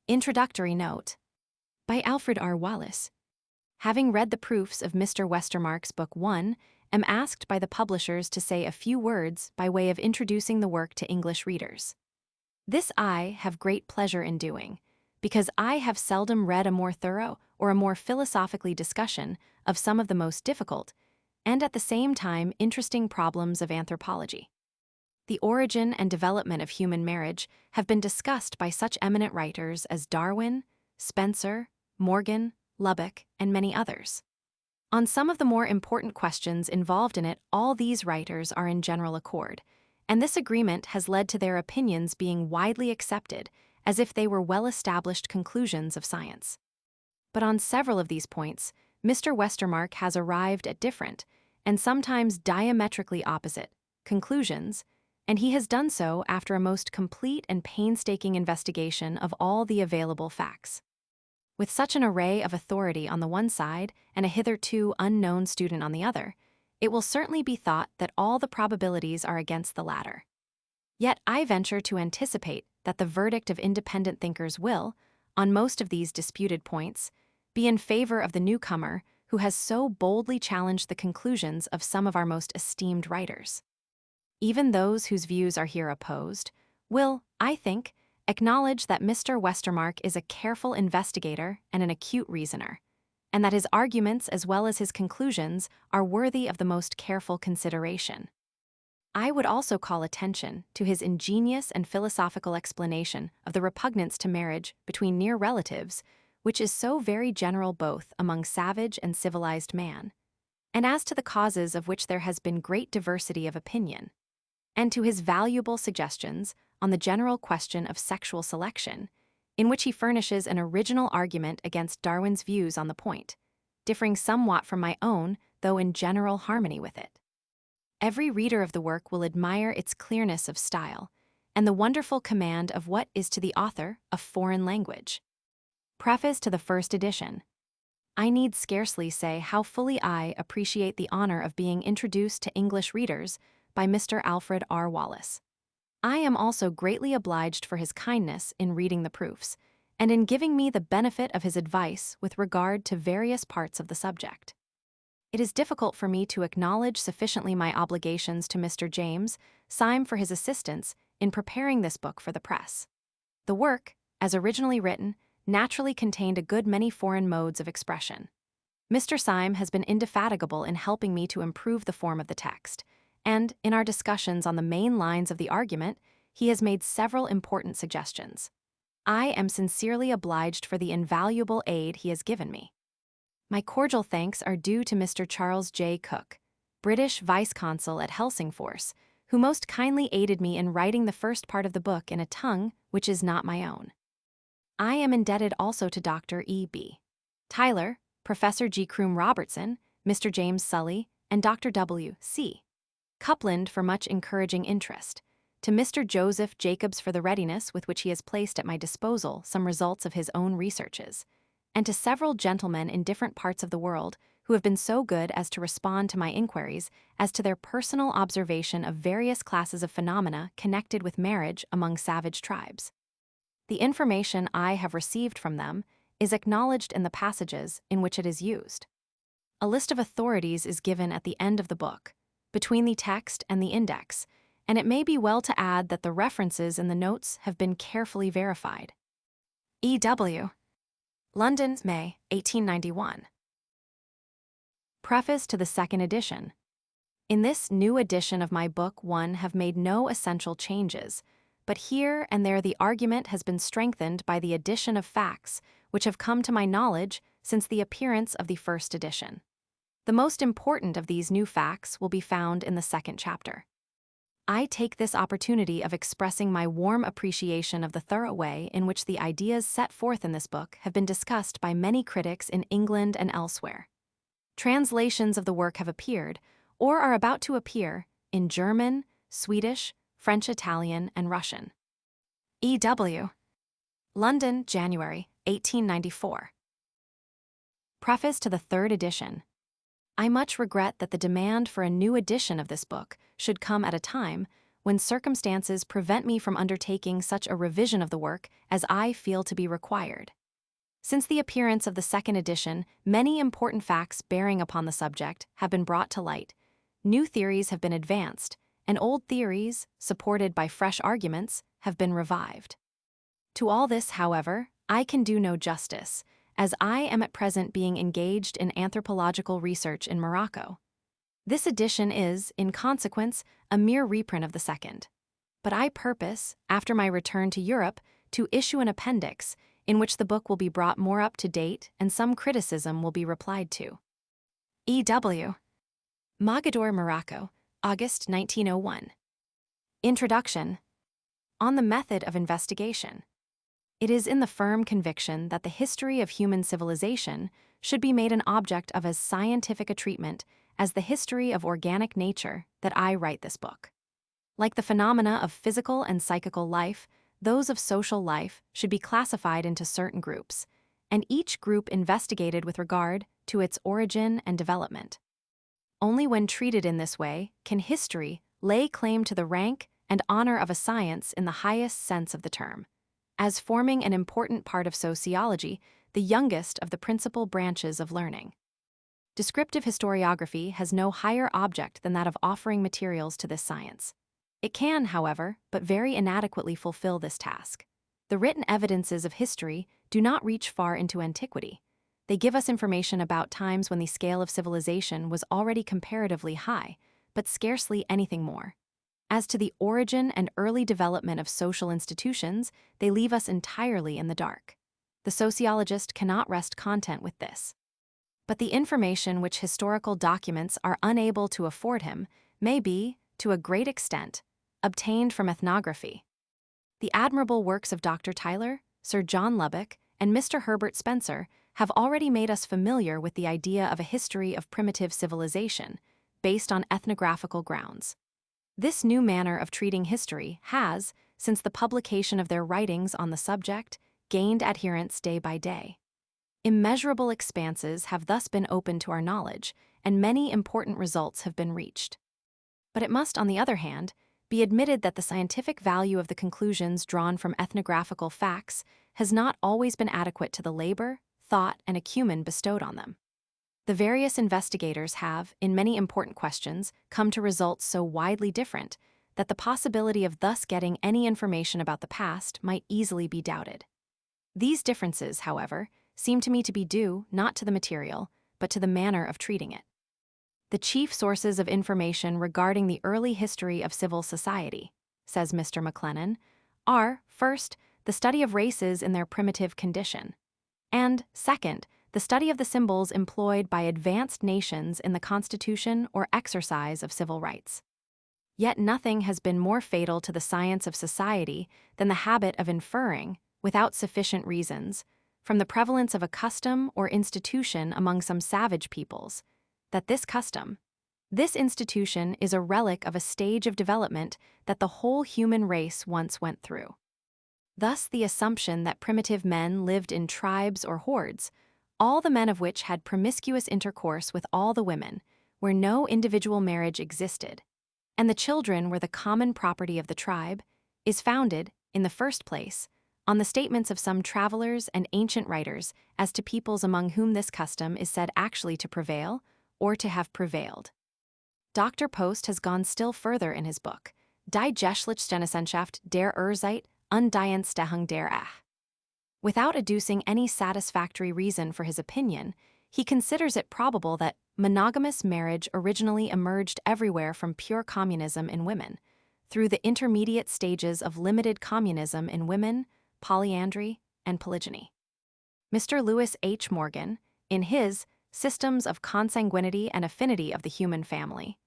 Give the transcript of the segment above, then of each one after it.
Introductory Note by Alfred R. Wallace. Having read the proofs of Mr. Westermarck's Book 1, am asked by the publishers to say a few words by way of introducing the work to English readers. This I have great pleasure in doing, because I have seldom read a more thorough or a more philosophically discussion of some of the most difficult, and at the same time interesting problems of anthropology. The origin and development of human marriage have been discussed by such eminent writers as Darwin, Spencer, Morgan, Lubbock, and many others. On some of the more important questions involved in it, all these writers are in general accord, and this agreement has led to their opinions being widely accepted as if they were well-established conclusions of science. But on several of these points, Mr. Westermarck has arrived at different, and sometimes diametrically opposite, conclusions, and he has done so after a most complete and painstaking investigation of all the available facts. With such an array of authority on the one side and a hitherto unknown student on the other, it will certainly be thought that all the probabilities are against the latter. Yet I venture to anticipate that the verdict of independent thinkers will, on most of these disputed points, be in favor of the newcomer who has so boldly challenged the conclusions of some of our most esteemed writers. Even those whose views are here opposed will, I think, acknowledge that Mr. Westermarck is a careful investigator and an acute reasoner, and that his arguments as well as his conclusions are worthy of the most careful consideration. I would also call attention to his ingenious and philosophical explanation of the repugnance to marriage between near relatives, which is so very general both among savage and civilized man, and as to the causes of which there has been great diversity of opinion, and to his valuable suggestions on the general question of sexual selection, in which he furnishes an original argument against Darwin's views on the point, differing somewhat from my own, though in general harmony with it. Every reader of the work will admire its clearness of style, and the wonderful command of what is to the author a foreign language. Preface to the first edition. I need scarcely say how fully I appreciate the honor of being introduced to English readers by Mr. Alfred R. Wallace. I am also greatly obliged for his kindness in reading the proofs, and in giving me the benefit of his advice with regard to various parts of the subject. It is difficult for me to acknowledge sufficiently my obligations to Mr. James Syme for his assistance in preparing this book for the press. The work, as originally written, naturally contained a good many foreign modes of expression. Mr. Syme has been indefatigable in helping me to improve the form of the text, and, in our discussions on the main lines of the argument, he has made several important suggestions. I am sincerely obliged for the invaluable aid he has given me. My cordial thanks are due to Mr. Charles J. Cook, British Vice-Consul at Helsingfors, who most kindly aided me in writing the first part of the book in a tongue which is not my own. I am indebted also to Dr. E.B. Tyler, Professor G. Croom Robertson, Mr. James Sully, and Dr. W.C. Coupland for much encouraging interest, to Mr. Joseph Jacobs for the readiness with which he has placed at my disposal some results of his own researches, and to several gentlemen in different parts of the world who have been so good as to respond to my inquiries as to their personal observation of various classes of phenomena connected with marriage among savage tribes. The information I have received from them is acknowledged in the passages in which it is used. A list of authorities is given at the end of the book, between the text and the index, and it may be well to add that the references in the notes have been carefully verified. E.W. London, May, 1891. Preface to the second edition. In this new edition of my Book 1 have made no essential changes, but here and there the argument has been strengthened by the addition of facts which have come to my knowledge since the appearance of the first edition. The most important of these new facts will be found in the second chapter. I take this opportunity of expressing my warm appreciation of the thorough way in which the ideas set forth in this book have been discussed by many critics in England and elsewhere. Translations of the work have appeared, or are about to appear, in German, Swedish, French, Italian, and Russian. E.W. London, January, 1894. Preface to the third edition. I much regret that the demand for a new edition of this book should come at a time when circumstances prevent me from undertaking such a revision of the work as I feel to be required. Since the appearance of the second edition, many important facts bearing upon the subject have been brought to light, new theories have been advanced, and old theories, supported by fresh arguments, have been revived. To all this, however, I can do no justice, as I am at present being engaged in anthropological research in Morocco. This edition is, in consequence, a mere reprint of the second. But I purpose, after my return to Europe, to issue an appendix in which the book will be brought more up to date and some criticism will be replied to. E.W. Mogador, Morocco, August 1901. Introduction. On the method of investigation. It is in the firm conviction that the history of human civilization should be made an object of as scientific a treatment as the history of organic nature that I write this book. Like the phenomena of physical and psychical life, those of social life should be classified into certain groups, and each group investigated with regard to its origin and development. Only when treated in this way can history lay claim to the rank and honor of a science in the highest sense of the term, as forming an important part of sociology, the youngest of the principal branches of learning. Descriptive historiography has no higher object than that of offering materials to this science. It can, however, but very inadequately fulfill this task. The written evidences of history do not reach far into antiquity. They give us information about times when the scale of civilization was already comparatively high, but scarcely anything more. As to the origin and early development of social institutions, they leave us entirely in the dark. The sociologist cannot rest content with this. But the information which historical documents are unable to afford him may be, to a great extent, obtained from ethnography. The admirable works of Dr. Tyler, Sir John Lubbock, and Mr. Herbert Spencer have already made us familiar with the idea of a history of primitive civilization, based on ethnographical grounds. This new manner of treating history has, since the publication of their writings on the subject, gained adherents day by day. Immeasurable expanses have thus been opened to our knowledge, and many important results have been reached. But it must, on the other hand, be admitted that the scientific value of the conclusions drawn from ethnographical facts has not always been adequate to the labor, thought, and acumen bestowed on them. The various investigators have, in many important questions, come to results so widely different that the possibility of thus getting any information about the past might easily be doubted. These differences, however, seem to me to be due not to the material, but to the manner of treating it. The chief sources of information regarding the early history of civil society, says Mr. McLennan, are, first, the study of races in their primitive condition, and, second, the study of the symbols employed by advanced nations in the constitution or exercise of civil rights. Yet nothing has been more fatal to the science of society than the habit of inferring, without sufficient reasons, from the prevalence of a custom or institution among some savage peoples, that this custom, this institution is a relic of a stage of development that the whole human race once went through. Thus the assumption that primitive men lived in tribes or hordes, all the men of which had promiscuous intercourse with all the women, where no individual marriage existed, and the children were the common property of the tribe, is founded, in the first place, on the statements of some travelers and ancient writers as to peoples among whom this custom is said actually to prevail or to have prevailed. Dr. Post has gone still further in his book, Die Geschlechtsstänessenschaft der Urzeit und die Entstehung der Ehe. Without adducing any satisfactory reason for his opinion, he considers it probable that monogamous marriage originally emerged everywhere from pure communism in women, through the intermediate stages of limited communism in women, polyandry, and polygyny. Mr. Lewis H. Morgan, in his Systems of Consanguinity and Affinity of the Human Family,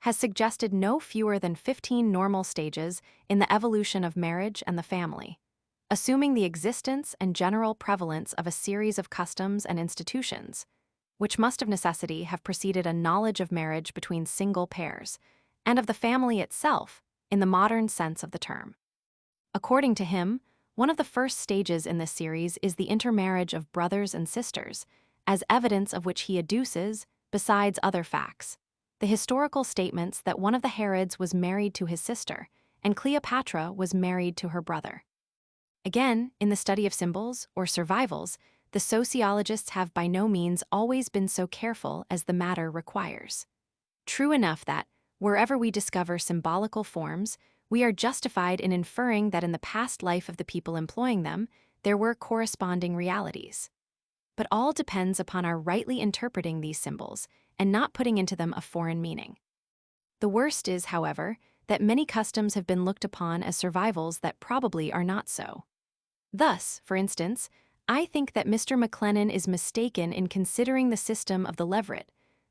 has suggested no fewer than 15 normal stages in the evolution of marriage and the family, assuming the existence and general prevalence of a series of customs and institutions, which must of necessity have preceded a knowledge of marriage between single pairs, and of the family itself in the modern sense of the term. According to him, one of the first stages in this series is the intermarriage of brothers and sisters, as evidence of which he adduces, besides other facts, the historical statements that one of the Herods was married to his sister, and Cleopatra was married to her brother. Again, in the study of symbols, or survivals, the sociologists have by no means always been so careful as the matter requires. True enough that, wherever we discover symbolical forms, we are justified in inferring that in the past life of the people employing them, there were corresponding realities. But all depends upon our rightly interpreting these symbols and not putting into them a foreign meaning. The worst is, however, that many customs have been looked upon as survivals that probably are not so. Thus, for instance, I think that Mr. McLennan is mistaken in considering the system of the leveret,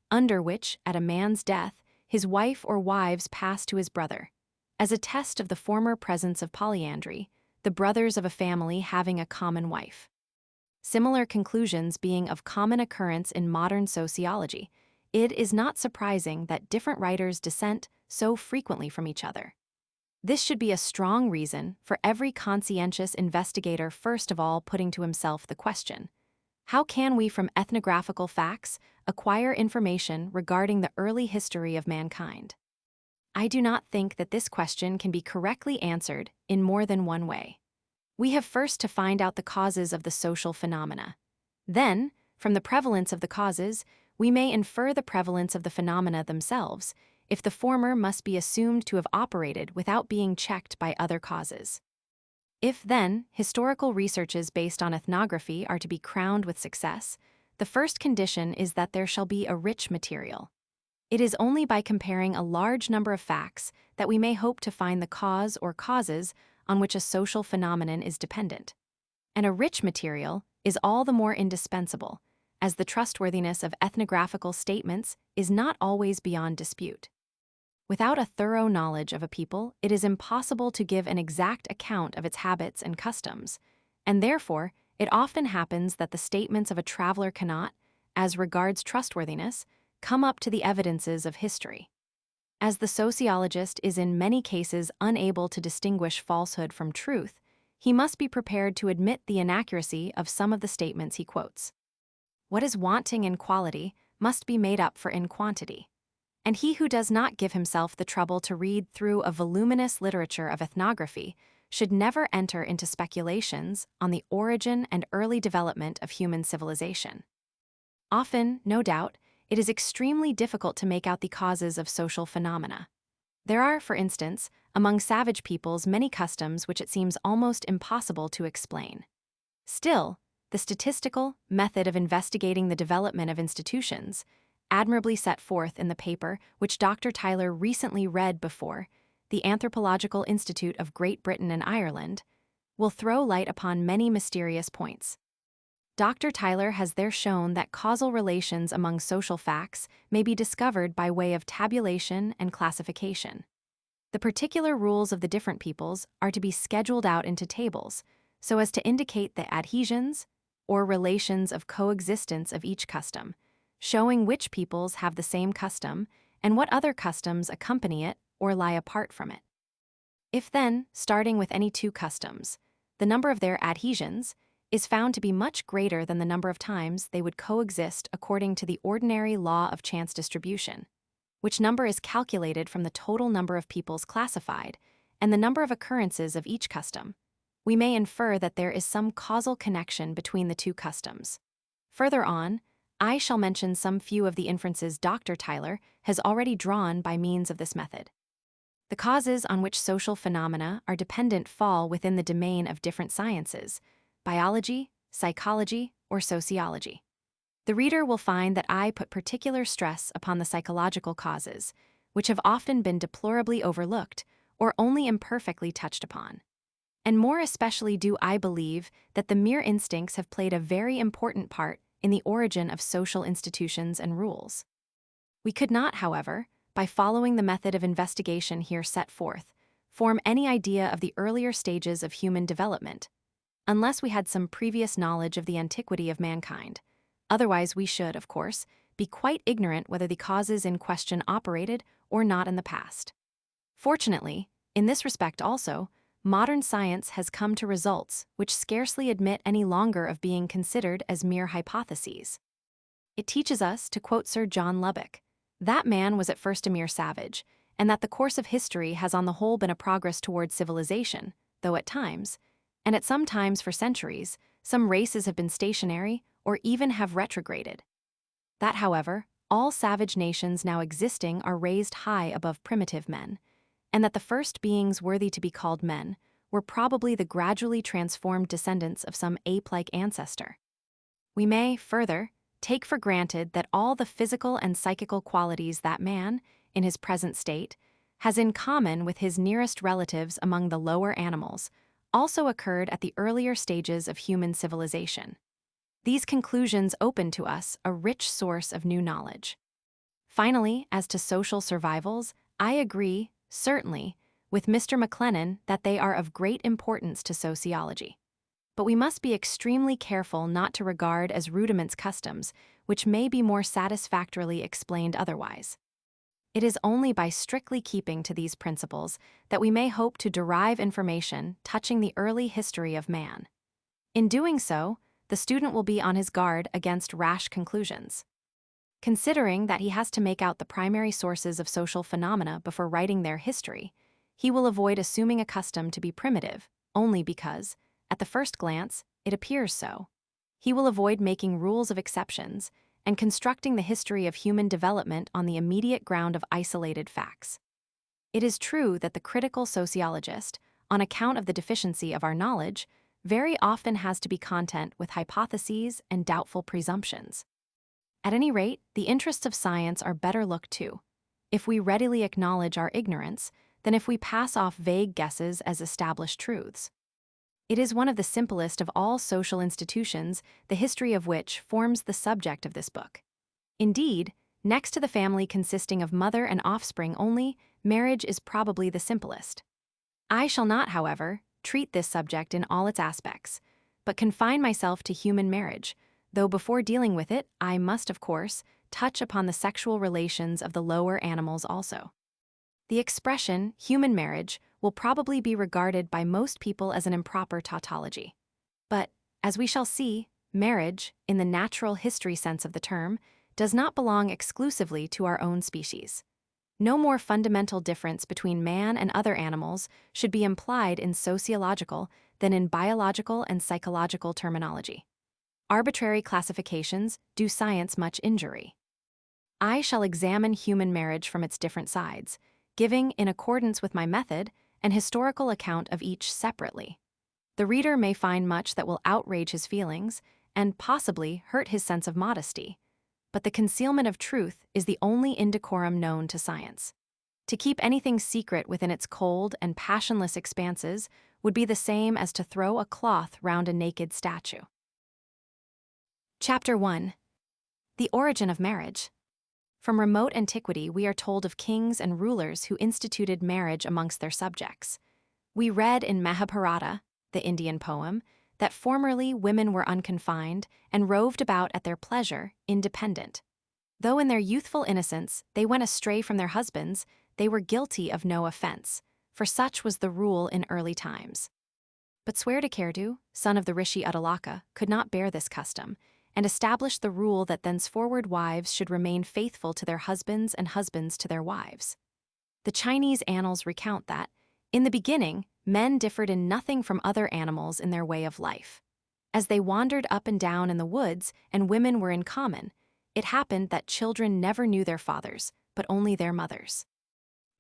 under which, at a man's death, his wife or wives pass to his brother, as a test of the former presence of polyandry, the brothers of a family having a common wife. Similar conclusions being of common occurrence in modern sociology, it is not surprising that different writers dissent so frequently from each other. This should be a strong reason for every conscientious investigator first of all putting to himself the question: how can we from ethnographical facts acquire information regarding the early history of mankind? I do not think that this question can be correctly answered in more than one way. We have first to find out the causes of the social phenomena. Then, from the prevalence of the causes, we may infer the prevalence of the phenomena themselves, if the former must be assumed to have operated without being checked by other causes. If, then, historical researches based on ethnography are to be crowned with success, the first condition is that there shall be a rich material. It is only by comparing a large number of facts that we may hope to find the cause or causes on which a social phenomenon is dependent. And a rich material is all the more indispensable, as the trustworthiness of ethnographical statements is not always beyond dispute. Without a thorough knowledge of a people, it is impossible to give an exact account of its habits and customs, and therefore it often happens that the statements of a traveler cannot, as regards trustworthiness, come up to the evidences of history. As the sociologist is in many cases unable to distinguish falsehood from truth, he must be prepared to admit the inaccuracy of some of the statements he quotes. What is wanting in quality must be made up for in quantity. And he who does not give himself the trouble to read through a voluminous literature of ethnography should never enter into speculations on the origin and early development of human civilization. Often, no doubt, it is extremely difficult to make out the causes of social phenomena. There are, for instance, among savage peoples many customs which it seems almost impossible to explain. Still, the statistical method of investigating the development of institutions, admirably set forth in the paper which Dr. Tyler recently read before the Anthropological Institute of Great Britain and Ireland, will throw light upon many mysterious points. Dr. Tyler has there shown that causal relations among social facts may be discovered by way of tabulation and classification. The particular rules of the different peoples are to be scheduled out into tables, so as to indicate the adhesions, or relations of coexistence of each custom, showing which peoples have the same custom and what other customs accompany it or lie apart from it. If then, starting with any two customs, the number of their adhesions is found to be much greater than the number of times they would coexist according to the ordinary law of chance distribution, which number is calculated from the total number of peoples classified and the number of occurrences of each custom, we may infer that there is some causal connection between the two customs. Further on, I shall mention some few of the inferences Dr. Tyler has already drawn by means of this method. The causes on which social phenomena are dependent fall within the domain of different sciences: biology, psychology, or sociology. The reader will find that I put particular stress upon the psychological causes, which have often been deplorably overlooked or only imperfectly touched upon. And more especially do I believe that the mere instincts have played a very important part in the origin of social institutions and rules. We could not, however, by following the method of investigation here set forth, form any idea of the earlier stages of human development, unless we had some previous knowledge of the antiquity of mankind. Otherwise, we should, of course, be quite ignorant whether the causes in question operated or not in the past. Fortunately, in this respect also, modern science has come to results which scarcely admit any longer of being considered as mere hypotheses. It teaches us, to quote Sir John Lubbock, that man was at first a mere savage, and that the course of history has on the whole been a progress towards civilization, though at times, and at some times for centuries, some races have been stationary or even have retrograded. That, however, all savage nations now existing are raised high above primitive men, and that the first beings worthy to be called men were probably the gradually transformed descendants of some ape-like ancestor. We may, further, take for granted that all the physical and psychical qualities that man, in his present state, has in common with his nearest relatives among the lower animals, also occurred at the earlier stages of human civilization. These conclusions open to us a rich source of new knowledge. Finally, as to social survivals, I agree, certainly, with Mr. McLennan that they are of great importance to sociology. But we must be extremely careful not to regard as rudiments customs, which may be more satisfactorily explained otherwise. It is only by strictly keeping to these principles that we may hope to derive information touching the early history of man. In doing so, the student will be on his guard against rash conclusions. Considering that he has to make out the primary sources of social phenomena before writing their history, he will avoid assuming a custom to be primitive, only because, at the first glance, it appears so. He will avoid making rules of exceptions and constructing the history of human development on the immediate ground of isolated facts. It is true that the critical sociologist, on account of the deficiency of our knowledge, very often has to be content with hypotheses and doubtful presumptions. At any rate, the interests of science are better looked to, if we readily acknowledge our ignorance, than if we pass off vague guesses as established truths. It is one of the simplest of all social institutions, the history of which forms the subject of this book. Indeed, next to the family consisting of mother and offspring only, marriage is probably the simplest. I shall not, however, treat this subject in all its aspects, but confine myself to human marriage, though before dealing with it, I must, of course, touch upon the sexual relations of the lower animals also. The expression, human marriage, will probably be regarded by most people as an improper tautology. But, as we shall see, marriage, in the natural history sense of the term, does not belong exclusively to our own species. No more fundamental difference between man and other animals should be implied in sociological than in biological and psychological terminology. Arbitrary classifications do science much injury. I shall examine human marriage from its different sides, giving, in accordance with my method, an historical account of each separately. The reader may find much that will outrage his feelings and possibly hurt his sense of modesty, but the concealment of truth is the only indecorum known to science. To keep anything secret within its cold and passionless expanses would be the same as to throw a cloth round a naked statue. Chapter 1. The Origin of Marriage. From remote antiquity we are told of kings and rulers who instituted marriage amongst their subjects. We read in Mahabharata, the Indian poem, that formerly women were unconfined and roved about at their pleasure, independent. Though in their youthful innocence they went astray from their husbands, they were guilty of no offense, for such was the rule in early times. But Sweartakerdu, son of the Rishi Uddalaka, could not bear this custom, and established the rule that thenceforward wives should remain faithful to their husbands and husbands to their wives. The Chinese annals recount that, in the beginning, men differed in nothing from other animals in their way of life. As they wandered up and down in the woods and women were in common, it happened that children never knew their fathers, but only their mothers.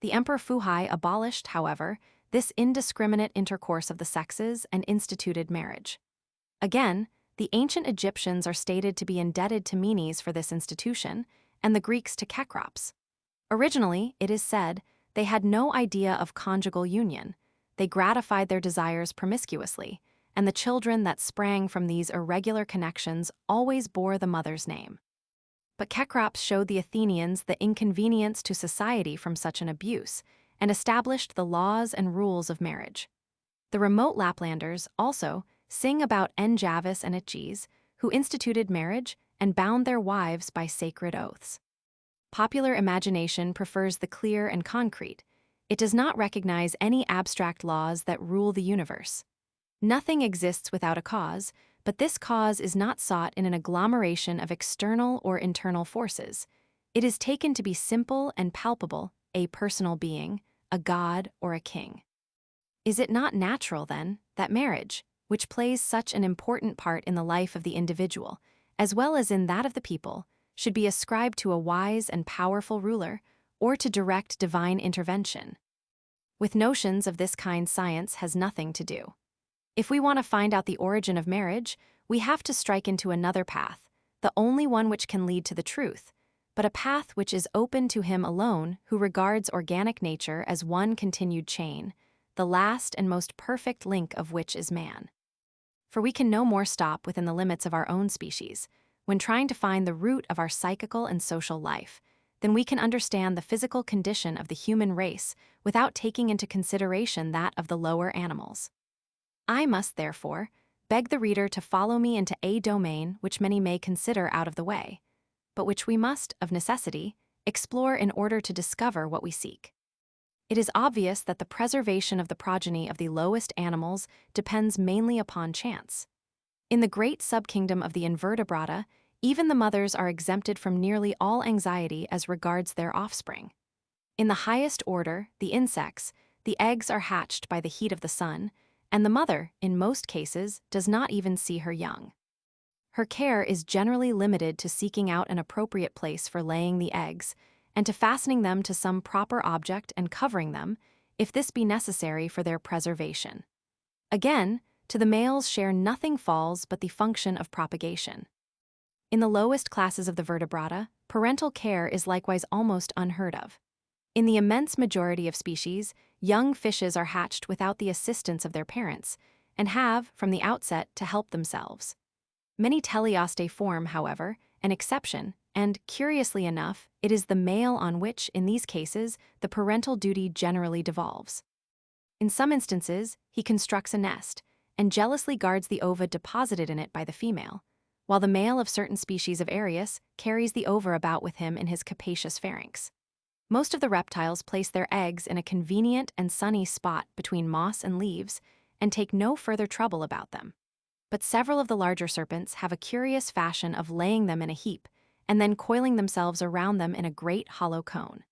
The Emperor Fuhai abolished, however, this indiscriminate intercourse of the sexes and instituted marriage. Again, the ancient Egyptians are stated to be indebted to Menes for this institution, and the Greeks to Cecrops. Originally, it is said, they had no idea of conjugal union. They gratified their desires promiscuously, and the children that sprang from these irregular connections always bore the mother's name. But Cecrops showed the Athenians the inconvenience to society from such an abuse, and established the laws and rules of marriage. The remote Laplanders, also, sing about Enjavis and Itches, who instituted marriage and bound their wives by sacred oaths. Popular imagination prefers the clear and concrete. It does not recognize any abstract laws that rule the universe. Nothing exists without a cause, but this cause is not sought in an agglomeration of external or internal forces. It is taken to be simple and palpable, a personal being, a god or a king. Is it not natural, then, that marriage, which plays such an important part in the life of the individual, as well as in that of the people, should be ascribed to a wise and powerful ruler, or to direct divine intervention? With notions of this kind, science has nothing to do. If we want to find out the origin of marriage, we have to strike into another path, the only one which can lead to the truth, but a path which is open to him alone who regards organic nature as one continued chain, the last and most perfect link of which is man. For we can no more stop within the limits of our own species, when trying to find the root of our psychical and social life, than we can understand the physical condition of the human race without taking into consideration that of the lower animals. I must, therefore, beg the reader to follow me into a domain which many may consider out of the way, but which we must, of necessity, explore in order to discover what we seek. It is obvious that the preservation of the progeny of the lowest animals depends mainly upon chance. In the great subkingdom of the invertebrata, even the mothers are exempted from nearly all anxiety as regards their offspring. In the highest order, the insects, the eggs are hatched by the heat of the sun, and the mother, in most cases, does not even see her young. Her care is generally limited to seeking out an appropriate place for laying the eggs, and to fastening them to some proper object and covering them, if this be necessary for their preservation. Again, to the males share nothing falls but the function of propagation. In the lowest classes of the vertebrata, parental care is likewise almost unheard of. In the immense majority of species, young fishes are hatched without the assistance of their parents, and have, from the outset, to help themselves. Many teleostae form, however, an exception, and, curiously enough, it is the male on which, in these cases, the parental duty generally devolves. In some instances, he constructs a nest, and jealously guards the ova deposited in it by the female, while the male of certain species of Arius carries the ova about with him in his capacious pharynx. Most of the reptiles place their eggs in a convenient and sunny spot between moss and leaves, and take no further trouble about them. But several of the larger serpents have a curious fashion of laying them in a heap, and then coiling themselves around them in a great hollow cone.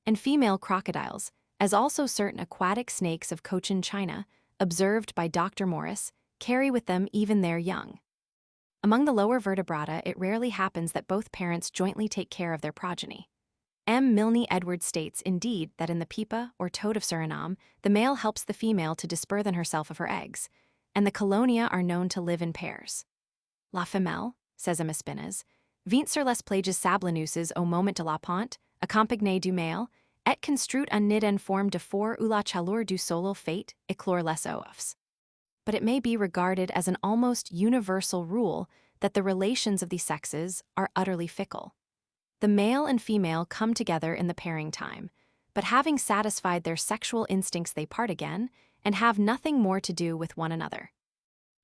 And female crocodiles, as also certain aquatic snakes of Cochin China, observed by Dr. Morris, carry with them even their young. Among the lower vertebrata, it rarely happens that both parents jointly take care of their progeny. M. Milne Edward states, indeed, that in the pipa, or toad of Suriname, the male helps the female to disburthen herself of her eggs, and the colonia are known to live in pairs. La femelle, says M. Espinaz, vint sur les plages sablonneuses au moment de la pente, accompagnée du mâle, et construit un nid en forme de four où la chaleur du soleil fait éclore les œufs. But it may be regarded as an almost universal rule that the relations of the sexes are utterly fickle. The male and female come together in the pairing time, but having satisfied their sexual instincts they part again, and have nothing more to do with one another.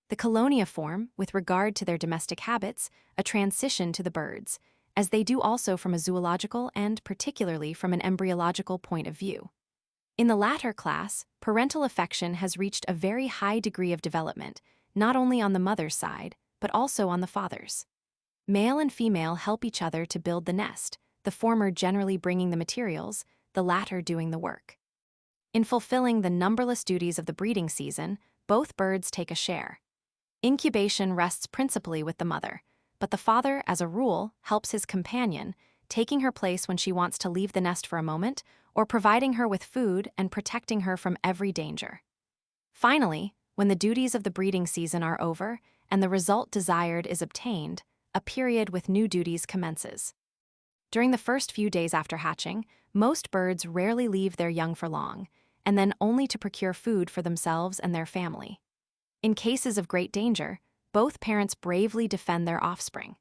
The colonia form, with regard to their domestic habits, a transition to the birds, as they do also from a zoological and particularly from an embryological point of view. In the latter class, parental affection has reached a very high degree of development, not only on the mother's side, but also on the father's. Male and female help each other to build the nest, the former generally bringing the materials, the latter doing the work. In fulfilling the numberless duties of the breeding season, both birds take a share. Incubation rests principally with the mother, but the father, as a rule, helps his companion, taking her place when she wants to leave the nest for a moment, or providing her with food and protecting her from every danger. Finally, when the duties of the breeding season are over and the result desired is obtained, a period with new duties commences. During the first few days after hatching, most birds rarely leave their young for long, and then only to procure food for themselves and their family. In cases of great danger, both parents bravely defend their offspring.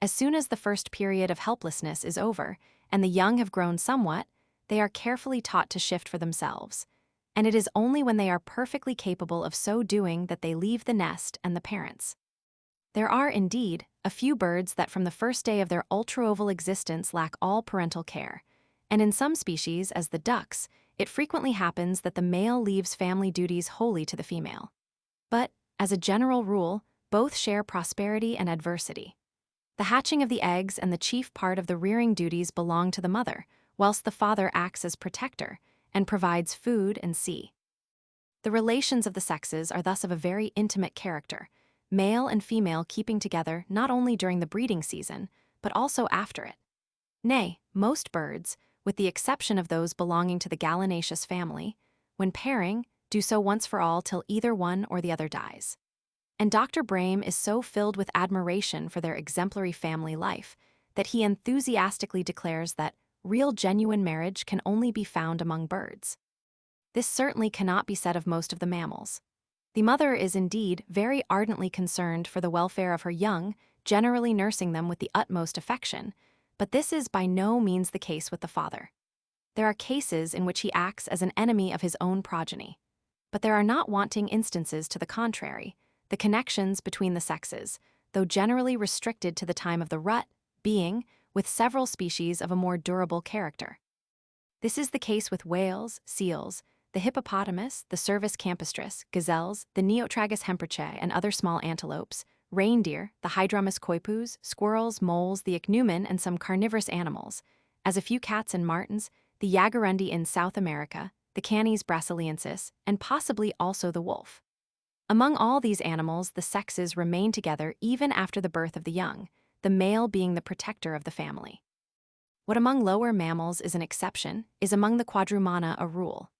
As soon as the first period of helplessness is over, and the young have grown somewhat, they are carefully taught to shift for themselves, and it is only when they are perfectly capable of so doing that they leave the nest and the parents. There are, indeed, a few birds that from the first day of their ultra-oval existence lack all parental care, and in some species, as the ducks, it frequently happens that the male leaves family duties wholly to the female. But, as a general rule, both share prosperity and adversity. The hatching of the eggs and the chief part of the rearing duties belong to the mother, whilst the father acts as protector and provides food and sea. The relations of the sexes are thus of a very intimate character, male and female keeping together not only during the breeding season, but also after it. Nay, most birds, with the exception of those belonging to the gallinaceous family, when pairing, do so once for all till either one or the other dies. And Dr. Brame is so filled with admiration for their exemplary family life that he enthusiastically declares that real genuine marriage can only be found among birds. This certainly cannot be said of most of the mammals. The mother is indeed very ardently concerned for the welfare of her young, generally nursing them with the utmost affection, but this is by no means the case with the father. There are cases in which he acts as an enemy of his own progeny, but there are not wanting instances to the contrary. The connections between the sexes, though generally restricted to the time of the rut, being, with several species, of a more durable character. This is the case with whales, seals, the hippopotamus, the Cervus campestris, gazelles, the Neotragus hemperchae, and other small antelopes, reindeer, the Hydromus coipus, squirrels, moles, the ichneumon, and some carnivorous animals, as a few cats and martens, the jaguarundi in South America, the Canis brasiliensis, and possibly also the wolf. Among all these animals, the sexes remain together even after the birth of the young, the male being the protector of the family. What among lower mammals is an exception is among the quadrumana a rule.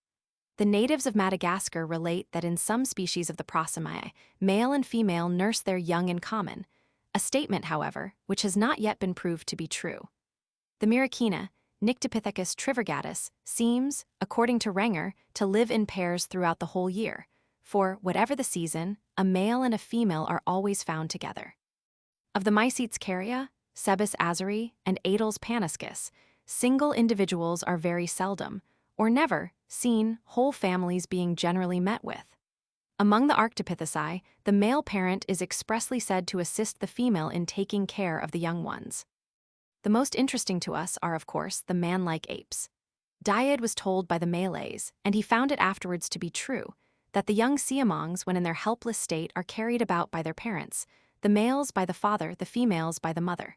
The natives of Madagascar relate that in some species of the Prosimiae, male and female nurse their young in common, a statement, however, which has not yet been proved to be true. The Myricina, Nyctopithecus trivirgatus, seems, according to Renger, to live in pairs throughout the whole year, for, whatever the season, a male and a female are always found together. Of the Mycetes caria, Cebus azari, and Adel's paniscus, single individuals are very seldom, or never, seen, whole families being generally met with. Among the Arctopitheci, the male parent is expressly said to assist the female in taking care of the young ones. The most interesting to us are, of course, the man-like apes. Died was told by the Malays, and he found it afterwards to be true, that the young siamongs, when in their helpless state, are carried about by their parents, the males by the father, the females by the mother.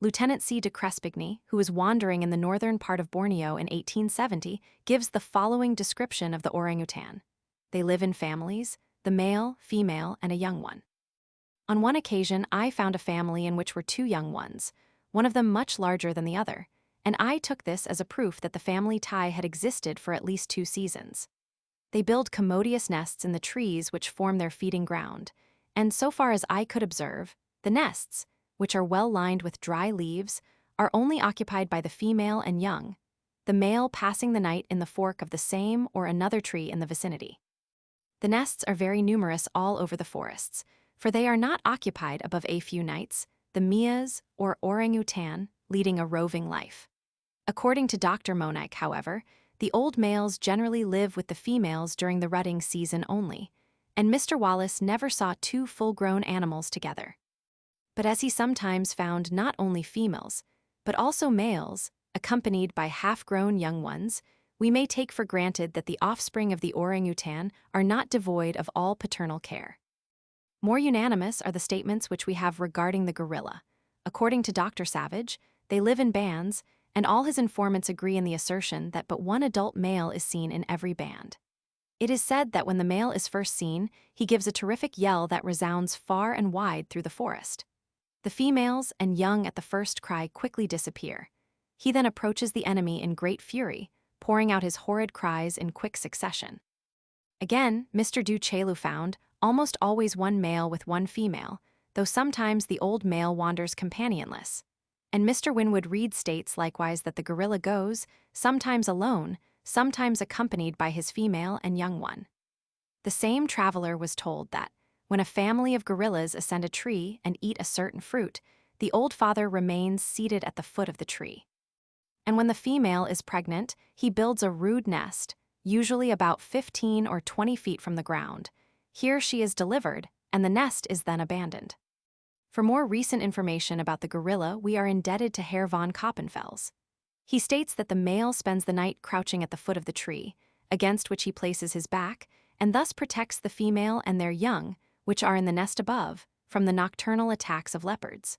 Lieutenant C. de Crespigny, who was wandering in the northern part of Borneo in 1870, gives the following description of the orangutan. They live in families, the male, female, and a young one. On one occasion, I found a family in which were two young ones, one of them much larger than the other, and I took this as a proof that the family tie had existed for at least 2 seasons. They build commodious nests in the trees which form their feeding ground, and so far as I could observe, the nests, which are well lined with dry leaves, are only occupied by the female and young, the male passing the night in the fork of the same or another tree in the vicinity. The nests are very numerous all over the forests, for they are not occupied above a few nights, the mias, or orangutan, leading a roving life. According to Dr. Monek, however, the old males generally live with the females during the rutting season only, and Mr. Wallace never saw 2 full-grown animals together. But as he sometimes found not only females, but also males, accompanied by half-grown young ones, we may take for granted that the offspring of the orangutan are not devoid of all paternal care. More unanimous are the statements which we have regarding the gorilla. According to Dr. Savage, they live in bands, and all his informants agree in the assertion that but one adult male is seen in every band. It is said that when the male is first seen, he gives a terrific yell that resounds far and wide through the forest. The females and young at the first cry quickly disappear. He then approaches the enemy in great fury, pouring out his horrid cries in quick succession. Again, Mr. Du Chaillu found almost always one male with one female, though sometimes the old male wanders companionless. And Mr. Winwood Reade states likewise that the gorilla goes, sometimes alone, sometimes accompanied by his female and young one. The same traveler was told that, when a family of gorillas ascend a tree and eat a certain fruit, the old father remains seated at the foot of the tree. And when the female is pregnant, he builds a rude nest, usually about 15 or 20 feet from the ground. Here she is delivered, and the nest is then abandoned. For more recent information about the gorilla, we are indebted to Herr von Koppenfels. He states that the male spends the night crouching at the foot of the tree, against which he places his back, and thus protects the female and their young, which are in the nest above, from the nocturnal attacks of leopards.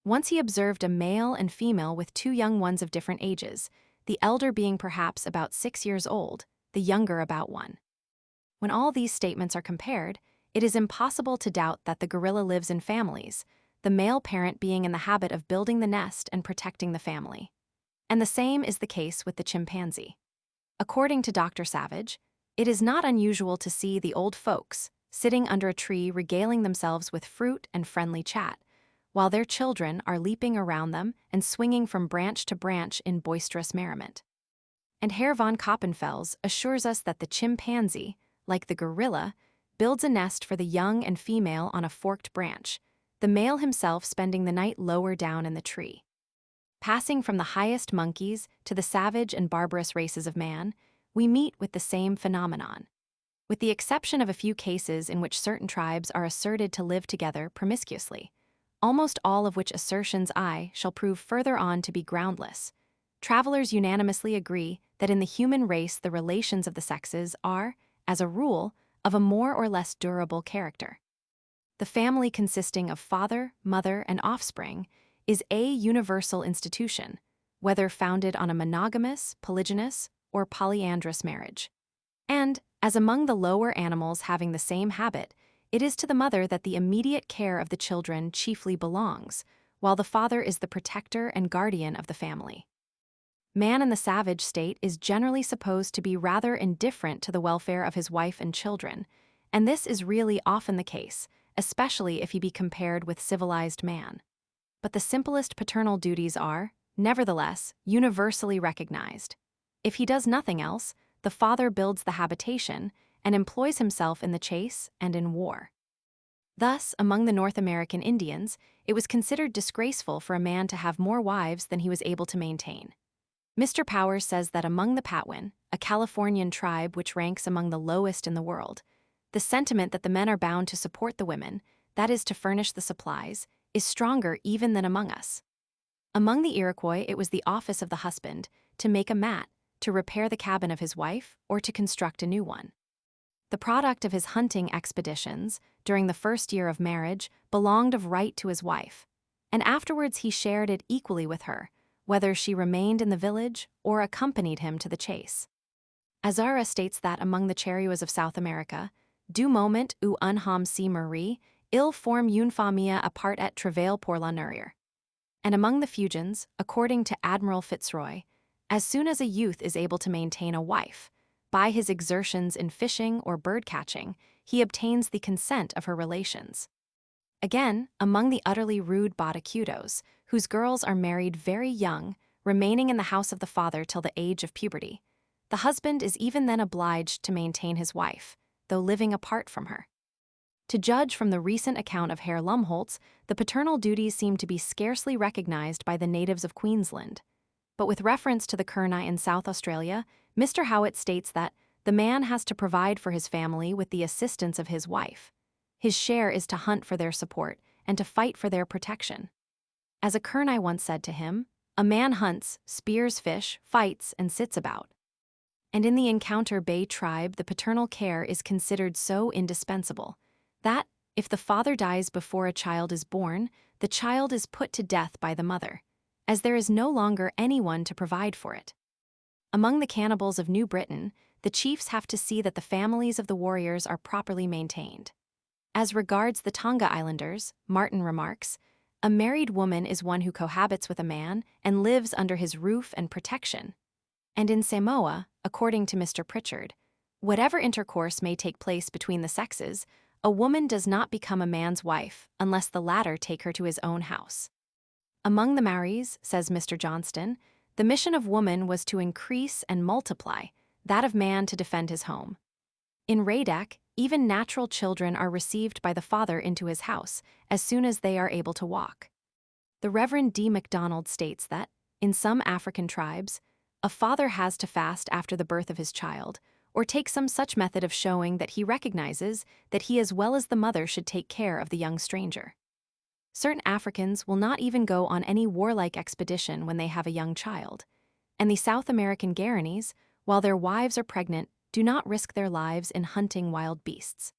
Once he observed a male and female with two young ones of different ages, the elder being perhaps about 6 years old, the younger about 1. When all these statements are compared, it is impossible to doubt that the gorilla lives in families, the male parent being in the habit of building the nest and protecting the family. And the same is the case with the chimpanzee. According to Dr. Savage, it is not unusual to see the old folks sitting under a tree regaling themselves with fruit and friendly chat, while their children are leaping around them and swinging from branch to branch in boisterous merriment. And Herr von Koppenfels assures us that the chimpanzee, like the gorilla, builds a nest for the young and female on a forked branch, the male himself spending the night lower down in the tree. Passing from the highest monkeys to the savage and barbarous races of man, we meet with the same phenomenon. With the exception of a few cases in which certain tribes are asserted to live together promiscuously, almost all of which assertions I shall prove further on to be groundless, travelers unanimously agree that in the human race the relations of the sexes are, as a rule, of a more or less durable character. The family consisting of father, mother, and offspring is a universal institution, whether founded on a monogamous, polygynous, or polyandrous marriage. And, as among the lower animals having the same habit, it is to the mother that the immediate care of the children chiefly belongs, while the father is the protector and guardian of the family. Man in the savage state is generally supposed to be rather indifferent to the welfare of his wife and children, and this is really often the case, especially if he be compared with civilized man. But the simplest paternal duties are, nevertheless, universally recognized. If he does nothing else, the father builds the habitation and employs himself in the chase and in war. Thus, among the North American Indians, it was considered disgraceful for a man to have more wives than he was able to maintain. Mr. Powers says that among the Patwin, a Californian tribe which ranks among the lowest in the world, the sentiment that the men are bound to support the women, that is to furnish the supplies, is stronger even than among us. Among the Iroquois, it was the office of the husband to make a mat, to repair the cabin of his wife, or to construct a new one. The product of his hunting expeditions, during the first year of marriage, belonged of right to his wife, and afterwards he shared it equally with her, whether she remained in the village or accompanied him to the chase. Azara states that among the Cheruas of South America, du moment où un homme se marie, il forme une famille à part et travaille pour la nourrir. And among the Fuegians, according to Admiral Fitzroy, as soon as a youth is able to maintain a wife, by his exertions in fishing or bird-catching, he obtains the consent of her relations. Again, among the utterly rude Batacudos, whose girls are married very young, remaining in the house of the father till the age of puberty, the husband is even then obliged to maintain his wife, though living apart from her. To judge from the recent account of Herr Lumholtz, the paternal duties seem to be scarcely recognized by the natives of Queensland. But with reference to the Kurnai in South Australia, Mr. Howitt states that the man has to provide for his family with the assistance of his wife. His share is to hunt for their support and to fight for their protection. As a Kurnai once said to him, a man hunts, spears fish, fights, and sits about. And in the Encounter Bay tribe, the paternal care is considered so indispensable that, if the father dies before a child is born, the child is put to death by the mother, as there is no longer anyone to provide for it. Among the cannibals of New Britain, the chiefs have to see that the families of the warriors are properly maintained. As regards the Tonga Islanders, Martin remarks, a married woman is one who cohabits with a man and lives under his roof and protection. And in Samoa, according to Mr. Pritchard, whatever intercourse may take place between the sexes, a woman does not become a man's wife unless the latter take her to his own house. Among the Maoris, says Mr. Johnston, the mission of woman was to increase and multiply, that of man to defend his home. In Radek, even natural children are received by the father into his house as soon as they are able to walk. The Reverend D. MacDonald states that, in some African tribes, a father has to fast after the birth of his child, or take some such method of showing that he recognizes that he as well as the mother should take care of the young stranger. Certain Africans will not even go on any warlike expedition when they have a young child, and the South American Guaranis, while their wives are pregnant, do not risk their lives in hunting wild beasts.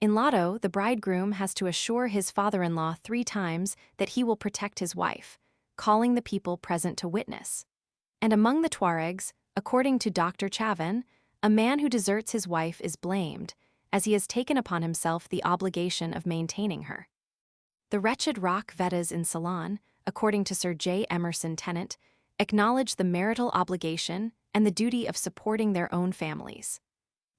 In Lotto, the bridegroom has to assure his father-in-law 3 times that he will protect his wife, calling the people present to witness. And among the Tuaregs, according to Dr. Chavin, a man who deserts his wife is blamed, as he has taken upon himself the obligation of maintaining her. The wretched rock Vedas in Ceylon, according to Sir J. Emerson Tennant, acknowledge the marital obligation and the duty of supporting their own families.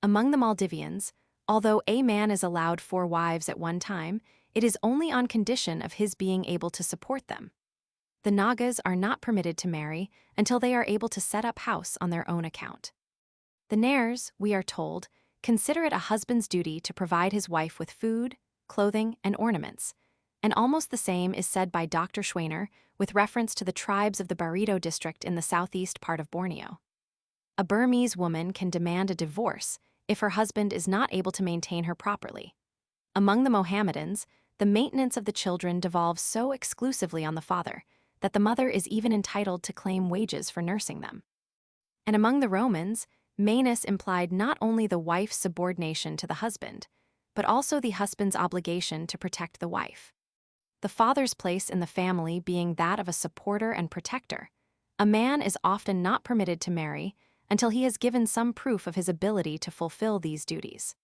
Among the Maldivians, although a man is allowed 4 wives at one time, it is only on condition of his being able to support them. The Nagas are not permitted to marry until they are able to set up house on their own account. The Nairs, we are told, consider it a husband's duty to provide his wife with food, clothing, and ornaments, and almost the same is said by Dr. Schwaner with reference to the tribes of the Barito district in the southeast part of Borneo. A Burmese woman can demand a divorce if her husband is not able to maintain her properly. Among the Mohammedans, the maintenance of the children devolves so exclusively on the father that the mother is even entitled to claim wages for nursing them. And among the Romans, Manus implied not only the wife's subordination to the husband, but also the husband's obligation to protect the wife. The father's place in the family being that of a supporter and protector, a man is often not permitted to marry until he has given some proof of his ability to fulfill these duties.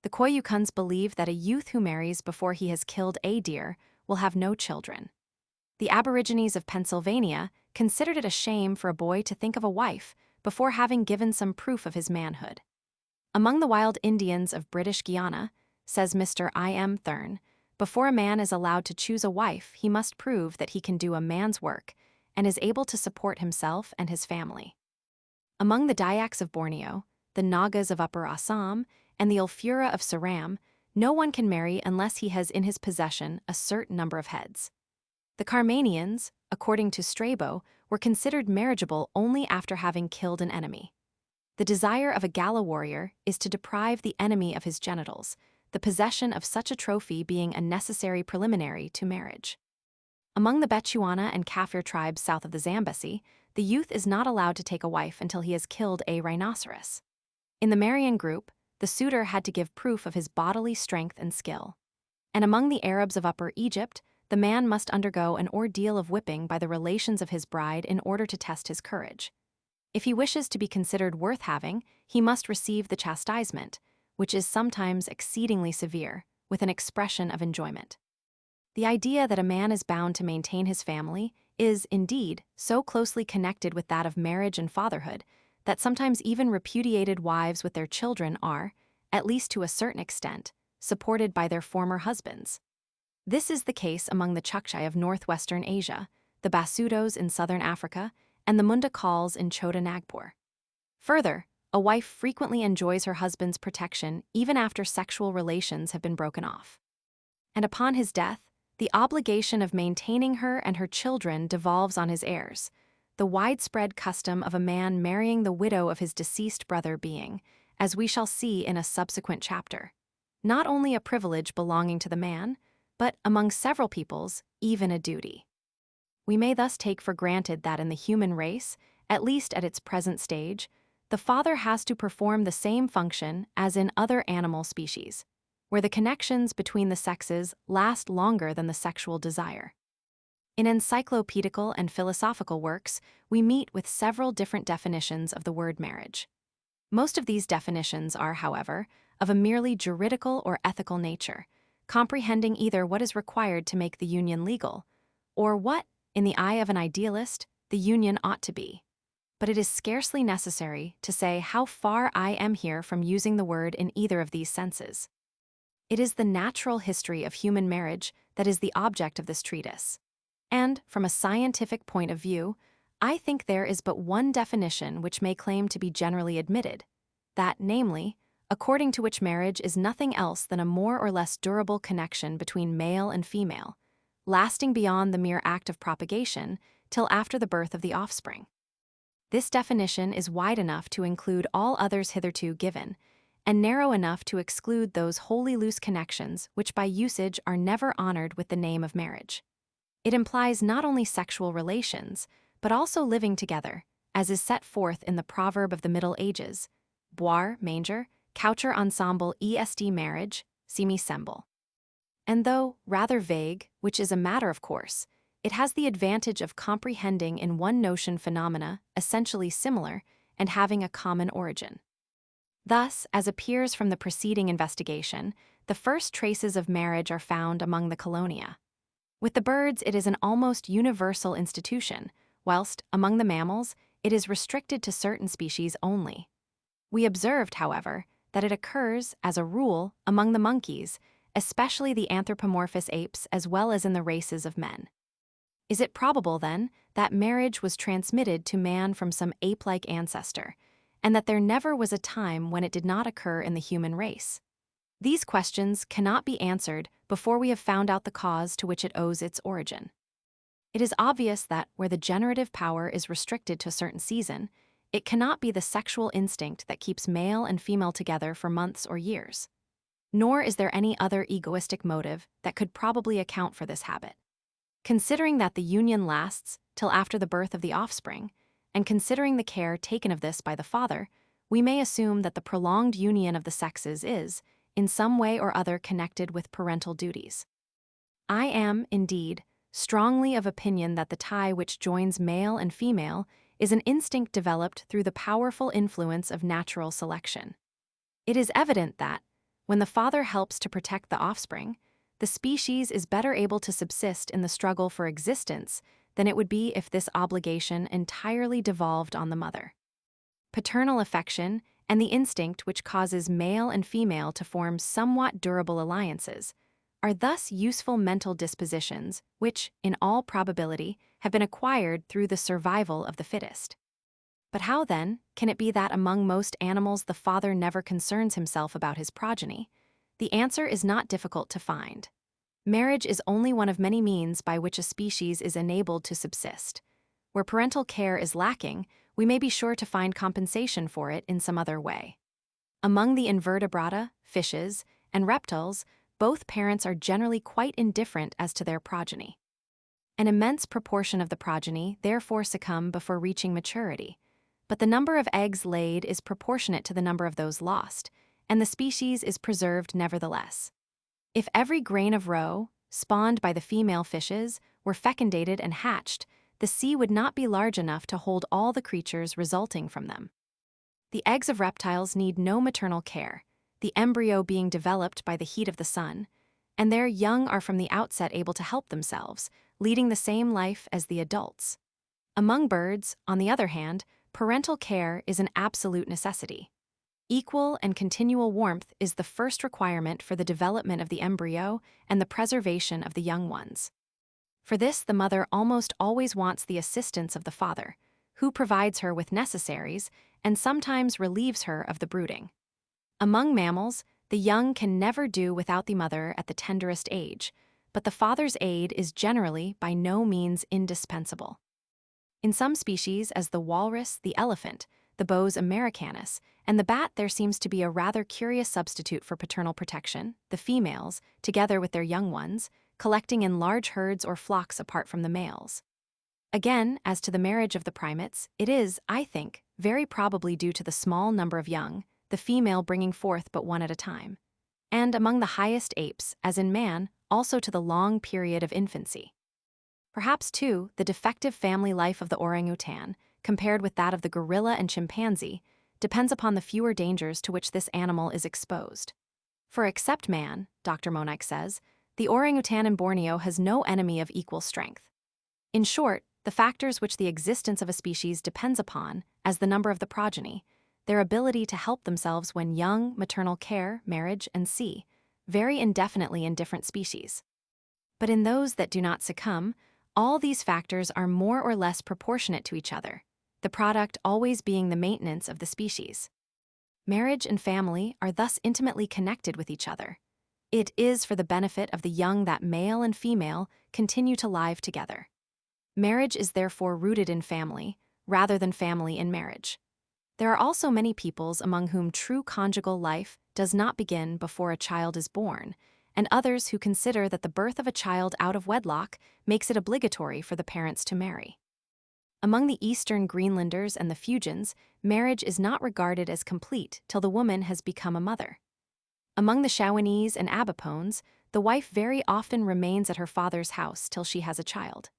The Koyukons believe that a youth who marries before he has killed a deer will have no children. The Aborigines of Pennsylvania considered it a shame for a boy to think of a wife before having given some proof of his manhood. Among the wild Indians of British Guiana, says Mr. I. M. Thurn, before a man is allowed to choose a wife, he must prove that he can do a man's work and is able to support himself and his family. Among the Dayaks of Borneo, the Nagas of Upper Assam, and the Ulfura of Ceram, no one can marry unless he has in his possession a certain number of heads. The Carmanians, according to Strabo, were considered marriageable only after having killed an enemy. The desire of a Gala warrior is to deprive the enemy of his genitals, the possession of such a trophy being a necessary preliminary to marriage. Among the Bechuana and Kafir tribes south of the Zambesi, the youth is not allowed to take a wife until he has killed a rhinoceros. In the Marian group, the suitor had to give proof of his bodily strength and skill. And among the Arabs of Upper Egypt, the man must undergo an ordeal of whipping by the relations of his bride in order to test his courage. If he wishes to be considered worth having, he must receive the chastisement, which is sometimes exceedingly severe, with an expression of enjoyment. The idea that a man is bound to maintain his family is, indeed, so closely connected with that of marriage and fatherhood that sometimes even repudiated wives with their children are, at least to a certain extent, supported by their former husbands. This is the case among the Chukchi of northwestern Asia, the Basutos in southern Africa, and the Mundakals in Chota Nagpur. Further, a wife frequently enjoys her husband's protection even after sexual relations have been broken off. And upon his death, the obligation of maintaining her and her children devolves on his heirs, the widespread custom of a man marrying the widow of his deceased brother being, as we shall see in a subsequent chapter, not only a privilege belonging to the man, but, among several peoples, even a duty. We may thus take for granted that in the human race, at least at its present stage, the father has to perform the same function as in other animal species, where the connections between the sexes last longer than the sexual desire. In encyclopedical and philosophical works, we meet with several different definitions of the word marriage. Most of these definitions are, however, of a merely juridical or ethical nature, comprehending either what is required to make the union legal, or what, in the eye of an idealist, the union ought to be. But it is scarcely necessary to say how far I am here from using the word in either of these senses. It is the natural history of human marriage that is the object of this treatise. And, from a scientific point of view, I think there is but one definition which may claim to be generally admitted, that, namely, according to which marriage is nothing else than a more or less durable connection between male and female, lasting beyond the mere act of propagation till after the birth of the offspring. This definition is wide enough to include all others hitherto given, and narrow enough to exclude those wholly loose connections which by usage are never honored with the name of marriage. It implies not only sexual relations, but also living together, as is set forth in the proverb of the Middle Ages, boire, manger, coucher ensemble est marriage, semicembal. And though rather vague, which is a matter of course, it has the advantage of comprehending in one notion phenomena essentially similar and having a common origin. Thus, as appears from the preceding investigation, the first traces of marriage are found among the colonia. With the birds, it is an almost universal institution, whilst, among the mammals, it is restricted to certain species only. We observed, however, that it occurs, as a rule, among the monkeys, especially the anthropomorphous apes as well as in the races of men. Is it probable, then, that marriage was transmitted to man from some ape-like ancestor, and that there never was a time when it did not occur in the human race? These questions cannot be answered before we have found out the cause to which it owes its origin. It is obvious that where the generative power is restricted to a certain season, it cannot be the sexual instinct that keeps male and female together for months or years. Nor is there any other egoistic motive that could probably account for this habit. Considering that the union lasts till after the birth of the offspring, and considering the care taken of this by the father, we may assume that the prolonged union of the sexes is, in some way or other, connected with parental duties. I am, indeed, strongly of opinion that the tie which joins male and female is an instinct developed through the powerful influence of natural selection. It is evident that, when the father helps to protect the offspring, the species is better able to subsist in the struggle for existence than it would be if this obligation entirely devolved on the mother. Paternal affection and the instinct which causes male and female to form somewhat durable alliances are thus useful mental dispositions which, in all probability, have been acquired through the survival of the fittest. But how, then, can it be that among most animals the father never concerns himself about his progeny? The answer is not difficult to find. Marriage is only one of many means by which a species is enabled to subsist. Where parental care is lacking, we may be sure to find compensation for it in some other way. Among the invertebrata, fishes, and reptiles, both parents are generally quite indifferent as to their progeny. An immense proportion of the progeny therefore succumb before reaching maturity, but the number of eggs laid is proportionate to the number of those lost, and the species is preserved nevertheless. If every grain of roe, spawned by the female fishes, were fecundated and hatched, the sea would not be large enough to hold all the creatures resulting from them. The eggs of reptiles need no maternal care, the embryo being developed by the heat of the sun, and their young are from the outset able to help themselves, leading the same life as the adults. Among birds, on the other hand, parental care is an absolute necessity. Equal and continual warmth is the first requirement for the development of the embryo and the preservation of the young ones. For this, the mother almost always wants the assistance of the father, who provides her with necessaries and sometimes relieves her of the brooding. Among mammals, the young can never do without the mother at the tenderest age, but the father's aid is generally by no means indispensable. In some species, as the walrus, the elephant, the Bos americanus, and the bat, there seems to be a rather curious substitute for paternal protection, the females, together with their young ones, collecting in large herds or flocks apart from the males. Again, as to the marriage of the primates, it is, I think, very probably due to the small number of young, the female bringing forth but one at a time. And among the highest apes, as in man, also to the long period of infancy. Perhaps, too, the defective family life of the orangutan, compared with that of the gorilla and chimpanzee, depends upon the fewer dangers to which this animal is exposed. For except man, Dr. Monick says, the orangutan in Borneo has no enemy of equal strength. In short, the factors which the existence of a species depends upon, as the number of the progeny, their ability to help themselves when young, maternal care, marriage, and sea, vary indefinitely in different species. But in those that do not succumb, all these factors are more or less proportionate to each other, the product always being the maintenance of the species. Marriage and family are thus intimately connected with each other. It is for the benefit of the young that male and female continue to live together. Marriage is therefore rooted in family, rather than family in marriage. There are also many peoples among whom true conjugal life does not begin before a child is born, and others who consider that the birth of a child out of wedlock makes it obligatory for the parents to marry. Among the Eastern Greenlanders and the Fuegians, marriage is not regarded as complete till the woman has become a mother. Among the Shawanese and Abipones, the wife very often remains at her father's house till she has a child.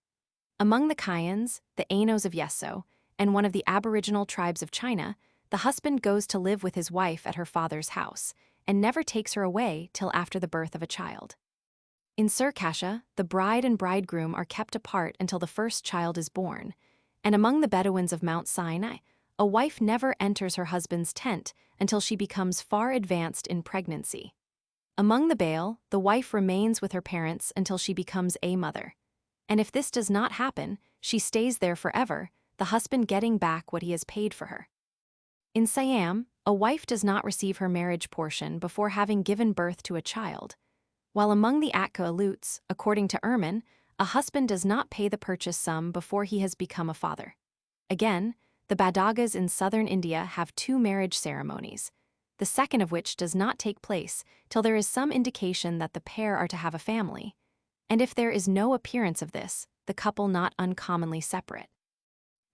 Among the Kayans, the Ainos of Yeso, and one of the aboriginal tribes of China, the husband goes to live with his wife at her father's house and never takes her away till after the birth of a child. In Circassia, the bride and bridegroom are kept apart until the first child is born, and among the Bedouins of Mount Sinai, a wife never enters her husband's tent until she becomes far advanced in pregnancy. Among the Baal, the wife remains with her parents until she becomes a mother. And if this does not happen, she stays there forever, the husband getting back what he has paid for her. In Siam, a wife does not receive her marriage portion before having given birth to a child, while among the Atka Aleuts, according to Ehrman, a husband does not pay the purchase sum before he has become a father. Again, the Badagas in southern India have 2 marriage ceremonies, the second of which does not take place till there is some indication that the pair are to have a family, and if there is no appearance of this, the couple not uncommonly separate.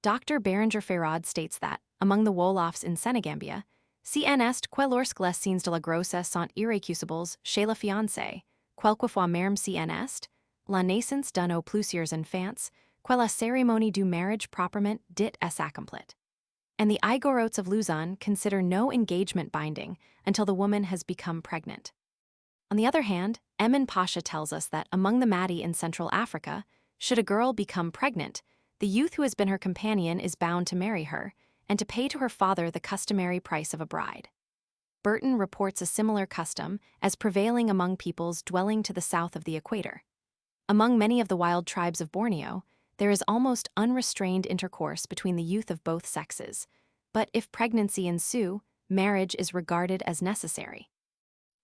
Dr. Berenger Ferrod states that, among the Wolofs in Senegambia, cn est que lorsque les signes de la grossesse sont irrécusables chez la fiancée, quelquefois même cn est, la naissance d'un ou plusieurs enfants, que la cérémonie du mariage proprement dit est accomplie. And the Igorotes of Luzon consider no engagement binding until the woman has become pregnant. On the other hand, Emin Pasha tells us that among the Mahdi in Central Africa, should a girl become pregnant, the youth who has been her companion is bound to marry her and to pay to her father the customary price of a bride. Burton reports a similar custom as prevailing among peoples dwelling to the south of the equator. Among many of the wild tribes of Borneo, there is almost unrestrained intercourse between the youth of both sexes, but if pregnancy ensue, marriage is regarded as necessary.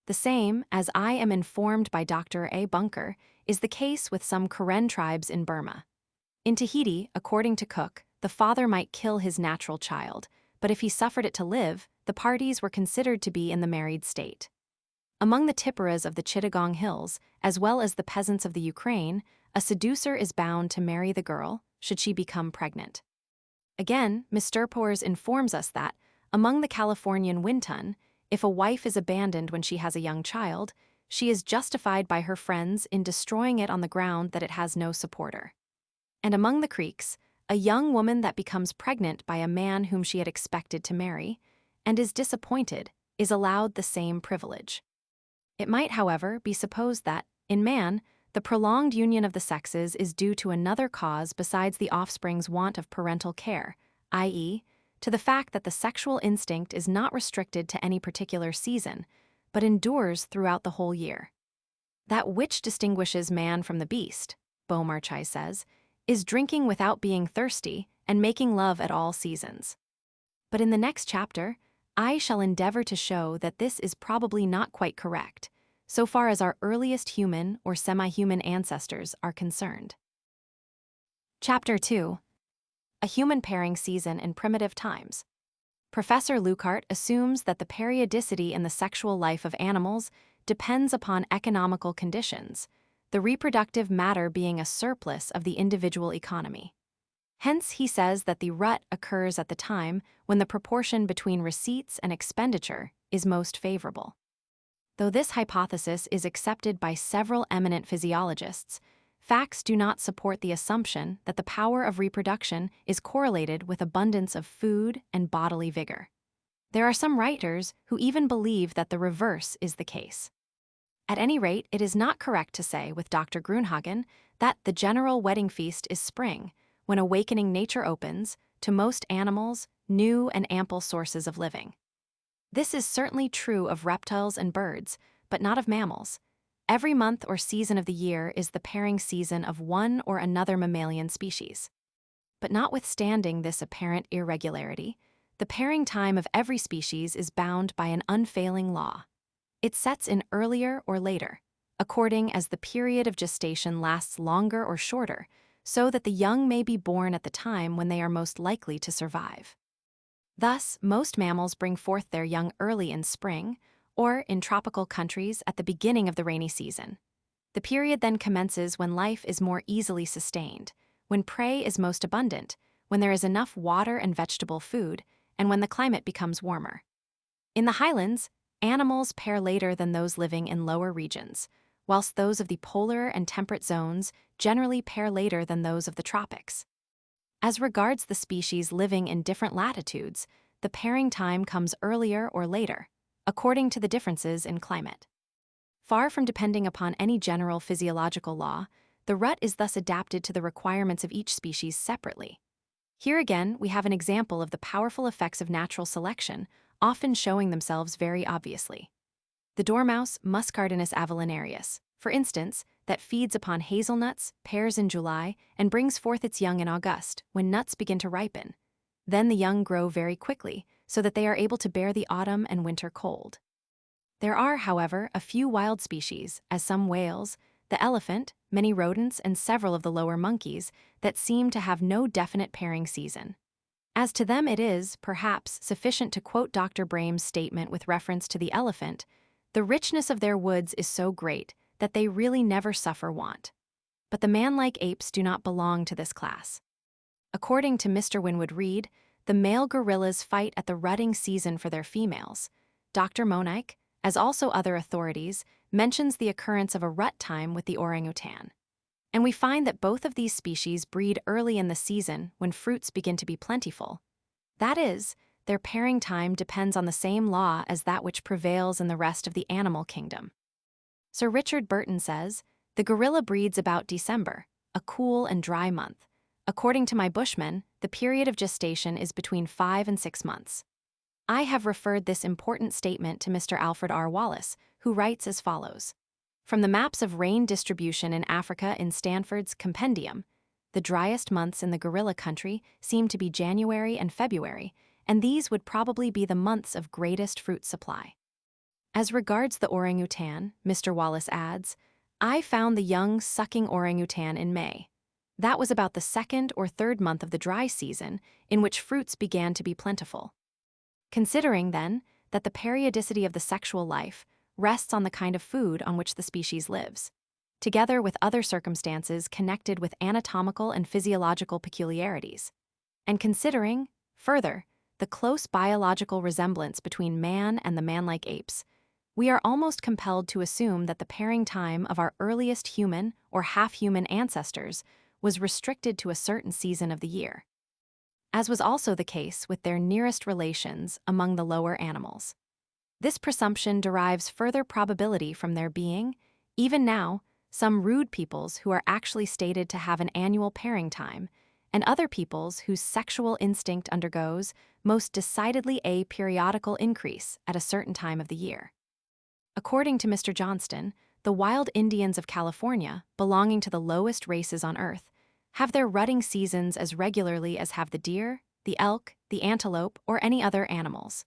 The same, as I am informed by Dr. A. Bunker, is the case with some Karen tribes in Burma. In Tahiti, according to Cook, the father might kill his natural child, but if he suffered it to live, the parties were considered to be in the married state. Among the Tipperas of the Chittagong Hills, as well as the peasants of the Ukraine, a seducer is bound to marry the girl, should she become pregnant. Again, Mr. Poers informs us that, among the Californian Wintun, if a wife is abandoned when she has a young child, she is justified by her friends in destroying it on the ground that it has no supporter. And among the Creeks, a young woman that becomes pregnant by a man whom she had expected to marry, and is disappointed, is allowed the same privilege. It might, however, be supposed that, in man, the prolonged union of the sexes is due to another cause besides the offspring's want of parental care, i.e., to the fact that the sexual instinct is not restricted to any particular season, but endures throughout the whole year. That which distinguishes man from the beast, Beaumarchais says, is drinking without being thirsty and making love at all seasons. But in the next chapter, I shall endeavor to show that this is probably not quite correct, so far as our earliest human or semi-human ancestors are concerned. Chapter 2. A Human Pairing Season in Primitive Times. Professor Leuckart assumes that the periodicity in the sexual life of animals depends upon economical conditions, the reproductive matter being a surplus of the individual economy. Hence, he says that the rut occurs at the time when the proportion between receipts and expenditure is most favorable. Though this hypothesis is accepted by several eminent physiologists, facts do not support the assumption that the power of reproduction is correlated with abundance of food and bodily vigor. There are some writers who even believe that the reverse is the case. At any rate, it is not correct to say with Dr. Grunhagen that the general wedding feast is spring, when awakening nature opens, to most animals, new and ample sources of living. This is certainly true of reptiles and birds, but not of mammals. Every month or season of the year is the pairing season of one or another mammalian species. But notwithstanding this apparent irregularity, the pairing time of every species is bound by an unfailing law. It sets in earlier or later, according as the period of gestation lasts longer or shorter, so that the young may be born at the time when they are most likely to survive. Thus, most mammals bring forth their young early in spring, or in tropical countries at the beginning of the rainy season. The period then commences when life is more easily sustained, when prey is most abundant, when there is enough water and vegetable food, and when the climate becomes warmer. In the highlands, animals pair later than those living in lower regions, whilst those of the polar and temperate zones generally pair later than those of the tropics. As regards the species living in different latitudes, the pairing time comes earlier or later, according to the differences in climate. Far from depending upon any general physiological law, the rut is thus adapted to the requirements of each species separately. Here again, we have an example of the powerful effects of natural selection, often showing themselves very obviously. The dormouse Muscardinus avellanarius, for instance, that feeds upon hazelnuts, pairs in July, and brings forth its young in August, when nuts begin to ripen. Then the young grow very quickly, so that they are able to bear the autumn and winter cold. There are, however, a few wild species, as some whales, the elephant, many rodents, and several of the lower monkeys, that seem to have no definite pairing season. As to them, it is, perhaps, sufficient to quote Dr. Braham's statement with reference to the elephant: "The richness of their woods is so great that they really never suffer want." But the man-like apes do not belong to this class. According to Mr. Winwood Reade, the male gorillas fight at the rutting season for their females. Dr. Monique, as also other authorities, mentions the occurrence of a rut time with the orangutan. And we find that both of these species breed early in the season when fruits begin to be plentiful. That is, their pairing time depends on the same law as that which prevails in the rest of the animal kingdom. Sir Richard Burton says, "The gorilla breeds about December, a cool and dry month. According to my Bushmen, the period of gestation is between 5 and 6 months." I have referred this important statement to Mr. Alfred R. Wallace, who writes as follows. From the maps of rain distribution in Africa in Stanford's Compendium, the driest months in the gorilla country seem to be January and February, and these would probably be the months of greatest fruit supply. As regards the orangutan, Mr. Wallace adds, "I found the young sucking orangutan in May. That was about the 2nd or 3rd month of the dry season, in which fruits began to be plentiful." Considering, then, that the periodicity of the sexual life rests on the kind of food on which the species lives, together with other circumstances connected with anatomical and physiological peculiarities, and considering, further, the close biological resemblance between man and the man-like apes, we are almost compelled to assume that the pairing time of our earliest human or half-human ancestors was restricted to a certain season of the year, as was also the case with their nearest relations among the lower animals. This presumption derives further probability from there being, even now, some rude peoples who are actually stated to have an annual pairing time, and other peoples whose sexual instinct undergoes most decidedly a periodical increase at a certain time of the year. According to Mr. Johnston, the wild Indians of California, belonging to the lowest races on Earth, have their rutting seasons as regularly as have the deer, the elk, the antelope, or any other animals.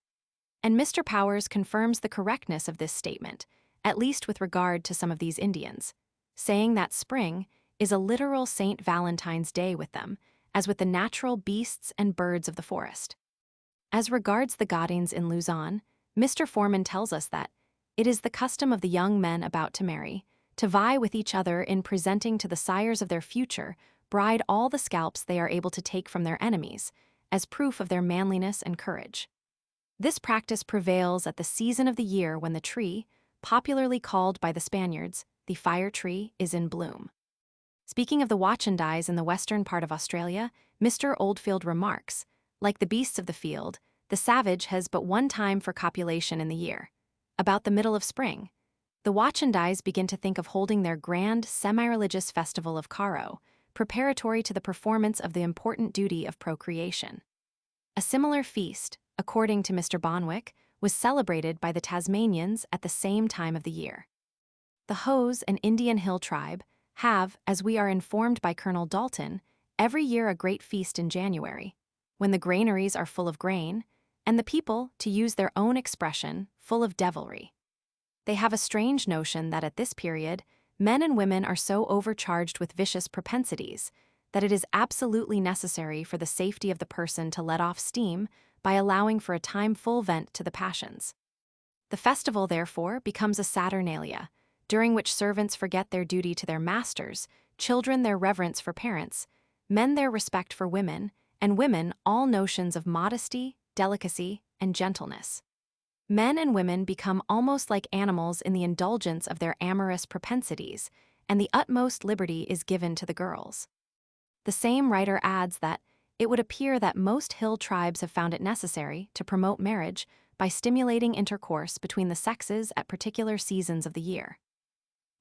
And Mr. Powers confirms the correctness of this statement, at least with regard to some of these Indians, saying that spring is a literal St. Valentine's Day with them, as with the natural beasts and birds of the forest. As regards the Gaudins in Luzon, Mr. Foreman tells us that it is the custom of the young men about to marry to vie with each other in presenting to the sires of their future bride all the scalps they are able to take from their enemies, as proof of their manliness and courage. This practice prevails at the season of the year when the tree, popularly called by the Spaniards the fire tree, is in bloom. Speaking of the Wachandais in the western part of Australia, Mr. Oldfield remarks, "Like the beasts of the field, the savage has but one time for copulation in the year. About the middle of spring, the Wachandais begin to think of holding their grand semi-religious festival of Karo, preparatory to the performance of the important duty of procreation. A similar feast, according to Mr. Bonwick, was celebrated by the Tasmanians at the same time of the year. The Hos, an Indian hill tribe, have, as we are informed by Colonel Dalton, every year a great feast in January, when the granaries are full of grain, and the people, to use their own expression, full of devilry. They have a strange notion that at this period, men and women are so overcharged with vicious propensities that it is absolutely necessary for the safety of the person to let off steam by allowing for a time full vent to the passions. The festival, therefore, becomes a Saturnalia, during which servants forget their duty to their masters, children their reverence for parents, men their respect for women, and women all notions of modesty, delicacy, and gentleness. Men and women become almost like animals in the indulgence of their amorous propensities, and the utmost liberty is given to the girls. The same writer adds that it would appear that most hill tribes have found it necessary to promote marriage by stimulating intercourse between the sexes at particular seasons of the year.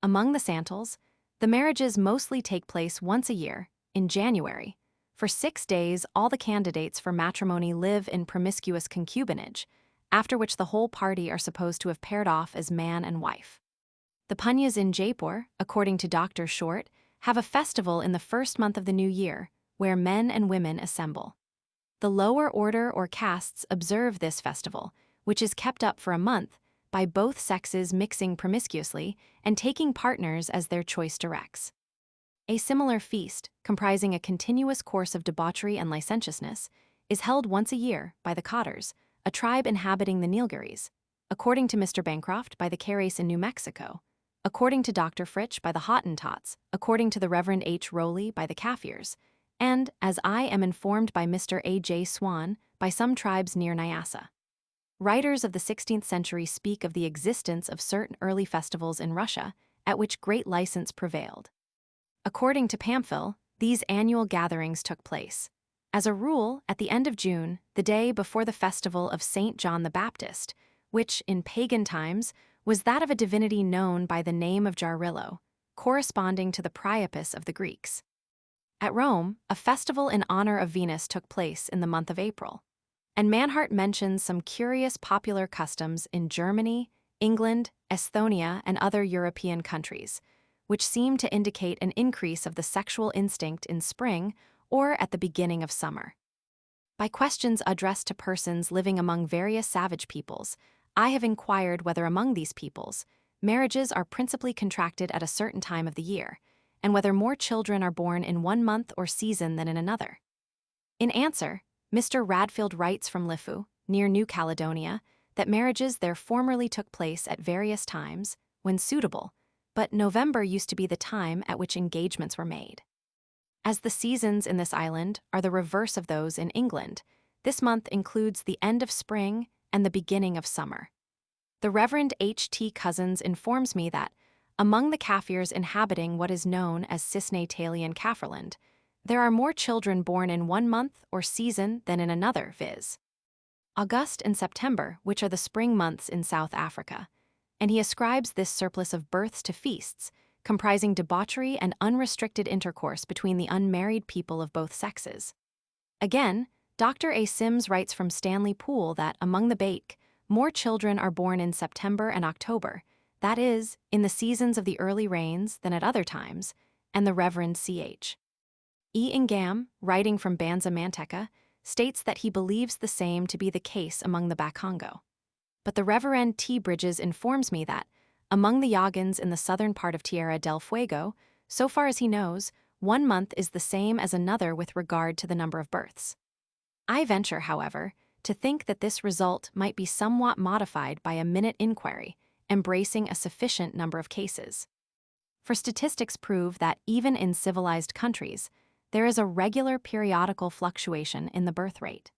Among the Santals, the marriages mostly take place once a year, in January. For 6 days, all the candidates for matrimony live in promiscuous concubinage, after which the whole party are supposed to have paired off as man and wife. The Punyas in Jaipur, according to Dr. Short, have a festival in the first month of the new year, where men and women assemble. The lower order or castes observe this festival, which is kept up for a month, by both sexes mixing promiscuously and taking partners as their choice directs. A similar feast, comprising a continuous course of debauchery and licentiousness, is held once a year by the Cotters, a tribe inhabiting the Nilgiris, according to Mr. Bancroft by the Carys in New Mexico, according to Dr. Fritsch by the Hottentots, according to the Reverend H. Rowley by the Kaffirs, and, as I am informed by Mr. A. J. Swan, by some tribes near Nyassa. Writers of the 16th century speak of the existence of certain early festivals in Russia, at which great license prevailed. According to Pamphil, these annual gatherings took place, as a rule, at the end of June, the day before the festival of St. John the Baptist, which, in pagan times, was that of a divinity known by the name of Jarrillo, corresponding to the Priapus of the Greeks. At Rome, a festival in honor of Venus took place in the month of April, and Manhart mentions some curious popular customs in Germany, England, Estonia, and other European countries, which seem to indicate an increase of the sexual instinct in spring or at the beginning of summer. By questions addressed to persons living among various savage peoples, I have inquired whether among these peoples, marriages are principally contracted at a certain time of the year, and whether more children are born in one month or season than in another. In answer, Mr. Radfield writes from Lifu, near New Caledonia, that marriages there formerly took place at various times, when suitable, but November used to be the time at which engagements were made. As the seasons in this island are the reverse of those in England, this month includes the end of spring and the beginning of summer. The Reverend H. T. Cousins informs me that, among the Kaffirs inhabiting what is known as Cisnatalian Kafferland, there are more children born in one month or season than in another, viz. August and September, which are the spring months in South Africa, and he ascribes this surplus of births to feasts, comprising debauchery and unrestricted intercourse between the unmarried people of both sexes. Again, Dr. A. Sims writes from Stanley Pool that among the Baik, more children are born in September and October, that is, in the seasons of the early rains than at other times, and the Reverend C.H. E. Ingam, writing from Banza Manteca, states that he believes the same to be the case among the Bakongo. But the Reverend T. Bridges informs me that, among the Yagans in the southern part of Tierra del Fuego, so far as he knows, 1 month is the same as another with regard to the number of births. I venture, however, to think that this result might be somewhat modified by a minute inquiry, embracing a sufficient number of cases. For statistics prove that even in civilized countries, there is a regular periodical fluctuation in the birth rate.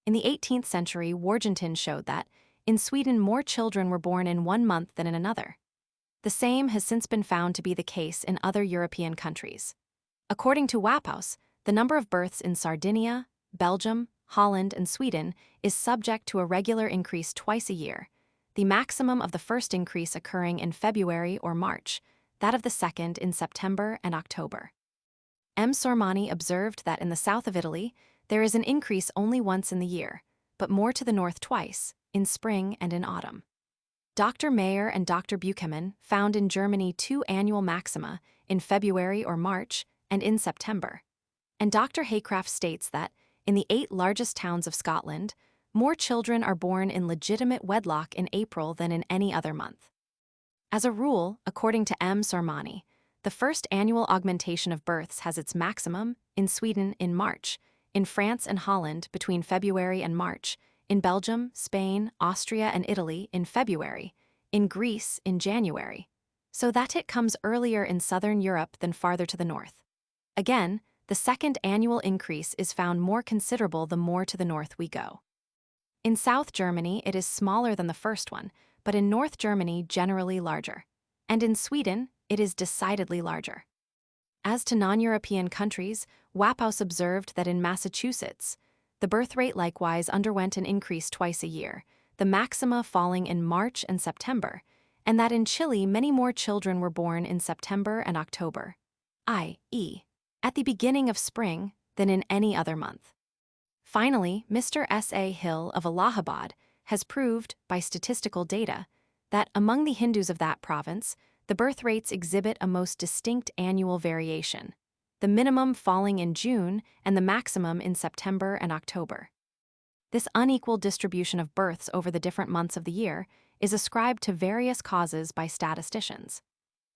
In the 18th century, Wargentin showed that, in Sweden, more children were born in 1 month than in another. The same has since been found to be the case in other European countries. According to Wapphaus, the number of births in Sardinia, Belgium, Holland, and Sweden is subject to a regular increase twice a year, the maximum of the first increase occurring in February or March, that of the second in September and October. M. Sormani observed that in the south of Italy, there is an increase only once in the year, but more to the north twice, in spring and in autumn. Dr. Mayer and Dr. Buchanan found in Germany 2 annual maxima, in February or March, and in September. And Dr. Haycraft states that, in the 8 largest towns of Scotland, more children are born in legitimate wedlock in April than in any other month. As a rule, according to M. Sormani, the first annual augmentation of births has its maximum, in Sweden, in March, in France and Holland between February and March, in Belgium, Spain, Austria, and Italy in February, in Greece in January, so that it comes earlier in southern Europe than farther to the north. Again, the second annual increase is found more considerable the more to the north we go. In South Germany, it is smaller than the first one, but in North Germany, generally larger. And in Sweden, it is decidedly larger. As to non-European countries, Wapphaus observed that in Massachusetts, the birth rate likewise underwent an increase twice a year, the maxima falling in March and September, and that in Chile many more children were born in September and October, i.e., at the beginning of spring, than in any other month. Finally, Mr. S. A. Hill of Allahabad has proved, by statistical data, that among the Hindus of that province, the birth rates exhibit a most distinct annual variation, the minimum falling in June and the maximum in September and October. This unequal distribution of births over the different months of the year is ascribed to various causes by statisticians.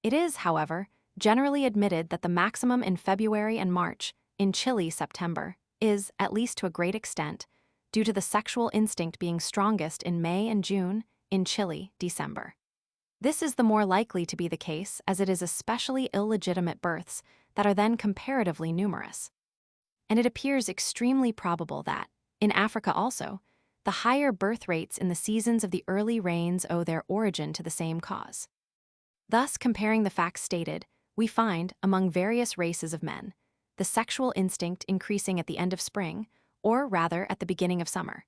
It is, however, generally admitted that the maximum in February and March, in Chile September, is, at least to a great extent, due to the sexual instinct being strongest in May and June, in Chile December. This is the more likely to be the case as it is especially illegitimate births that are then comparatively numerous. And it appears extremely probable that, in Africa also, the higher birth rates in the seasons of the early rains owe their origin to the same cause. Thus, comparing the facts stated, we find, among various races of men, the sexual instinct increasing at the end of spring, or rather at the beginning of summer.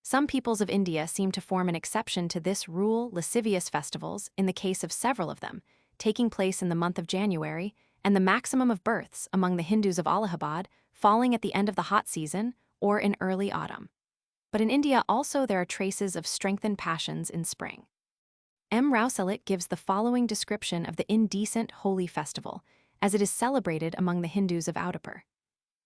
Some peoples of India seem to form an exception to this rule, lascivious festivals, in the case of several of them, taking place in the month of January, and the maximum of births among the Hindus of Allahabad falling at the end of the hot season or in early autumn. But in India also there are traces of strengthened passions in spring. M. Rousselet gives the following description of the indecent Holi festival, as it is celebrated among the Hindus of Udaipur.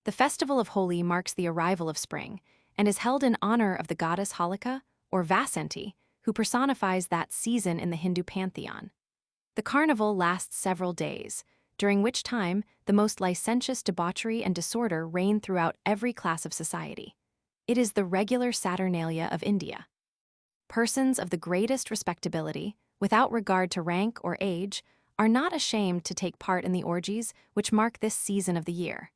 The festival of Holi marks the arrival of spring, and is held in honor of the goddess Holika, or Vasanti, who personifies that season in the Hindu pantheon. The carnival lasts several days, during which time the most licentious debauchery and disorder reign throughout every class of society. It is the regular Saturnalia of India. Persons of the greatest respectability, without regard to rank or age, are not ashamed to take part in the orgies which mark this season of the year.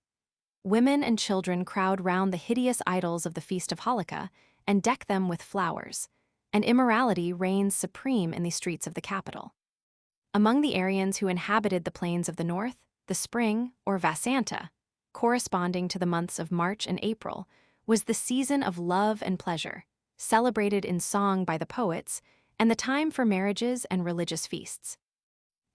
Women and children crowd round the hideous idols of the Feast of Holika and deck them with flowers, and immorality reigns supreme in the streets of the capital. Among the Aryans who inhabited the plains of the north, the spring, or Vasanta, corresponding to the months of March and April, was the season of love and pleasure, celebrated in song by the poets, and the time for marriages and religious feasts.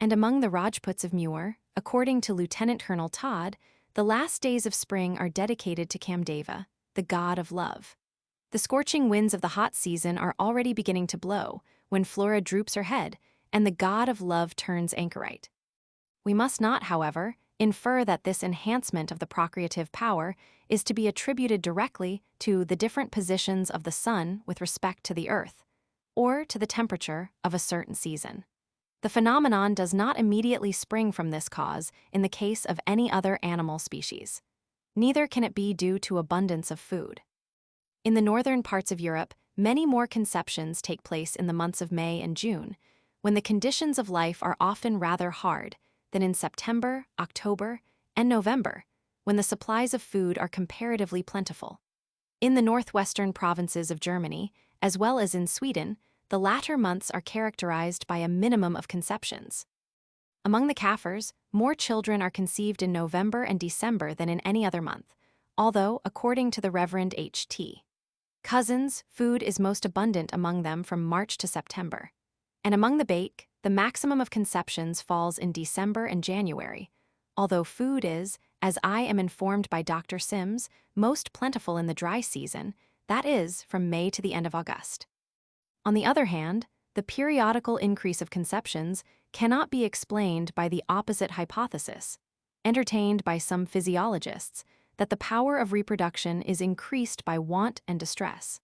And among the Rajputs of Muir, according to Lieutenant Colonel Todd, the last days of spring are dedicated to Kamdeva, the god of love. The scorching winds of the hot season are already beginning to blow when Flora droops her head and the god of love turns anchorite. We must not, however, infer that this enhancement of the procreative power is to be attributed directly to the different positions of the sun with respect to the earth, or to the temperature of a certain season. The phenomenon does not immediately spring from this cause in the case of any other animal species. Neither can it be due to abundance of food. In the northern parts of Europe, many more conceptions take place in the months of May and June, when the conditions of life are often rather hard, than in September, October, and November, when the supplies of food are comparatively plentiful. In the northwestern provinces of Germany, as well as in Sweden, the latter months are characterized by a minimum of conceptions. Among the Kaffirs, more children are conceived in November and December than in any other month, although, according to the Reverend H.T. Cousins, food is most abundant among them from March to September. And among the Baik, the maximum of conceptions falls in December and January, although food is, as I am informed by Dr. Sims, most plentiful in the dry season, that is, from May to the end of August. On the other hand, the periodical increase of conceptions cannot be explained by the opposite hypothesis, entertained by some physiologists, that the power of reproduction is increased by want and distress.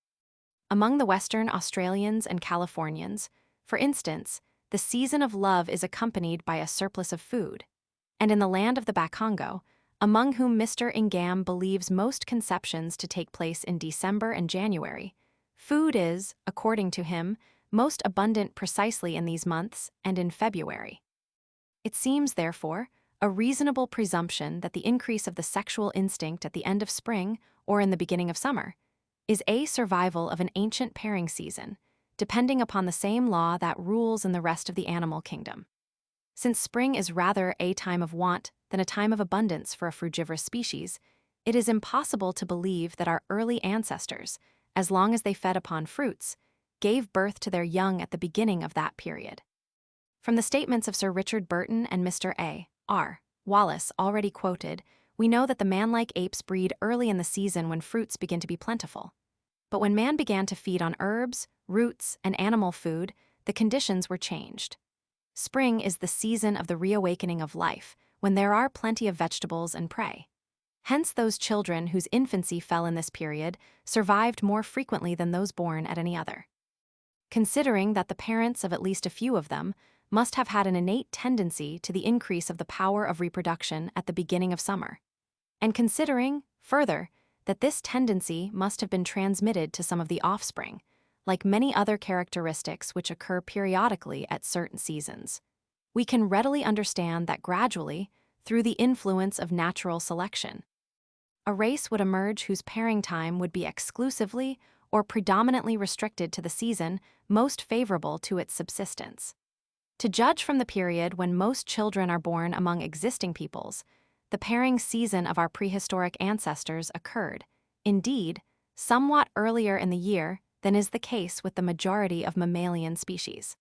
Among the Western Australians and Californians, for instance, the season of love is accompanied by a surplus of food, and in the land of the Bakongo, among whom Mr. Ingham believes most conceptions to take place in December and January, food is, according to him, most abundant precisely in these months and in February. It seems, therefore, a reasonable presumption that the increase of the sexual instinct at the end of spring or in the beginning of summer is a survival of an ancient pairing season, depending upon the same law that rules in the rest of the animal kingdom. Since spring is rather a time of want than a time of abundance for a frugivorous species, it is impossible to believe that our early ancestors, as long as they fed upon fruits, gave birth to their young at the beginning of that period. From the statements of Sir Richard Burton and Mr. A. R. Wallace already quoted, we know that the man-like apes breed early in the season when fruits begin to be plentiful. But when man began to feed on herbs, roots, and animal food, the conditions were changed. Spring is the season of the reawakening of life, when there are plenty of vegetables and prey. Hence those children whose infancy fell in this period survived more frequently than those born at any other. Considering that the parents of at least a few of them must have had an innate tendency to the increase of the power of reproduction at the beginning of summer. And considering, further, that this tendency must have been transmitted to some of the offspring, like many other characteristics which occur periodically at certain seasons, we can readily understand that gradually, through the influence of natural selection, a race would emerge whose pairing time would be exclusively or predominantly restricted to the season most favorable to its subsistence. To judge from the period when most children are born among existing peoples, the pairing season of our prehistoric ancestors occurred, indeed, somewhat earlier in the year than is the case with the majority of mammalian species.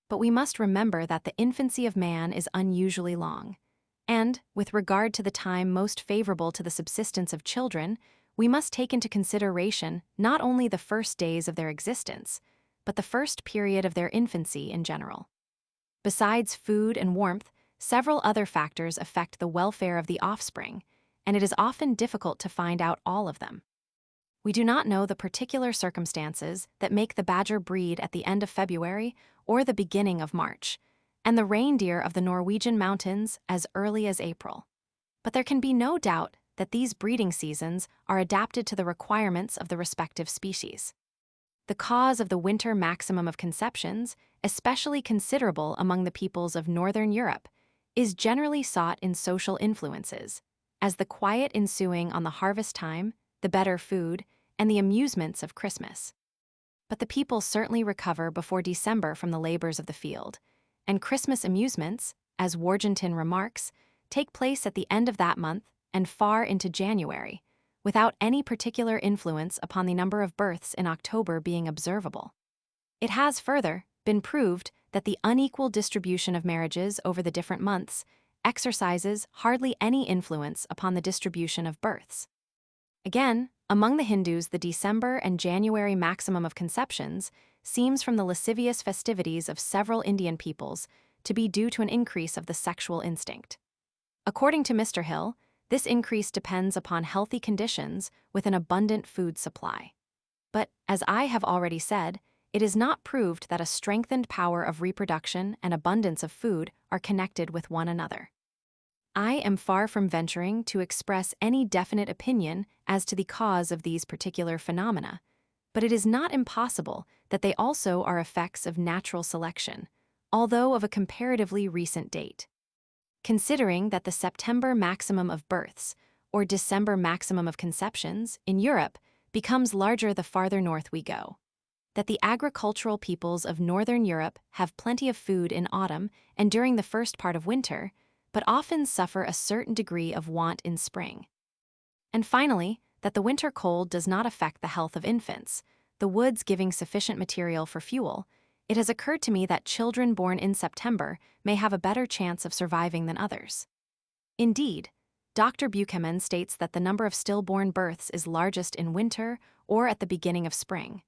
But we must remember that the infancy of man is unusually long, and, with regard to the time most favorable to the subsistence of children, we must take into consideration not only the first days of their existence, but the first period of their infancy in general. Besides food and warmth, several other factors affect the welfare of the offspring, and it is often difficult to find out all of them. We do not know the particular circumstances that make the badger breed at the end of February or the beginning of March, and the reindeer of the Norwegian mountains as early as April. But there can be no doubt that these breeding seasons are adapted to the requirements of the respective species. The cause of the winter maximum of conceptions, especially considerable among the peoples of Northern Europe, is generally sought in social influences, as the quiet ensuing on the harvest time, the better food, and the amusements of Christmas. But the people certainly recover before December from the labors of the field, and Christmas amusements, as Wargentin remarks, take place at the end of that month and far into January, without any particular influence upon the number of births in October being observable. It has, further, been proved that the unequal distribution of marriages over the different months exercises hardly any influence upon the distribution of births. Again, among the Hindus, the December and January maximum of conceptions seems from the lascivious festivities of several Indian peoples to be due to an increase of the sexual instinct. According to Mr. Hill, this increase depends upon healthy conditions with an abundant food supply. But, as I have already said, it is not proved that a strengthened power of reproduction and abundance of food are connected with one another. I am far from venturing to express any definite opinion as to the cause of these particular phenomena, but it is not impossible that they also are effects of natural selection, although of a comparatively recent date. Considering that the September maximum of births, or December maximum of conceptions, in Europe becomes larger the farther north we go, that the agricultural peoples of Northern Europe have plenty of food in autumn and during the first part of winter, but often suffer a certain degree of want in spring. And finally, that the winter cold does not affect the health of infants, the woods giving sufficient material for fuel, it has occurred to me that children born in September may have a better chance of surviving than others. Indeed, Dr. Buchanan states that the number of stillborn births is largest in winter or at the beginning of spring,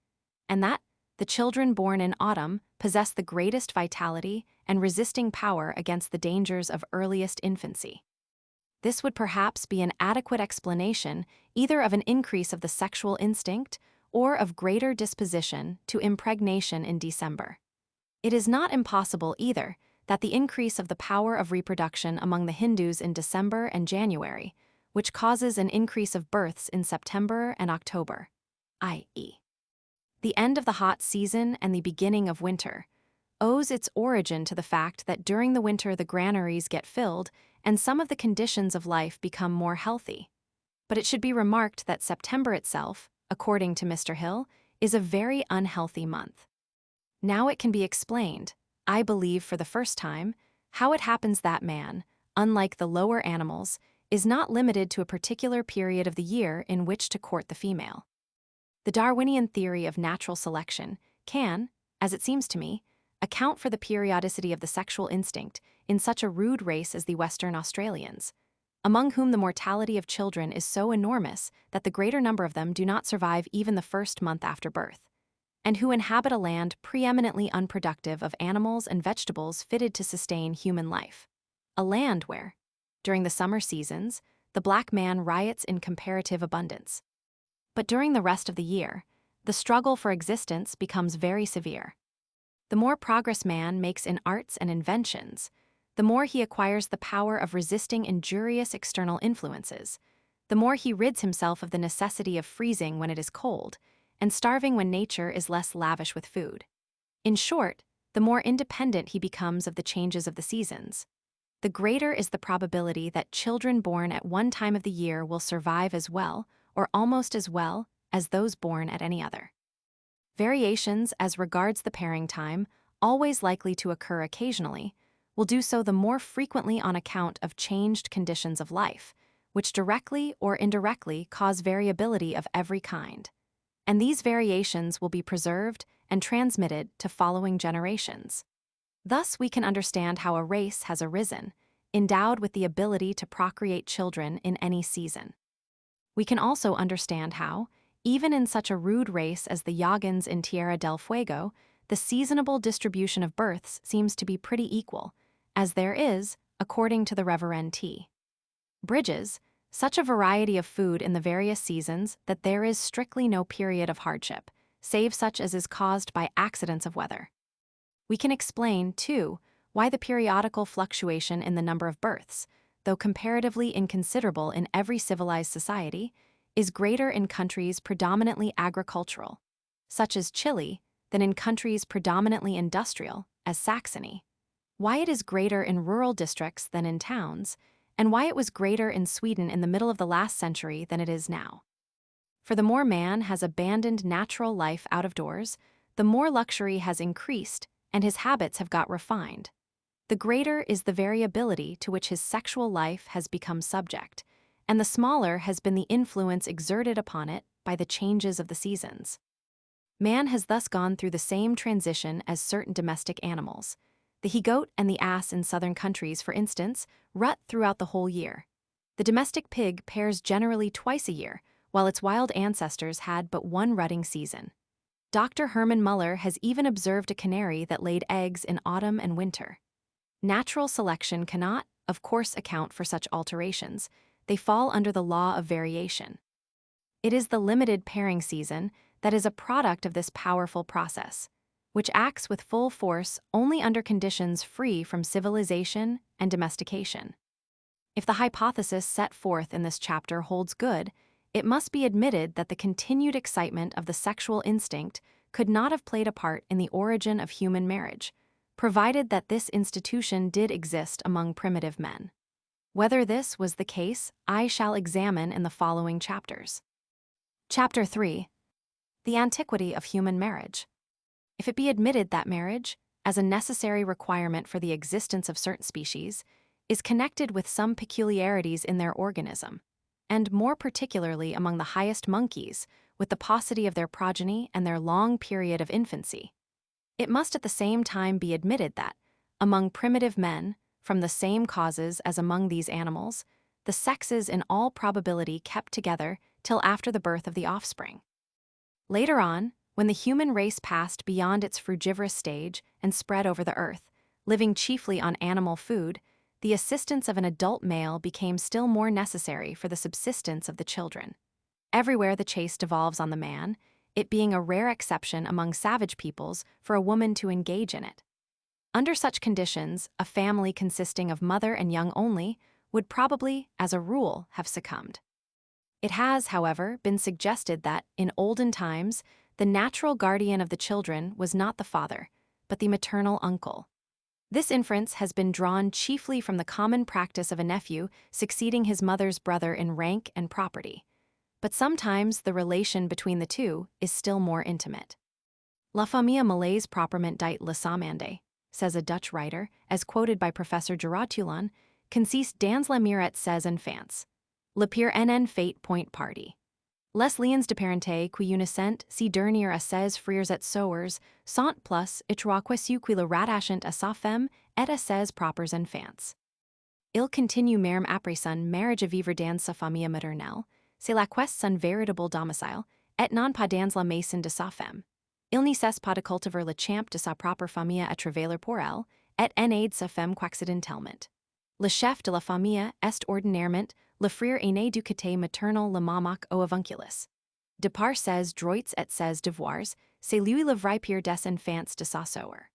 and that the children born in autumn possess the greatest vitality and resisting power against the dangers of earliest infancy. This would perhaps be an adequate explanation either of an increase of the sexual instinct or of greater disposition to impregnation in December. It is not impossible either that the increase of the power of reproduction among the Hindus in December and January, which causes an increase of births in September and October, i.e., the end of the hot season and the beginning of winter, owes its origin to the fact that during the winter the granaries get filled and some of the conditions of life become more healthy. But it should be remarked that September itself, according to Mr. Hill, is a very unhealthy month. Now it can be explained, I believe for the first time, how it happens that man, unlike the lower animals, is not limited to a particular period of the year in which to court the female. The Darwinian theory of natural selection can, as it seems to me, account for the periodicity of the sexual instinct in such a rude race as the Western Australians, among whom the mortality of children is so enormous that the greater number of them do not survive even the first month after birth, and who inhabit a land preeminently unproductive of animals and vegetables fitted to sustain human life. A land where, during the summer seasons, the black man riots in comparative abundance. But during the rest of the year, the struggle for existence becomes very severe. The more progress man makes in arts and inventions, the more he acquires the power of resisting injurious external influences, the more he rids himself of the necessity of freezing when it is cold, and starving when nature is less lavish with food. In short, the more independent he becomes of the changes of the seasons, the greater is the probability that children born at one time of the year will survive as well, or almost as well, as those born at any other. Variations as regards the pairing time, always likely to occur occasionally, will do so the more frequently on account of changed conditions of life, which directly or indirectly cause variability of every kind. And these variations will be preserved and transmitted to following generations. Thus we can understand how a race has arisen, endowed with the ability to procreate children in any season. We can also understand how, even in such a rude race as the Yagans in Tierra del Fuego, the seasonable distribution of births seems to be pretty equal, as there is, according to the Reverend T. Bridges, such a variety of food in the various seasons that there is strictly no period of hardship, save such as is caused by accidents of weather. We can explain, too, why the periodical fluctuation in the number of births, though comparatively inconsiderable in every civilized society, is greater in countries predominantly agricultural, such as Chile, than in countries predominantly industrial, as Saxony, why it is greater in rural districts than in towns, and why it was greater in Sweden in the middle of the last century than it is now. For the more man has abandoned natural life out of doors, the more luxury has increased and his habits have got refined. The greater is the variability to which his sexual life has become subject, and the smaller has been the influence exerted upon it by the changes of the seasons. Man has thus gone through the same transition as certain domestic animals. The he-goat and the ass in southern countries, for instance, rut throughout the whole year. The domestic pig pairs generally twice a year, while its wild ancestors had but one rutting season. Dr. Hermann Muller has even observed a canary that laid eggs in autumn and winter. Natural selection cannot, of course, account for such alterations. They fall under the law of variation. It is the limited pairing season that is a product of this powerful process, which acts with full force only under conditions free from civilization and domestication. If the hypothesis set forth in this chapter holds good, it must be admitted that the continued excitement of the sexual instinct could not have played a part in the origin of human marriage, provided that this institution did exist among primitive men. Whether this was the case, I shall examine in the following chapters. Chapter 3. The Antiquity of Human Marriage. If it be admitted that marriage, as a necessary requirement for the existence of certain species, is connected with some peculiarities in their organism, and more particularly among the highest monkeys, with the paucity of their progeny and their long period of infancy, it must at the same time be admitted that, among primitive men, from the same causes as among these animals, the sexes in all probability kept together till after the birth of the offspring. Later on, when the human race passed beyond its frugivorous stage and spread over the earth, living chiefly on animal food, the assistance of an adult male became still more necessary for the subsistence of the children. Everywhere the chase devolves on the man, it being a rare exception among savage peoples for a woman to engage in it. Under such conditions, a family consisting of mother and young only would probably, as a rule, have succumbed. It has, however, been suggested that, in olden times, the natural guardian of the children was not the father, but the maternal uncle. This inference has been drawn chiefly from the common practice of a nephew succeeding his mother's brother in rank and property. But sometimes the relation between the two is still more intimate. La famille malaise proprement dit le samande, says a Dutch writer, as quoted by Professor Gerard Toulon, consiste dans la mirette ses enfants. Le pire en fait point party. Les liens de parenté qui uniscent si dernier à ses frères et sœurs sont plus étroits qui le rattachent à sa femme et à ses propres enfants. Il continue même après son marriage à vivre dans sa famille maternelle, c'est la quest son véritable domicile, et non pas dans la maison de sa femme. Il ne cesse pas de cultiver le champ de sa propre famille à travailler pour elle, et en aide sa femme quaccidentellement. Le chef de la famille est ordinairement le frère aîné du côté maternel le mamac au avunculus. De par ses droits et ses devoirs, c'est lui le vrai père des enfants de sa sœur.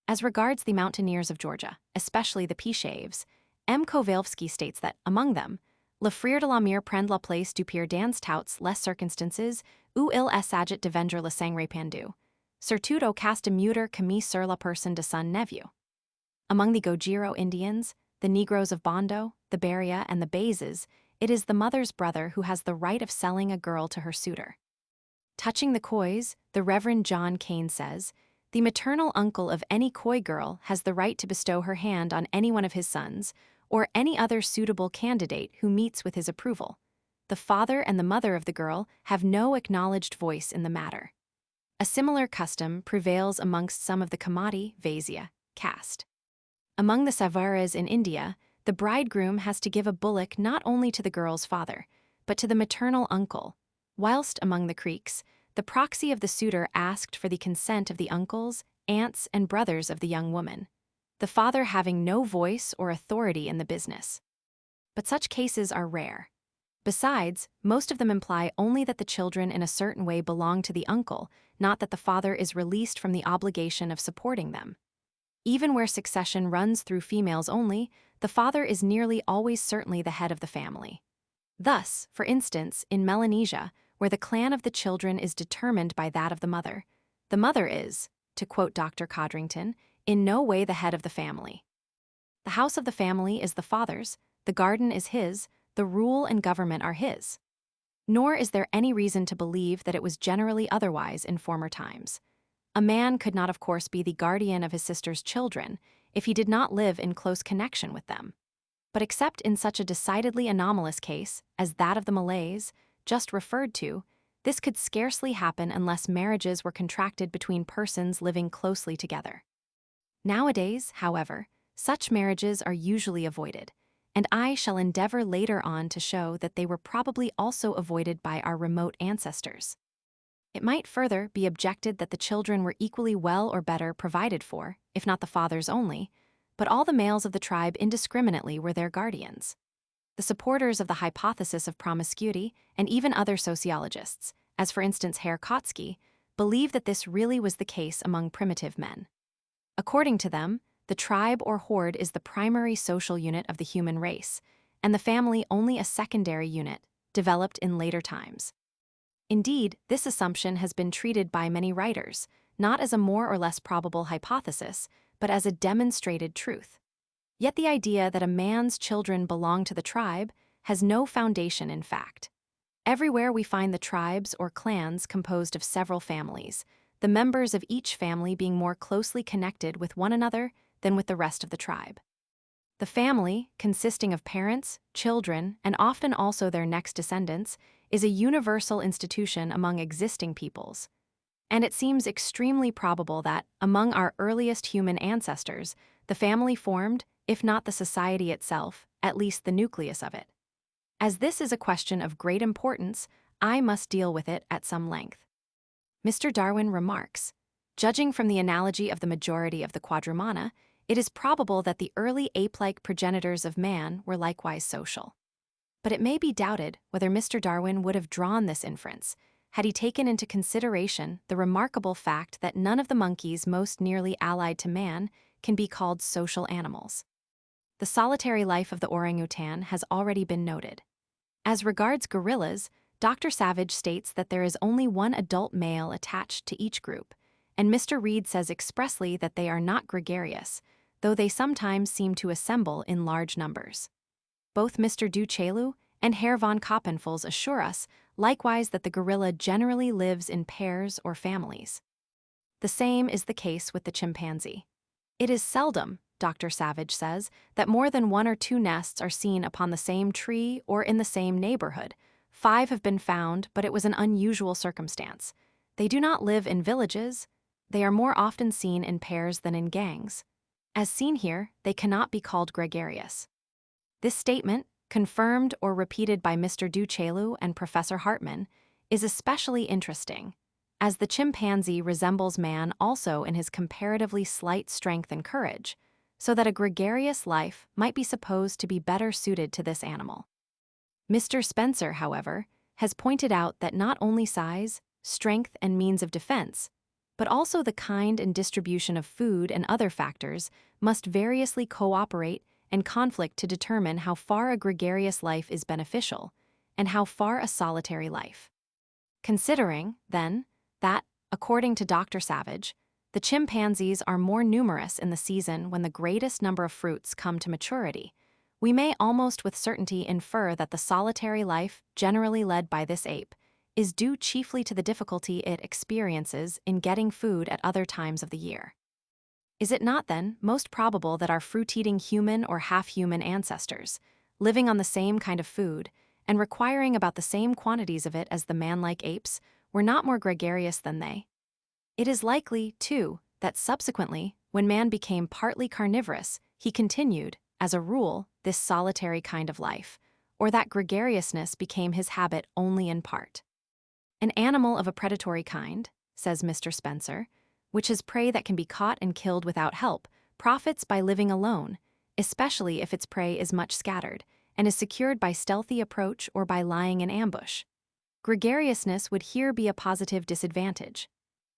As regards the mountaineers of Georgia, especially the Pishaves, M. Kovalevsky states that, among them, le frère de la mère prend la place du père dans toutes les circonstances où il s'agit de vendre le sang répandu, surtout au cas de muter commis sur la personne de son neveu. Among the Gojiro Indians, the Negroes of Bondo, the Beria, and the Bazes, it is the mother's brother who has the right of selling a girl to her suitor. Touching the Khois, the Reverend John Kane says, the maternal uncle of any Khoi girl has the right to bestow her hand on any one of his sons, or any other suitable candidate who meets with his approval. The father and the mother of the girl have no acknowledged voice in the matter. A similar custom prevails amongst some of the Kamati, Vaisya, caste. Among the Savaras in India, the bridegroom has to give a bullock not only to the girl's father, but to the maternal uncle, whilst among the Creeks, the proxy of the suitor asked for the consent of the uncles, aunts, and brothers of the young woman, the father having no voice or authority in the business. But such cases are rare. Besides, most of them imply only that the children in a certain way belong to the uncle, not that the father is released from the obligation of supporting them. Even where succession runs through females only, the father is nearly always certainly the head of the family. Thus, for instance, in Melanesia, where the clan of the children is determined by that of the mother is, to quote Dr. Codrington, in no way the head of the family. The house of the family is the father's, the garden is his, the rule and government are his. Nor is there any reason to believe that it was generally otherwise in former times. A man could not, of course, be the guardian of his sister's children if he did not live in close connection with them. But except in such a decidedly anomalous case as that of the Malays, just referred to, this could scarcely happen unless marriages were contracted between persons living closely together. Nowadays, however, such marriages are usually avoided, and I shall endeavor later on to show that they were probably also avoided by our remote ancestors. It might further be objected that the children were equally well or better provided for, if not the fathers only, but all the males of the tribe indiscriminately were their guardians. The supporters of the hypothesis of promiscuity, and even other sociologists, as for instance Herr Kotsky, believe that this really was the case among primitive men. According to them, the tribe or horde is the primary social unit of the human race, and the family only a secondary unit, developed in later times. Indeed, this assumption has been treated by many writers, not as a more or less probable hypothesis, but as a demonstrated truth. Yet the idea that a man's children belong to the tribe has no foundation in fact. Everywhere we find the tribes or clans composed of several families, the members of each family being more closely connected with one another than with the rest of the tribe. The family, consisting of parents, children, and often also their next descendants, is a universal institution among existing peoples. And it seems extremely probable that, among our earliest human ancestors, the family formed, if not the society itself, at least the nucleus of it. As this is a question of great importance, I must deal with it at some length. Mr. Darwin remarks, judging from the analogy of the majority of the quadrumana, it is probable that the early ape-like progenitors of man were likewise social. But it may be doubted whether Mr. Darwin would have drawn this inference had he taken into consideration the remarkable fact that none of the monkeys most nearly allied to man can be called social animals. The solitary life of the orangutan has already been noted. As regards gorillas, Dr. Savage states that there is only one adult male attached to each group, and Mr. Reed says expressly that they are not gregarious, though they sometimes seem to assemble in large numbers. Both Mr. Du Chaillu and Herr von Koppenfels assure us, likewise that the gorilla generally lives in pairs or families. The same is the case with the chimpanzee. It is seldom, Dr. Savage says, that more than 1 or 2 nests are seen upon the same tree or in the same neighborhood. 5 have been found, but it was an unusual circumstance. They do not live in villages. They are more often seen in pairs than in gangs. As seen here, they cannot be called gregarious. This statement, confirmed or repeated by Mr. Duchelu and Professor Hartman, is especially interesting, as the chimpanzee resembles man also in his comparatively slight strength and courage, so that a gregarious life might be supposed to be better suited to this animal. Mr. Spencer, however, has pointed out that not only size, strength, and means of defense, but also the kind and distribution of food and other factors must variously cooperate and conflict to determine how far a gregarious life is beneficial and how far a solitary life. Considering, then, that, according to Dr. Savage, the chimpanzees are more numerous in the season when the greatest number of fruits come to maturity, we may almost with certainty infer that the solitary life generally led by this ape is due chiefly to the difficulty it experiences in getting food at other times of the year. Is it not, then, most probable that our fruit-eating human or half-human ancestors, living on the same kind of food and requiring about the same quantities of it as the man-like apes, were not more gregarious than they? It is likely, too, that subsequently, when man became partly carnivorous, he continued, as a rule, this solitary kind of life, or that gregariousness became his habit only in part. An animal of a predatory kind, says Mr. Spencer, which has prey that can be caught and killed without help, profits by living alone, especially if its prey is much scattered, and is secured by stealthy approach or by lying in ambush. Gregariousness would here be a positive disadvantage.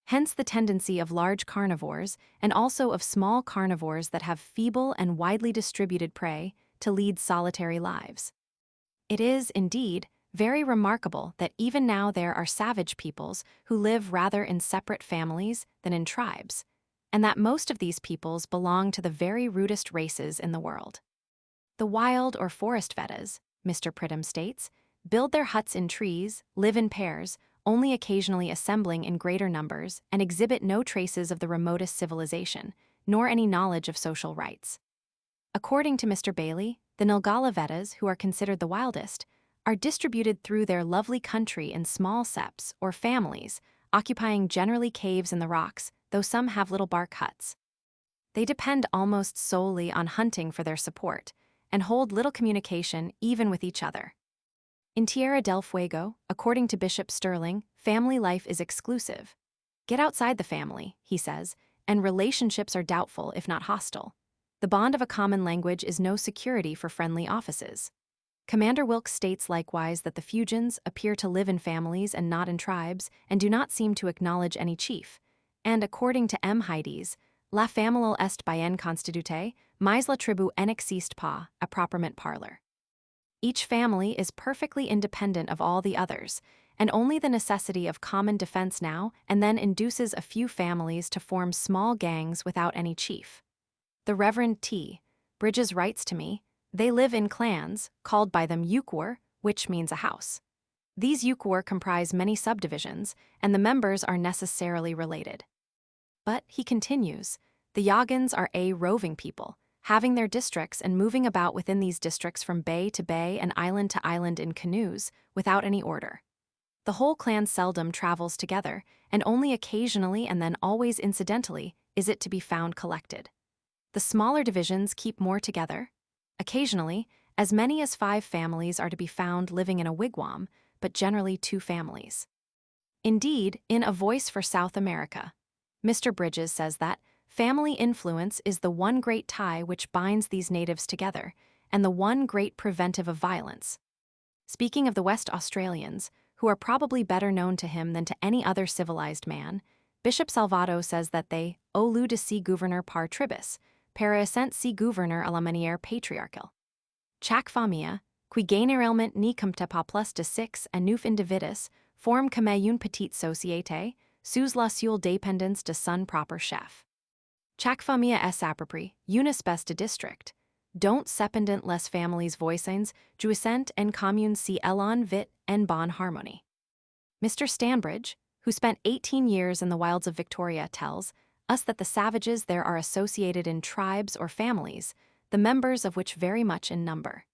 Hence the tendency of large carnivores, and also of small carnivores that have feeble and widely distributed prey, to lead solitary lives. It is, indeed, very remarkable that even now there are savage peoples who live rather in separate families than in tribes, and that most of these peoples belong to the very rudest races in the world. The wild or forest Vedas, Mr. Pridham states, build their huts in trees, live in pairs, only occasionally assembling in greater numbers, and exhibit no traces of the remotest civilization, nor any knowledge of social rights. According to Mr. Bailey, the Nilgala Vedas, who are considered the wildest, are distributed through their lovely country in small septs or families, occupying generally caves in the rocks, though some have little bark huts. They depend almost solely on hunting for their support, and hold little communication even with each other. In Tierra del Fuego, according to Bishop Sterling, family life is exclusive. Get outside the family, he says, and relationships are doubtful if not hostile. The bond of a common language is no security for friendly offices. Commander Wilkes states likewise that the Fuegians appear to live in families and not in tribes, and do not seem to acknowledge any chief. And according to M. Hydes, la famille est bien constituée, mais la tribu n'existe pas, à proprement parler. Each family is perfectly independent of all the others, and only the necessity of common defense now and then induces a few families to form small gangs without any chief. The Reverend T. Bridges writes to me, they live in clans, called by them Yukwar, which means a house. These Yukwar comprise many subdivisions, and the members are necessarily related. But, he continues, the Yagans are a roving people, having their districts and moving about within these districts from bay to bay and island to island in canoes, without any order. The whole clan seldom travels together, and only occasionally and then always incidentally is it to be found collected. The smaller divisions keep more together. Occasionally, as many as 5 families are to be found living in a wigwam, but generally 2 families. Indeed, in A Voice for South America, Mr. Bridges says that family influence is the one great tie which binds these natives together, and the one great preventive of violence. Speaking of the West Australians, who are probably better known to him than to any other civilized man, Bishop Salvato says that they olu de si gouverneur par tribus, per essent si gouverneur à la manière patriarcale. Chaque famille, qui généralement ni compte pas plus de 6 à 9 individus, forme comme une petite société, sous la seule dépendance de son propre chef. Chaque famille est s'approprie, une espèce de district, dont cependant les families voisines jouissent en commune si elles en vit en bonne harmonie. Mr. Stanbridge, who spent 18 years in the wilds of Victoria, tells us that the savages there are associated in tribes or families, the members of which vary much in number.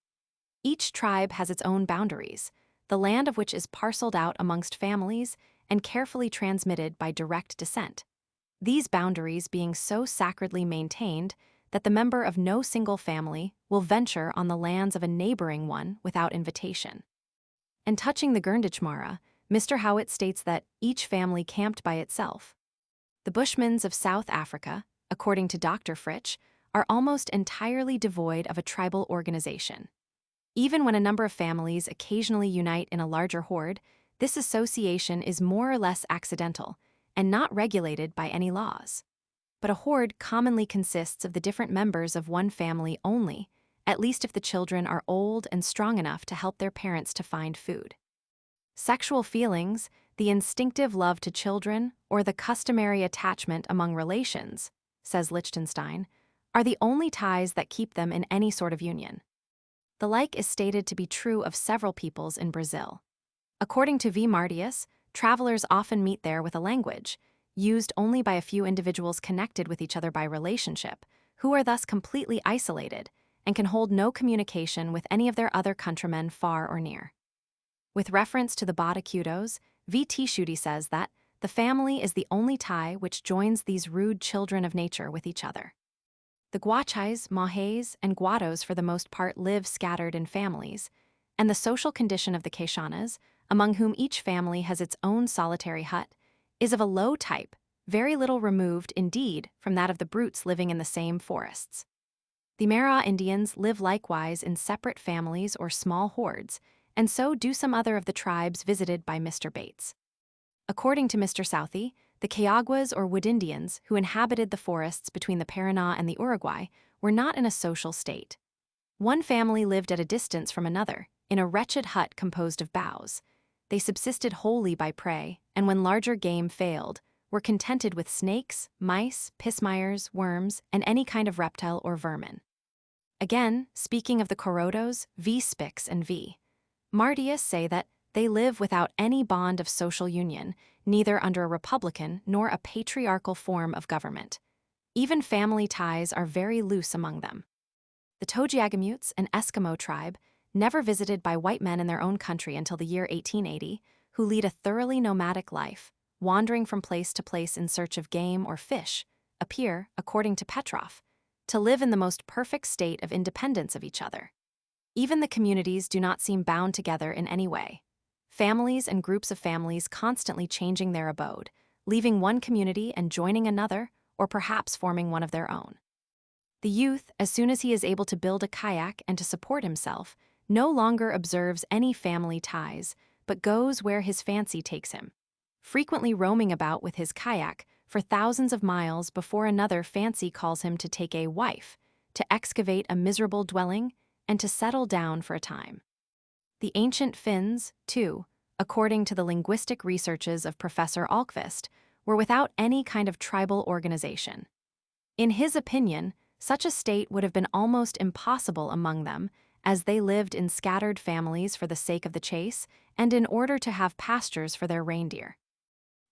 Each tribe has its own boundaries, the land of which is parceled out amongst families and carefully transmitted by direct descent, these boundaries being so sacredly maintained that the member of no single family will venture on the lands of a neighboring one without invitation. And touching the Gurndjtjmara, Mr. Howitt states that each family camped by itself. The Bushmans of South Africa, according to Dr. Fritsch, are almost entirely devoid of a tribal organization. Even when a number of families occasionally unite in a larger horde, this association is more or less accidental and not regulated by any laws. But a horde commonly consists of the different members of one family only, at least if the children are old and strong enough to help their parents to find food. Sexual feelings, the instinctive love to children, or the customary attachment among relations, says Lichtenstein, are the only ties that keep them in any sort of union. The like is stated to be true of several peoples in Brazil. According to V. Martius, travelers often meet there with a language, used only by a few individuals connected with each other by relationship, who are thus completely isolated and can hold no communication with any of their other countrymen far or near. With reference to the Bada Kudos, V. Tshudi says that the family is the only tie which joins these rude children of nature with each other. The Guachais, Mahés, and Guatos for the most part live scattered in families, and the social condition of the Quechanas, among whom each family has its own solitary hut, is of a low type, very little removed, indeed, from that of the brutes living in the same forests. The Mara Indians live likewise in separate families or small hordes, and so do some other of the tribes visited by Mr. Bates. According to Mr. Southey, the Cayaguas or Wood Indians, who inhabited the forests between the Paraná and the Uruguay, were not in a social state. One family lived at a distance from another, in a wretched hut composed of boughs. They subsisted wholly by prey, and when larger game failed, were contented with snakes, mice, pismires, worms, and any kind of reptile or vermin. Again, speaking of the Corodos, V. Spix and V. Martius say that they live without any bond of social union, neither under a republican nor a patriarchal form of government. Even family ties are very loose among them. The Togiagamutes, an Eskimo tribe, never visited by white men in their own country until the year 1880, who lead a thoroughly nomadic life, wandering from place to place in search of game or fish, appear, according to Petroff, to live in the most perfect state of independence of each other. Even the communities do not seem bound together in any way. Families and groups of families constantly changing their abode, leaving one community and joining another, or perhaps forming one of their own. The youth, as soon as he is able to build a kayak and to support himself, no longer observes any family ties, but goes where his fancy takes him, frequently roaming about with his kayak for thousands of miles before another fancy calls him to take a wife, to excavate a miserable dwelling, and to settle down for a time. The ancient Finns, too, according to the linguistic researches of Professor Alkvist, were without any kind of tribal organization. In his opinion, such a state would have been almost impossible among them, as they lived in scattered families for the sake of the chase and in order to have pastures for their reindeer.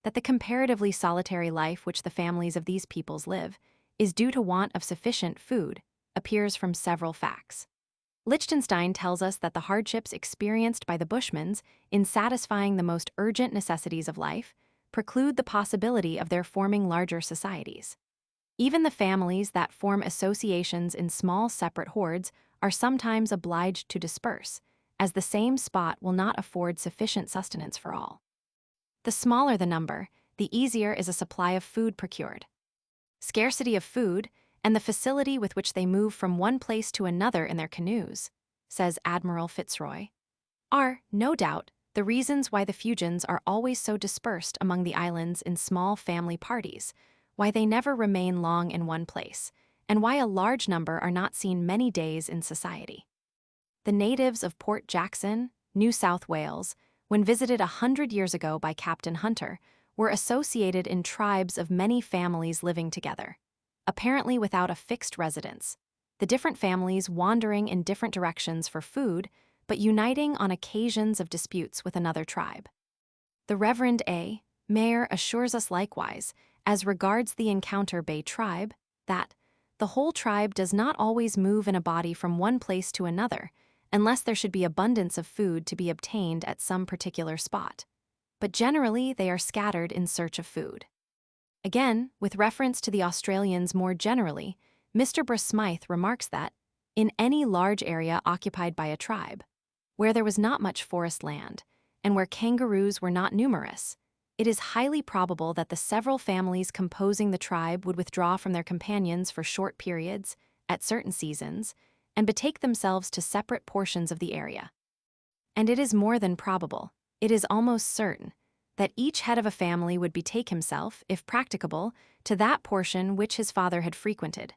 That the comparatively solitary life which the families of these peoples live is due to want of sufficient food appears from several facts. Lichtenstein tells us that the hardships experienced by the Bushmans in satisfying the most urgent necessities of life preclude the possibility of their forming larger societies. Even the families that form associations in small separate hordes are sometimes obliged to disperse, as the same spot will not afford sufficient sustenance for all. The smaller the number, the easier is a supply of food procured. Scarcity of food, and the facility with which they move from one place to another in their canoes, says Admiral Fitzroy, are, no doubt, the reasons why the Fuegians are always so dispersed among the islands in small family parties, why they never remain long in one place, and why a large number are not seen many days in society. The natives of Port Jackson, New South Wales, when visited 100 years ago by Captain Hunter, were associated in tribes of many families living together, apparently without a fixed residence, the different families wandering in different directions for food, but uniting on occasions of disputes with another tribe. The Reverend A. Mayer assures us likewise, as regards the Encounter Bay tribe, that the whole tribe does not always move in a body from one place to another, unless there should be abundance of food to be obtained at some particular spot. But generally they are scattered in search of food. Again, with reference to the Australians more generally, Mr. Smythe remarks that, in any large area occupied by a tribe, where there was not much forest land, and where kangaroos were not numerous, it is highly probable that the several families composing the tribe would withdraw from their companions for short periods, at certain seasons, and betake themselves to separate portions of the area. And it is more than probable, it is almost certain, that each head of a family would betake himself, if practicable, to that portion which his father had frequented.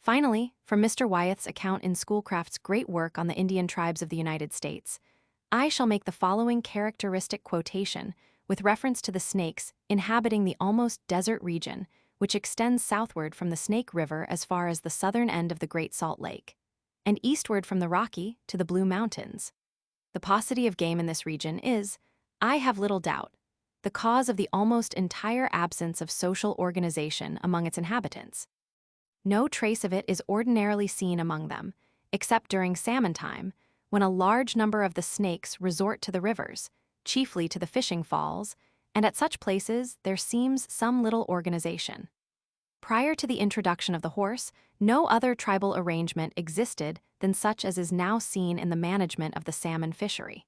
Finally, from Mr. Wyeth's account in Schoolcraft's great work on the Indian tribes of the United States, I shall make the following characteristic quotation with reference to the Snakes inhabiting the almost desert region which extends southward from the Snake River as far as the southern end of the Great Salt Lake, and eastward from the Rocky to the Blue Mountains. The paucity of game in this region is, I have little doubt, the cause of the almost entire absence of social organization among its inhabitants. No trace of it is ordinarily seen among them, except during salmon time, when a large number of the snakes resort to the rivers, chiefly to the fishing falls, and at such places there seems some little organization. Prior to the introduction of the horse, no other tribal arrangement existed than such as is now seen in the management of the salmon fishery.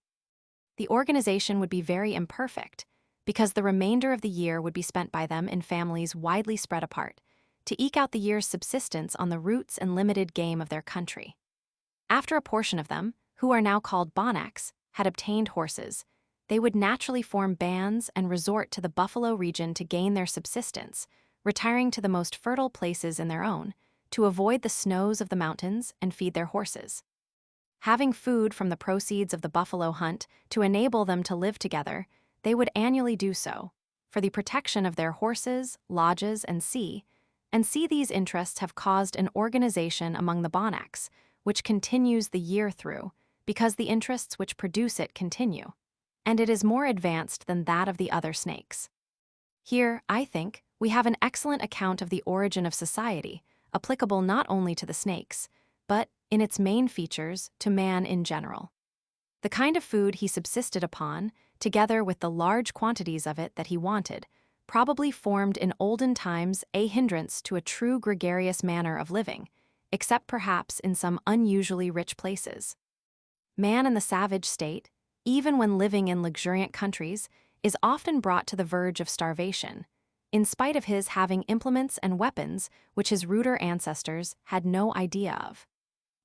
The organization would be very imperfect, because the remainder of the year would be spent by them in families widely spread apart, to eke out the year's subsistence on the roots and limited game of their country. After a portion of them, who are now called Bonnacks, had obtained horses, they would naturally form bands and resort to the buffalo region to gain their subsistence, retiring to the most fertile places in their own, to avoid the snows of the mountains and feed their horses. Having food from the proceeds of the buffalo hunt to enable them to live together, they would annually do so, for the protection of their horses, lodges, and see these interests have caused an organization among the Bonnacks, which continues the year through, because the interests which produce it continue, and it is more advanced than that of the other snakes. Here, I think, we have an excellent account of the origin of society, applicable not only to the snakes, but, in its main features, to man in general. The kind of food he subsisted upon, together with the large quantities of it that he wanted, probably formed in olden times a hindrance to a true gregarious manner of living, except perhaps in some unusually rich places. Man in the savage state, even when living in luxuriant countries, is often brought to the verge of starvation, in spite of his having implements and weapons which his ruder ancestors had no idea of.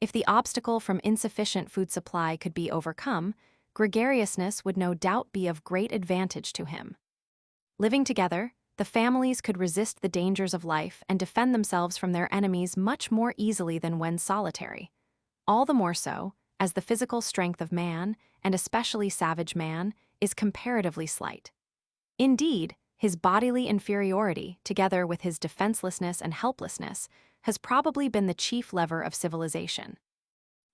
If the obstacle from insufficient food supply could be overcome, gregariousness would no doubt be of great advantage to him. Living together, the families could resist the dangers of life and defend themselves from their enemies much more easily than when solitary, all the more so, as the physical strength of man, and especially savage man, is comparatively slight. Indeed, his bodily inferiority, together with his defenselessness and helplessness, has probably been the chief lever of civilization.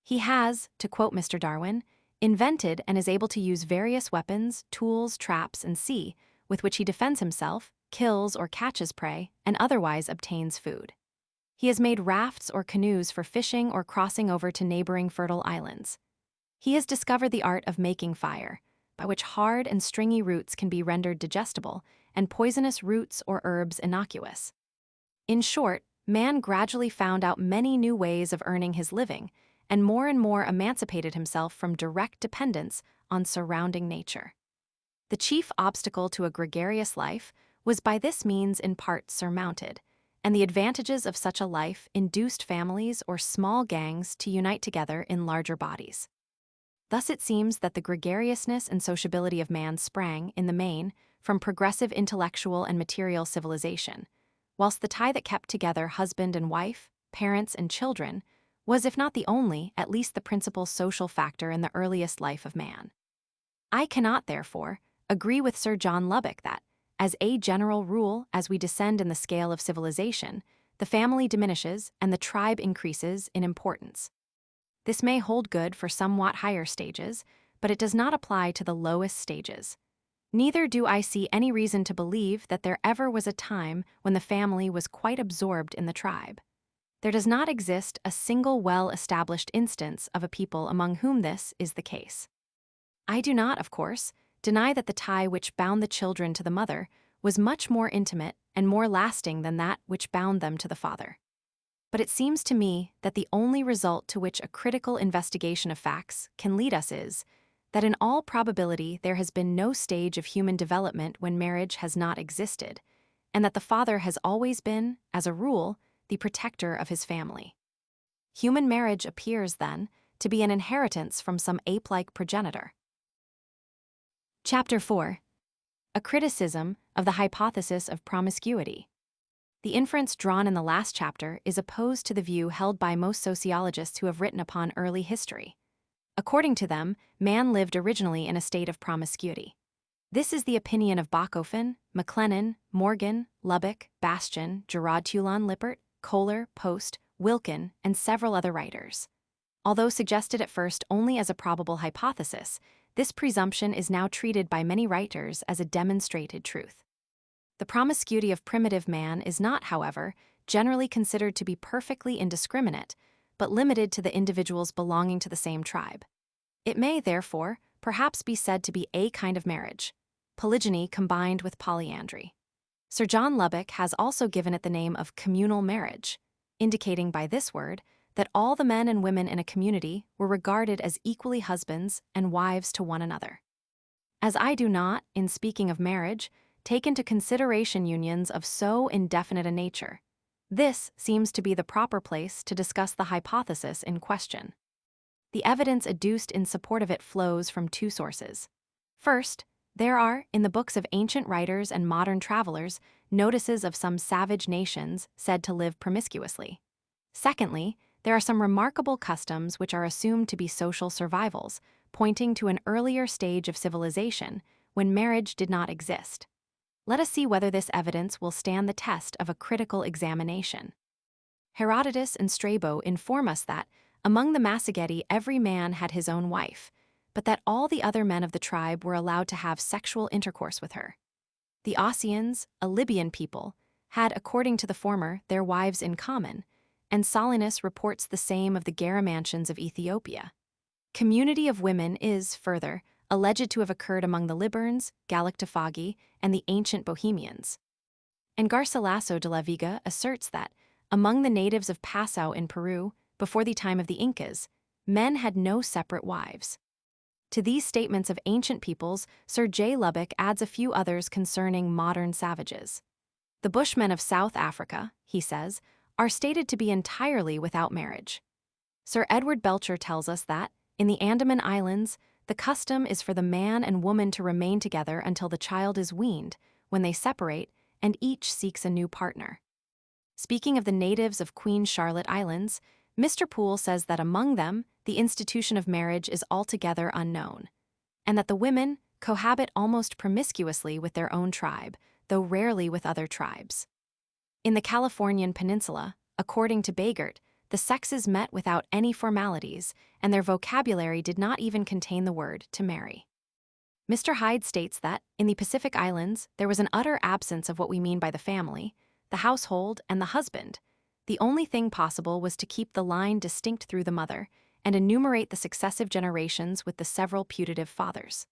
He has, to quote Mr. Darwin, invented and is able to use various weapons, tools, traps, and with which he defends himself, kills or catches prey, and otherwise obtains food. He has made rafts or canoes for fishing or crossing over to neighboring fertile islands. He has discovered the art of making fire, by which hard and stringy roots can be rendered digestible, and poisonous roots or herbs innocuous. In short, man gradually found out many new ways of earning his living, and more emancipated himself from direct dependence on surrounding nature. The chief obstacle to a gregarious life was by this means in part surmounted, and the advantages of such a life induced families or small gangs to unite together in larger bodies. Thus it seems that the gregariousness and sociability of man sprang, in the main, from progressive intellectual and material civilization, whilst the tie that kept together husband and wife, parents and children, was if not the only, at least the principal social factor in the earliest life of man. I cannot, therefore, agree with Sir John Lubbock that, as a general rule, as we descend in the scale of civilization, the family diminishes and the tribe increases in importance. This may hold good for somewhat higher stages, but it does not apply to the lowest stages. Neither do I see any reason to believe that there ever was a time when the family was quite absorbed in the tribe. There does not exist a single well-established instance of a people among whom this is the case. I do not, of course, deny that the tie which bound the children to the mother was much more intimate and more lasting than that which bound them to the father. But it seems to me that the only result to which a critical investigation of facts can lead us is that in all probability there has been no stage of human development when marriage has not existed, and that the father has always been, as a rule, the protector of his family. Human marriage appears, then, to be an inheritance from some ape-like progenitor. Chapter 4. A criticism of the hypothesis of promiscuity. The inference drawn in the last chapter is opposed to the view held by most sociologists who have written upon early history. According to them, man lived originally in a state of promiscuity. This is the opinion of Bachofen, McLennan, Morgan, Lubbock, Bastian, Gerard-Toulon Lippert, Kohler, Post, Wilkin, and several other writers. Although suggested at first only as a probable hypothesis, this presumption is now treated by many writers as a demonstrated truth. The promiscuity of primitive man is not, however, generally considered to be perfectly indiscriminate, but limited to the individuals belonging to the same tribe. It may, therefore, perhaps be said to be a kind of marriage, polygyny combined with polyandry. Sir John Lubbock has also given it the name of communal marriage, indicating by this word that all the men and women in a community were regarded as equally husbands and wives to one another. As I do not, in speaking of marriage, take into consideration unions of so indefinite a nature, this seems to be the proper place to discuss the hypothesis in question. The evidence adduced in support of it flows from two sources. First, there are, in the books of ancient writers and modern travelers, notices of some savage nations said to live promiscuously. Secondly, there are some remarkable customs which are assumed to be social survivals, pointing to an earlier stage of civilization when marriage did not exist. Let us see whether this evidence will stand the test of a critical examination. Herodotus and Strabo inform us that, among the Massagetae, every man had his own wife, but that all the other men of the tribe were allowed to have sexual intercourse with her. The Ossians, a Libyan people, had, according to the former, their wives in common, and Solinus reports the same of the Garamantians of Ethiopia. Community of women is, further, alleged to have occurred among the Liburns, Galactophagi, and the ancient Bohemians. And Garcilaso de la Vega asserts that, among the natives of Passau in Peru, before the time of the Incas, men had no separate wives. To these statements of ancient peoples, Sir J. Lubbock adds a few others concerning modern savages. The Bushmen of South Africa, he says, are stated to be entirely without marriage. Sir Edward Belcher tells us that, in the Andaman Islands, the custom is for the man and woman to remain together until the child is weaned, when they separate, and each seeks a new partner. Speaking of the natives of Queen Charlotte Islands, Mr. Poole says that among them, the institution of marriage is altogether unknown, and that the women cohabit almost promiscuously with their own tribe, though rarely with other tribes. In the Californian peninsula, according to Bagert, the sexes met without any formalities, and their vocabulary did not even contain the word to marry. Mr. Hyde states that, in the Pacific Islands, there was an utter absence of what we mean by the family, the household, and the husband. The only thing possible was to keep the line distinct through the mother, and enumerate the successive generations with the several putative fathers.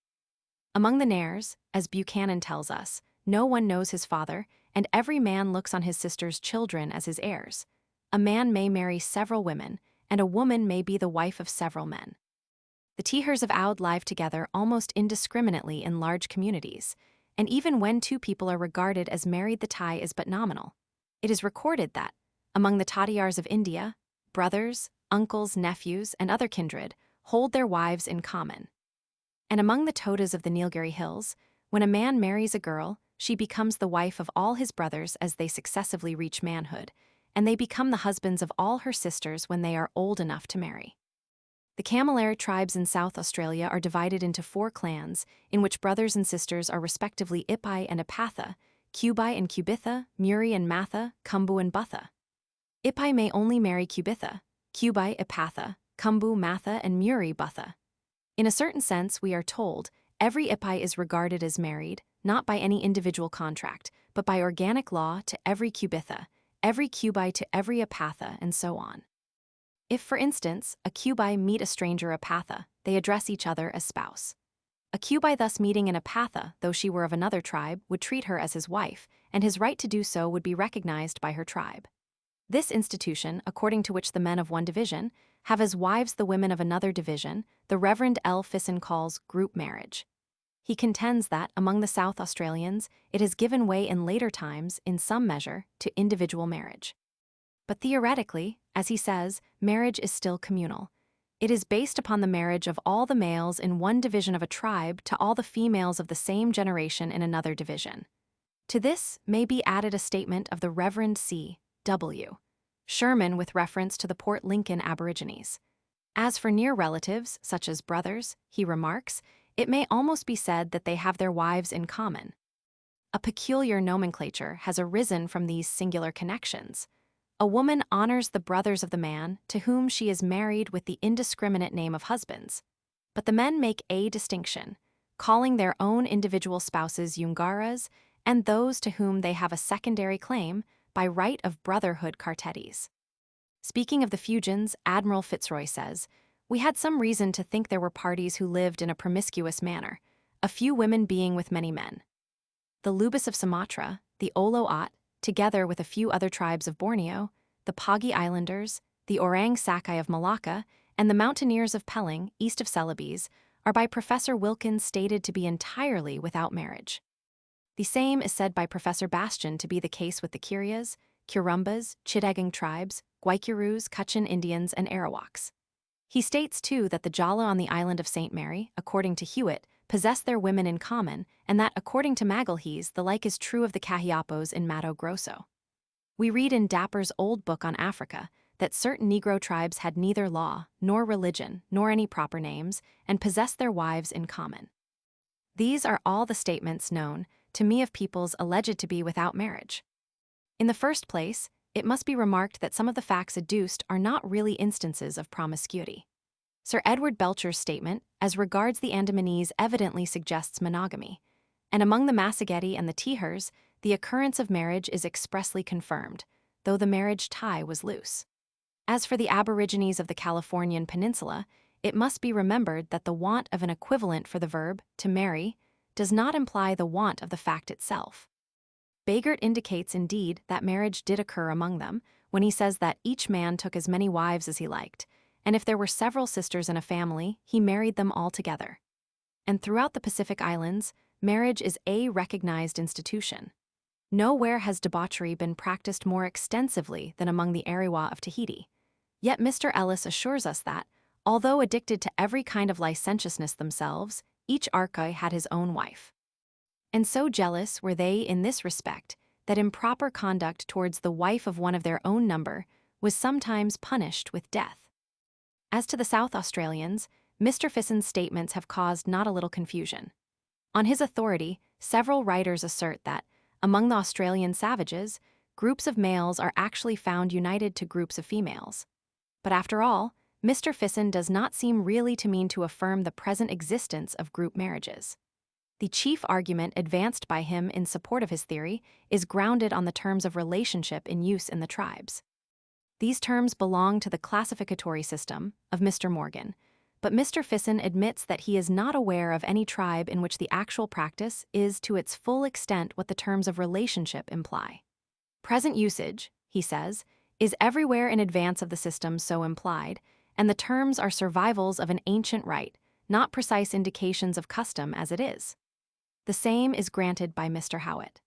Among the Nares, as Buchanan tells us, no one knows his father, and every man looks on his sister's children as his heirs. A man may marry several women, and a woman may be the wife of several men. The Tehers of Oud live together almost indiscriminately in large communities, and even when two people are regarded as married, the tie is but nominal. It is recorded that, among the Tatiyars of India, brothers, uncles, nephews, and other kindred hold their wives in common. And among the Todas of the Nilgiri Hills, when a man marries a girl, she becomes the wife of all his brothers as they successively reach manhood, and they become the husbands of all her sisters when they are old enough to marry. The Camelair tribes in South Australia are divided into 4 clans, in which brothers and sisters are respectively Ipai and Apatha, Cubai and Cubitha, Muri and Matha, Kumbu and Butha. Ipai may only marry Cubitha, Cubai Apatha, Kumbu Matha, and Muri Butha. In a certain sense, we are told, every Ipai is regarded as married, not by any individual contract, but by organic law to every Cubitha, every Cubi to every Apatha, and so on. If, for instance, a Cubi meet a stranger Apatha, they address each other as spouse. A Cubi thus meeting an Apatha, though she were of another tribe, would treat her as his wife, and his right to do so would be recognized by her tribe. This institution, according to which the men of one division have as wives the women of another division, the Reverend L. Fisson calls group marriage. He contends that, among the South Australians, it has given way in later times, in some measure, to individual marriage. But theoretically, as he says, marriage is still communal. It is based upon the marriage of all the males in one division of a tribe to all the females of the same generation in another division. To this may be added a statement of the Reverend C. W. Sherman with reference to the Port Lincoln Aborigines. As for near relatives, such as brothers, he remarks, it may almost be said that they have their wives in common. A peculiar nomenclature has arisen from these singular connections. A woman honors the brothers of the man to whom she is married with the indiscriminate name of husbands. But the men make a distinction, calling their own individual spouses Yungaras and those to whom they have a secondary claim by right of brotherhood cartetes. Speaking of the Fuegians, Admiral Fitzroy says, "We had some reason to think there were parties who lived in a promiscuous manner, a few women being with many men. The Lubis of Sumatra, the Oloat, together with a few other tribes of Borneo, the Pagi Islanders, the Orang Sakai of Malacca, and the mountaineers of Pelling, east of Celebes, are by Professor Wilkins stated to be entirely without marriage. The same is said by Professor Bastian to be the case with the Kirias, Kurumbas, Chittagong tribes, Guaycurus, Kutchin Indians, and Arawaks. He states, too, that the Jala on the island of St. Mary, according to Hewitt, possess their women in common, and that, according to Magalhaes, the like is true of the Kahiapos in Mato Grosso. We read in Dapper's old book on Africa that certain Negro tribes had neither law, nor religion, nor any proper names, and possessed their wives in common. These are all the statements known to me of peoples alleged to be without marriage. In the first place, it must be remarked that some of the facts adduced are not really instances of promiscuity. Sir Edward Belcher's statement, as regards the Andamanese, evidently suggests monogamy, and among the Massageti and the Tehers, the occurrence of marriage is expressly confirmed, though the marriage tie was loose. As for the Aborigines of the Californian Peninsula, it must be remembered that the want of an equivalent for the verb to marry does not imply the want of the fact itself. Bagert indicates indeed that marriage did occur among them when he says that each man took as many wives as he liked, and if there were several sisters in a family, he married them all together. And throughout the Pacific Islands, marriage is a recognized institution. Nowhere has debauchery been practiced more extensively than among the Ariwa of Tahiti. Yet Mr. Ellis assures us that, although addicted to every kind of licentiousness themselves, each Arkai had his own wife. And so jealous were they in this respect that improper conduct towards the wife of one of their own number was sometimes punished with death. As to the South Australians, Mr. Fisson's statements have caused not a little confusion. On his authority, several writers assert that, among the Australian savages, groups of males are actually found united to groups of females. But after all, Mr. Fisson does not seem really to mean to affirm the present existence of group marriages. The chief argument advanced by him in support of his theory is grounded on the terms of relationship in use in the tribes. These terms belong to the classificatory system of Mr. Morgan, but Mr. Fisson admits that he is not aware of any tribe in which the actual practice is to its full extent what the terms of relationship imply. Present usage, he says, is everywhere in advance of the system so implied, and the terms are survivals of an ancient right, not precise indications of custom as it is. The same is granted by Mr. Howitt.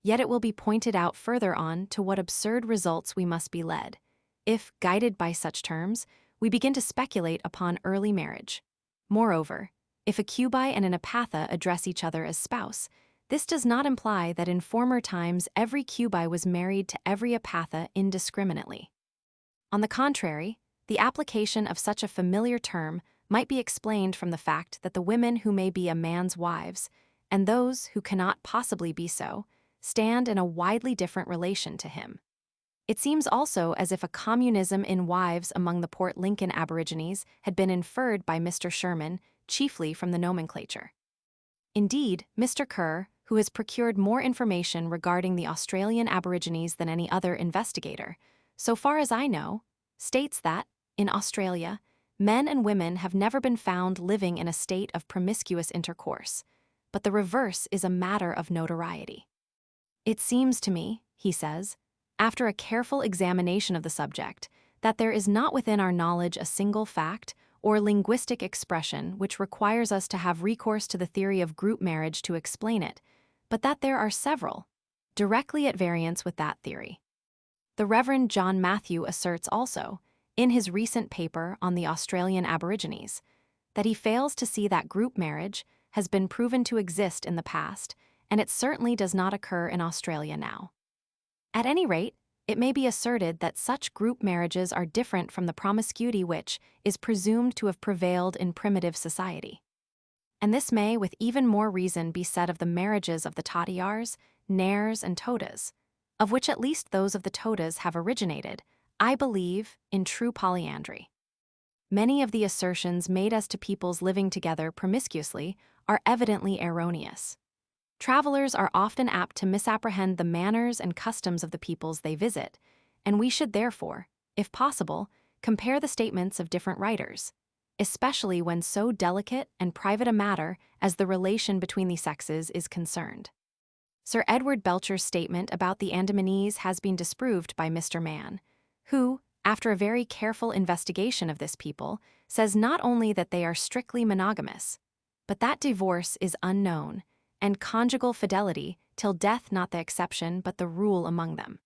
Yet it will be pointed out further on to what absurd results we must be led, if, guided by such terms, we begin to speculate upon early marriage. Moreover, if a Cubi and an Apatha address each other as spouse, this does not imply that in former times every Cubi was married to every Apatha indiscriminately. On the contrary, the application of such a familiar term might be explained from the fact that the women who may be a man's wives, and those who cannot possibly be so, stand in a widely different relation to him. It seems also as if a communism in wives among the Port Lincoln Aborigines had been inferred by Mr. Sherman, chiefly from the nomenclature. Indeed, Mr. Kerr, who has procured more information regarding the Australian Aborigines than any other investigator, so far as I know, states that, in Australia, men and women have never been found living in a state of promiscuous intercourse, but the reverse is a matter of notoriety. It seems to me, he says, after a careful examination of the subject, that there is not within our knowledge a single fact or linguistic expression which requires us to have recourse to the theory of group marriage to explain it, but that there are several, directly at variance with that theory. The Reverend John Matthew asserts also, in his recent paper on the Australian Aborigines, that he fails to see that group marriage has been proven to exist in the past, and it certainly does not occur in Australia now. At any rate, it may be asserted that such group marriages are different from the promiscuity which is presumed to have prevailed in primitive society. And this may with even more reason be said of the marriages of the Tatiyars, Nares, and Todas, of which at least those of the Todas have originated, I believe, in true polyandry. Many of the assertions made as to peoples living together promiscuously are evidently erroneous. Travelers are often apt to misapprehend the manners and customs of the peoples they visit, and we should therefore, if possible, compare the statements of different writers, especially when so delicate and private a matter as the relation between the sexes is concerned. Sir Edward Belcher's statement about the Andamanese has been disproved by Mr. Mann, who, after a very careful investigation of this people, says not only that they are strictly monogamous, but that divorce is unknown, and conjugal fidelity, till death not the exception but the rule among them.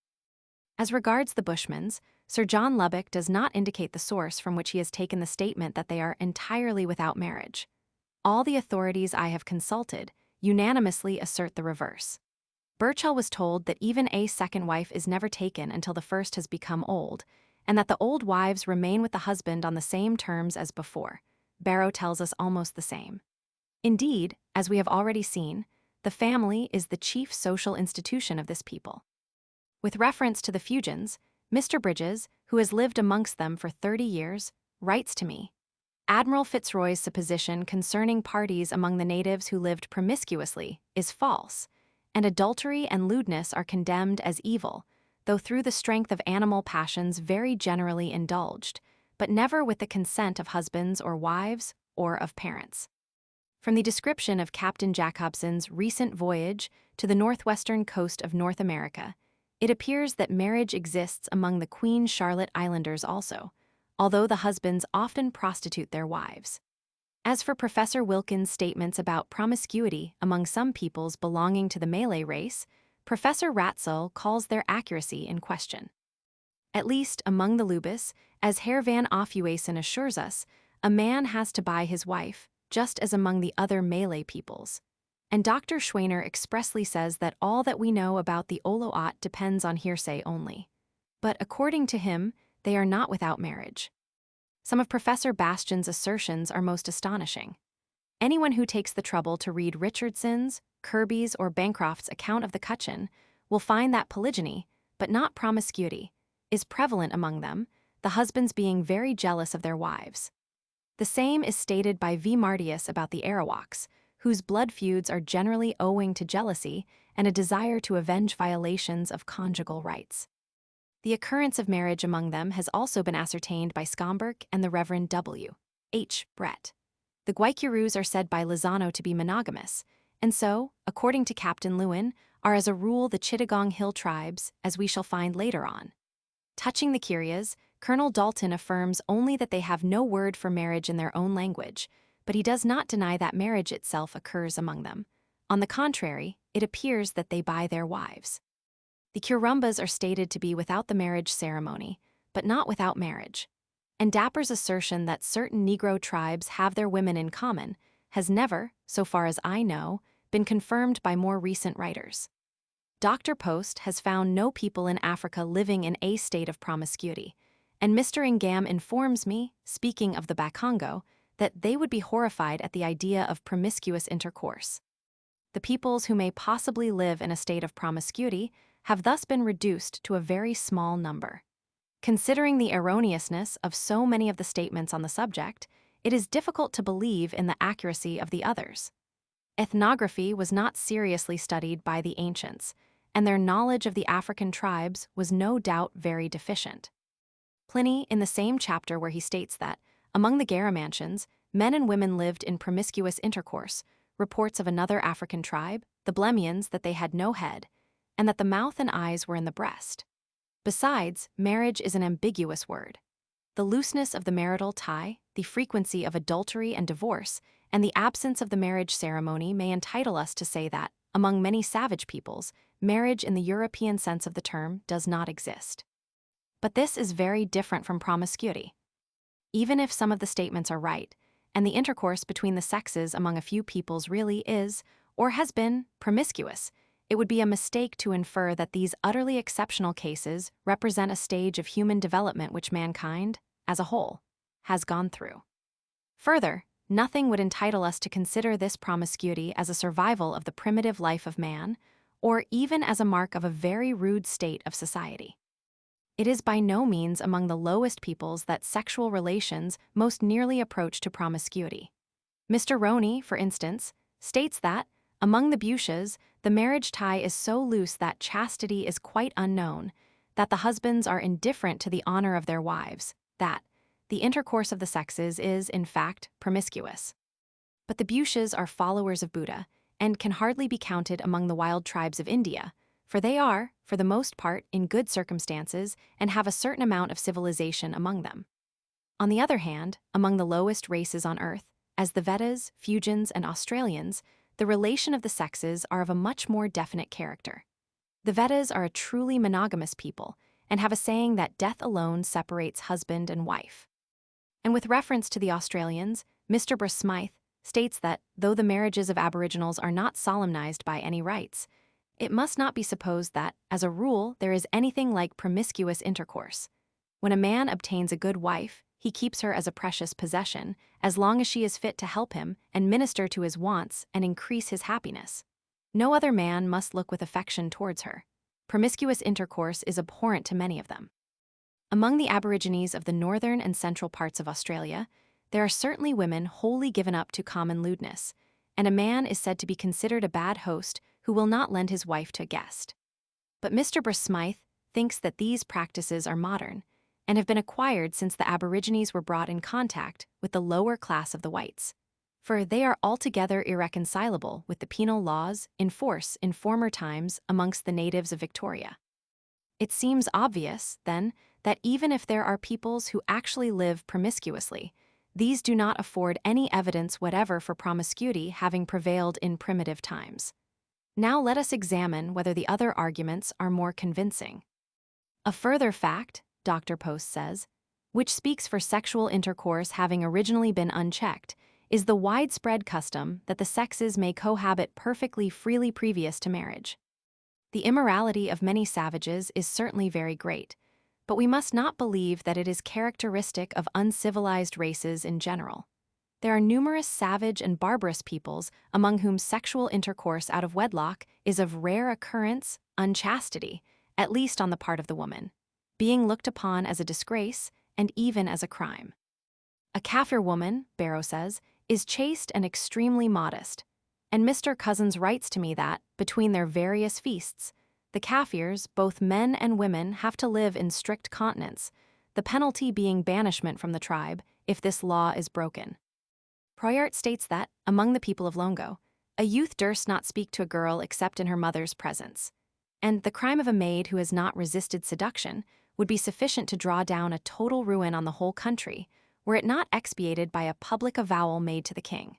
As regards the Bushmans, Sir John Lubbock does not indicate the source from which he has taken the statement that they are entirely without marriage. All the authorities I have consulted unanimously assert the reverse. Burchell was told that even a second wife is never taken until the first has become old, and that the old wives remain with the husband on the same terms as before. Barrow tells us almost the same. Indeed, as we have already seen, the family is the chief social institution of this people. With reference to the Fuegians, Mr. Bridges, who has lived amongst them for 30 years, writes to me, Admiral Fitzroy's supposition concerning parties among the natives who lived promiscuously is false, and adultery and lewdness are condemned as evil, though through the strength of animal passions very generally indulged, but never with the consent of husbands or wives or of parents. From the description of Captain Jacobson's recent voyage to the northwestern coast of North America, it appears that marriage exists among the Queen Charlotte Islanders also, although the husbands often prostitute their wives. As for Professor Wilkins' statements about promiscuity among some peoples belonging to the Malay race, Professor Ratzel calls their accuracy in question. At least among the Lubis, as Herr van Afuysen assures us, a man has to buy his wife, just as among the other Malay peoples. And Dr. Schwaner expressly says that all that we know about the Oloat depends on hearsay only. But according to him, they are not without marriage. Some of Professor Bastian's assertions are most astonishing. Anyone who takes the trouble to read Richardson's, Kirby's, or Bancroft's account of the Cochin will find that polygyny, but not promiscuity, is prevalent among them, the husbands being very jealous of their wives. The same is stated by V. Martius about the Arawaks, whose blood feuds are generally owing to jealousy and a desire to avenge violations of conjugal rights. The occurrence of marriage among them has also been ascertained by Schomburg and the Reverend W. H. Brett. The Guaycurus are said by Lozano to be monogamous, and so, according to Captain Lewin, are as a rule the Chittagong Hill tribes, as we shall find later on. Touching the Kyrias, Colonel Dalton affirms only that they have no word for marriage in their own language, but he does not deny that marriage itself occurs among them. On the contrary, it appears that they buy their wives. The Kurumbas are stated to be without the marriage ceremony, but not without marriage. And Dapper's assertion that certain Negro tribes have their women in common has never, so far as I know, been confirmed by more recent writers. Dr. Post has found no people in Africa living in a state of promiscuity, and Mr. Ingham informs me, speaking of the Bakongo, that they would be horrified at the idea of promiscuous intercourse. The peoples who may possibly live in a state of promiscuity have thus been reduced to a very small number. Considering the erroneousness of so many of the statements on the subject, it is difficult to believe in the accuracy of the others. Ethnography was not seriously studied by the ancients, and their knowledge of the African tribes was no doubt very deficient. Pliny, in the same chapter where he states that, among the Garamantians, men and women lived in promiscuous intercourse, reports of another African tribe, the Blemians, that they had no head, and that the mouth and eyes were in the breast. Besides, marriage is an ambiguous word. The looseness of the marital tie, the frequency of adultery and divorce, and the absence of the marriage ceremony may entitle us to say that, among many savage peoples, marriage in the European sense of the term does not exist. But this is very different from promiscuity. Even if some of the statements are right, and the intercourse between the sexes among a few peoples really is, or has been, promiscuous, it would be a mistake to infer that these utterly exceptional cases represent a stage of human development which mankind, as a whole, has gone through. Further, nothing would entitle us to consider this promiscuity as a survival of the primitive life of man, or even as a mark of a very rude state of society. It is by no means among the lowest peoples that sexual relations most nearly approach to promiscuity. Mr. Roney, for instance, states that, among the Bushes, the marriage tie is so loose that chastity is quite unknown, that the husbands are indifferent to the honor of their wives, that the intercourse of the sexes is, in fact, promiscuous. But the Bushes are followers of Buddha and can hardly be counted among the wild tribes of India, for they are, for the most part, in good circumstances and have a certain amount of civilization among them. On the other hand, among the lowest races on earth, as the Vedas, Fuegians, and Australians, the relation of the sexes are of a much more definite character. The Vedas are a truly monogamous people and have a saying that death alone separates husband and wife. And with reference to the Australians, Mr. Smythe states that, though the marriages of Aboriginals are not solemnized by any rites, it must not be supposed that, as a rule, there is anything like promiscuous intercourse. When a man obtains a good wife, he keeps her as a precious possession, as long as she is fit to help him and minister to his wants and increase his happiness. No other man must look with affection towards her. Promiscuous intercourse is abhorrent to many of them. Among the Aborigines of the northern and central parts of Australia, there are certainly women wholly given up to common lewdness, and a man is said to be considered a bad host who will not lend his wife to a guest. But Mr. Smythe thinks that these practices are modern, and have been acquired since the Aborigines were brought in contact with the lower class of the whites, for they are altogether irreconcilable with the penal laws in force in former times amongst the natives of Victoria. It seems obvious, then, that even if there are peoples who actually live promiscuously, these do not afford any evidence whatever for promiscuity having prevailed in primitive times. Now let us examine whether the other arguments are more convincing. A further fact, Dr. Post says, which speaks for sexual intercourse having originally been unchecked, is the widespread custom that the sexes may cohabit perfectly freely previous to marriage. The immorality of many savages is certainly very great, but we must not believe that it is characteristic of uncivilized races in general. There are numerous savage and barbarous peoples among whom sexual intercourse out of wedlock is of rare occurrence, unchastity, at least on the part of the woman, being looked upon as a disgrace and even as a crime. A Kaffir woman, Barrow says, is chaste and extremely modest, and Mr. Cousins writes to me that, between their various feasts, the Kaffirs, both men and women, have to live in strict continence, the penalty being banishment from the tribe if this law is broken. Proyart states that, among the people of Longo, a youth durst not speak to a girl except in her mother's presence, and the crime of a maid who has not resisted seduction would be sufficient to draw down a total ruin on the whole country, were it not expiated by a public avowal made to the king.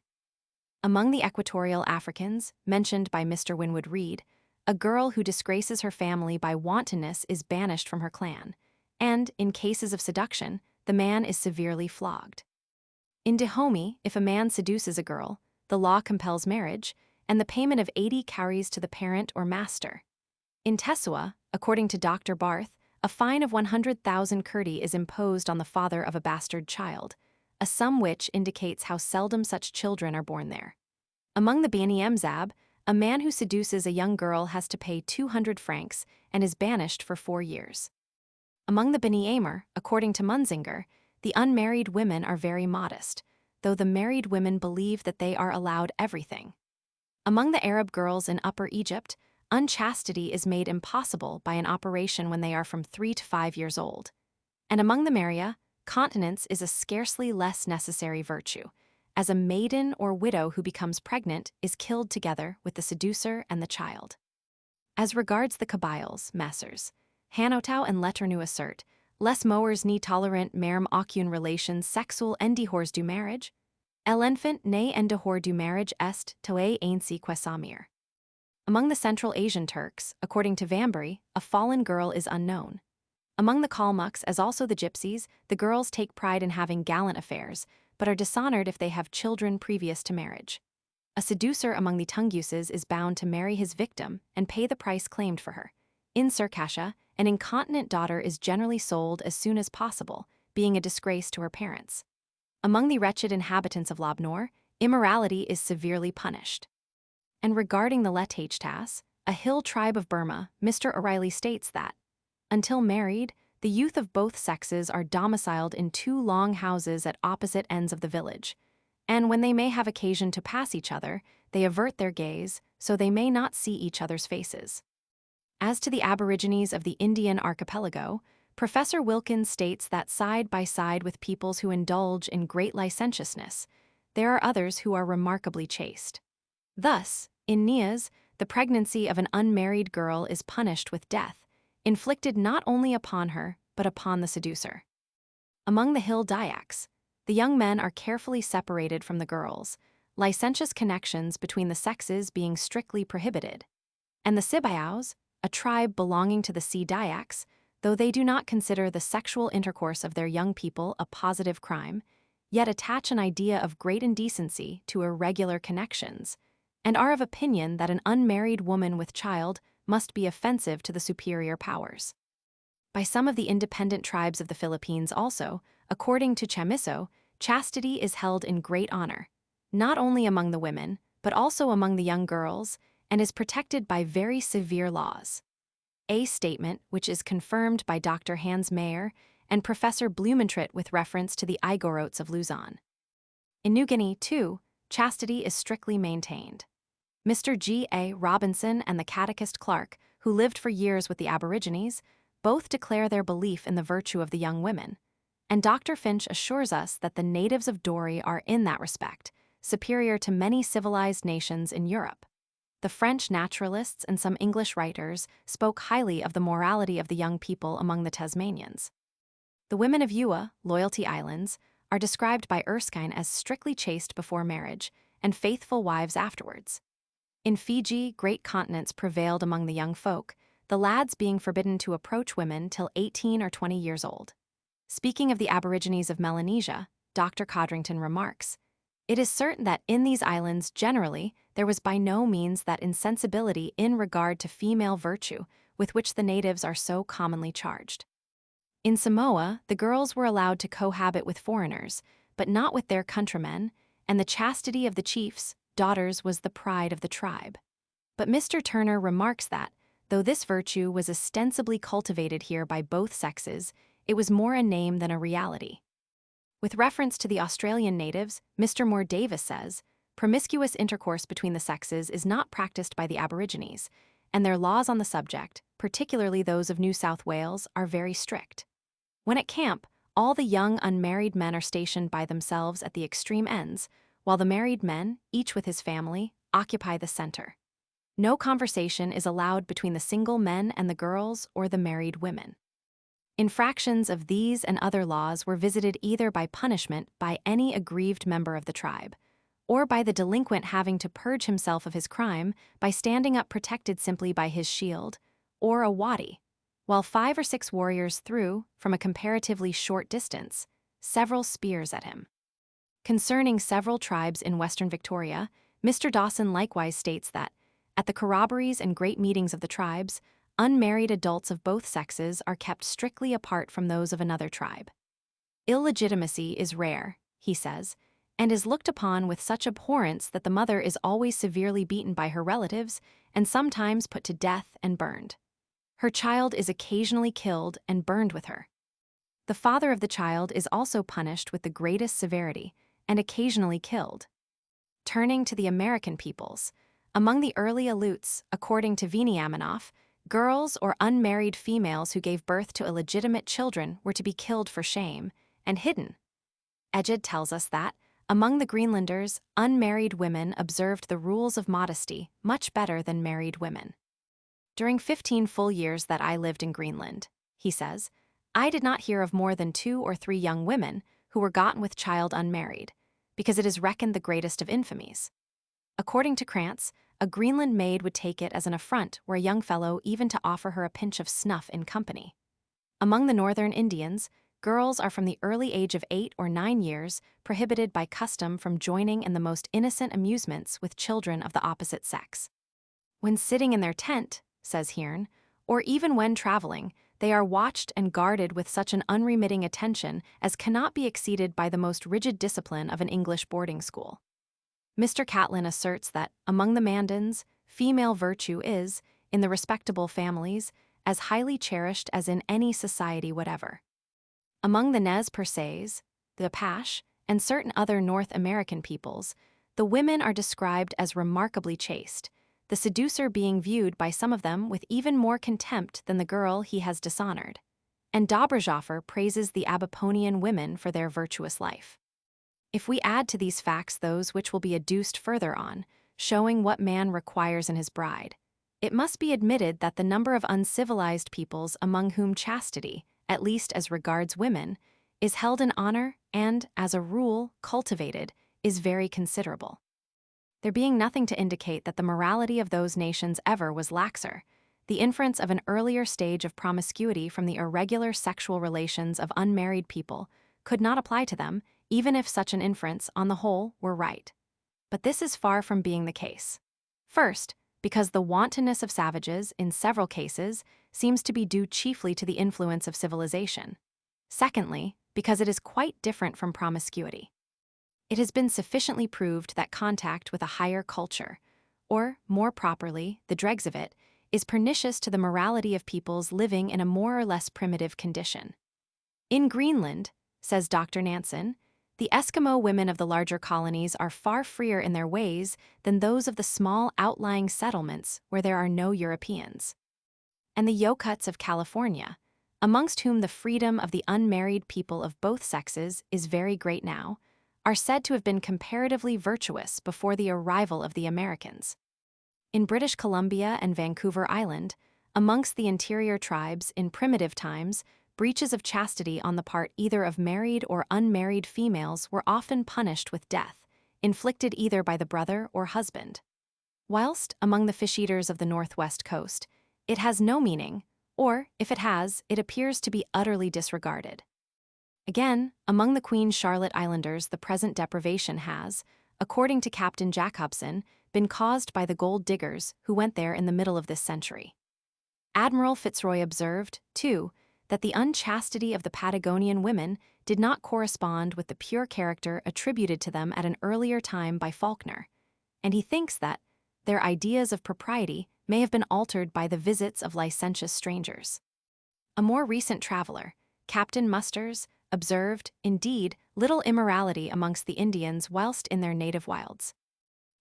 Among the equatorial Africans, mentioned by Mr. Winwood Reade, a girl who disgraces her family by wantonness is banished from her clan, and, in cases of seduction, the man is severely flogged. In Dahomey, if a man seduces a girl, the law compels marriage, and the payment of 80 cowries to the parent or master. In Tessua, according to Dr. Barth, a fine of 100,000 kurdi is imposed on the father of a bastard child, a sum which indicates how seldom such children are born there. Among the Bani Mzab, a man who seduces a young girl has to pay 200 francs and is banished for 4 years. Among the Bani Amr, according to Munzinger, the unmarried women are very modest, though the married women believe that they are allowed everything. Among the Arab girls in Upper Egypt, unchastity is made impossible by an operation when they are from 3 to 5 years old. And among the Maria, continence is a scarcely less necessary virtue, as a maiden or widow who becomes pregnant is killed together with the seducer and the child. As regards the Kabyles, Messrs. Hanotau and Leternu assert, les mowers ni tolerant merm aucune relations sexual endihors du marriage, el enfant ne endihor du marriage est toe ainsi quesamir. Among the Central Asian Turks, according to Vambury, a fallen girl is unknown. Among the Kalmucks, as also the Gypsies, the girls take pride in having gallant affairs, but are dishonored if they have children previous to marriage. A seducer among the Tungusses is bound to marry his victim and pay the price claimed for her. In Circassia, an incontinent daughter is generally sold as soon as possible, being a disgrace to her parents. Among the wretched inhabitants of Lobnor, immorality is severely punished. And regarding the Letachtas, a hill tribe of Burma, Mr. O'Reilly states that, until married, the youth of both sexes are domiciled in 2 long houses at opposite ends of the village, and when they may have occasion to pass each other, they avert their gaze so they may not see each other's faces. As to the aborigines of the Indian archipelago, Professor Wilkins states that side by side with peoples who indulge in great licentiousness, there are others who are remarkably chaste. Thus, in Nias, the pregnancy of an unmarried girl is punished with death, inflicted not only upon her, but upon the seducer. Among the Hill Dyaks, the young men are carefully separated from the girls, licentious connections between the sexes being strictly prohibited. And the Sibayaos, a tribe belonging to the Sea Dyaks, though they do not consider the sexual intercourse of their young people a positive crime, yet attach an idea of great indecency to irregular connections, and are of opinion that an unmarried woman with child must be offensive to the superior powers. By some of the independent tribes of the Philippines also, according to Chamisso, chastity is held in great honor, not only among the women, but also among the young girls, and is protected by very severe laws. A statement which is confirmed by Dr. Hans Mayer and Professor Blumentritt with reference to the Igorotes of Luzon. In New Guinea, too, chastity is strictly maintained. Mr. G. A. Robinson and the catechist Clark, who lived for years with the Aborigines, both declare their belief in the virtue of the young women, and Dr. Finch assures us that the natives of Dori are in that respect superior to many civilized nations in Europe. The French naturalists and some English writers spoke highly of the morality of the young people among the Tasmanians. The women of Ewa, Loyalty Islands, are described by Erskine as strictly chaste before marriage and faithful wives afterwards. In Fiji, great continence prevailed among the young folk, the lads being forbidden to approach women till 18 or 20 years old. Speaking of the Aborigines of Melanesia, Dr. Codrington remarks, "It is certain that in these islands generally there was by no means that insensibility in regard to female virtue with which the natives are so commonly charged. In Samoa, the girls were allowed to cohabit with foreigners, but not with their countrymen, and the chastity of the chiefs' daughters was the pride of the tribe." But Mr. Turner remarks that, though this virtue was ostensibly cultivated here by both sexes, it was more a name than a reality. With reference to the Australian natives, Mr. Moore Davis says, promiscuous intercourse between the sexes is not practiced by the Aborigines, and their laws on the subject, particularly those of New South Wales, are very strict. When at camp, all the young unmarried men are stationed by themselves at the extreme ends, while the married men, each with his family, occupy the center. No conversation is allowed between the single men and the girls or the married women. Infractions of these and other laws were visited either by punishment by any aggrieved member of the tribe, or by the delinquent having to purge himself of his crime by standing up protected simply by his shield, or a wadi, while 5 or 6 warriors threw, from a comparatively short distance, several spears at him. Concerning several tribes in Western Victoria, Mr. Dawson likewise states that, at the corroborees and great meetings of the tribes, unmarried adults of both sexes are kept strictly apart from those of another tribe. Illegitimacy is rare, he says, and is looked upon with such abhorrence that the mother is always severely beaten by her relatives and sometimes put to death and burned. Her child is occasionally killed and burned with her. The father of the child is also punished with the greatest severity and occasionally killed. Turning to the American peoples, Among the early Aleuts, according to Veniaminoff, girls or unmarried females who gave birth to illegitimate children were to be killed for shame and hidden. Egede tells us that, among the Greenlanders, unmarried women observed the rules of modesty much better than married women. During 15 full years that I lived in Greenland, he says, I did not hear of more than 2 or 3 young women who were gotten with child unmarried, because it is reckoned the greatest of infamies. According to Krantz, a Greenland maid would take it as an affront were a young fellow even to offer her a pinch of snuff in company. Among the northern Indians, girls are from the early age of 8 or 9 years prohibited by custom from joining in the most innocent amusements with children of the opposite sex. When sitting in their tent, says Hearn, or even when traveling, they are watched and guarded with such an unremitting attention as cannot be exceeded by the most rigid discipline of an English boarding school. Mr. Catlin asserts that, among the Mandans, female virtue is, in the respectable families, as highly cherished as in any society whatever. Among the Nez Perces, the Apache, and certain other North American peoples, the women are described as remarkably chaste, the seducer being viewed by some of them with even more contempt than the girl he has dishonored. And Dobrajoffer praises the Abaponian women for their virtuous life. If we add to these facts those which will be adduced further on, showing what man requires in his bride, it must be admitted that the number of uncivilized peoples among whom chastity, at least as regards women, is held in honor and, as a rule, cultivated, is very considerable. There being nothing to indicate that the morality of those nations ever was laxer, the inference of an earlier stage of promiscuity from the irregular sexual relations of unmarried people could not apply to them, even if such an inference, on the whole, were right. But this is far from being the case. First, because the wantonness of savages, in several cases, seems to be due chiefly to the influence of civilization. Secondly, because it is quite different from promiscuity. It has been sufficiently proved that contact with a higher culture, or, more properly, the dregs of it, is pernicious to the morality of peoples living in a more or less primitive condition. In Greenland, says Dr. Nansen, the Eskimo women of the larger colonies are far freer in their ways than those of the small outlying settlements where there are no Europeans. And the Yokuts of California, amongst whom the freedom of the unmarried people of both sexes is very great now, are said to have been comparatively virtuous before the arrival of the Americans. In British Columbia and Vancouver Island, amongst the interior tribes in primitive times, breaches of chastity on the part either of married or unmarried females were often punished with death, inflicted either by the brother or husband. Whilst, among the fish-eaters of the northwest coast, it has no meaning, or, if it has, it appears to be utterly disregarded. Again, among the Queen Charlotte Islanders the present deprivation has, according to Captain Jacobson, been caused by the gold diggers who went there in the middle of this century. Admiral Fitzroy observed, too, that the unchastity of the Patagonian women did not correspond with the pure character attributed to them at an earlier time by Faulkner, and he thinks that their ideas of propriety may have been altered by the visits of licentious strangers. A more recent traveler, Captain Musters, observed, indeed, little immorality amongst the Indians whilst in their native wilds.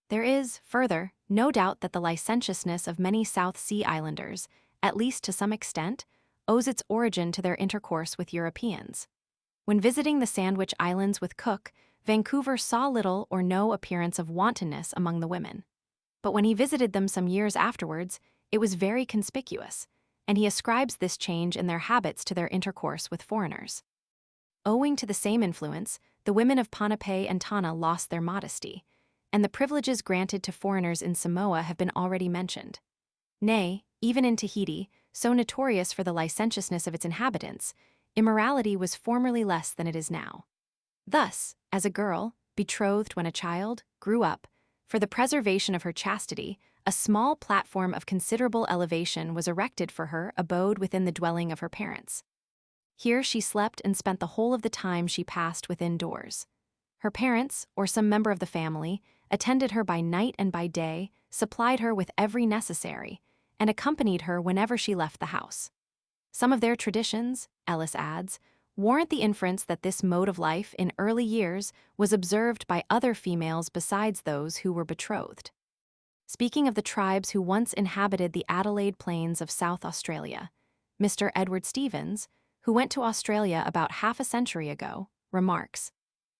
There is, further, no doubt that the licentiousness of many South Sea Islanders, at least to some extent, owes its origin to their intercourse with Europeans. When visiting the Sandwich Islands with Cook, Vancouver saw little or no appearance of wantonness among the women. But when he visited them some years afterwards, it was very conspicuous, and he ascribes this change in their habits to their intercourse with foreigners. Owing to the same influence, the women of Ponape and Tana lost their modesty, and the privileges granted to foreigners in Samoa have been already mentioned. Nay, even in Tahiti, so notorious for the licentiousness of its inhabitants, immorality was formerly less than it is now. Thus, as a girl, betrothed when a child, grew up, for the preservation of her chastity, a small platform of considerable elevation was erected for her abode within the dwelling of her parents. Here she slept and spent the whole of the time she passed within doors. Her parents, or some member of the family, attended her by night and by day, supplied her with every necessary, and accompanied her whenever she left the house. Some of their traditions, Ellis adds, warrant the inference that this mode of life in early years was observed by other females besides those who were betrothed. speaking of the tribes who once inhabited the Adelaide Plains of South Australia. Mr. Edward Stevens, who went to Australia about half a century ago, remarks,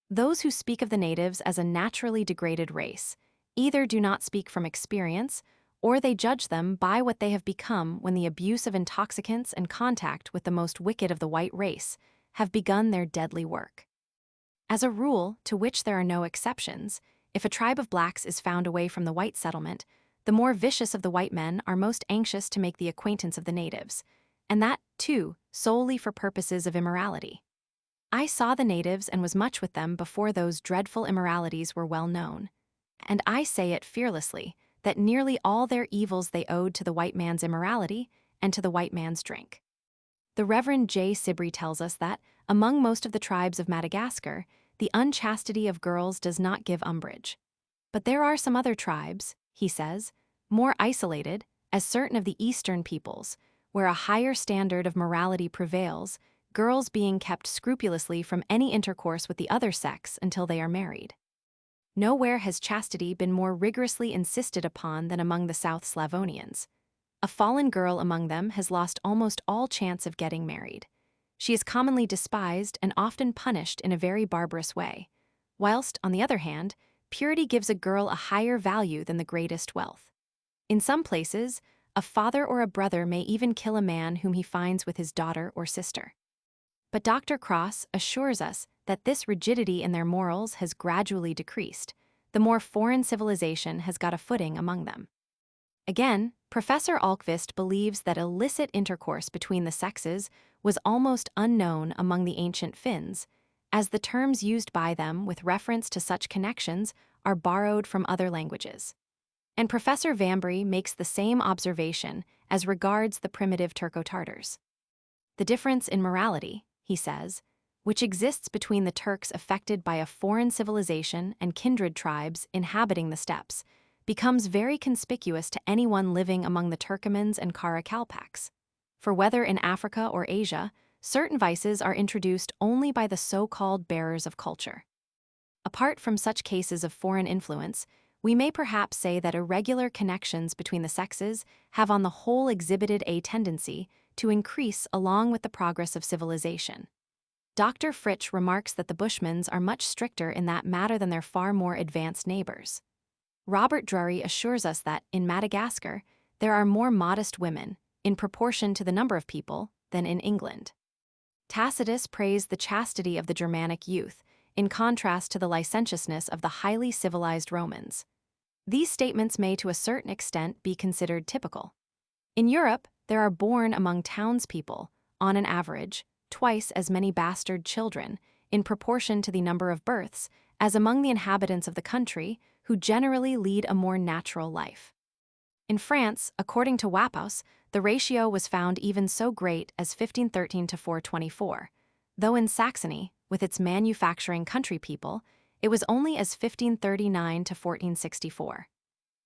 "Those who speak of the natives as a naturally degraded race either do not speak from experience, or they judge them by what they have become when the abuse of intoxicants and contact with the most wicked of the white race have begun their deadly work." As a rule, to which there are no exceptions, if a tribe of blacks is found away from the white settlement, the more vicious of the white men are most anxious to make the acquaintance of the natives, and that, too, solely for purposes of immorality. I saw the natives and was much with them before those dreadful immoralities were well known, and I say it fearlessly, that nearly all their evils they owed to the white man's immorality and to the white man's drink. The Reverend J. Sibrey tells us that, among most of the tribes of Madagascar, the unchastity of girls does not give umbrage. But there are some other tribes, he says, more isolated, as certain of the eastern peoples, where a higher standard of morality prevails, girls being kept scrupulously from any intercourse with the other sex until they are married. Nowhere has chastity been more rigorously insisted upon than among the South Slavonians. A fallen girl among them has lost almost all chance of getting married. She is commonly despised and often punished in a very barbarous way, whilst, on the other hand, purity gives a girl a higher value than the greatest wealth. In some places, a father or a brother may even kill a man whom he finds with his daughter or sister. But Dr. Cross assures us that this rigidity in their morals has gradually decreased, the more foreign civilization has got a footing among them. Again, Professor Alkvist believes that illicit intercourse between the sexes was almost unknown among the ancient Finns, as the terms used by them with reference to such connections are borrowed from other languages. And Professor Vambry makes the same observation as regards the primitive Turco-Tartars. The difference in morality, he says, which exists between the Turks affected by a foreign civilization and kindred tribes inhabiting the steppes, becomes very conspicuous to anyone living among the Turkomans and Karakalpaks. For whether in Africa or Asia, certain vices are introduced only by the so-called bearers of culture. Apart from such cases of foreign influence, we may perhaps say that irregular connections between the sexes have on the whole exhibited a tendency to increase along with the progress of civilization. Dr. Fritsch remarks that the Bushmans are much stricter in that matter than their far more advanced neighbors. Robert Drury assures us that, in Madagascar, there are more modest women, in proportion to the number of people, than in England. Tacitus praised the chastity of the Germanic youth, in contrast to the licentiousness of the highly civilized Romans. These statements may to a certain extent be considered typical. In Europe, there are born among townspeople, on an average, twice as many bastard children, in proportion to the number of births, as among the inhabitants of the country, who generally lead a more natural life. In France, according to Wapphaus, the ratio was found even so great as 1513 to 424, though in Saxony, with its manufacturing country people, it was only as 1539 to 1464.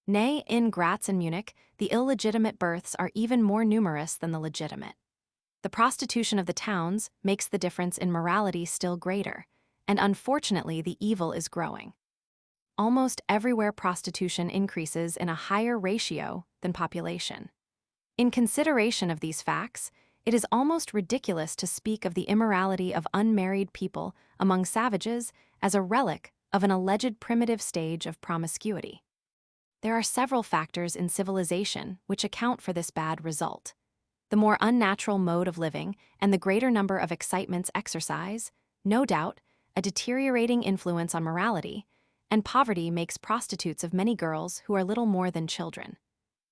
Nay, in Graz and Munich, the illegitimate births are even more numerous than the legitimate. The prostitution of the towns makes the difference in morality still greater, and unfortunately the evil is growing. Almost everywhere prostitution increases in a higher ratio than population. In consideration of these facts, it is almost ridiculous to speak of the immorality of unmarried people among savages as a relic of an alleged primitive stage of promiscuity. There are several factors in civilization which account for this bad result. The more unnatural mode of living and the greater number of excitements exercise, no doubt, a deteriorating influence on morality, and poverty makes prostitutes of many girls who are little more than children.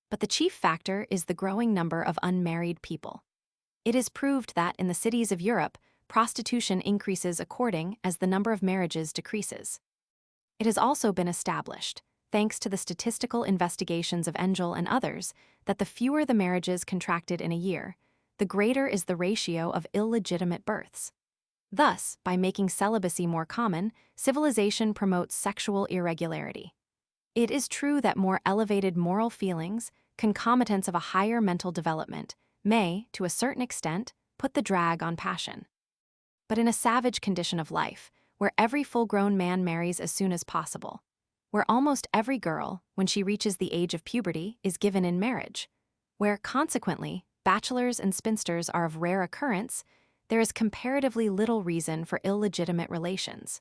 But the chief factor is the growing number of unmarried people. It is proved that in the cities of Europe, prostitution increases according as the number of marriages decreases. It has also been established, thanks to the statistical investigations of Engel and others, that the fewer the marriages contracted in a year, the greater is the ratio of illegitimate births. Thus, by making celibacy more common, civilization promotes sexual irregularity. It is true that more elevated moral feelings, concomitants of a higher mental development, may, to a certain extent, put the drag on passion. But in a savage condition of life, where every full-grown man marries as soon as possible, where almost every girl, when she reaches the age of puberty, is given in marriage, where, consequently, bachelors and spinsters are of rare occurrence, there is comparatively little reason for illegitimate relations.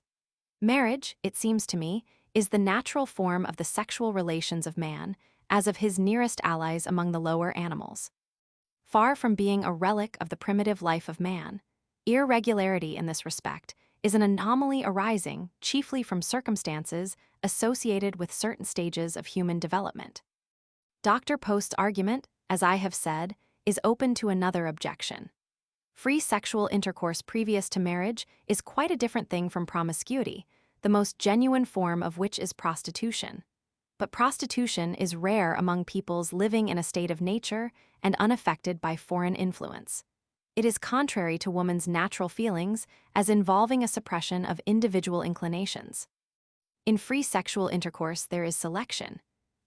Marriage, it seems to me, is the natural form of the sexual relations of man, as of his nearest allies among the lower animals. Far from being a relic of the primitive life of man, irregularity in this respect is an anomaly arising chiefly from circumstances associated with certain stages of human development. Dr. Post's argument, as I have said, is open to another objection. Free sexual intercourse previous to marriage is quite a different thing from promiscuity, the most genuine form of which is prostitution. But prostitution is rare among peoples living in a state of nature and unaffected by foreign influence. It is contrary to woman's natural feelings as involving a suppression of individual inclinations. In free sexual intercourse, there is selection.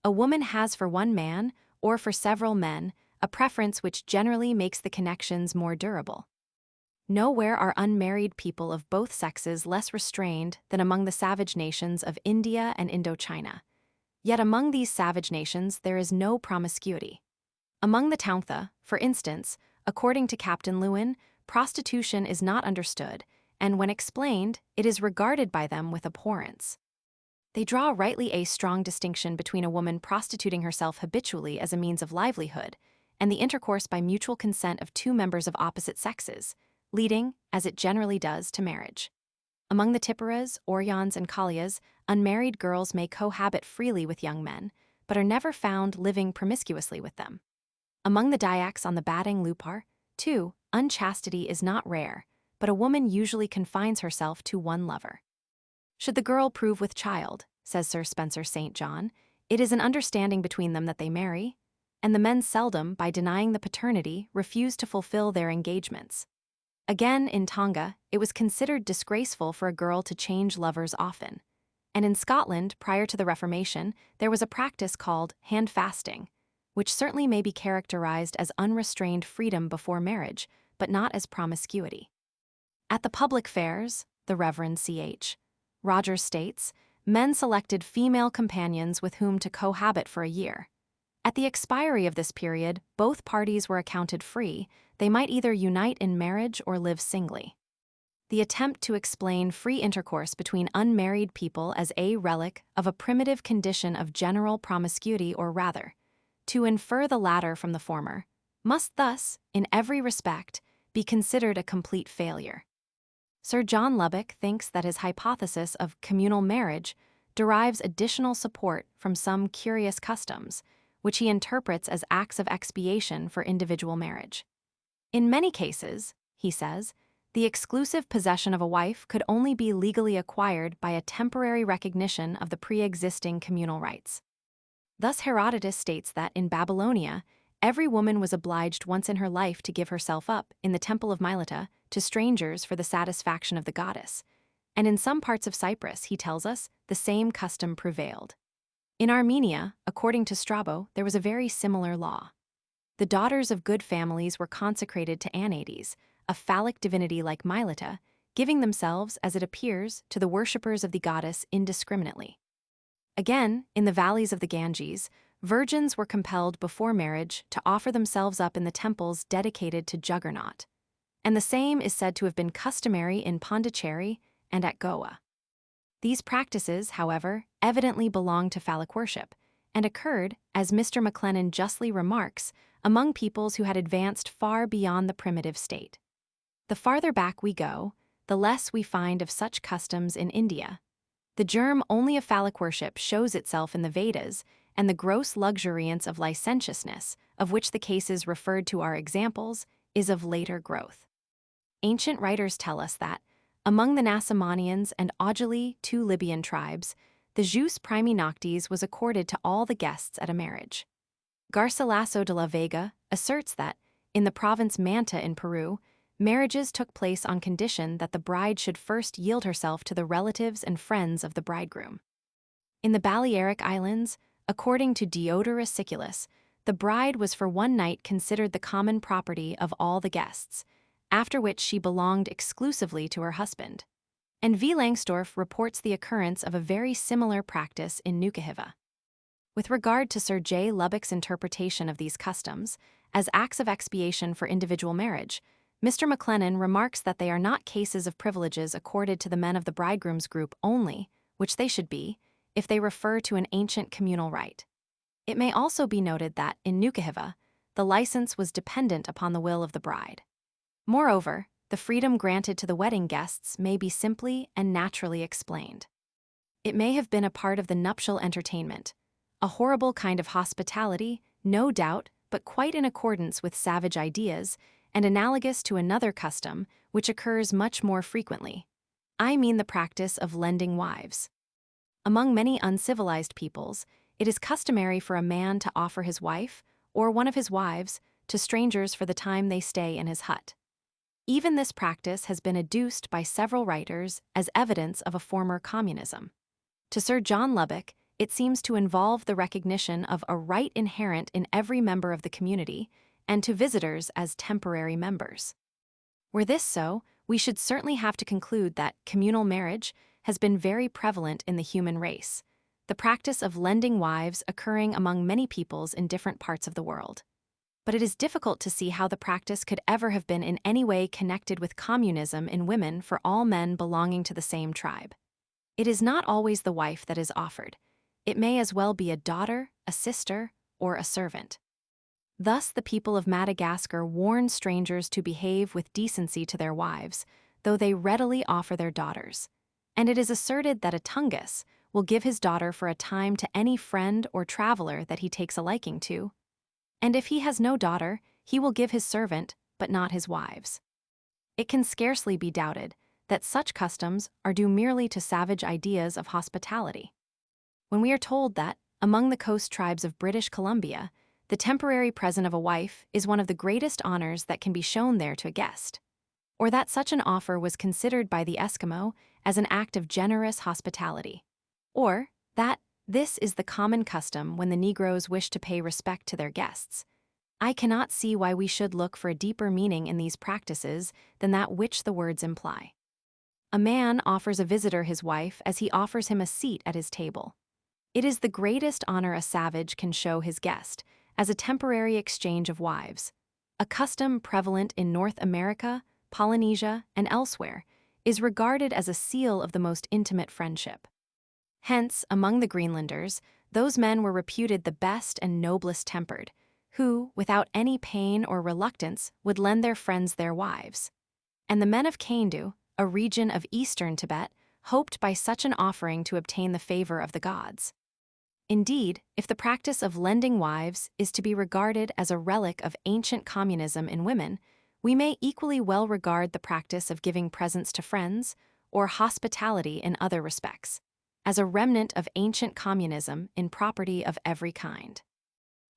A woman has for one man, or for several men, a preference which generally makes the connections more durable. Nowhere are unmarried people of both sexes less restrained than among the savage nations of India and Indochina. Yet among these savage nations there is no promiscuity. Among the Tauntha, for instance, according to Captain Lewin, prostitution is not understood, and when explained, it is regarded by them with abhorrence. They draw rightly a strong distinction between a woman prostituting herself habitually as a means of livelihood and the intercourse by mutual consent of two members of opposite sexes, leading, as it generally does, to marriage. Among the Tippuras, Oryans, and Kalias, unmarried girls may cohabit freely with young men, but are never found living promiscuously with them. Among the Dayaks on the Batang Lupar, too, unchastity is not rare, but a woman usually confines herself to one lover. Should the girl prove with child, says Sir Spencer St. John, it is an understanding between them that they marry, and the men seldom, by denying the paternity, refuse to fulfill their engagements. Again, in Tonga, it was considered disgraceful for a girl to change lovers often. And in Scotland, prior to the Reformation, there was a practice called hand-fasting, which certainly may be characterized as unrestrained freedom before marriage, but not as promiscuity. At the public fairs, the Reverend C.H. Rogers states, men selected female companions with whom to cohabit for a year. At the expiry of this period, both parties were accounted free. They might either unite in marriage or live singly. The attempt to explain free intercourse between unmarried people as a relic of a primitive condition of general promiscuity, or rather, to infer the latter from the former, must thus, in every respect, be considered a complete failure. Sir John Lubbock thinks that his hypothesis of communal marriage derives additional support from some curious customs, which he interprets as acts of expiation for individual marriage. In many cases, he says, the exclusive possession of a wife could only be legally acquired by a temporary recognition of the pre-existing communal rights. Thus Herodotus states that in Babylonia, every woman was obliged once in her life to give herself up, in the temple of Mylitta, to strangers for the satisfaction of the goddess, and in some parts of Cyprus, he tells us, the same custom prevailed. In Armenia, according to Strabo, there was a very similar law. The daughters of good families were consecrated to Anaides, a phallic divinity like Mylitta, giving themselves, as it appears, to the worshippers of the goddess indiscriminately. Again, in the valleys of the Ganges, virgins were compelled before marriage to offer themselves up in the temples dedicated to Juggernaut, and the same is said to have been customary in Pondicherry and at Goa. These practices, however, evidently belonged to phallic worship, and occurred, as Mr. McLennan justly remarks, among peoples who had advanced far beyond the primitive state. The farther back we go, the less we find of such customs in India. The germ only of phallic worship shows itself in the Vedas, and the gross luxuriance of licentiousness, of which the cases referred to are examples, is of later growth. Ancient writers tell us that, among the Nasamanians and Augili, two Libyan tribes, the jus primi noctis was accorded to all the guests at a marriage. Garcilaso de la Vega asserts that, in the province Manta in Peru, marriages took place on condition that the bride should first yield herself to the relatives and friends of the bridegroom. In the Balearic Islands, according to Diodorus Siculus, the bride was for one night considered the common property of all the guests, after which she belonged exclusively to her husband. And V. Langsdorff reports the occurrence of a very similar practice in Nukahiva. With regard to Sir J. Lubbock's interpretation of these customs as acts of expiation for individual marriage, Mr. McLennan remarks that they are not cases of privileges accorded to the men of the bridegroom's group only, which they should be, if they refer to an ancient communal right. It may also be noted that, in Nukahiva, the license was dependent upon the will of the bride. Moreover, the freedom granted to the wedding guests may be simply and naturally explained. It may have been a part of the nuptial entertainment, a horrible kind of hospitality, no doubt, but quite in accordance with savage ideas, and analogous to another custom which occurs much more frequently. I mean the practice of lending wives. Among many uncivilized peoples, it is customary for a man to offer his wife, or one of his wives, to strangers for the time they stay in his hut. Even this practice has been adduced by several writers as evidence of a former communism. To Sir John Lubbock, it seems to involve the recognition of a right inherent in every member of the community, and to visitors as temporary members. Were this so, we should certainly have to conclude that communal marriage has been very prevalent in the human race, the practice of lending wives occurring among many peoples in different parts of the world. But it is difficult to see how the practice could ever have been in any way connected with communism in women for all men belonging to the same tribe. It is not always the wife that is offered. It may as well be a daughter, a sister, or a servant. Thus, the people of Madagascar warn strangers to behave with decency to their wives, though they readily offer their daughters. And it is asserted that a Tungus will give his daughter for a time to any friend or traveler that he takes a liking to. And if he has no daughter, he will give his servant, but not his wives. It can scarcely be doubted that such customs are due merely to savage ideas of hospitality. When we are told that, among the coast tribes of British Columbia, the temporary present of a wife is one of the greatest honors that can be shown there to a guest, or that such an offer was considered by the Eskimo as an act of generous hospitality, or that this is the common custom when the Negroes wish to pay respect to their guests, I cannot see why we should look for a deeper meaning in these practices than that which the words imply. A man offers a visitor his wife as he offers him a seat at his table. It is the greatest honor a savage can show his guest, as a temporary exchange of wives. A custom prevalent in North America, Polynesia, and elsewhere, is regarded as a seal of the most intimate friendship. Hence, among the Greenlanders, those men were reputed the best and noblest tempered, who, without any pain or reluctance, would lend their friends their wives. And the men of Kaindu, a region of eastern Tibet, hoped by such an offering to obtain the favor of the gods. Indeed, if the practice of lending wives is to be regarded as a relic of ancient communism in women, we may equally well regard the practice of giving presents to friends, or hospitality in other respects, as a remnant of ancient communism in property of every kind.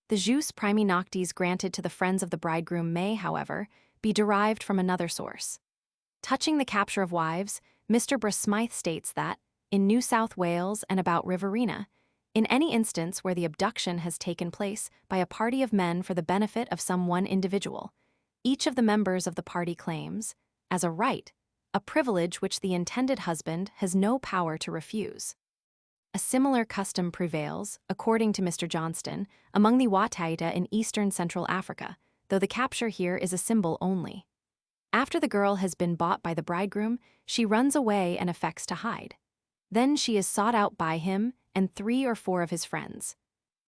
The jus primi noctis granted to the friends of the bridegroom may, however, be derived from another source. Touching the capture of wives, Mr. Smythe states that, in New South Wales and about Riverina, in any instance where the abduction has taken place by a party of men for the benefit of some one individual, each of the members of the party claims, as a right, a privilege which the intended husband has no power to refuse. A similar custom prevails, according to Mr. Johnston, among the Wataita in eastern Central Africa, though the capture here is a symbol only. After the girl has been bought by the bridegroom, she runs away and affects to hide. Then she is sought out by him and 3 or 4 of his friends.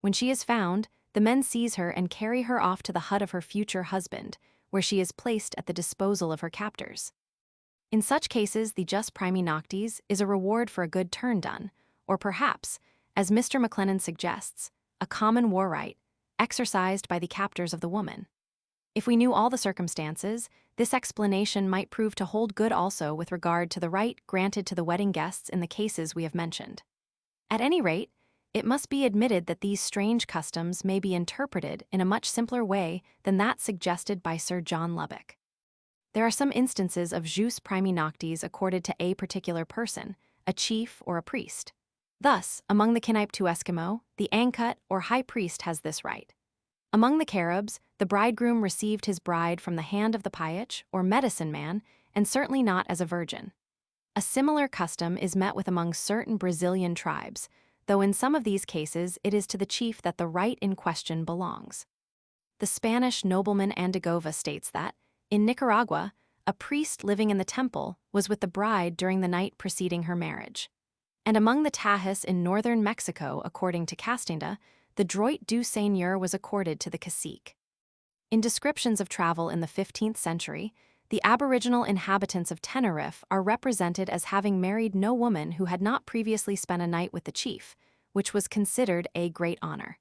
When she is found, the men seize her and carry her off to the hut of her future husband, where she is placed at the disposal of her captors. In such cases, the jus primi noctis is a reward for a good turn done, or perhaps, as Mr. McLennan suggests, a common war right, exercised by the captors of the woman. If we knew all the circumstances, this explanation might prove to hold good also with regard to the right granted to the wedding guests in the cases we have mentioned. At any rate, it must be admitted that these strange customs may be interpreted in a much simpler way than that suggested by Sir John Lubbock. There are some instances of jus primi noctis accorded to a particular person, a chief or a priest. Thus, among the Knipe-tu Eskimo, the Angkut or high priest has this right. Among the Caribs, the bridegroom received his bride from the hand of the Payach or medicine man, and certainly not as a virgin. A similar custom is met with among certain Brazilian tribes, though in some of these cases it is to the chief that the right in question belongs. The Spanish nobleman Andigova states that, in Nicaragua, a priest living in the temple was with the bride during the night preceding her marriage. And among the Tajas in northern Mexico, according to Castaneda, the droit du seigneur was accorded to the cacique. In descriptions of travel in the 15th century, the aboriginal inhabitants of Tenerife are represented as having married no woman who had not previously spent a night with the chief, which was considered a great honor.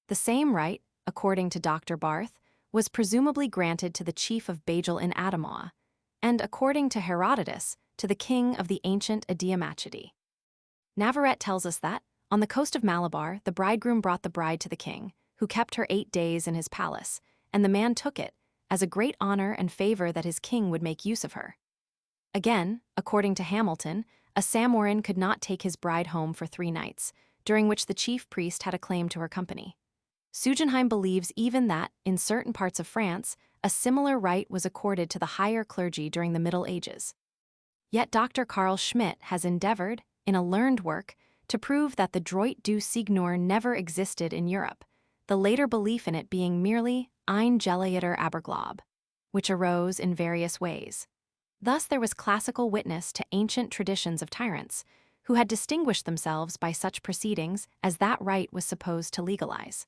The same right, according to Dr. Barth, was presumably granted to the chief of Bajal in Adamawa, and according to Herodotus, to the king of the ancient Adiamachidi. Navarrete tells us that, on the coast of Malabar, the bridegroom brought the bride to the king, who kept her 8 days in his palace, and the man took it, as a great honor and favor that his king would make use of her. Again, according to Hamilton, a Samorin could not take his bride home for 3 nights, during which the chief priest had a claim to her company. Sugenheim believes even that, in certain parts of France, a similar right was accorded to the higher clergy during the Middle Ages. Yet Dr. Carl Schmidt has endeavored, in a learned work, to prove that the droit du seigneur never existed in Europe, the later belief in it being merely ein geleierter Aberglaube, which arose in various ways. Thus there was classical witness to ancient traditions of tyrants, who had distinguished themselves by such proceedings as that right was supposed to legalize.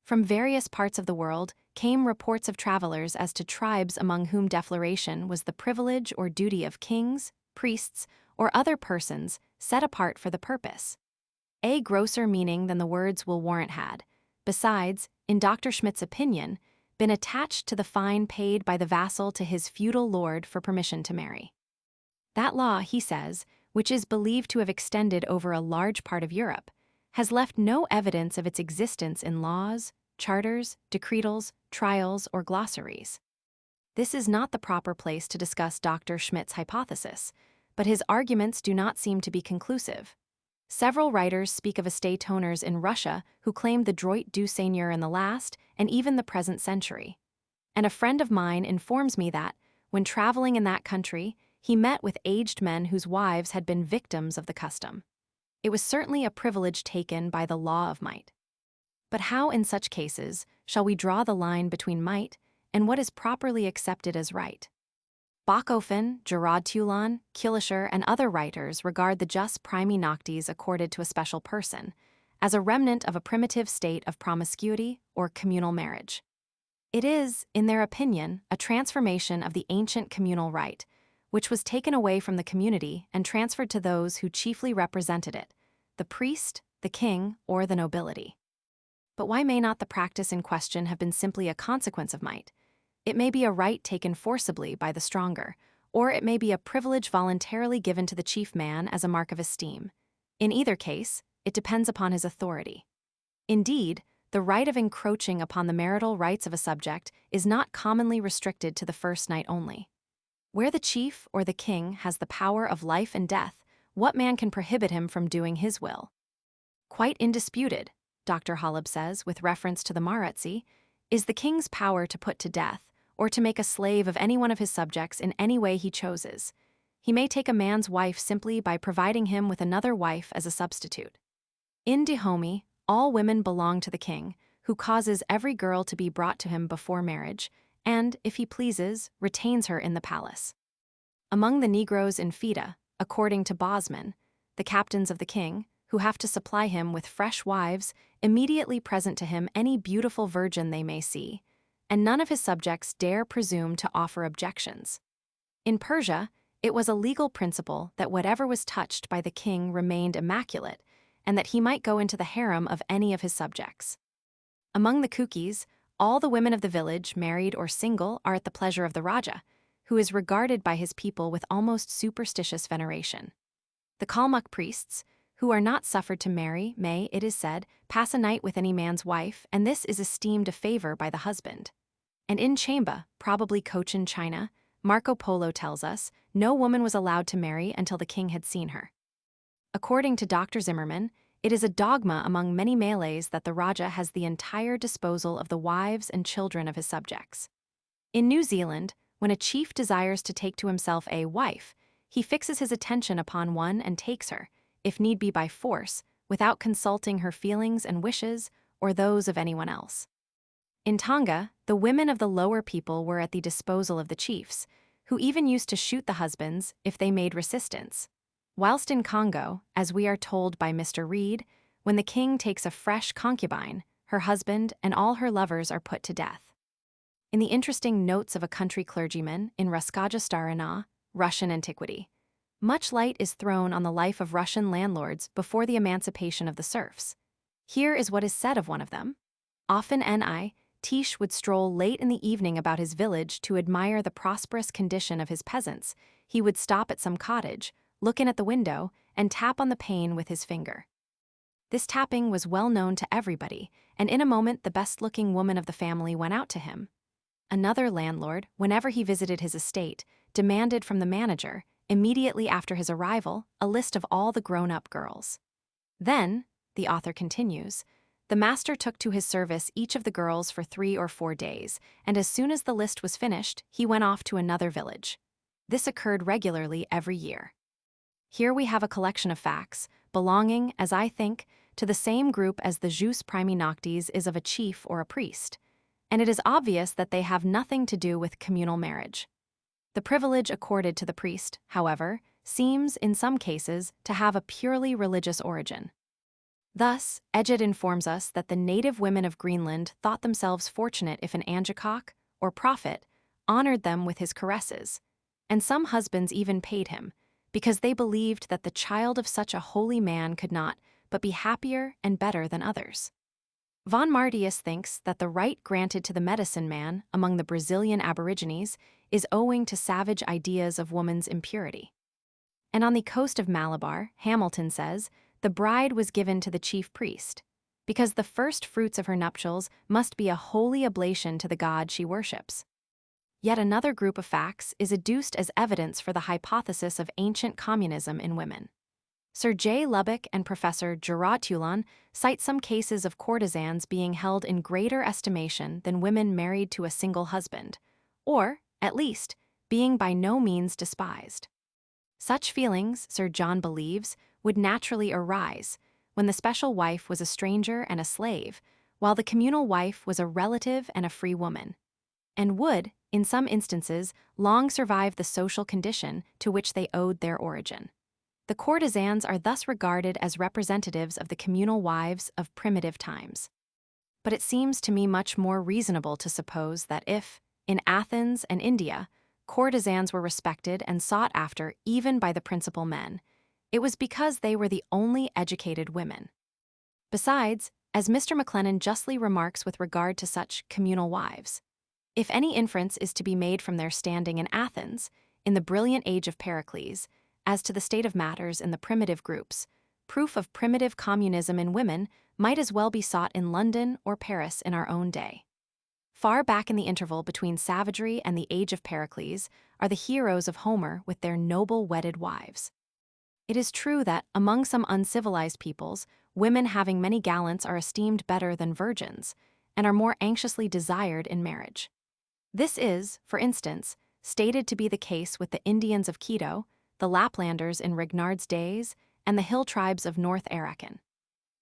From various parts of the world came reports of travelers as to tribes among whom defloration was the privilege or duty of kings, priests, or other persons set apart for the purpose. A grosser meaning than the words will warrant had, besides, in Dr. Schmidt's opinion, been attached to the fine paid by the vassal to his feudal lord for permission to marry. That law, he says, which is believed to have extended over a large part of Europe, has left no evidence of its existence in laws, charters, decretals, trials, or glossaries. This is not the proper place to discuss Dr. Schmidt's hypothesis, but his arguments do not seem to be conclusive. Several writers speak of estate owners in Russia who claimed the droit du seigneur in the last and even the present century. And a friend of mine informs me that, when traveling in that country, he met with aged men whose wives had been victims of the custom. It was certainly a privilege taken by the law of might. But how, in such cases, shall we draw the line between might and what is properly accepted as right? Bachofen, Gerard-Tulon, Kilischer, and other writers regard the jus primi noctis accorded to a special person as a remnant of a primitive state of promiscuity or communal marriage. It is, in their opinion, a transformation of the ancient communal right, which was taken away from the community and transferred to those who chiefly represented it, the priest, the king, or the nobility. But why may not the practice in question have been simply a consequence of might? It may be a right taken forcibly by the stronger, or it may be a privilege voluntarily given to the chief man as a mark of esteem. In either case, it depends upon his authority. Indeed, the right of encroaching upon the marital rights of a subject is not commonly restricted to the first night only. Where the chief or the king has the power of life and death, what man can prohibit him from doing his will? Quite indisputed, Dr. Holub says, with reference to the Maratzi, is the king's power to put to death, or to make a slave of any one of his subjects in any way he chooses. He may take a man's wife simply by providing him with another wife as a substitute. In Dahomey, all women belong to the king, who causes every girl to be brought to him before marriage, and, if he pleases, retains her in the palace. Among the Negroes in Fida, according to Bosman, the captains of the king, who have to supply him with fresh wives, immediately present to him any beautiful virgin they may see, and none of his subjects dare presume to offer objections. In Persia, it was a legal principle that whatever was touched by the king remained immaculate, and that he might go into the harem of any of his subjects. Among the Kukis, all the women of the village, married or single, are at the pleasure of the Raja, who is regarded by his people with almost superstitious veneration. The Kalmuk priests, who are not suffered to marry, may, it is said, pass a night with any man's wife, and this is esteemed a favor by the husband. And in Chamba, probably Cochin China, Marco Polo tells us, no woman was allowed to marry until the king had seen her. According to Dr. Zimmerman, it is a dogma among many Malays that the Raja has the entire disposal of the wives and children of his subjects. In New Zealand, when a chief desires to take to himself a wife, he fixes his attention upon one and takes her, if need be by force, without consulting her feelings and wishes or those of anyone else. In Tonga, the women of the lower people were at the disposal of the chiefs, who even used to shoot the husbands if they made resistance. Whilst in Congo, as we are told by Mr. Reed, when the king takes a fresh concubine, her husband and all her lovers are put to death. In the interesting Notes of a Country Clergyman in Raskajastarina, Russian Antiquity, much light is thrown on the life of Russian landlords before the emancipation of the serfs. Here is what is said of one of them. Often N.I. Tish would stroll late in the evening about his village to admire the prosperous condition of his peasants. He would stop at some cottage, look in at the window, and tap on the pane with his finger. This tapping was well known to everybody, and in a moment the best-looking woman of the family went out to him. Another landlord, whenever he visited his estate, demanded from the manager, immediately after his arrival, a list of all the grown-up girls. Then, the author continues, the master took to his service each of the girls for 3 or 4 days, and as soon as the list was finished, he went off to another village. This occurred regularly every year. Here we have a collection of facts, belonging, as I think, to the same group as the jus primi noctis is of a chief or a priest, and it is obvious that they have nothing to do with communal marriage. The privilege accorded to the priest, however, seems, in some cases, to have a purely religious origin. Thus, Egede informs us that the native women of Greenland thought themselves fortunate if an angekok, or prophet, honored them with his caresses, and some husbands even paid him, because they believed that the child of such a holy man could not but be happier and better than others. Von Martius thinks that the right granted to the medicine man among the Brazilian Aborigines is owing to savage ideas of woman's impurity. And on the coast of Malabar, Hamilton says, the bride was given to the chief priest, because the first fruits of her nuptials must be a holy oblation to the god she worships. Yet another group of facts is adduced as evidence for the hypothesis of ancient communism in women. Sir J. Lubbock and Professor Gerard Tulon cite some cases of courtesans being held in greater estimation than women married to a single husband, or, at least, being by no means despised. Such feelings, Sir John believes, would naturally arise when the special wife was a stranger and a slave, while the communal wife was a relative and a free woman, and would, in some instances, long survive the social condition to which they owed their origin. The courtesans are thus regarded as representatives of the communal wives of primitive times. But it seems to me much more reasonable to suppose that if, in Athens and India, courtesans were respected and sought after even by the principal men, it was because they were the only educated women. Besides, as Mr. McLennan justly remarks with regard to such communal wives, if any inference is to be made from their standing in Athens, in the brilliant age of Pericles, as to the state of matters in the primitive groups, proof of primitive communism in women might as well be sought in London or Paris in our own day. Far back in the interval between savagery and the age of Pericles are the heroes of Homer with their noble wedded wives. It is true that, among some uncivilized peoples, women having many gallants are esteemed better than virgins, and are more anxiously desired in marriage. This is, for instance, stated to be the case with the Indians of Quito, the Laplanders in Rignard's days, and the hill tribes of North Arakan.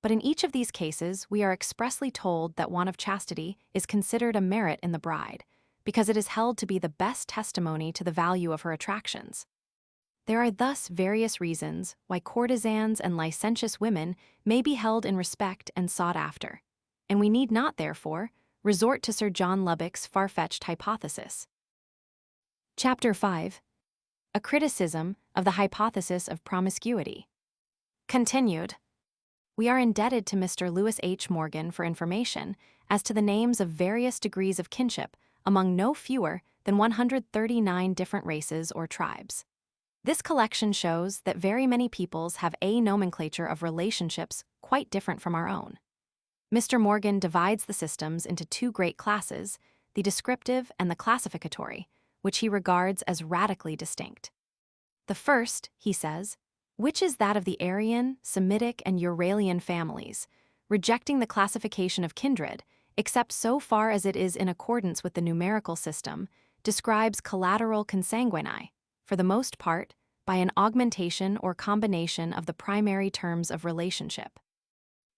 But in each of these cases, we are expressly told that want of chastity is considered a merit in the bride, because it is held to be the best testimony to the value of her attractions. There are thus various reasons why courtesans and licentious women may be held in respect and sought after, and we need not, therefore, resort to Sir John Lubbock's far-fetched hypothesis. Chapter 5. A criticism of the hypothesis of promiscuity. Continued. We are indebted to Mr. Lewis H. Morgan for information as to the names of various degrees of kinship among no fewer than 139 different races or tribes. This collection shows that very many peoples have a nomenclature of relationships quite different from our own. Mr. Morgan divides the systems into 2 great classes, the descriptive and the classificatory, which he regards as radically distinct. The first, he says, which is that of the Aryan, Semitic, and Uralian families, rejecting the classification of kindred, except so far as it is in accordance with the numerical system, describes collateral consanguinae, for the most part, by an augmentation or combination of the primary terms of relationship.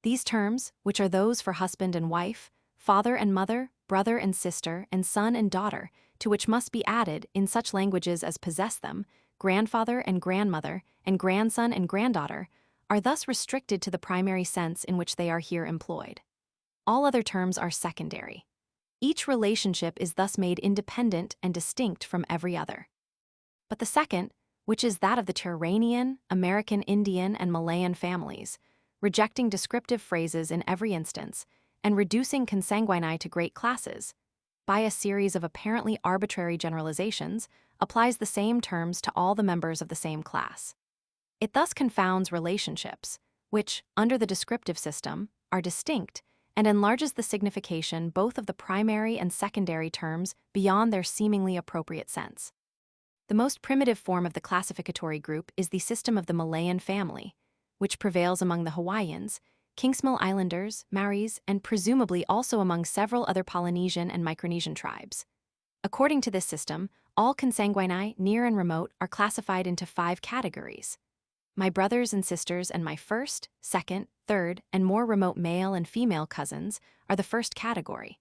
These terms, which are those for husband and wife, father and mother, brother and sister, and son and daughter, to which must be added, in such languages as possess them, grandfather and grandmother, and grandson and granddaughter, are thus restricted to the primary sense in which they are here employed. All other terms are secondary. Each relationship is thus made independent and distinct from every other. But the second, which is that of the Turanian, American Indian, and Malayan families, rejecting descriptive phrases in every instance, and reducing consanguinii to great classes, by a series of apparently arbitrary generalizations, applies the same terms to all the members of the same class. It thus confounds relationships, which, under the descriptive system, are distinct, and enlarges the signification both of the primary and secondary terms beyond their seemingly appropriate sense. The most primitive form of the classificatory group is the system of the Malayan family, which prevails among the Hawaiians, Kingsmill Islanders, Maoris, and presumably also among several other Polynesian and Micronesian tribes. According to this system, all consanguinii, near and remote, are classified into 5 categories. My brothers and sisters and my first, second, third, and more remote male and female cousins are the first category.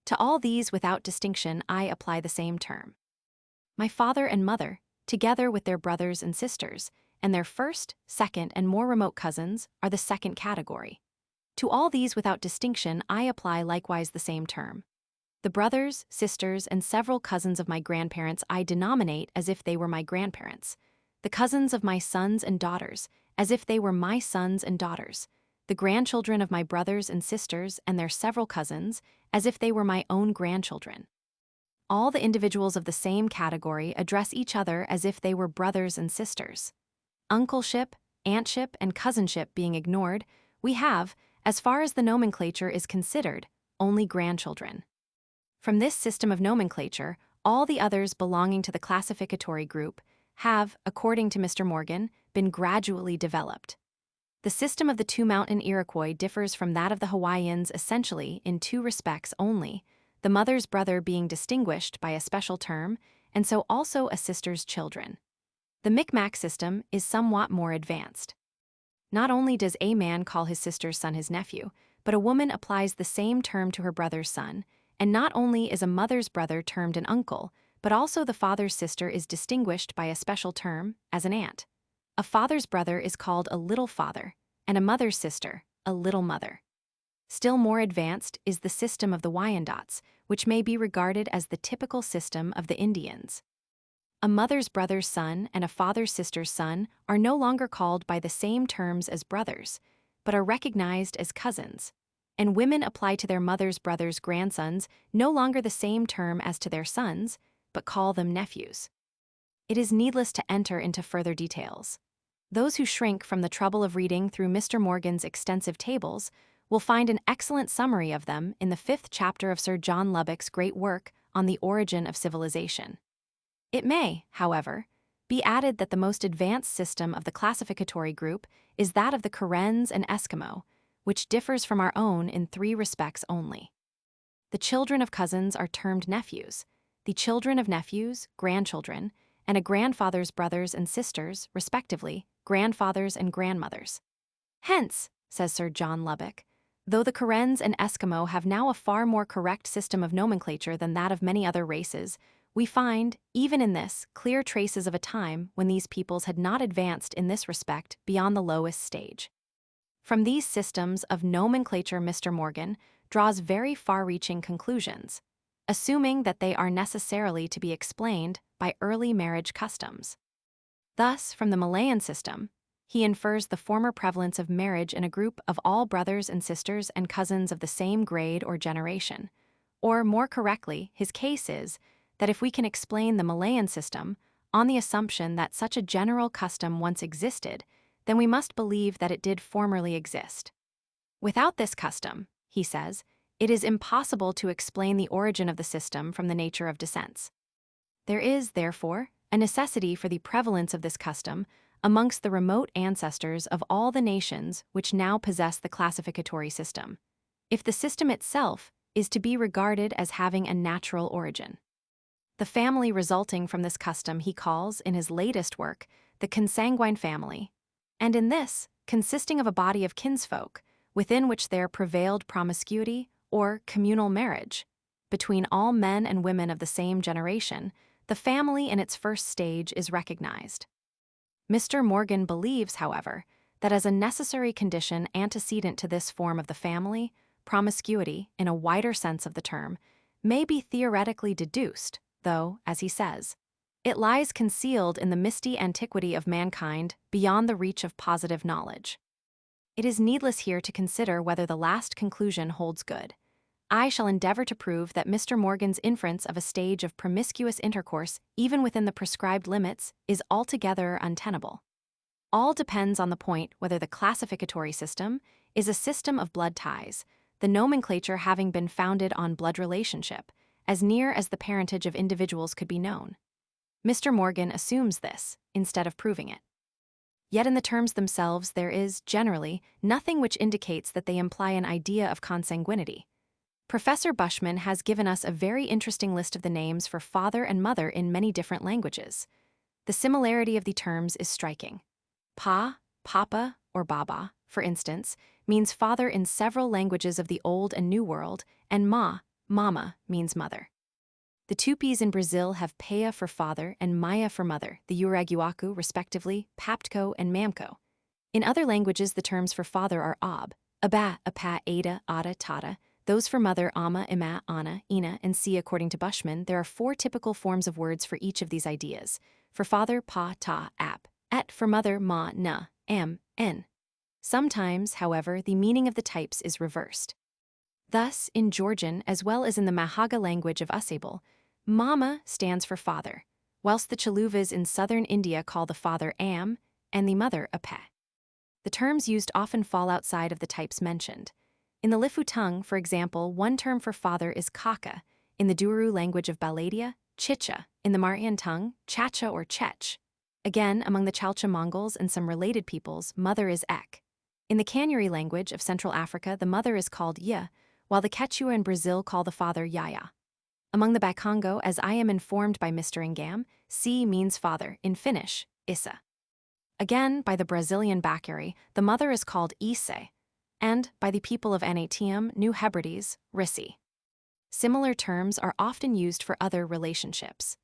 To all these without distinction I apply the same term. My father and mother, together with their brothers and sisters, and their first, second, and more remote cousins are the second category. To all these without distinction I apply likewise the same term. The brothers, sisters, and several cousins of my grandparents I denominate as if they were my grandparents. The cousins of my sons and daughters, as if they were my sons and daughters. The grandchildren of my brothers and sisters and their several cousins, as if they were my own grandchildren. All the individuals of the same category address each other as if they were brothers and sisters. Uncleship, auntship, and cousinship being ignored, we have, as far as the nomenclature is considered, only grandchildren. From this system of nomenclature, all the others belonging to the classificatory group have, according to Mr. Morgan, been gradually developed. The system of the two mountain Iroquois differs from that of the Hawaiians essentially in 2 respects only, the mother's brother being distinguished by a special term, and so also a sister's children. The Micmac system is somewhat more advanced. Not only does a man call his sister's son his nephew, but a woman applies the same term to her brother's son, and not only is a mother's brother termed an uncle, but also the father's sister is distinguished by a special term as an aunt. A father's brother is called a little father, and a mother's sister, a little mother. Still more advanced is the system of the Wyandots, which may be regarded as the typical system of the Indians. A mother's brother's son and a father's sister's son are no longer called by the same terms as brothers, but are recognized as cousins, and women apply to their mother's brother's grandsons no longer the same term as to their sons, but call them nephews. It is needless to enter into further details. Those who shrink from the trouble of reading through Mr. Morgan's extensive tables will find an excellent summary of them in the 5th chapter of Sir John Lubbock's great work on the origin of civilization. It may, however, be added that the most advanced system of the classificatory group is that of the Karens and Eskimo, which differs from our own in 3 respects only. The children of cousins are termed nephews, the children of nephews, grandchildren, and a grandfather's brothers and sisters, respectively, grandfathers and grandmothers. Hence, says Sir John Lubbock, though the Karens and Eskimo have now a far more correct system of nomenclature than that of many other races, we find, even in this, clear traces of a time when these peoples had not advanced in this respect beyond the lowest stage. From these systems of nomenclature Mr. Morgan draws very far-reaching conclusions, assuming that they are necessarily to be explained by early marriage customs. Thus, from the Malayan system, he infers the former prevalence of marriage in a group of all brothers and sisters and cousins of the same grade or generation. Or, more correctly, his case is that if we can explain the Malayan system on the assumption that such a general custom once existed, then we must believe that it did formerly exist. Without this custom, he says, it is impossible to explain the origin of the system from the nature of descents. There is, therefore, a necessity for the prevalence of this custom amongst the remote ancestors of all the nations which now possess the classificatory system, if the system itself is to be regarded as having a natural origin. The family resulting from this custom he calls, in his latest work, the consanguine family, and in this, consisting of a body of kinsfolk, within which there prevailed promiscuity or communal marriage between all men and women of the same generation, the family in its first stage is recognized. Mr. Morgan believes, however, that as a necessary condition antecedent to this form of the family, promiscuity, in a wider sense of the term, may be theoretically deduced, though, as he says, it lies concealed in the misty antiquity of mankind beyond the reach of positive knowledge. It is needless here to consider whether the last conclusion holds good. I shall endeavor to prove that Mr. Morgan's inference of a stage of promiscuous intercourse, even within the prescribed limits, is altogether untenable. All depends on the point whether the classificatory system is a system of blood ties, the nomenclature having been founded on blood relationship, as near as the parentage of individuals could be known. Mr. Morgan assumes this, instead of proving it. Yet in the terms themselves there is, generally, nothing which indicates that they imply an idea of consanguinity. Professor Bushman has given us a very interesting list of the names for father and mother in many different languages. The similarity of the terms is striking. Pa, papa, or baba, for instance, means father in several languages of the Old and New World, and ma, mama, means mother. The Tupis in Brazil have Peia for father and Maya for mother, the Uruguayacu, respectively, Paptko and Mamko. In other languages, the terms for father are ab, aba, apa, ada, ada, tata. Those for mother, ama, ima, ana, ina, and si. According to Bushman, there are 4 typical forms of words for each of these ideas. For father, pa, ta, ap. Et for mother, ma, na, am, en. Sometimes, however, the meaning of the types is reversed. Thus, in Georgian, as well as in the Mahaga language of Usable, mama stands for father, whilst the Chaluvas in southern India call the father am and the mother ape. The terms used often fall outside of the types mentioned. In the Lifu tongue, for example, one term for father is kaka, in the Duru language of Baladia, chicha, in the Marian tongue, chacha or chech. Again, among the Chalcha Mongols and some related peoples, mother is ek. In the Kanyuri language of Central Africa, the mother is called ya, while the Quechua in Brazil call the father yaya. Among the Bakongo, as I am informed by Mr. Ingam, si means father, in Finnish, isa. Again, by the Brazilian Bakuri, the mother is called ise, and, by the people of Anatium, New Hebrides, Rissi. Similar terms are often used for other relationships.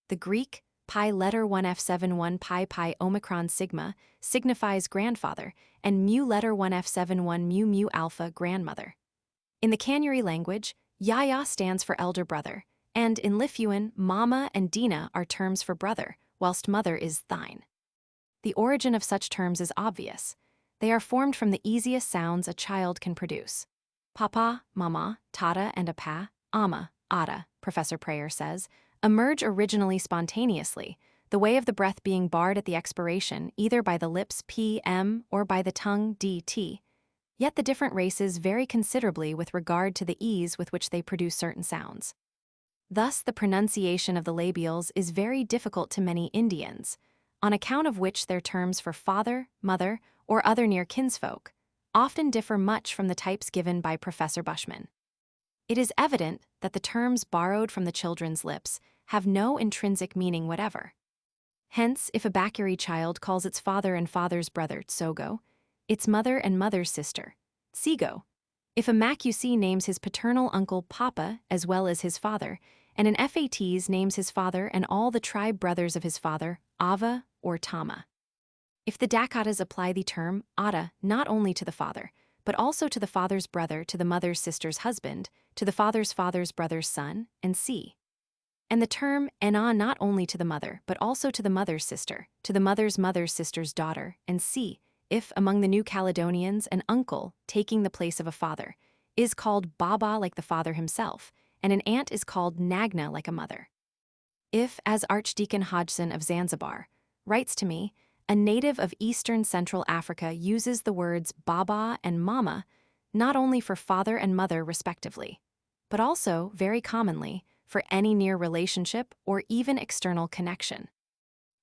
The Greek, pi letter 1F71 pi omicron sigma, signifies grandfather, and mu letter 1F71 mu alpha grandmother. In the Kanyuri language, yaya stands for elder brother, and in Lithuanian, mama and dina are terms for brother, whilst mother is thine. The origin of such terms is obvious. They are formed from the easiest sounds a child can produce. Papa, mama, tata, and apa, ama, ada, Professor Preyer says, emerge originally spontaneously, the way of the breath being barred at the expiration either by the lips p, m, or by the tongue d, t. Yet the different races vary considerably with regard to the ease with which they produce certain sounds. Thus, the pronunciation of the labials is very difficult to many Indians, on account of which their terms for father, mother, or other near kinsfolk often differ much from the types given by Professor Bushman. It is evident that the terms borrowed from the children's lips have no intrinsic meaning whatever. Hence, if a Bakuri child calls its father and father's brother Tsogo, its mother and mother's sister Tsigo, if a Makusi names his paternal uncle Papa as well as his father, and an Fats names his father and all the tribe brothers of his father Ava or Tama. If the Dakatas apply the term Ada not only to the father, but also to the father's brother, to the mother's sister's husband, to the father's brother's son, and si. And the term Ena not only to the mother, but also to the mother's sister, to the mother's sister's daughter, and si, if, among the New Caledonians, an uncle, taking the place of a father, is called Baba like the father himself, and an aunt is called Nagna like a mother. If, as Archdeacon Hodgson of Zanzibar writes to me, a native of Eastern Central Africa uses the words Baba and Mama not only for father and mother respectively, but also, very commonly, for any near relationship or even external connection.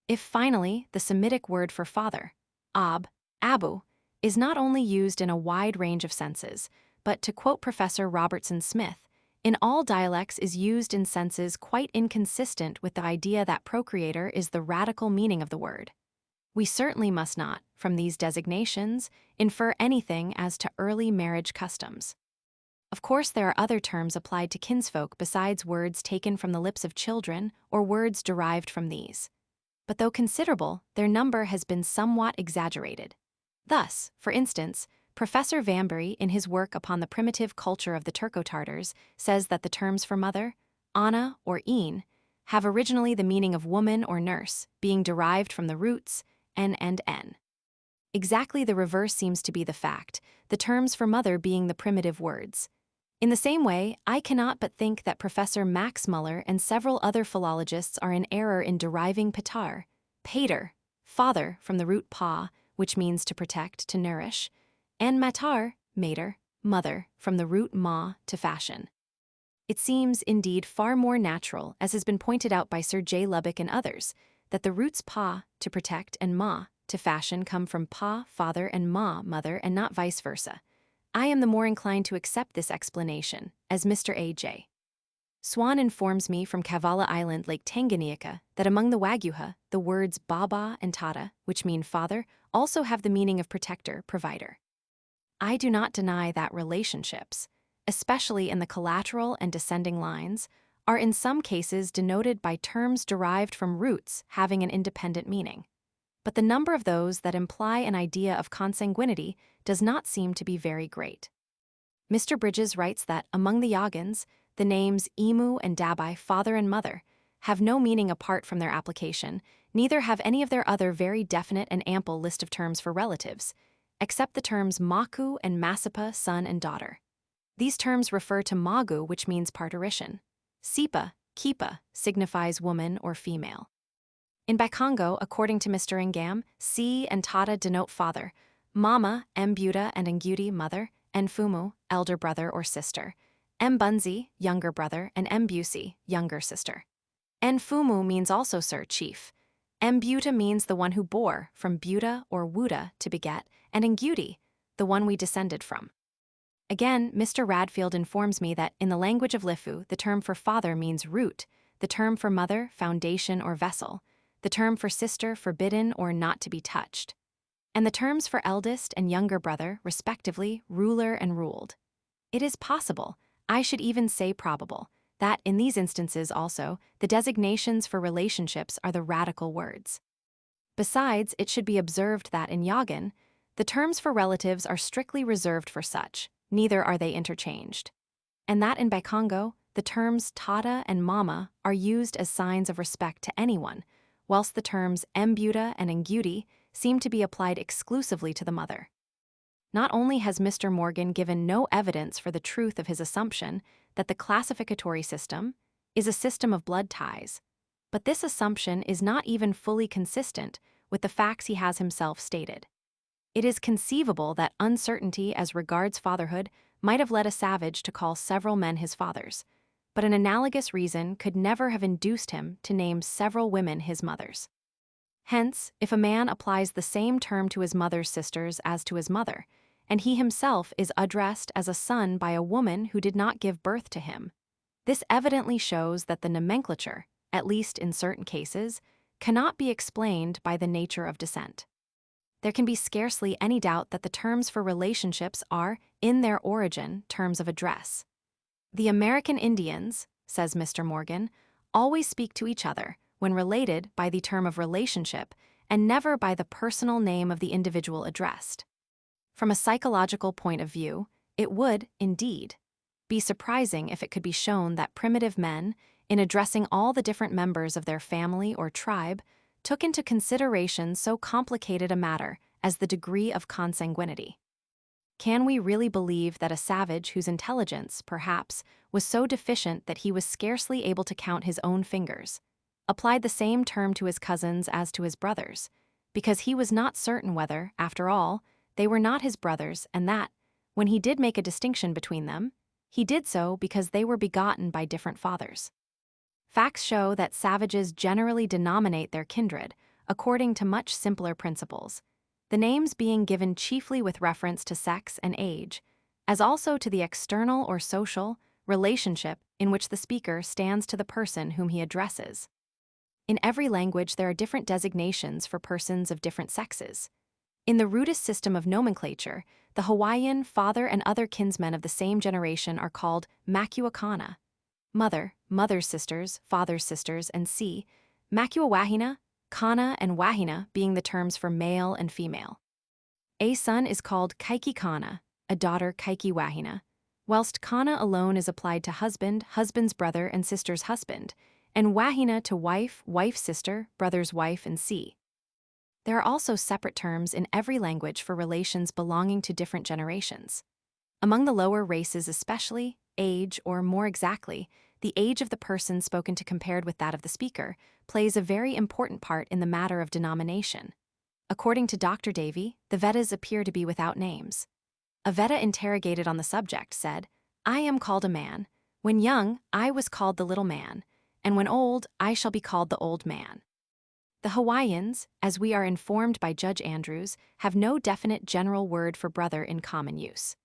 If finally, the Semitic word for father, Ab, Abu, is not only used in a wide range of senses, but, to quote Professor Robertson Smith, in all dialects is used in senses quite inconsistent with the idea that procreator is the radical meaning of the word. We certainly must not, from these designations, infer anything as to early marriage customs. Of course, there are other terms applied to kinsfolk besides words taken from the lips of children or words derived from these. But though considerable, their number has been somewhat exaggerated. Thus, for instance, Professor Vanbury, in his work upon the primitive culture of the Turco-Tartars, says that the terms for mother, Anna or Een, have originally the meaning of woman or nurse, being derived from the roots N and N. Exactly the reverse seems to be the fact, the terms for mother being the primitive words. In the same way, I cannot but think that Professor Max Muller and several other philologists are in error in deriving patar, pater, father, from the root pa, which means to protect, to nourish, and matar, mater, mother, from the root ma, to fashion. It seems, indeed, far more natural, as has been pointed out by Sir J. Lubbock and others, that the roots pa, to protect, and ma, to fashion, come from pa, father, and ma, mother, and not vice versa. I am the more inclined to accept this explanation, as Mr. A.J. Swan informs me from Kavala Island, Lake Tanganyika, that among the Wagyuha, the words baba and tata, which mean father, also have the meaning of protector, provider. I do not deny that relationships, especially in the collateral and descending lines, are in some cases denoted by terms derived from roots having an independent meaning. But the number of those that imply an idea of consanguinity does not seem to be very great. Mr. Bridges writes that among the Yagans, the names Emu and Dabai, father and mother, have no meaning apart from their application, neither have any of their other very definite and ample list of terms for relatives, except the terms Maku and Masipa, son and daughter. These terms refer to Magu, which means parturition. Sipa, Kipa, signifies woman or female. In Bakongo, according to Mr. Ngam, Si and Tata denote father, Mama, Mbuta and Nguti, mother, Nfumu, elder brother or sister, Mbunzi, younger brother, and Mbusi, younger sister. Nfumu means also sir, chief. Mbuta means the one who bore, from Buta or Wuda, to beget, and Nguti, the one we descended from. Again, Mr. Radfield informs me that in the language of Lifu, the term for father means root, the term for mother, foundation or vessel, the term for sister, forbidden or not to be touched, and the terms for eldest and younger brother, respectively, ruler and ruled. It is possible, I should even say probable, that in these instances also, the designations for relationships are the radical words. Besides, it should be observed that in Yagan, the terms for relatives are strictly reserved for such, neither are they interchanged. And that in Bakongo, the terms Tata and Mama are used as signs of respect to anyone, whilst the terms Mbuta and Nguti seem to be applied exclusively to the mother. Not only has Mr. Morgan given no evidence for the truth of his assumption that the classificatory system is a system of blood ties, but this assumption is not even fully consistent with the facts he has himself stated. It is conceivable that uncertainty as regards fatherhood might have led a savage to call several men his fathers, but an analogous reason could never have induced him to name several women his mothers. Hence, if a man applies the same term to his mother's sisters as to his mother, and he himself is addressed as a son by a woman who did not give birth to him, this evidently shows that the nomenclature, at least in certain cases, cannot be explained by the nature of descent. There can be scarcely any doubt that the terms for relationships are, in their origin, terms of address. The American Indians, says Mr. Morgan, always speak to each other, when related, by the term of relationship, and never by the personal name of the individual addressed. From a psychological point of view, it would, indeed, be surprising if it could be shown that primitive men, in addressing all the different members of their family or tribe, took into consideration so complicated a matter as the degree of consanguinity. Can we really believe that a savage whose intelligence, perhaps, was so deficient that he was scarcely able to count his own fingers, applied the same term to his cousins as to his brothers, because he was not certain whether, after all, they were not his brothers, and that, when he did make a distinction between them, he did so because they were begotten by different fathers? Facts show that savages generally denominate their kindred according to much simpler principles, the names being given chiefly with reference to sex and age, as also to the external or social relationship in which the speaker stands to the person whom he addresses. In every language, there are different designations for persons of different sexes. In the rudest system of nomenclature, the Hawaiian father and other kinsmen of the same generation are called makuakana, mother, mother's sisters, father's sisters, and makuawahina, kana, and wahina being the terms for male and female. A son is called kaikikana, a daughter kaikiwahina, whilst kana alone is applied to husband, husband's brother, and sister's husband, and wahina to wife, wife's sister, brother's wife, and There are also separate terms in every language for relations belonging to different generations. Among the lower races especially, age, or more exactly, the age of the person spoken to compared with that of the speaker, plays a very important part in the matter of denomination. According to Dr. Davy, the Vedas appear to be without names. A Veda interrogated on the subject said, "I am called a man. When young, I was called the little man, and when old, I shall be called the old man." The Hawaiians, as we are informed by Judge Andrews, have no definite general word for brother in common use.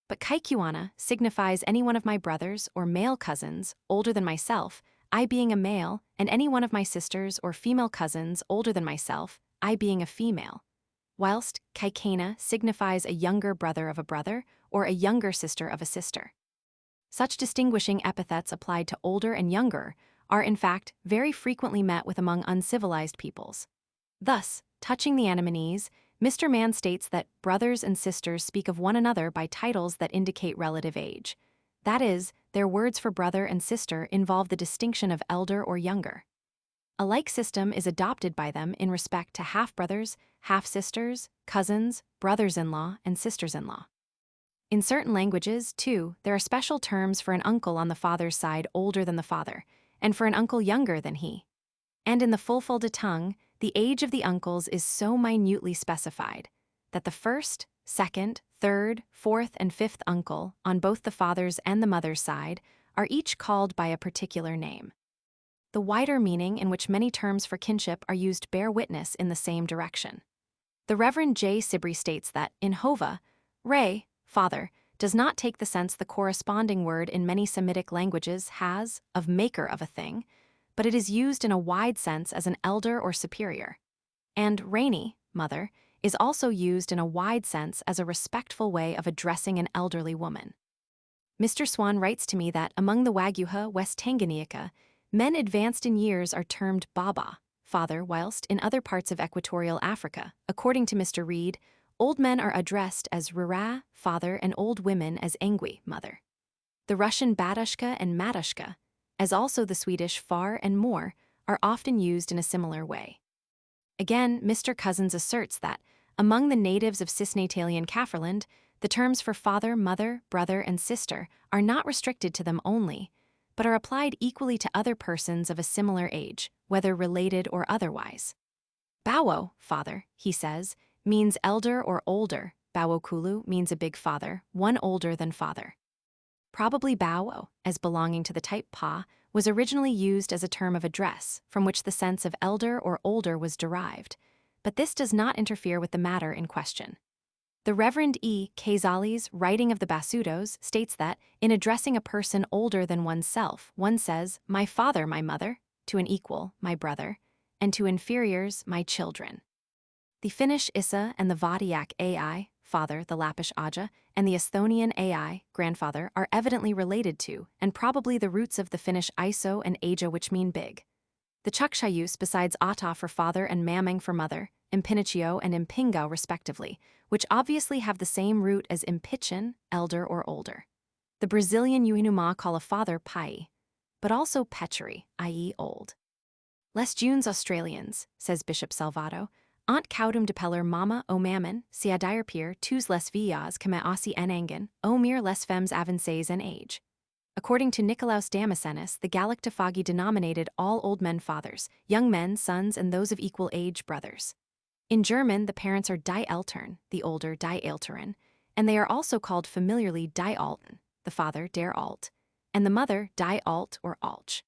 But kaikuana signifies any one of my brothers or male cousins older than myself, I being a male, and any one of my sisters or female cousins older than myself, I being a female. Whilst kaikana signifies a younger brother of a brother or a younger sister of a sister. Such distinguishing epithets applied to older and younger are in fact very frequently met with among uncivilized peoples. Thus, touching the Andamanese, Mr. Mann states that brothers and sisters speak of one another by titles that indicate relative age. That is, their words for brother and sister involve the distinction of elder or younger. A like system is adopted by them in respect to half-brothers, half-sisters, cousins, brothers-in-law, and sisters-in-law. In certain languages, too, there are special terms for an uncle on the father's side older than the father, and for an uncle younger than he. And in the Fulfulde tongue, the age of the uncles is so minutely specified that the first, second, third, fourth, and fifth uncle on both the father's and the mother's side are each called by a particular name. The wider meaning in which many terms for kinship are used bear witness in the same direction. The Reverend J. Sibry states that, in Hova, Re, father, does not take the sense the corresponding word in many Semitic languages has, of maker of a thing, but it is used in a wide sense as an elder or superior. And Rainy, mother, is also used in a wide sense as a respectful way of addressing an elderly woman. Mr. Swan writes to me that among the Waguha West Tanganyika, men advanced in years are termed Baba, father, whilst in other parts of equatorial Africa, according to Mr. Reed, old men are addressed as Rara, father, and old women as Engui, mother. The Russian Batushka and Matushka, as also the Swedish far and more, are often used in a similar way. Again, Mr. Cousins asserts that, among the natives of Cisnatalian Kafferland, the terms for father, mother, brother, and sister are not restricted to them only, but are applied equally to other persons of a similar age, whether related or otherwise. Bawo, father, he says, means elder or older. Bawokulu means a big father, one older than father. Probably Bawo, as belonging to the type Pa, was originally used as a term of address, from which the sense of elder or older was derived, but this does not interfere with the matter in question. The Reverend E. Kazali's Writing of the Basutos states that, in addressing a person older than oneself, one says, my father, my mother, to an equal, my brother, and to inferiors, my children. The Finnish Issa and the Vadiak Ai, father, the Lappish Aja, and the Esthonian Ai, grandfather, are evidently related to, and probably the roots of the Finnish Iso and Aja, which mean big. The Chuksha use besides Ata for father and Mamang for mother, Impinichio and Impingao respectively, which obviously have the same root as Impichin, elder or older. The Brazilian Yuhinuma call a father Pai, but also Petchery, i.e. old. Les Junes Australians, says Bishop Salvato, Aunt Caudum depeller mama o mammon, si adirepir tus les vias kame ossi enangan, o mir les femmes avances en age. According to Nicolaus Damascenus, the Gallic Tafagi denominated all old men fathers, young men sons, and those of equal age brothers. In German, the parents are die Eltern, the older die Älteren, and they are also called familiarly die Alten, the father der Alt, and the mother die Alt or Alch.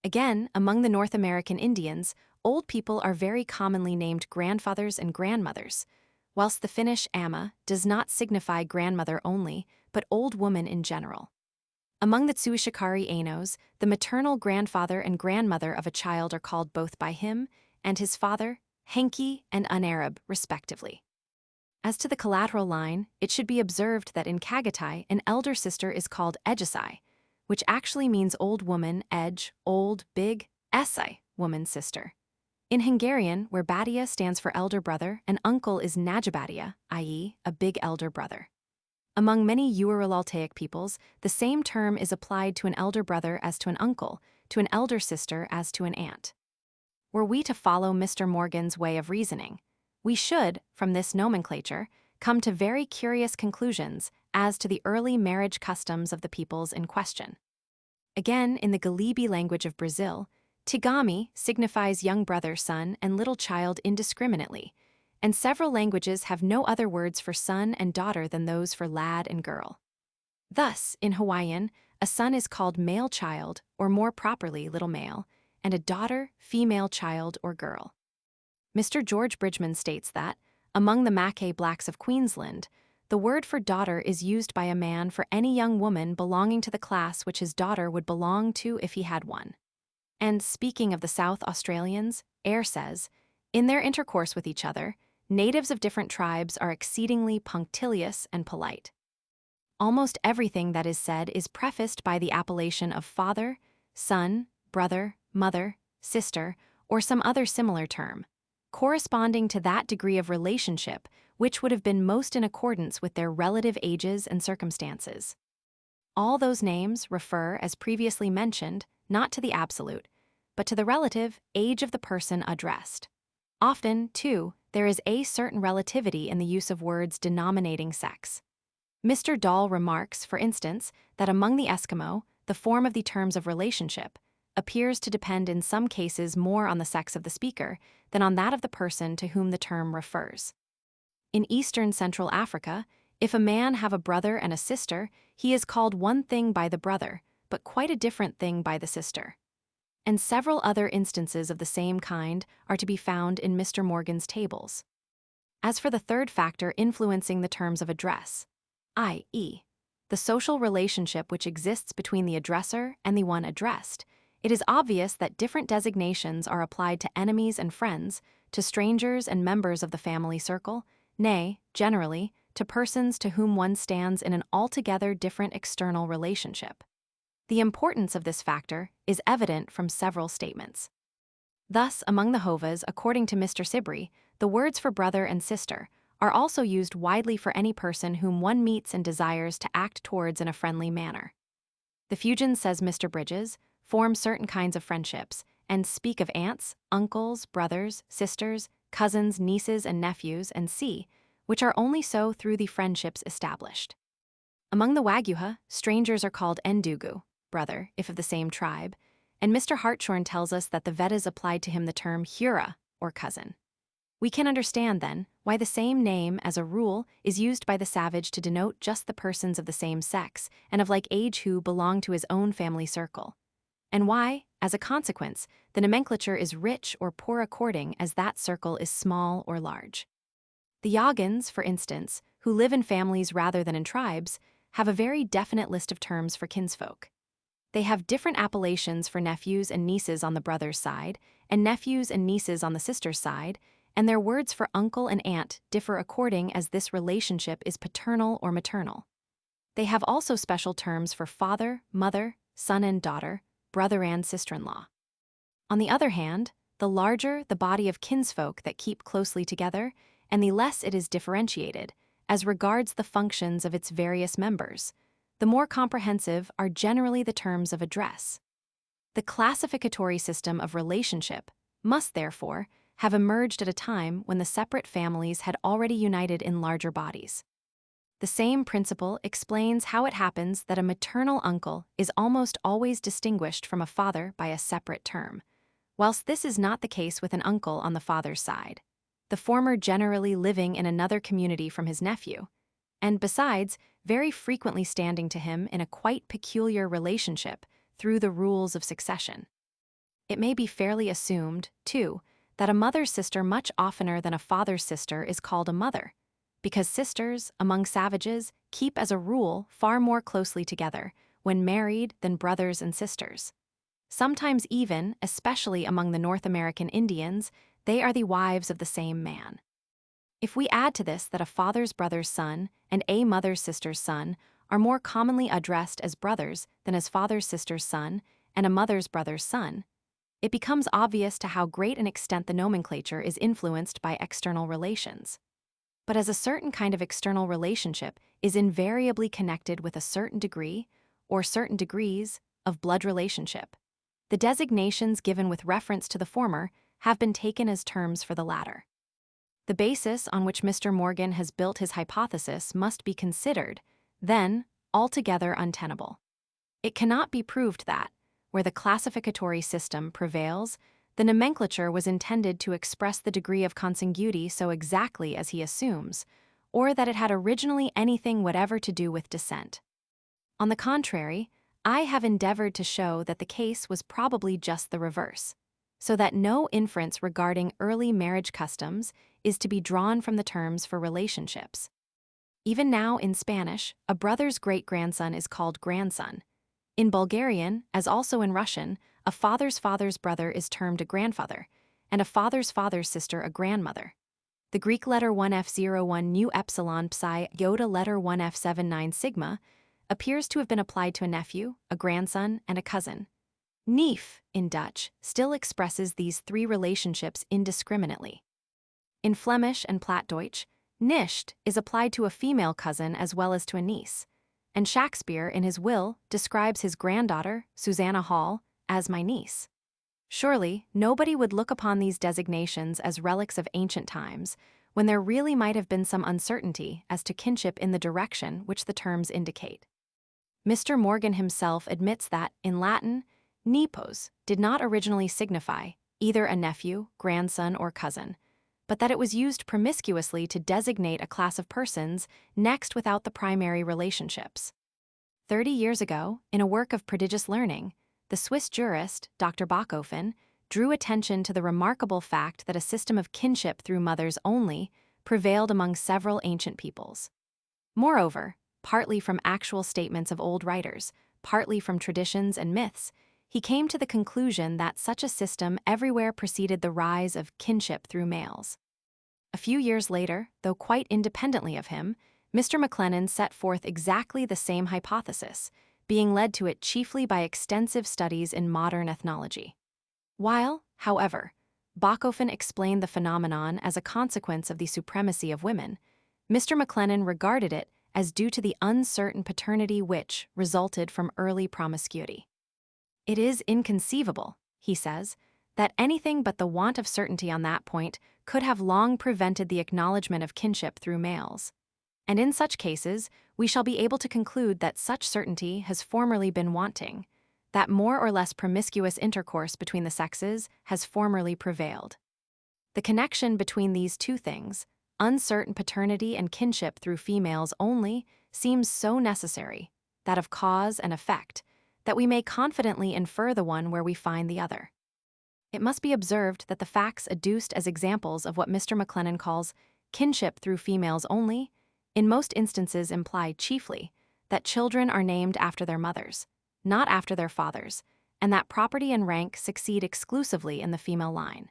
Again, among the North American Indians, old people are very commonly named grandfathers and grandmothers, whilst the Finnish amma does not signify grandmother only, but old woman in general. Among the Tsuishikari Ainos, the maternal grandfather and grandmother of a child are called both by him and his father, Henki and Un-Arab, respectively. As to the collateral line, it should be observed that in Kagatai, an elder sister is called Ejisai, which actually means old woman, edge, old, big, esai, woman's sister. In Hungarian, where Badia stands for elder brother, an uncle is Najabadia, i.e., a big elder brother. Among many Ural-Altaic peoples, the same term is applied to an elder brother as to an uncle, to an elder sister as to an aunt. Were we to follow Mr. Morgan's way of reasoning, we should, from this nomenclature, come to very curious conclusions as to the early marriage customs of the peoples in question. Again, in the Galibi language of Brazil, Tigami signifies young brother, son, and little child indiscriminately, and several languages have no other words for son and daughter than those for lad and girl. Thus, in Hawaiian, a son is called male child, or more properly, little male, and a daughter, female child or girl. Mr. George Bridgman states that, among the Mackay blacks of Queensland, the word for daughter is used by a man for any young woman belonging to the class which his daughter would belong to if he had one. And speaking of the South Australians, Eyre says, in their intercourse with each other, natives of different tribes are exceedingly punctilious and polite. Almost everything that is said is prefaced by the appellation of father, son, brother, mother, sister, or some other similar term, corresponding to that degree of relationship which would have been most in accordance with their relative ages and circumstances. All those names refer, as previously mentioned, not to the absolute, but to the relative age of the person addressed. Often, too, there is a certain relativity in the use of words denominating sex. Mr. Dahl remarks, for instance, that among the Eskimo, the form of the terms of relationship appears to depend in some cases more on the sex of the speaker than on that of the person to whom the term refers. In eastern Central Africa, if a man have a brother and a sister, he is called one thing by the brother, but quite a different thing by the sister. And several other instances of the same kind are to be found in Mr. Morgan's tables. As for the third factor influencing the terms of address, i.e., the social relationship which exists between the addresser and the one addressed, it is obvious that different designations are applied to enemies and friends, to strangers and members of the family circle, nay, generally, to persons to whom one stands in an altogether different external relationship. The importance of this factor is evident from several statements. Thus, among the Hovas, according to Mr. Sibry, the words for brother and sister are also used widely for any person whom one meets and desires to act towards in a friendly manner. The Fuegians, says Mr. Bridges, form certain kinds of friendships, and speak of aunts, uncles, brothers, sisters, cousins, nieces, and nephews, and which are only so through the friendships established. Among the Wagyuha, strangers are called Endugu, brother, if of the same tribe, and Mr. Hartshorne tells us that the Vedas applied to him the term Hura, or cousin. We can understand, then, why the same name, as a rule, is used by the savage to denote just the persons of the same sex and of like age who belong to his own family circle, and why, as a consequence, the nomenclature is rich or poor according as that circle is small or large. The Yagans, for instance, who live in families rather than in tribes, have a very definite list of terms for kinsfolk. They have different appellations for nephews and nieces on the brother's side, and nephews and nieces on the sister's side, and their words for uncle and aunt differ according as this relationship is paternal or maternal. They have also special terms for father, mother, son and daughter, brother and sister-in-law. On the other hand, the larger the body of kinsfolk that keep closely together, and the less it is differentiated, as regards the functions of its various members, the more comprehensive are generally the terms of address. The classificatory system of relationship must, therefore, have emerged at a time when the separate families had already united in larger bodies. The same principle explains how it happens that a maternal uncle is almost always distinguished from a father by a separate term, whilst this is not the case with an uncle on the father's side, the former generally living in another community from his nephew, and besides, very frequently standing to him in a quite peculiar relationship through the rules of succession. It may be fairly assumed, too, that a mother's sister much oftener than a father's sister is called a mother, because sisters, among savages, keep as a rule far more closely together, when married, than brothers and sisters. Sometimes even, especially among the North American Indians, they are the wives of the same man. If we add to this that a father's brother's son and a mother's sister's son are more commonly addressed as brothers than as father's sister's son and a mother's brother's son, it becomes obvious to how great an extent the nomenclature is influenced by external relations. But as a certain kind of external relationship is invariably connected with a certain degree, or certain degrees, of blood relationship, the designations given with reference to the former have been taken as terms for the latter. The basis on which Mr. Morgan has built his hypothesis must be considered, then, altogether untenable. It cannot be proved that, where the classificatory system prevails, the nomenclature was intended to express the degree of consanguinity so exactly as he assumes, or that it had originally anything whatever to do with descent. On the contrary, I have endeavored to show that the case was probably just the reverse, so that no inference regarding early marriage customs is to be drawn from the terms for relationships. Even now in Spanish, a brother's great-grandson is called grandson. In Bulgarian, as also in Russian, a father's father's brother is termed a grandfather, and a father's father's sister a grandmother. The Greek letter 1F01 nu epsilon psi iota letter 1F79 sigma appears to have been applied to a nephew, a grandson, and a cousin. Neef, in Dutch, still expresses these three relationships indiscriminately. In Flemish and Plattdeutsch, nicht is applied to a female cousin as well as to a niece, and Shakespeare in his will describes his granddaughter, Susanna Hall, as my niece. Surely, nobody would look upon these designations as relics of ancient times, when there really might have been some uncertainty as to kinship in the direction which the terms indicate. Mr. Morgan himself admits that, in Latin, nepos did not originally signify either a nephew, grandson, or cousin, but that it was used promiscuously to designate a class of persons next without the primary relationships. 30 years ago, in a work of prodigious learning, the Swiss jurist, Dr. Bachhofen, drew attention to the remarkable fact that a system of kinship through mothers only prevailed among several ancient peoples. Moreover, partly from actual statements of old writers, partly from traditions and myths, he came to the conclusion that such a system everywhere preceded the rise of kinship through males. A few years later, though quite independently of him, Mr. McLennan set forth exactly the same hypothesis, being led to it chiefly by extensive studies in modern ethnology. While, however, Bachhofen explained the phenomenon as a consequence of the supremacy of women, Mr. McLennan regarded it as due to the uncertain paternity which resulted from early promiscuity. It is inconceivable, he says, that anything but the want of certainty on that point could have long prevented the acknowledgement of kinship through males. And in such cases, we shall be able to conclude that such certainty has formerly been wanting, that more or less promiscuous intercourse between the sexes has formerly prevailed. The connection between these two things, uncertain paternity and kinship through females only, seems so necessary, that of cause and effect, that we may confidently infer the one where we find the other. It must be observed that the facts adduced as examples of what Mr. McLennan calls kinship through females only, in most instances imply chiefly that children are named after their mothers, not after their fathers, and that property and rank succeed exclusively in the female line.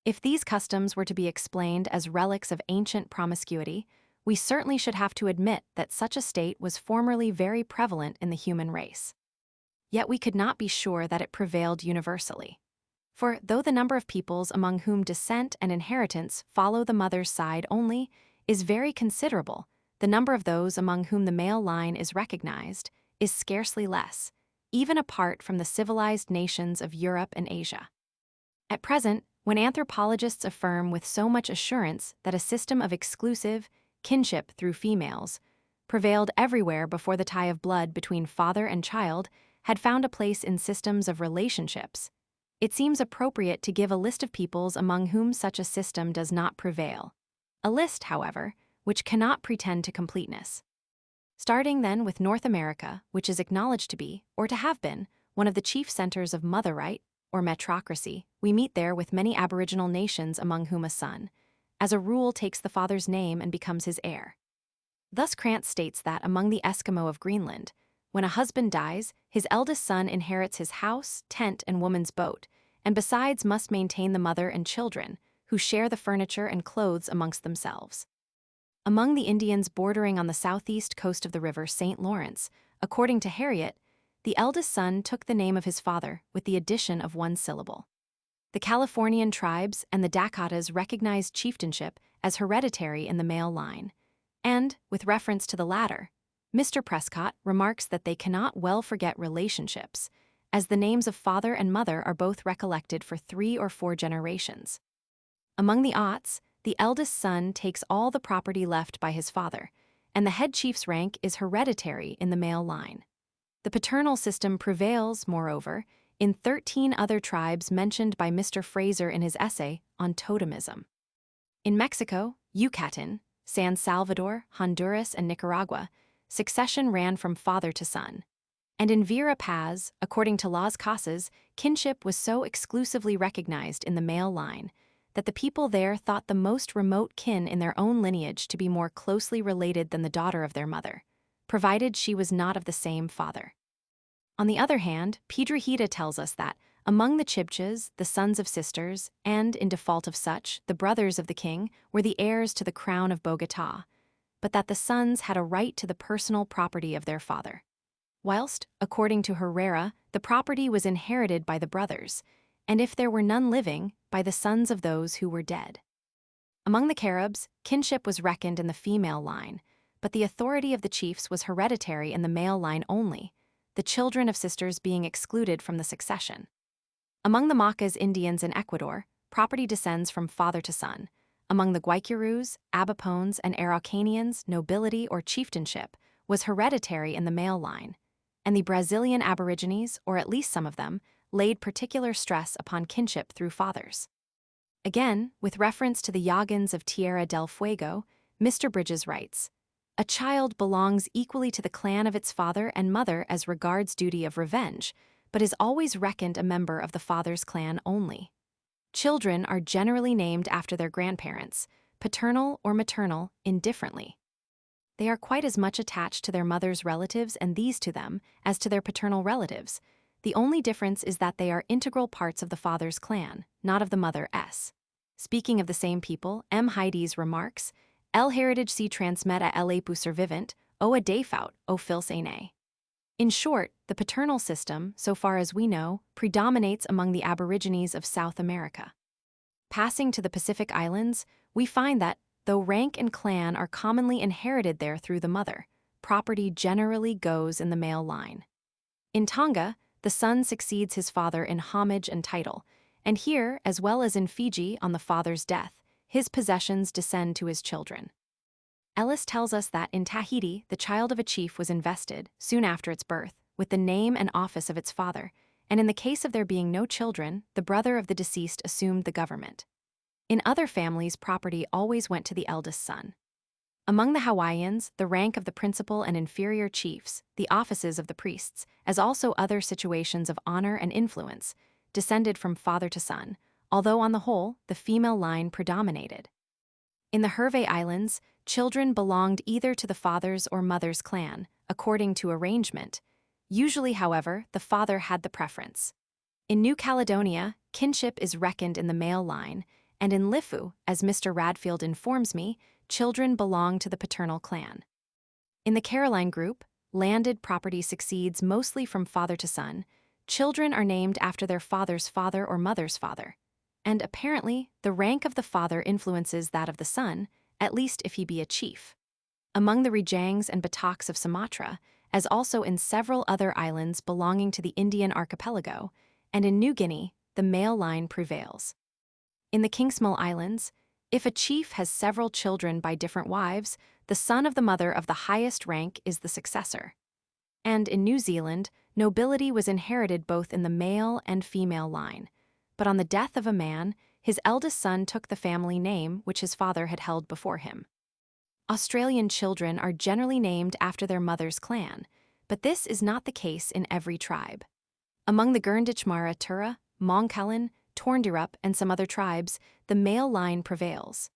If these customs were to be explained as relics of ancient promiscuity, we certainly should have to admit that such a state was formerly very prevalent in the human race. Yet we could not be sure that it prevailed universally. For though the number of peoples among whom descent and inheritance follow the mother's side only is very considerable, the number of those among whom the male line is recognized is scarcely less, even apart from the civilized nations of Europe and Asia. At present, when anthropologists affirm with so much assurance that a system of exclusive kinship through females prevailed everywhere before the tie of blood between father and child had found a place in systems of relationships, it seems appropriate to give a list of peoples among whom such a system does not prevail. A list, however, which cannot pretend to completeness. Starting then with North America, which is acknowledged to be, or to have been, one of the chief centers of mother right, or metrocracy, we meet there with many aboriginal nations among whom a son, as a rule, takes the father's name and becomes his heir. Thus Krantz states that among the Eskimo of Greenland, when a husband dies, his eldest son inherits his house, tent, and woman's boat, and besides must maintain the mother and children, who share the furniture and clothes amongst themselves. Among the Indians bordering on the southeast coast of the river St. Lawrence, according to Harriet, the eldest son took the name of his father with the addition of one syllable. The Californian tribes and the Dakotas recognized chieftainship as hereditary in the male line, and, with reference to the latter, Mr. Prescott remarks that they cannot well forget relationships, as the names of father and mother are both recollected for 3 or 4 generations. Among the Otts, the eldest son takes all the property left by his father, and the head chief's rank is hereditary in the male line. The paternal system prevails, moreover, in 13 other tribes mentioned by Mr. Fraser in his essay on totemism. In Mexico, Yucatan, San Salvador, Honduras, and Nicaragua, succession ran from father to son. And in Vera Paz, according to Las Casas, kinship was so exclusively recognized in the male line that the people there thought the most remote kin in their own lineage to be more closely related than the daughter of their mother, provided she was not of the same father. On the other hand, Piedrahita tells us that, among the Chibchas, the sons of sisters, and, in default of such, the brothers of the king, were the heirs to the crown of Bogotá, but that the sons had a right to the personal property of their father. Whilst, according to Herrera, the property was inherited by the brothers, and if there were none living, by the sons of those who were dead. Among the Caribs, kinship was reckoned in the female line, but the authority of the chiefs was hereditary in the male line only, the children of sisters being excluded from the succession. Among the Macas Indians in Ecuador, property descends from father to son. Among the Guaycurús, Abipones, and Araucanians, nobility or chieftainship was hereditary in the male line, and the Brazilian Aborigines, or at least some of them, laid particular stress upon kinship through fathers. Again, with reference to the Yagans of Tierra del Fuego, Mr. Bridges writes, "A child belongs equally to the clan of its father and mother as regards duty of revenge, but is always reckoned a member of the father's clan only. Children are generally named after their grandparents, paternal or maternal, indifferently. They are quite as much attached to their mother's relatives and these to them as to their paternal relatives. The only difference is that they are integral parts of the father's clan, not of the mother's." Speaking of the same people, M. Heides remarks, "El heritage se transmet a elepu survivent, o a defaut, o fils aîné." In short, the paternal system, so far as we know, predominates among the Aborigines of South America. Passing to the Pacific Islands, we find that, though rank and clan are commonly inherited there through the mother, property generally goes in the male line. In Tonga, the son succeeds his father in homage and title, and here, as well as in Fiji on the father's death, his possessions descend to his children. Ellis tells us that in Tahiti, the child of a chief was invested, soon after its birth, with the name and office of its father, and in the case of there being no children, the brother of the deceased assumed the government. In other families, property always went to the eldest son. Among the Hawaiians, the rank of the principal and inferior chiefs, the offices of the priests, as also other situations of honor and influence, descended from father to son, although on the whole, the female line predominated. In the Hervey Islands, children belonged either to the father's or mother's clan, according to arrangement. Usually, however, the father had the preference. In New Caledonia, kinship is reckoned in the male line, and in Lifu, as Mr. Radfield informs me, children belong to the paternal clan. In the Caroline group, landed property succeeds mostly from father to son. Children are named after their father's father or mother's father, and apparently the rank of the father influences that of the son, at least if he be a chief. Among the Rejangs and Bataks of Sumatra, as also in several other islands belonging to the Indian archipelago, and in New Guinea, the male line prevails. In the Kingsmill Islands, if a chief has several children by different wives, the son of the mother of the highest rank is the successor. And in New Zealand, nobility was inherited both in the male and female line, but on the death of a man, his eldest son took the family name which his father had held before him. Australian children are generally named after their mother's clan, but this is not the case in every tribe. Among the Gurnditjmara Tura, Mongkalin, Torndirup, and some other tribes, the male line prevails.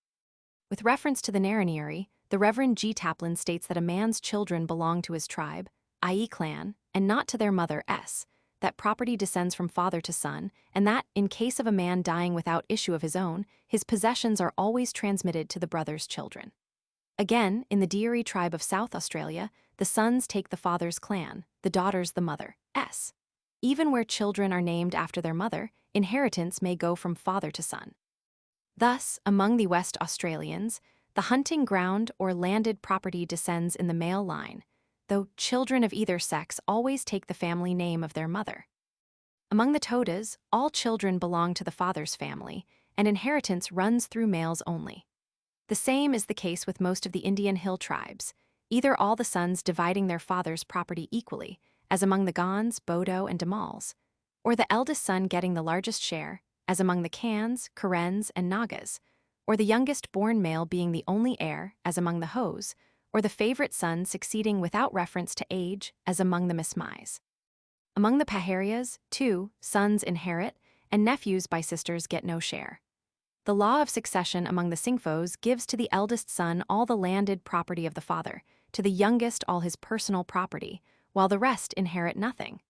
With reference to the Narranieri, the Reverend G. Taplin states that a man's children belong to his tribe, i.e. clan, and not to their mother s, that property descends from father to son, and that, in case of a man dying without issue of his own, his possessions are always transmitted to the brother's children. Again, in the Dieri tribe of South Australia, the sons take the father's clan, the daughters the mother s. Even where children are named after their mother, inheritance may go from father to son. Thus, among the West Australians, the hunting ground or landed property descends in the male line, though children of either sex always take the family name of their mother. Among the Todas, all children belong to the father's family, and inheritance runs through males only. The same is the case with most of the Indian hill tribes, either all the sons dividing their father's property equally, as among the Gonds, Bodo, and Damals, or the eldest son getting the largest share, as among the Kans, Karens, and Nagas, or the youngest born male being the only heir, as among the Hos, or the favorite son succeeding without reference to age, as among the Mismais. Among the Paharias, too, sons inherit, and nephews by sisters get no share. The law of succession among the Singphos gives to the eldest son all the landed property of the father, to the youngest all his personal property, while the rest inherit nothing.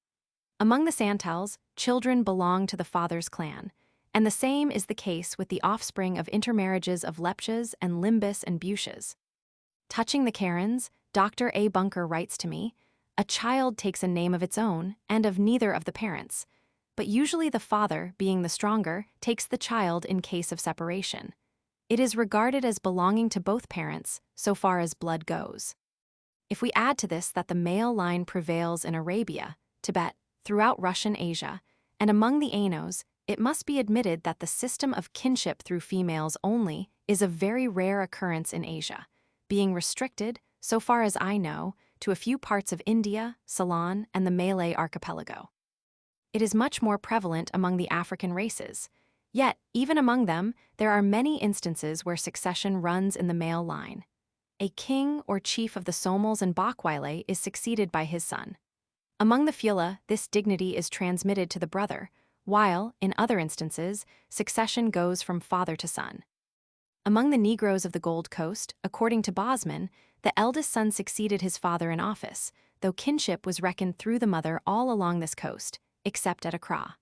Among the Santals, children belong to the father's clan, and the same is the case with the offspring of intermarriages of Lepchas and Limbus and Bushas. Touching the Karens, Dr. A. Bunker writes to me, "A child takes a name of its own and of neither of the parents, but usually the father, being the stronger, takes the child in case of separation. It is regarded as belonging to both parents, so far as blood goes." If we add to this that the male line prevails in Arabia, Tibet, throughout Russian Asia, and among the Ainos, it must be admitted that the system of kinship through females only is a very rare occurrence in Asia, being restricted, so far as I know, to a few parts of India, Ceylon, and the Malay archipelago. It is much more prevalent among the African races. Yet, even among them, there are many instances where succession runs in the male line. A king or chief of the Somals and Bakwaile is succeeded by his son. Among the Fula, this dignity is transmitted to the brother, while, in other instances, succession goes from father to son. Among the Negroes of the Gold Coast, according to Bosman, the eldest son succeeded his father in office, though kinship was reckoned through the mother all along this coast, except at Accra.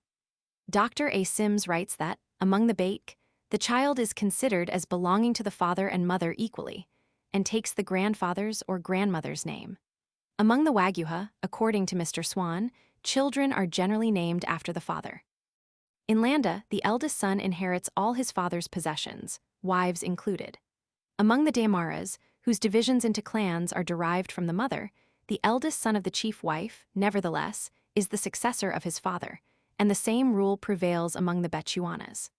Dr. A. Sims writes that, among the Baik, the child is considered as belonging to the father and mother equally, and takes the grandfather's or grandmother's name. Among the Waguha, according to Mr. Swan, children are generally named after the father. In Landa, the eldest son inherits all his father's possessions, wives included. Among the Damaras, whose divisions into clans are derived from the mother, the eldest son of the chief wife, nevertheless, is the successor of his father, and the same rule prevails among the Bechuanas.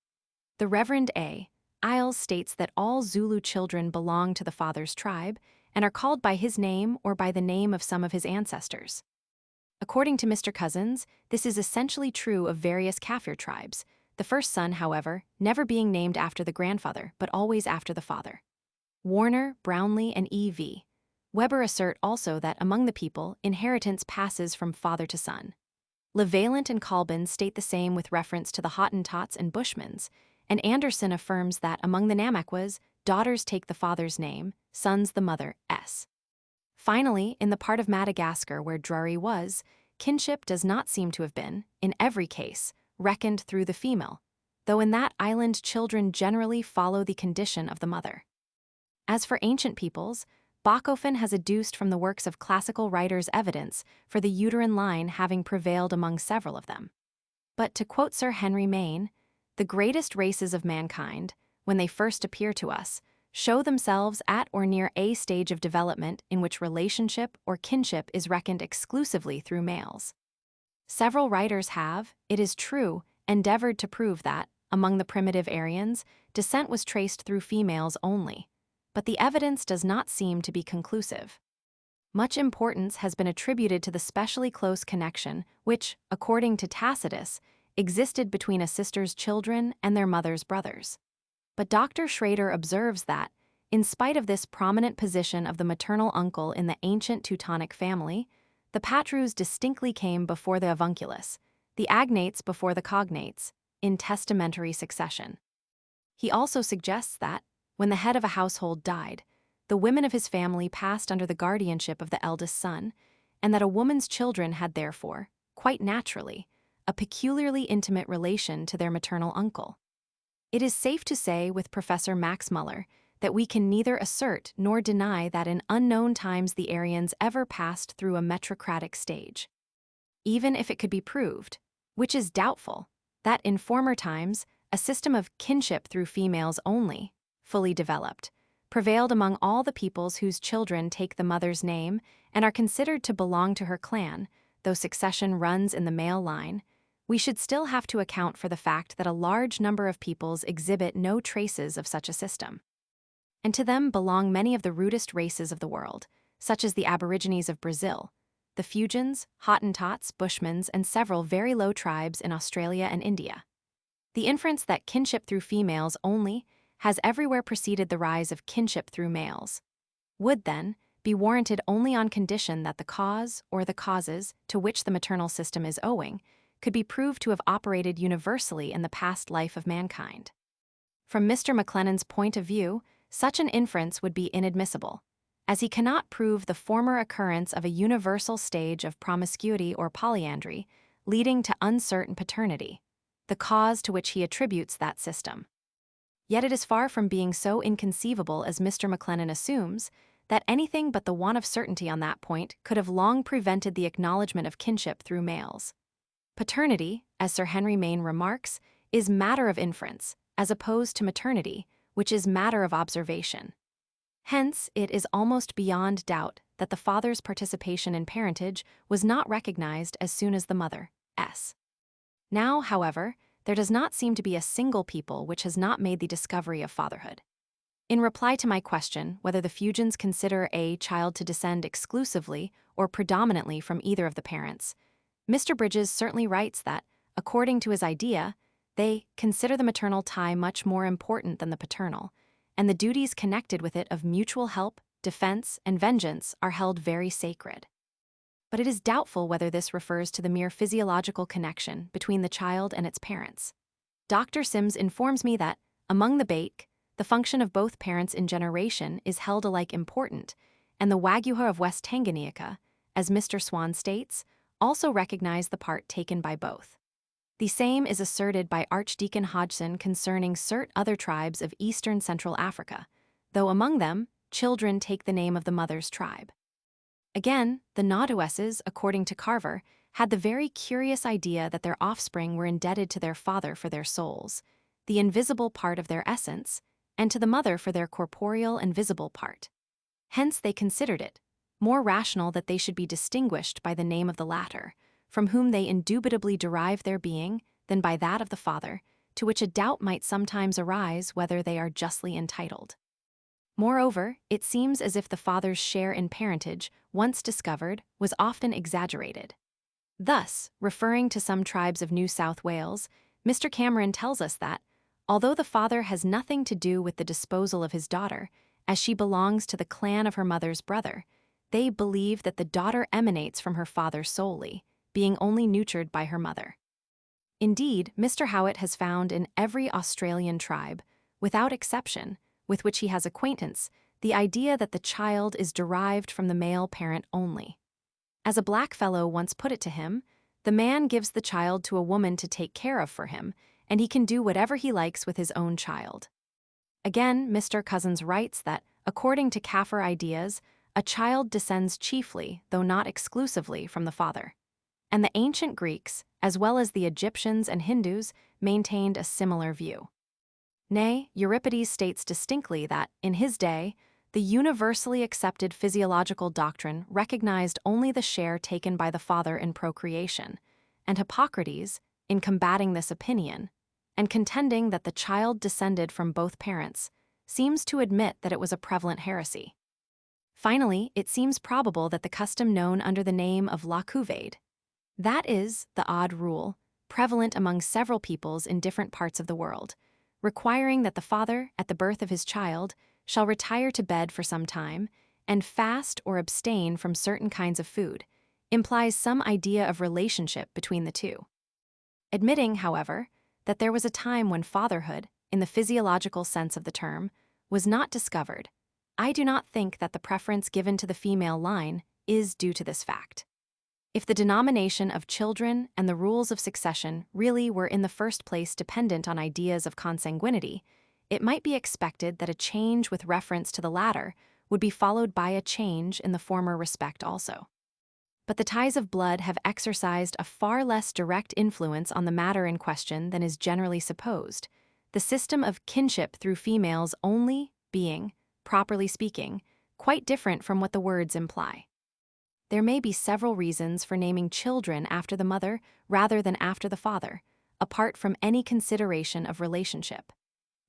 The Reverend A. Isles states that all Zulu children belong to the father's tribe and are called by his name or by the name of some of his ancestors. According to Mr. Cousins, this is essentially true of various Kafir tribes, the first son, however, never being named after the grandfather but always after the father. Warner, Brownlee, and E.V. Weber assert also that among the people, inheritance passes from father to son. LeValent and Colbin state the same with reference to the Hottentots and Bushmans, and Anderson affirms that among the Namaquas, daughters take the father's name, sons the mother's. Finally, in the part of Madagascar where Drury was, kinship does not seem to have been, in every case, reckoned through the female, though in that island children generally follow the condition of the mother. As for ancient peoples, Bachofen has adduced from the works of classical writers evidence for the uterine line having prevailed among several of them. But to quote Sir Henry Maine, "The greatest races of mankind, when they first appear to us, show themselves at or near a stage of development in which relationship or kinship is reckoned exclusively through males." Several writers have, it is true, endeavored to prove that, among the primitive Aryans, descent was traced through females only, but the evidence does not seem to be conclusive. Much importance has been attributed to the specially close connection which, according to Tacitus, existed between a sister's children and their mother's brothers. But Dr. Schrader observes that, in spite of this prominent position of the maternal uncle in the ancient Teutonic family, the patrus distinctly came before the avunculus, the agnates before the cognates, in testamentary succession. He also suggests that, when the head of a household died, the women of his family passed under the guardianship of the eldest son, and that a woman's children had therefore, quite naturally, a peculiarly intimate relation to their maternal uncle. It is safe to say with Professor Max Muller that we can neither assert nor deny that in unknown times the Aryans ever passed through a metrocratic stage. Even if it could be proved, which is doubtful, that in former times a system of kinship through females only, fully developed, prevailed among all the peoples whose children take the mother's name and are considered to belong to her clan, though succession runs in the male line, we should still have to account for the fact that a large number of peoples exhibit no traces of such a system. And to them belong many of the rudest races of the world, such as the Aborigines of Brazil, the Fuegians, Hottentots, Bushmans, and several very low tribes in Australia and India. The inference that kinship through females only has everywhere preceded the rise of kinship through males would, then, be warranted only on condition that the cause or the causes to which the maternal system is owing could be proved to have operated universally in the past life of mankind. From Mr. McLennan's point of view, such an inference would be inadmissible, as he cannot prove the former occurrence of a universal stage of promiscuity or polyandry leading to uncertain paternity, the cause to which he attributes that system. Yet it is far from being so inconceivable as Mr. McLennan assumes that anything but the want of certainty on that point could have long prevented the acknowledgement of kinship through males. Paternity, as Sir Henry Maine remarks, is matter of inference, as opposed to maternity, which is matter of observation. Hence, it is almost beyond doubt that the father's participation in parentage was not recognized as soon as the mother's. Now, however, there does not seem to be a single people which has not made the discovery of fatherhood. In reply to my question whether the Fuegians consider a child to descend exclusively or predominantly from either of the parents, Mr. Bridges certainly writes that, according to his idea, they consider the maternal tie much more important than the paternal, and the duties connected with it of mutual help, defense, and vengeance are held very sacred. But it is doubtful whether this refers to the mere physiological connection between the child and its parents. Dr. Sims informs me that, among the Baik, the function of both parents in generation is held alike important, and the Waguha of West Tanganyika, as Mr. Swan states, also recognize the part taken by both. The same is asserted by Archdeacon Hodgson concerning certain other tribes of eastern Central Africa, though among them, children take the name of the mother's tribe. Again, the Naudoueses, according to Carver, had the very curious idea that their offspring were indebted to their father for their souls, the invisible part of their essence, and to the mother for their corporeal and visible part. Hence they considered it more rational that they should be distinguished by the name of the latter, from whom they indubitably derive their being, than by that of the father, to which a doubt might sometimes arise whether they are justly entitled. Moreover, it seems as if the father's share in parentage, once discovered, was often exaggerated. Thus, referring to some tribes of New South Wales, Mr. Cameron tells us that, although the father has nothing to do with the disposal of his daughter, as she belongs to the clan of her mother's brother, they believe that the daughter emanates from her father solely, being only nurtured by her mother. Indeed, Mr. Howitt has found in every Australian tribe, without exception, with which he has acquaintance, the idea that the child is derived from the male parent only. As a blackfellow once put it to him, the man gives the child to a woman to take care of for him, and he can do whatever he likes with his own child. Again, Mr. Cousins writes that, according to Kaffir ideas, a child descends chiefly, though not exclusively, from the father. And the ancient Greeks, as well as the Egyptians and Hindus, maintained a similar view. Nay, Euripides states distinctly that, in his day, the universally accepted physiological doctrine recognized only the share taken by the father in procreation, and Hippocrates, in combating this opinion, and contending that the child descended from both parents, seems to admit that it was a prevalent heresy. Finally, it seems probable that the custom known under the name of la couvade, that is, the odd rule, prevalent among several peoples in different parts of the world, requiring that the father, at the birth of his child, shall retire to bed for some time, and fast or abstain from certain kinds of food, implies some idea of relationship between the two. Admitting, however, that there was a time when fatherhood, in the physiological sense of the term, was not discovered, I do not think that the preference given to the female line is due to this fact. If the denomination of children and the rules of succession really were in the first place dependent on ideas of consanguinity, it might be expected that a change with reference to the latter would be followed by a change in the former respect also. But the ties of blood have exercised a far less direct influence on the matter in question than is generally supposed, the system of kinship through females only being, properly speaking, quite different from what the words imply. There may be several reasons for naming children after the mother rather than after the father, apart from any consideration of relationship.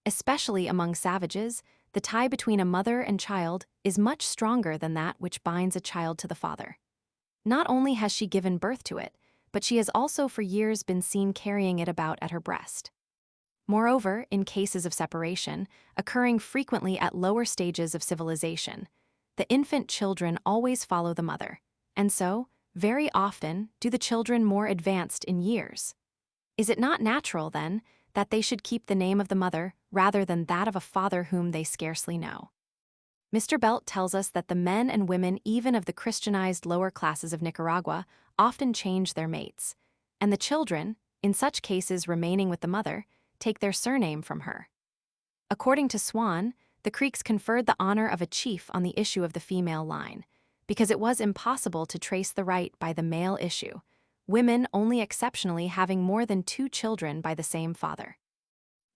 Especially among savages, the tie between a mother and child is much stronger than that which binds a child to the father. Not only has she given birth to it, but she has also for years been seen carrying it about at her breast. Moreover, in cases of separation, occurring frequently at lower stages of civilization, the infant children always follow the mother, and so, very often, do the children more advanced in years. Is it not natural, then, that they should keep the name of the mother rather than that of a father whom they scarcely know? Mr. Belt tells us that the men and women even of the Christianized lower classes of Nicaragua often change their mates, and the children, in such cases remaining with the mother, take their surname from her. According to Swan, the Creeks conferred the honor of a chief on the issue of the female line, because it was impossible to trace the right by the male issue, women only exceptionally having more than 2 children by the same father.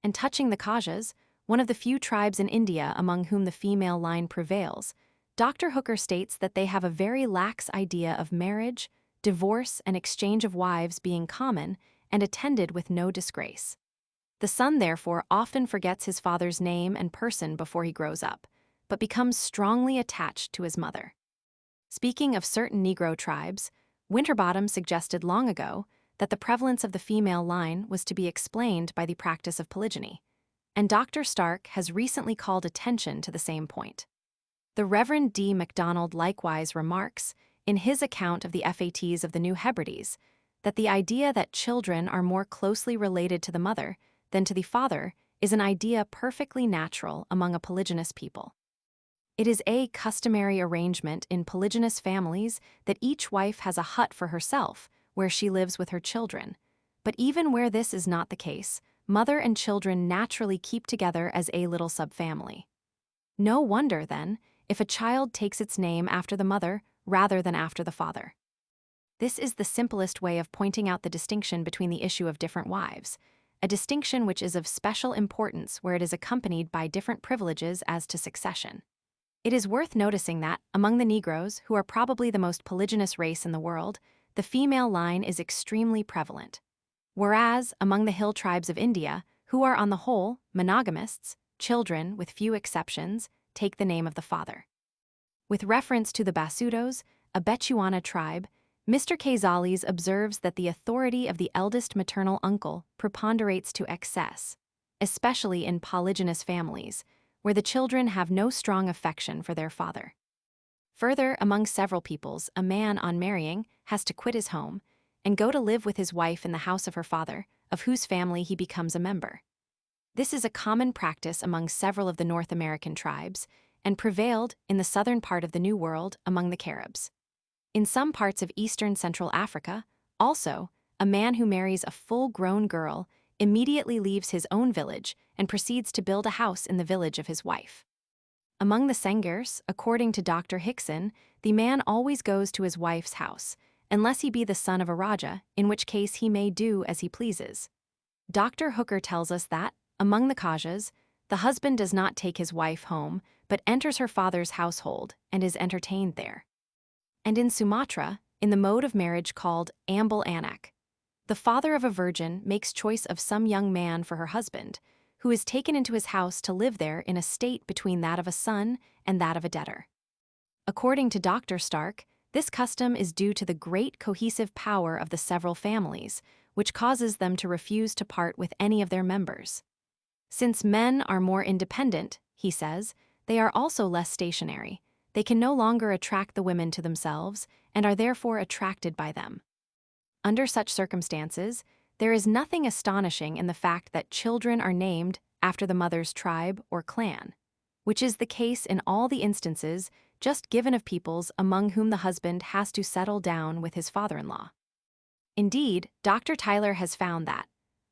And touching the Khajas, one of the few tribes in India among whom the female line prevails, Dr. Hooker states that they have a very lax idea of marriage, divorce, and exchange of wives being common and attended with no disgrace. The son, therefore, often forgets his father's name and person before he grows up, but becomes strongly attached to his mother. Speaking of certain Negro tribes, Winterbottom suggested long ago that the prevalence of the female line was to be explained by the practice of polygyny, and Dr. Stark has recently called attention to the same point. The Reverend D. MacDonald likewise remarks, in his account of the FATs of the New Hebrides, that the idea that children are more closely related to the mother than to the father is an idea perfectly natural among a polygynous people. It is a customary arrangement in polygynous families that each wife has a hut for herself where she lives with her children, but even where this is not the case, mother and children naturally keep together as a little subfamily. No wonder, then, if a child takes its name after the mother rather than after the father. This is the simplest way of pointing out the distinction between the issue of different wives, a distinction which is of special importance where it is accompanied by different privileges as to succession. It is worth noticing that, among the Negroes, who are probably the most polygynous race in the world, the female line is extremely prevalent. Whereas, among the hill tribes of India, who are on the whole monogamists, children, with few exceptions, take the name of the father. With reference to the Basutos, a Bechuana tribe, Mr. Casales observes that the authority of the eldest maternal uncle preponderates to excess, especially in polygynous families, where the children have no strong affection for their father. Further, among several peoples, a man on marrying has to quit his home and go to live with his wife in the house of her father, of whose family he becomes a member. This is a common practice among several of the North American tribes and prevailed in the southern part of the New World among the Caribs. In some parts of eastern Central Africa, also, a man who marries a full-grown girl immediately leaves his own village and proceeds to build a house in the village of his wife. Among the Sengers, according to Dr. Hickson, the man always goes to his wife's house, unless he be the son of a Raja, in which case he may do as he pleases. Dr. Hooker tells us that, among the Khajas, the husband does not take his wife home, but enters her father's household and is entertained there. And in Sumatra, in the mode of marriage called ambal anak, the father of a virgin makes choice of some young man for her husband, who is taken into his house to live there in a state between that of a son and that of a debtor. According to Dr. Stark, this custom is due to the great cohesive power of the several families, which causes them to refuse to part with any of their members. Since men are more independent, he says, they are also less stationary. They can no longer attract the women to themselves and are therefore attracted by them. Under such circumstances, there is nothing astonishing in the fact that children are named after the mother's tribe or clan, which is the case in all the instances just given of peoples among whom the husband has to settle down with his father-in-law. Indeed, Dr. Tyler has found that,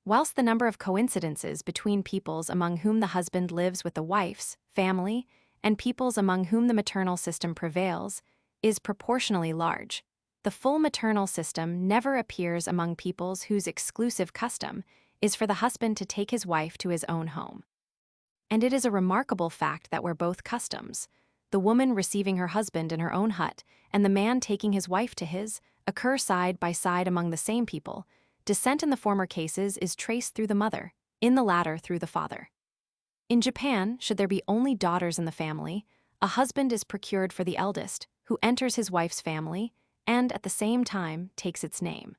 whilst the number of coincidences between peoples among whom the husband lives with the wife's family and peoples among whom the maternal system prevails is proportionally large, the full maternal system never appears among peoples whose exclusive custom is for the husband to take his wife to his own home. And it is a remarkable fact that where both customs, the woman receiving her husband in her own hut and the man taking his wife to his, occur side by side among the same people, descent in the former cases is traced through the mother, in the latter through the father. In Japan, should there be only daughters in the family, a husband is procured for the eldest, who enters his wife's family and at the same time takes its name.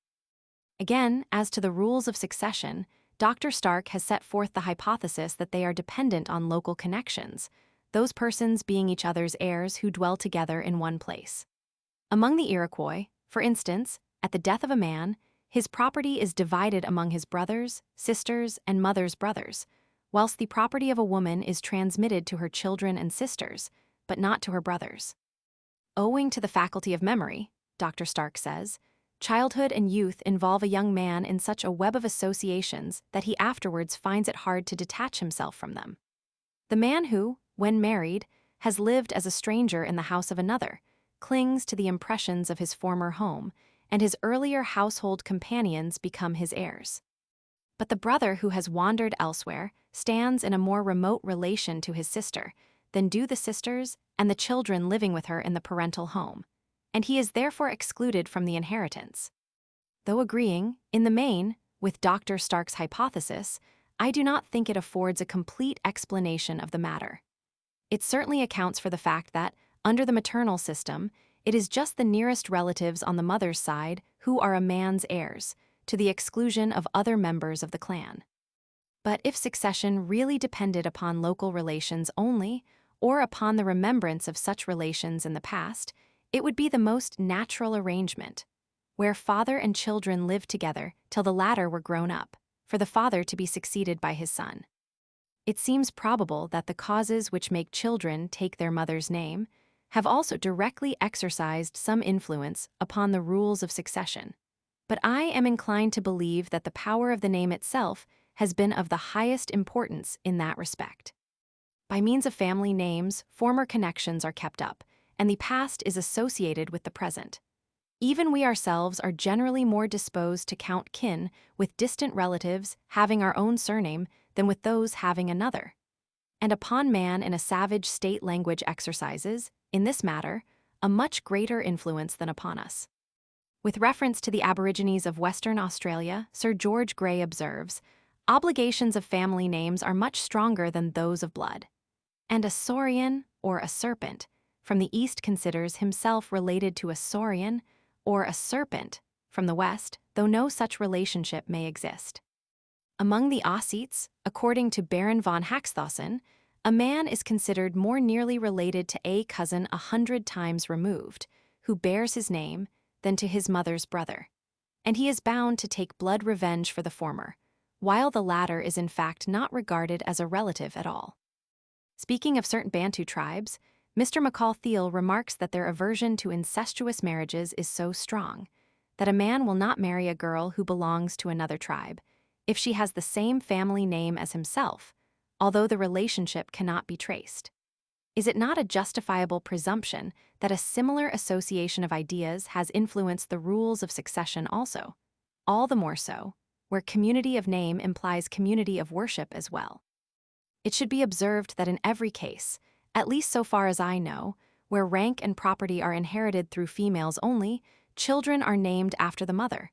Again, as to the rules of succession, Dr. Stark has set forth the hypothesis that they are dependent on local connections, those persons being each other's heirs who dwell together in one place. Among the Iroquois, for instance, at the death of a man, his property is divided among his brothers, sisters, and mother's brothers, whilst the property of a woman is transmitted to her children and sisters, but not to her brothers. Owing to the faculty of memory, Dr. Stark says, childhood and youth involve a young man in such a web of associations that he afterwards finds it hard to detach himself from them. The man who, when married, has lived as a stranger in the house of another, clings to the impressions of his former home, and his earlier household companions become his heirs. But the brother who has wandered elsewhere stands in a more remote relation to his sister than do the sisters and the children living with her in the parental home, and he is therefore excluded from the inheritance. Though agreeing, in the main, with Dr. Stark's hypothesis, I do not think it affords a complete explanation of the matter. It certainly accounts for the fact that, under the maternal system, it is just the nearest relatives on the mother's side who are a man's heirs, to the exclusion of other members of the clan. But if succession really depended upon local relations only, or upon the remembrance of such relations in the past, it would be the most natural arrangement, where father and children lived together till the latter were grown up, for the father to be succeeded by his son. It seems probable that the causes which make children take their mother's name have also directly exercised some influence upon the rules of succession, but I am inclined to believe that the power of the name itself has been of the highest importance in that respect. By means of family names, former connections are kept up, and the past is associated with the present. Even we ourselves are generally more disposed to count kin with distant relatives having our own surname than with those having another. And upon man in a savage state language exercises, in this matter, a much greater influence than upon us. With reference to the Aborigines of Western Australia, Sir George Grey observes, obligations of family names are much stronger than those of blood. And a saurian, or a serpent, from the East considers himself related to a saurian, or a serpent, from the West, though no such relationship may exist. Among the Ossetes, according to Baron von Haxthausen, a man is considered more nearly related to a cousin 100 times removed, who bears his name, than to his mother's brother, and he is bound to take blood revenge for the former, while the latter is in fact not regarded as a relative at all. Speaking of certain Bantu tribes, Mr. McCall Thiel remarks that their aversion to incestuous marriages is so strong that a man will not marry a girl who belongs to another tribe if she has the same family name as himself, although the relationship cannot be traced. Is it not a justifiable presumption that a similar association of ideas has influenced the rules of succession also? All the more so, where community of name implies community of worship as well. It should be observed that in every case, at least so far as I know, where rank and property are inherited through females only, children are named after the mother,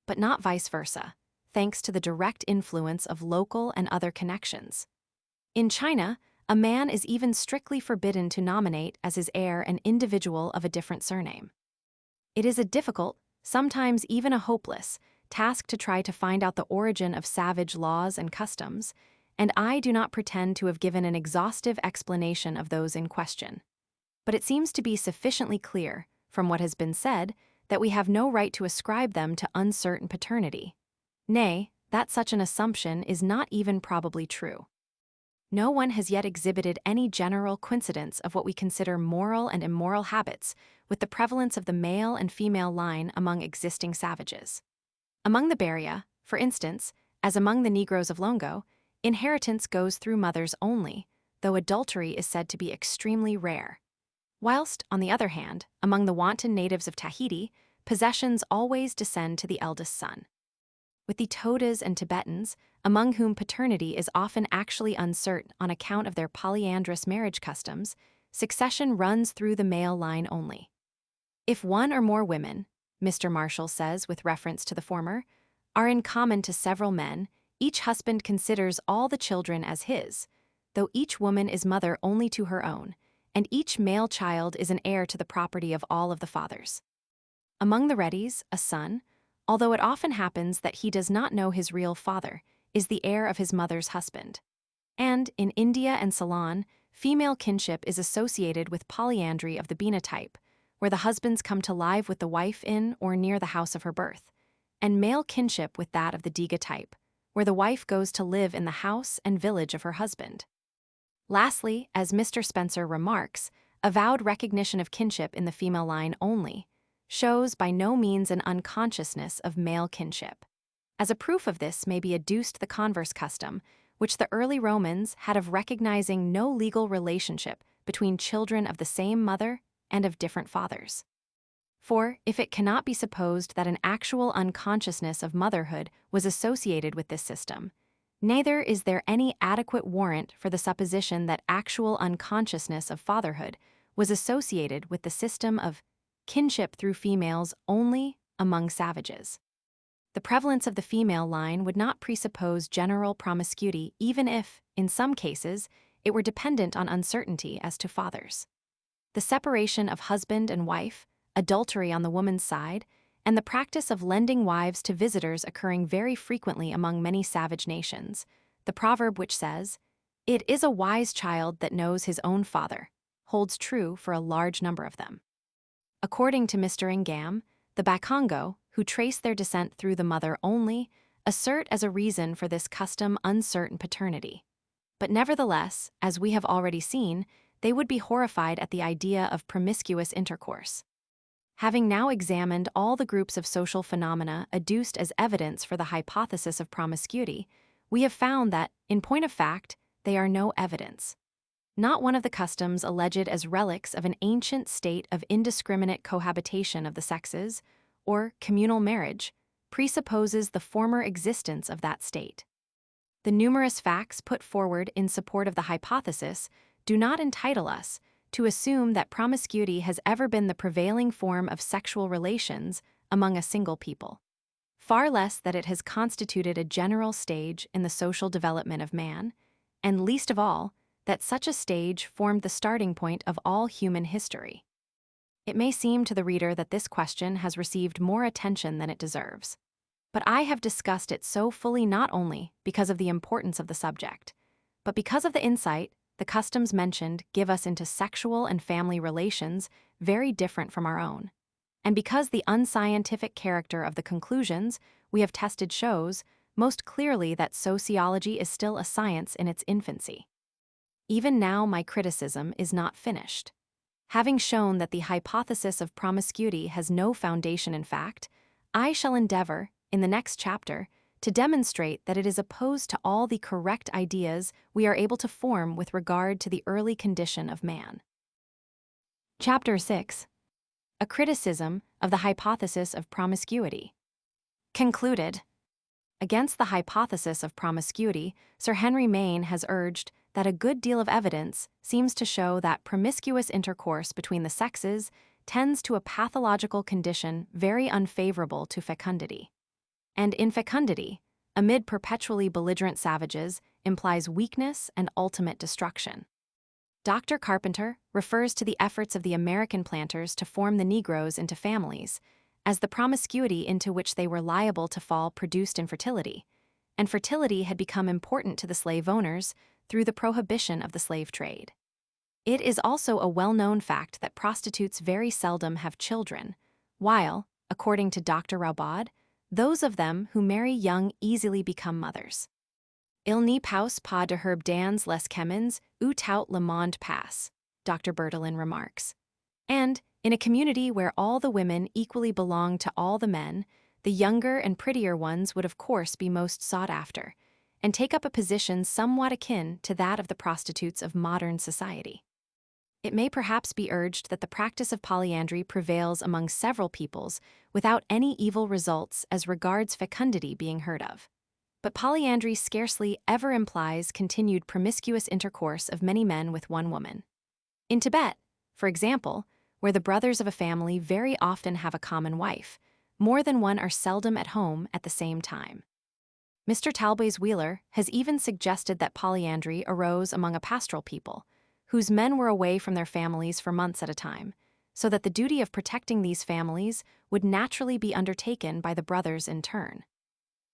but not vice versa, thanks to the direct influence of local and other connections. In China, a man is even strictly forbidden to nominate as his heir an individual of a different surname. It is a difficult, sometimes even a hopeless, task to try to find out the origin of savage laws and customs, and I do not pretend to have given an exhaustive explanation of those in question. But it seems to be sufficiently clear, from what has been said, that we have no right to ascribe them to uncertain paternity. Nay, that such an assumption is not even probably true. No one has yet exhibited any general coincidence of what we consider moral and immoral habits with the prevalence of the male and female line among existing savages. Among the Beria, for instance, as among the Negroes of Longo, inheritance goes through mothers only, though adultery is said to be extremely rare. Whilst, on the other hand, among the wanton natives of Tahiti, possessions always descend to the eldest son. With the Todas and Tibetans, among whom paternity is often actually uncertain on account of their polyandrous marriage customs, succession runs through the male line only. If one or more women, Mr. Marshall says with reference to the former, are in common to several men, each husband considers all the children as his, though each woman is mother only to her own, and each male child is an heir to the property of all of the fathers. Among the Reddies, a son, although it often happens that he does not know his real father, is the heir of his mother's husband. And, in India and Ceylon, female kinship is associated with polyandry of the Bina type, where the husbands come to live with the wife in or near the house of her birth, and male kinship with that of the Diga type, where the wife goes to live in the house and village of her husband. Lastly, as Mr. Spencer remarks, avowed recognition of kinship in the female line only shows by no means an unconsciousness of male kinship. As a proof of this may be adduced the converse custom, which the early Romans had of recognizing no legal relationship between children of the same mother and of different fathers. For, if it cannot be supposed that an actual unconsciousness of motherhood was associated with this system, neither is there any adequate warrant for the supposition that actual unconsciousness of fatherhood was associated with the system of kinship through females only among savages. The prevalence of the female line would not presuppose general promiscuity even if, in some cases, it were dependent on uncertainty as to fathers. The separation of husband and wife, adultery on the woman's side, and the practice of lending wives to visitors occurring very frequently among many savage nations, the proverb which says, "It is a wise child that knows his own father," holds true for a large number of them. According to Mr. Ingham, the Bakongo, who trace their descent through the mother only, assert as a reason for this custom uncertain paternity. But nevertheless, as we have already seen, they would be horrified at the idea of promiscuous intercourse. Having now examined all the groups of social phenomena adduced as evidence for the hypothesis of promiscuity, we have found that, in point of fact, they are no evidence. Not one of the customs alleged as relics of an ancient state of indiscriminate cohabitation of the sexes, or communal marriage, presupposes the former existence of that state. The numerous facts put forward in support of the hypothesis do not entitle us to assume that promiscuity has ever been the prevailing form of sexual relations among a single people, far less that it has constituted a general stage in the social development of man, and least of all, that such a stage formed the starting point of all human history. It may seem to the reader that this question has received more attention than it deserves, but I have discussed it so fully not only because of the importance of the subject, but because of the insight the customs mentioned give us into sexual and family relations very different from our own, and because the unscientific character of the conclusions we have tested shows most clearly that sociology is still a science in its infancy. Even now my criticism is not finished. Having shown that the hypothesis of promiscuity has no foundation in fact, I shall endeavor, in the next chapter, to demonstrate that it is opposed to all the correct ideas we are able to form with regard to the early condition of man. Chapter 6. A criticism of the hypothesis of promiscuity. Concluded. Against the hypothesis of promiscuity, Sir Henry Maine has urged that a good deal of evidence seems to show that promiscuous intercourse between the sexes tends to a pathological condition very unfavorable to fecundity. And infecundity, amid perpetually belligerent savages, implies weakness and ultimate destruction. Dr. Carpenter refers to the efforts of the American planters to form the Negroes into families, as the promiscuity into which they were liable to fall produced infertility, and fertility had become important to the slave owners through the prohibition of the slave trade. It is also a well-known fact that prostitutes very seldom have children, while, according to Dr. Raubad, those of them who marry young easily become mothers. Il n'y passe pas de herbe dans les chemins où tout le monde passe, Dr. Bertolin remarks. And, in a community where all the women equally belong to all the men, the younger and prettier ones would of course be most sought after, and take up a position somewhat akin to that of the prostitutes of modern society. It may perhaps be urged that the practice of polyandry prevails among several peoples without any evil results as regards fecundity being heard of. But polyandry scarcely ever implies continued promiscuous intercourse of many men with one woman. In Tibet, for example, where the brothers of a family very often have a common wife, more than one are seldom at home at the same time. Mr. Talboys Wheeler has even suggested that polyandry arose among a pastoral people, whose men were away from their families for months at a time, so that the duty of protecting these families would naturally be undertaken by the brothers in turn.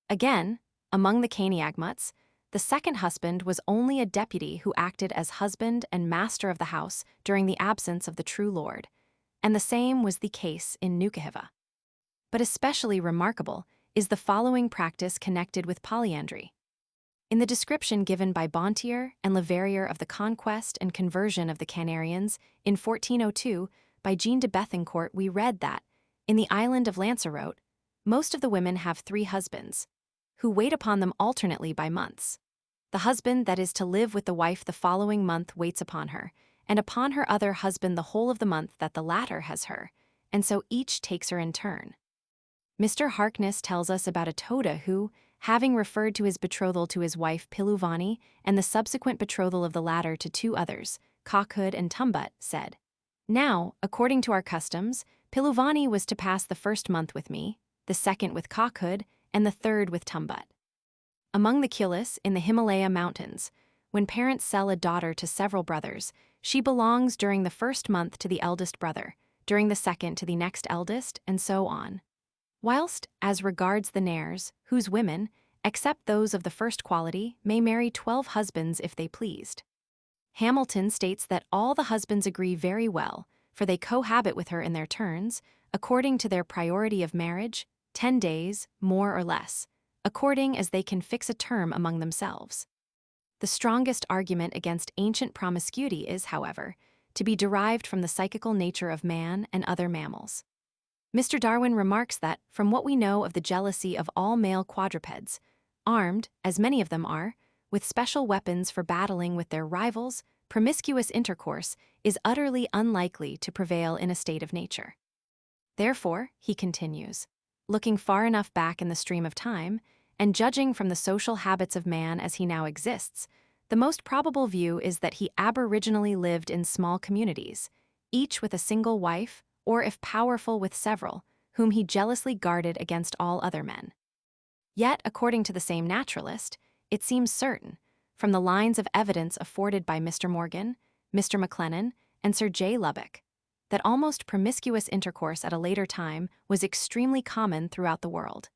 Again, among the Kaniagmuts, the second husband was only a deputy who acted as husband and master of the house during the absence of the true lord, and the same was the case in Nukahiva. But especially remarkable is the following practice connected with polyandry. In the description given by Bontier and Leverrier of the conquest and conversion of the Canarians in 1402 by Jean de Bethencourt, we read that, in the island of Lanzarote, most of the women have 3 husbands, who wait upon them alternately by months. The husband that is to live with the wife the following month waits upon her, and upon her other husband the whole of the month that the latter has her, and so each takes her in turn. Mr. Harkness tells us about a Toda who, having referred to his betrothal to his wife Piluvani and the subsequent betrothal of the latter to 2 others, Cockhood and Tumbut, said, "Now, according to our customs, Piluvani was to pass the first month with me, the second with Cockhood, and the third with Tumbut." Among the Kulis in the Himalaya mountains, when parents sell a daughter to several brothers, she belongs during the first month to the eldest brother, during the second to the next eldest, and so on. Whilst, as regards the Nares, whose women, except those of the first quality, may marry 12 husbands if they pleased. Hamilton states that all the husbands agree very well, for they cohabit with her in their turns, according to their priority of marriage, 10 days, more or less, according as they can fix a term among themselves. The strongest argument against ancient promiscuity is, however, to be derived from the psychical nature of man and other mammals. Mr. Darwin remarks that, from what we know of the jealousy of all male quadrupeds, armed, as many of them are, with special weapons for battling with their rivals, promiscuous intercourse is utterly unlikely to prevail in a state of nature. Therefore, he continues, looking far enough back in the stream of time, and judging from the social habits of man as he now exists, the most probable view is that he aboriginally lived in small communities, each with a single wife, or if powerful with several, whom he jealously guarded against all other men. Yet, according to the same naturalist, it seems certain, from the lines of evidence afforded by Mr. Morgan, Mr. McLennan, and Sir J. Lubbock, that almost promiscuous intercourse at a later time was extremely common throughout the world,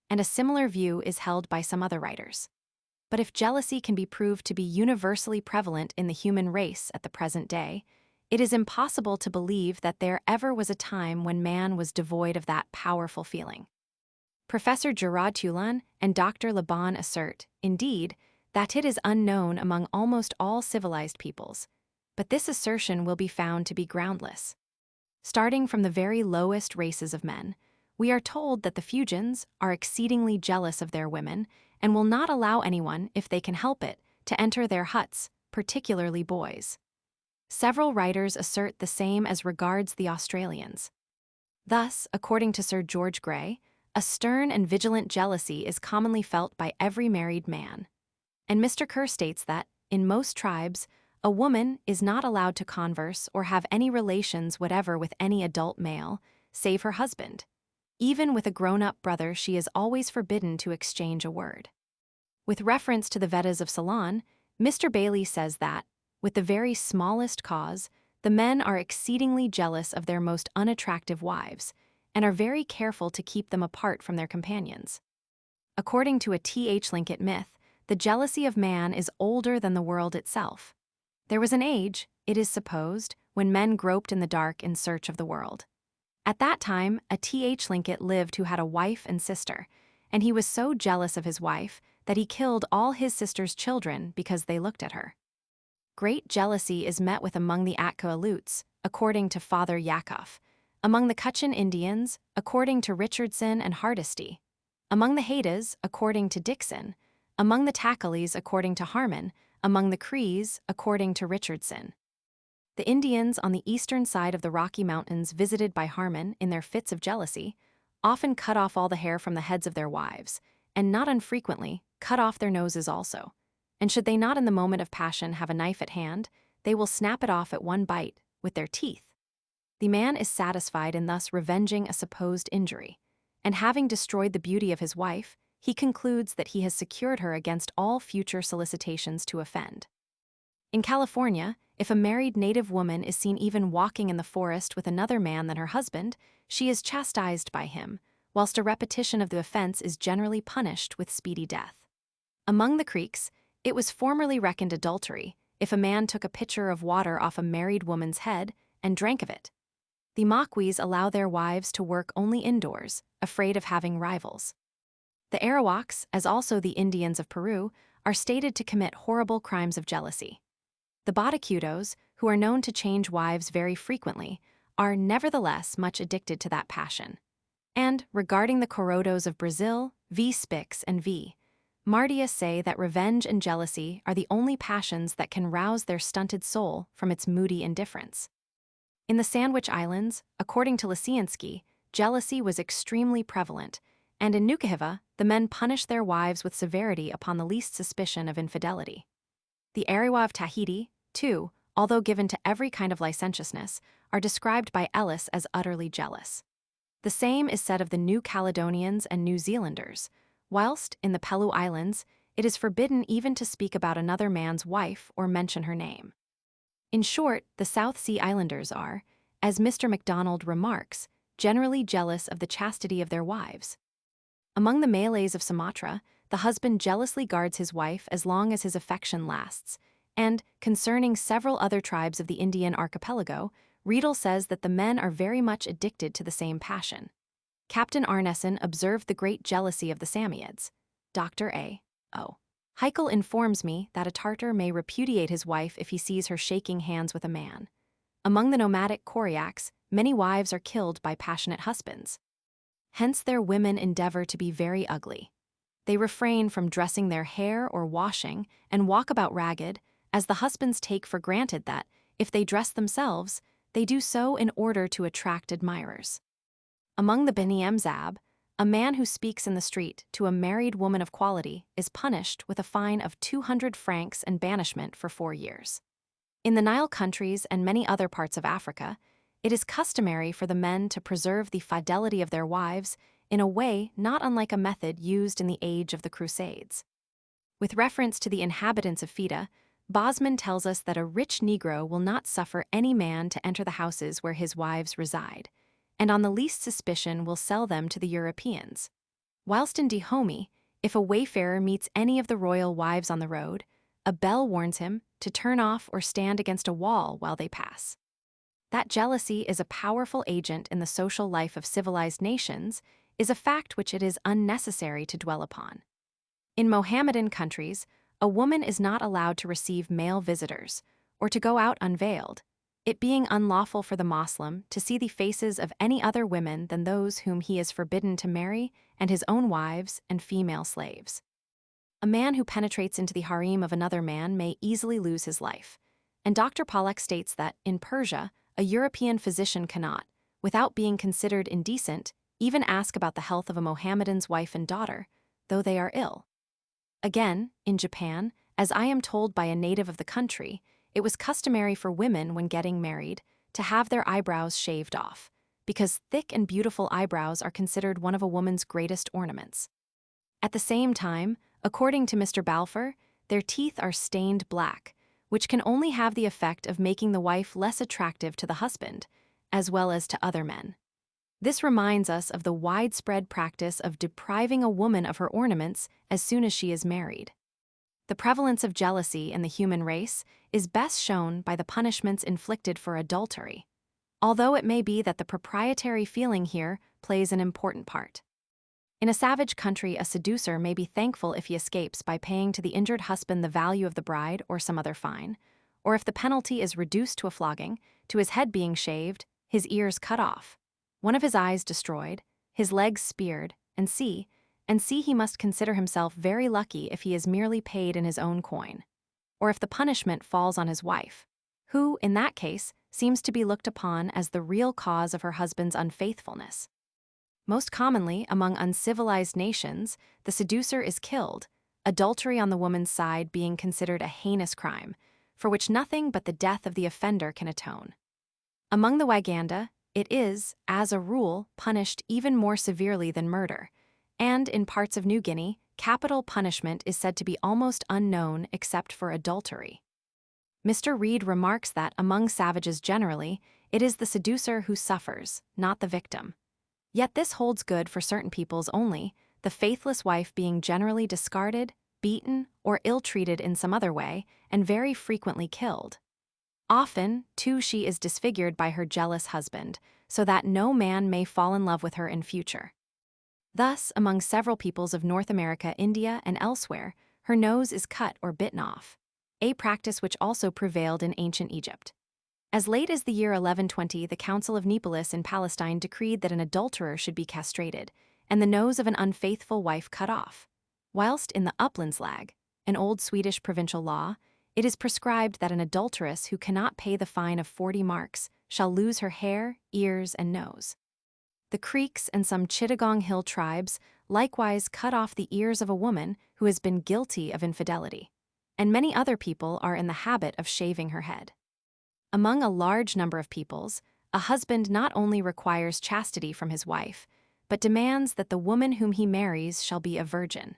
and a similar view is held by some other writers. But if jealousy can be proved to be universally prevalent in the human race at the present day, it is impossible to believe that there ever was a time when man was devoid of that powerful feeling. Professor Gerard Tulane and Dr. Laban assert, indeed, that it is unknown among almost all civilized peoples, but this assertion will be found to be groundless. Starting from the very lowest races of men, we are told that the Fuegians are exceedingly jealous of their women and will not allow anyone, if they can help it, to enter their huts, particularly boys. Several writers assert the same as regards the Australians. Thus, according to Sir George Grey, a stern and vigilant jealousy is commonly felt by every married man. And Mr. Kerr states that, in most tribes, a woman is not allowed to converse or have any relations whatever with any adult male, save her husband. Even with a grown-up brother, she is always forbidden to exchange a word. With reference to the Vedas of Ceylon, Mr. Bailey says that, with the very smallest cause, the men are exceedingly jealous of their most unattractive wives, and are very careful to keep them apart from their companions. According to a T.H. Linkett myth, the jealousy of man is older than the world itself. There was an age, it is supposed, when men groped in the dark in search of the world. At that time, a T.H. Linkett lived who had a wife and sister, and he was so jealous of his wife that he killed all his sister's children because they looked at her. Great jealousy is met with among the Atka Aleuts, according to Father Yakov, among the Kutchin Indians, according to Richardson and Hardesty, among the Haydas, according to Dixon, among the Takalis, according to Harmon, among the Crees, according to Richardson. The Indians on the eastern side of the Rocky Mountains visited by Harmon in their fits of jealousy often cut off all the hair from the heads of their wives, and not unfrequently cut off their noses also. And should they not in the moment of passion have a knife at hand, they will snap it off at one bite with their teeth. The man is satisfied in thus revenging a supposed injury, and having destroyed the beauty of his wife, he concludes that he has secured her against all future solicitations to offend. In California, if a married native woman is seen even walking in the forest with another man than her husband, she is chastised by him, whilst a repetition of the offense is generally punished with speedy death. Among the Creeks, it was formerly reckoned adultery if a man took a pitcher of water off a married woman's head and drank of it. The Maquis allow their wives to work only indoors, afraid of having rivals. The Arawaks, as also the Indians of Peru, are stated to commit horrible crimes of jealousy. The Batacudos, who are known to change wives very frequently, are nevertheless much addicted to that passion. And, regarding the Corodos of Brazil, V. Spix and V. Mardia say that revenge and jealousy are the only passions that can rouse their stunted soul from its moody indifference. In the Sandwich Islands, according to Lisiansky, jealousy was extremely prevalent, and in Nukuhiva, the men punished their wives with severity upon the least suspicion of infidelity. The Ariwa of Tahiti, too, although given to every kind of licentiousness, are described by Ellis as utterly jealous. The same is said of the New Caledonians and New Zealanders, whilst, in the Pelu Islands, it is forbidden even to speak about another man's wife or mention her name. In short, the South Sea Islanders are, as Mr. MacDonald remarks, generally jealous of the chastity of their wives. Among the Malays of Sumatra, the husband jealously guards his wife as long as his affection lasts, and, concerning several other tribes of the Indian archipelago, Riedel says that the men are very much addicted to the same passion. Captain Arneson observed the great jealousy of the Samoyeds. Dr. A. O. Heikel informs me that a Tartar may repudiate his wife if he sees her shaking hands with a man. Among the nomadic Koryaks, many wives are killed by passionate husbands. Hence their women endeavor to be very ugly. They refrain from dressing their hair or washing and walk about ragged, as the husbands take for granted that, if they dress themselves, they do so in order to attract admirers. Among the Beni Mzab, a man who speaks in the street to a married woman of quality is punished with a fine of 200 francs and banishment for 4 years. In the Nile countries and many other parts of Africa, it is customary for the men to preserve the fidelity of their wives in a way not unlike a method used in the age of the Crusades. With reference to the inhabitants of Fida, Bosman tells us that a rich Negro will not suffer any man to enter the houses where his wives reside, and on the least suspicion will sell them to the Europeans. Whilst in Dahomey, if a wayfarer meets any of the royal wives on the road, a bell warns him to turn off or stand against a wall while they pass. That jealousy is a powerful agent in the social life of civilized nations is a fact which it is unnecessary to dwell upon. In Mohammedan countries, a woman is not allowed to receive male visitors or to go out unveiled, it being unlawful for the Moslem to see the faces of any other women than those whom he is forbidden to marry and his own wives and female slaves. A man who penetrates into the harem of another man may easily lose his life, and Dr. Pollack states that, in Persia, a European physician cannot, without being considered indecent, even ask about the health of a Mohammedan's wife and daughter, though they are ill. Again, in Japan, as I am told by a native of the country, it was customary for women when getting married to have their eyebrows shaved off, because thick and beautiful eyebrows are considered one of a woman's greatest ornaments. At the same time, according to Mr. Balfour, their teeth are stained black, which can only have the effect of making the wife less attractive to the husband, as well as to other men. This reminds us of the widespread practice of depriving a woman of her ornaments as soon as she is married. The prevalence of jealousy in the human race is best shown by the punishments inflicted for adultery, although it may be that the proprietary feeling here plays an important part. In a savage country, a seducer may be thankful if he escapes by paying to the injured husband the value of the bride or some other fine, or if the penalty is reduced to a flogging, to his head being shaved, his ears cut off, one of his eyes destroyed, his legs speared, and see he must consider himself very lucky if he is merely paid in his own coin, or if the punishment falls on his wife, who, in that case, seems to be looked upon as the real cause of her husband's unfaithfulness. Most commonly, among uncivilized nations, the seducer is killed, adultery on the woman's side being considered a heinous crime, for which nothing but the death of the offender can atone. Among the Waganda, it is, as a rule, punished even more severely than murder, and in parts of New Guinea, capital punishment is said to be almost unknown except for adultery. Mr. Reed remarks that among savages generally, it is the seducer who suffers, not the victim. Yet this holds good for certain peoples only, the faithless wife being generally discarded, beaten, or ill-treated in some other way, and very frequently killed. Often, too, she is disfigured by her jealous husband, so that no man may fall in love with her in future. Thus, among several peoples of North America, India, and elsewhere, her nose is cut or bitten off, a practice which also prevailed in ancient Egypt. As late as the year 1120, the Council of Neapolis in Palestine decreed that an adulterer should be castrated, and the nose of an unfaithful wife cut off. Whilst in the Upplandslag, an old Swedish provincial law, it is prescribed that an adulteress who cannot pay the fine of 40 marks shall lose her hair, ears, and nose. The Creeks and some Chittagong Hill tribes likewise cut off the ears of a woman who has been guilty of infidelity, and many other people are in the habit of shaving her head. Among a large number of peoples, a husband not only requires chastity from his wife, but demands that the woman whom he marries shall be a virgin.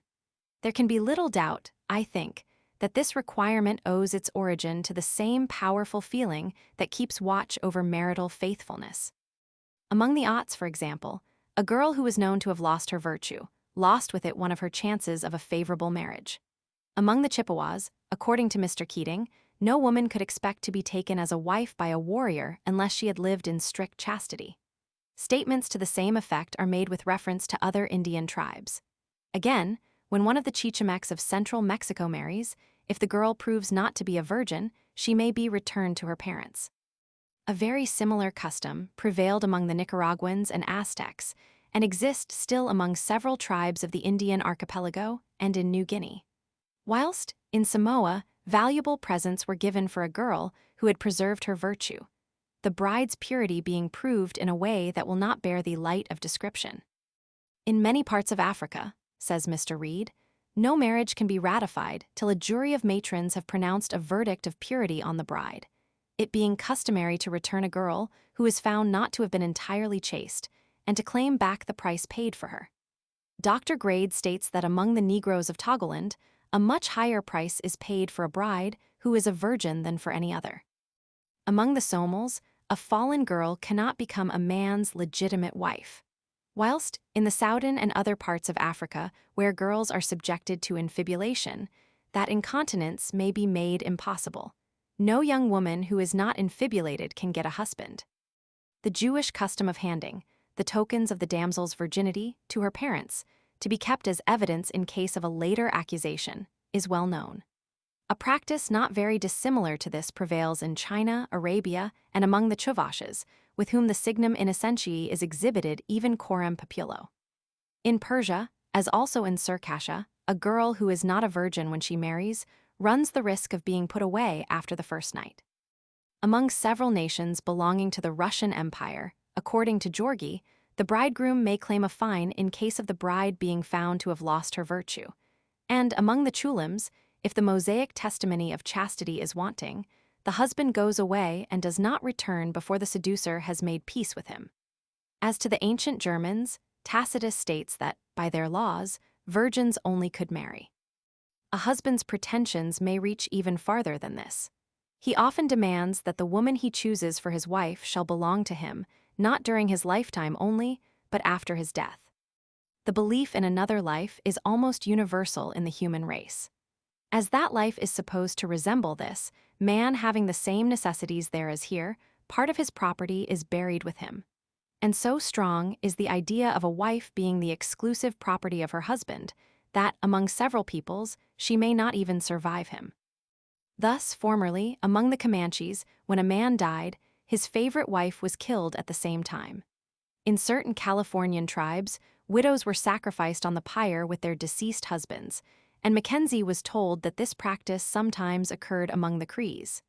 There can be little doubt, I think, that this requirement owes its origin to the same powerful feeling that keeps watch over marital faithfulness. Among the Ots, for example, a girl who was known to have lost her virtue, lost with it one of her chances of a favorable marriage. Among the Chippewas, according to Mr. Keating, no woman could expect to be taken as a wife by a warrior unless she had lived in strict chastity. Statements to the same effect are made with reference to other Indian tribes. Again, when one of the Chichimecs of central Mexico marries, if the girl proves not to be a virgin, she may be returned to her parents. A very similar custom prevailed among the Nicaraguans and Aztecs, and exists still among several tribes of the Indian archipelago and in New Guinea. Whilst, in Samoa, valuable presents were given for a girl who had preserved her virtue, the bride's purity being proved in a way that will not bear the light of description. In many parts of Africa, says Mr. Reed, no marriage can be ratified till a jury of matrons have pronounced a verdict of purity on the bride, it being customary to return a girl who is found not to have been entirely chaste, and to claim back the price paid for her. Dr. Grade states that among the Negroes of Togoland, a much higher price is paid for a bride who is a virgin than for any other. Among the Somals, a fallen girl cannot become a man's legitimate wife. Whilst, in the Soudan and other parts of Africa where girls are subjected to infibulation, that incontinence may be made impossible. No young woman who is not infibulated can get a husband. The Jewish custom of handing the tokens of the damsel's virginity to her parents, to be kept as evidence in case of a later accusation, is well known. A practice not very dissimilar to this prevails in China, Arabia, and among the Chuvashes, with whom the signum innocentiae is exhibited even coram populo. In Persia, as also in Circassia, a girl who is not a virgin when she marries runs the risk of being put away after the first night. Among several nations belonging to the Russian Empire, according to Georgi, the bridegroom may claim a fine in case of the bride being found to have lost her virtue, and among the Chulims, if the Mosaic testimony of chastity is wanting, the husband goes away and does not return before the seducer has made peace with him. As to the ancient Germans, Tacitus states that, by their laws, virgins only could marry. A husband's pretensions may reach even farther than this. He often demands that the woman he chooses for his wife shall belong to him, not during his lifetime only, but after his death. The belief in another life is almost universal in the human race. As that life is supposed to resemble this, man having the same necessities there as here, part of his property is buried with him. And so strong is the idea of a wife being the exclusive property of her husband that, among several peoples, she may not even survive him. Thus, formerly, among the Comanches, when a man died, his favorite wife was killed at the same time. In certain Californian tribes, widows were sacrificed on the pyre with their deceased husbands, and Mackenzie was told that this practice sometimes occurred among the Crees.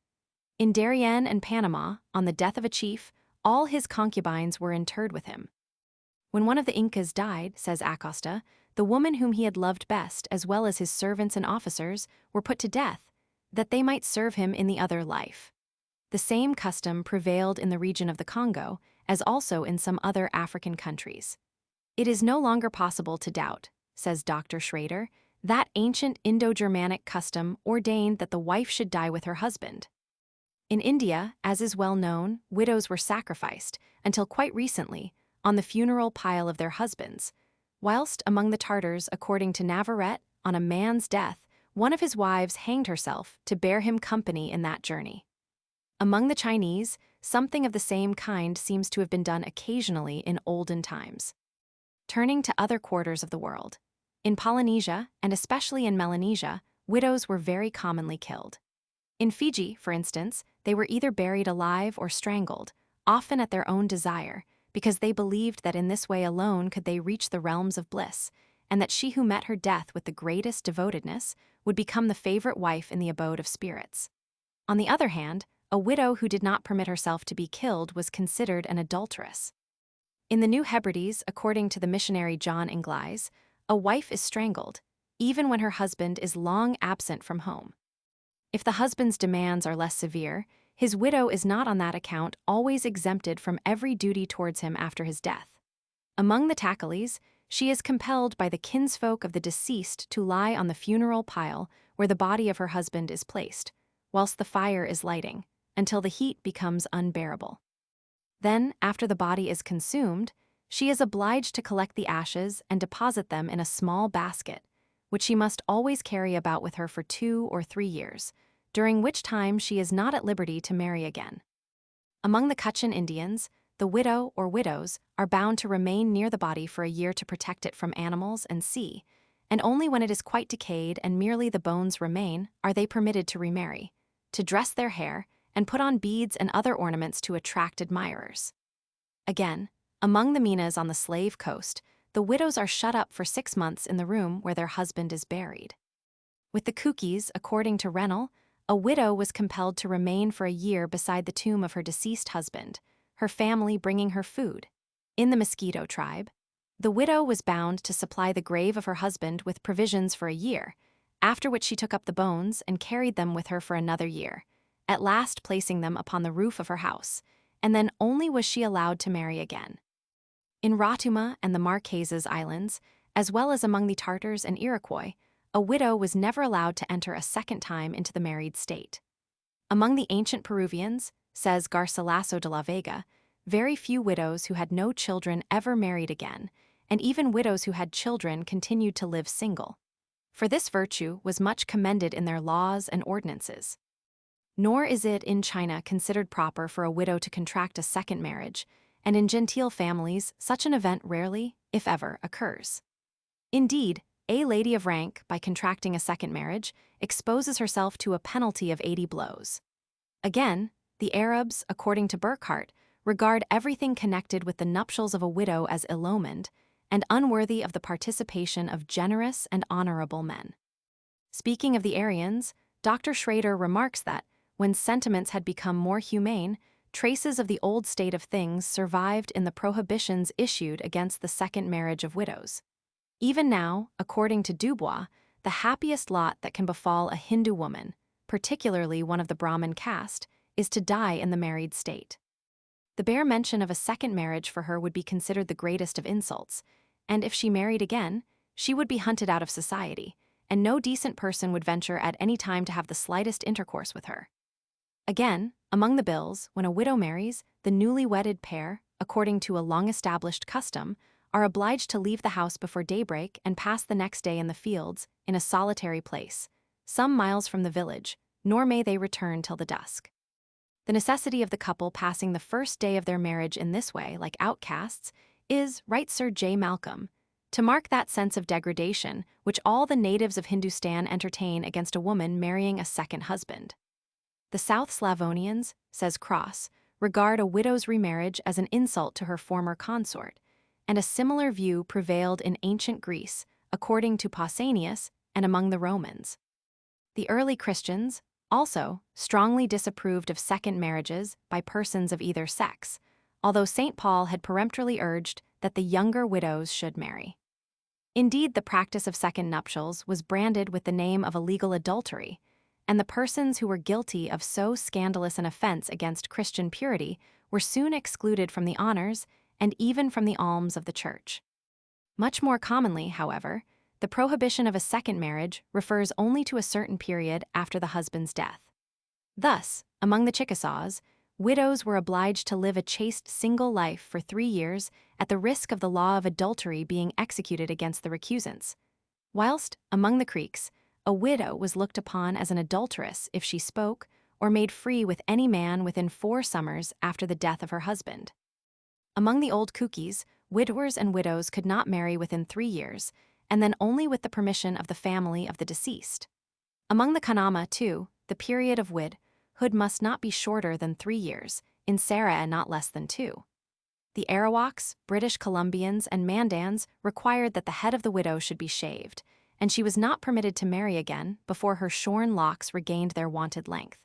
In Darien and Panama, on the death of a chief, all his concubines were interred with him. When one of the Incas died, says Acosta, the woman whom he had loved best, as well as his servants and officers, were put to death, that they might serve him in the other life. The same custom prevailed in the region of the Congo, as also in some other African countries. It is no longer possible to doubt, says Dr. Schrader, that ancient Indo-Germanic custom ordained that the wife should die with her husband. In India, as is well known, widows were sacrificed, until quite recently, on the funeral pile of their husbands, whilst among the Tartars, according to Navarrete, on a man's death, one of his wives hanged herself to bear him company in that journey. Among the Chinese, something of the same kind seems to have been done occasionally in olden times. Turning to other quarters of the world, in Polynesia, and especially in Melanesia, widows were very commonly killed. In Fiji, for instance, they were either buried alive or strangled, often at their own desire, because they believed that in this way alone could they reach the realms of bliss, and that she who met her death with the greatest devotedness would become the favorite wife in the abode of spirits. On the other hand, a widow who did not permit herself to be killed was considered an adulteress. In the New Hebrides, according to the missionary John Inglis, a wife is strangled, even when her husband is long absent from home. If the husband's demands are less severe, his widow is not on that account always exempted from every duty towards him after his death. Among the Takalis, she is compelled by the kinsfolk of the deceased to lie on the funeral pile where the body of her husband is placed, whilst the fire is lighting, until the heat becomes unbearable. Then, after the body is consumed, she is obliged to collect the ashes and deposit them in a small basket, which she must always carry about with her for 2 or 3 years, during which time she is not at liberty to marry again. Among the Cochin Indians, the widow or widows are bound to remain near the body for a year to protect it from animals and sea, and only when it is quite decayed and merely the bones remain are they permitted to remarry, to dress their hair, and put on beads and other ornaments to attract admirers. Again, among the Minas on the Slave Coast, the widows are shut up for 6 months in the room where their husband is buried. With the Kukis, according to Rennell, a widow was compelled to remain for a year beside the tomb of her deceased husband, her family bringing her food. In the Mosquito tribe, the widow was bound to supply the grave of her husband with provisions for a year, after which she took up the bones and carried them with her for another year, at last placing them upon the roof of her house, and then only was she allowed to marry again. In Ratuma and the Marquesas Islands, as well as among the Tartars and Iroquois, a widow was never allowed to enter a second time into the married state. Among the ancient Peruvians, says Garcilaso de la Vega, very few widows who had no children ever married again, and even widows who had children continued to live single. For this virtue was much commended in their laws and ordinances. Nor is it in China considered proper for a widow to contract a second marriage, and in genteel families such an event rarely, if ever, occurs. Indeed, a lady of rank, by contracting a second marriage, exposes herself to a penalty of 80 blows. Again, the Arabs, according to Burckhardt, regard everything connected with the nuptials of a widow as ill-omened and unworthy of the participation of generous and honorable men. Speaking of the Aryans, Dr. Schrader remarks that, when sentiments had become more humane, traces of the old state of things survived in the prohibitions issued against the second marriage of widows. Even now, according to Dubois, the happiest lot that can befall a Hindu woman, particularly one of the Brahmin caste, is to die in the married state. The bare mention of a second marriage for her would be considered the greatest of insults, and if she married again, she would be hunted out of society, and no decent person would venture at any time to have the slightest intercourse with her. Again, among the Bills, when a widow marries, the newly wedded pair, according to a long-established custom, are obliged to leave the house before daybreak and pass the next day in the fields, in a solitary place, some miles from the village, nor may they return till the dusk. The necessity of the couple passing the first day of their marriage in this way, like outcasts, is, writes Sir J. Malcolm, to mark that sense of degradation which all the natives of Hindustan entertain against a woman marrying a second husband. The South Slavonians, says Cross, regard a widow's remarriage as an insult to her former consort, and a similar view prevailed in ancient Greece, according to Pausanias, and among the Romans. The early Christians, also, strongly disapproved of second marriages by persons of either sex, although St. Paul had peremptorily urged that the younger widows should marry. Indeed, the practice of second nuptials was branded with the name of illegal adultery, and the persons who were guilty of so scandalous an offense against Christian purity were soon excluded from the honors and even from the alms of the Church. Much more commonly, however, the prohibition of a second marriage refers only to a certain period after the husband's death. Thus, among the Chickasaws, widows were obliged to live a chaste single life for 3 years at the risk of the law of adultery being executed against the recusants, whilst, among the Creeks, a widow was looked upon as an adulteress if she spoke or made free with any man within 4 summers after the death of her husband. Among the old Kookies, widowers and widows could not marry within 3 years, and then only with the permission of the family of the deceased. Among the Kanama, too, the period of widowhood must not be shorter than 3 years, in Sarah not less than 2. The Arawaks, British Columbians, and Mandans required that the head of the widow should be shaved, and she was not permitted to marry again before her shorn locks regained their wonted length.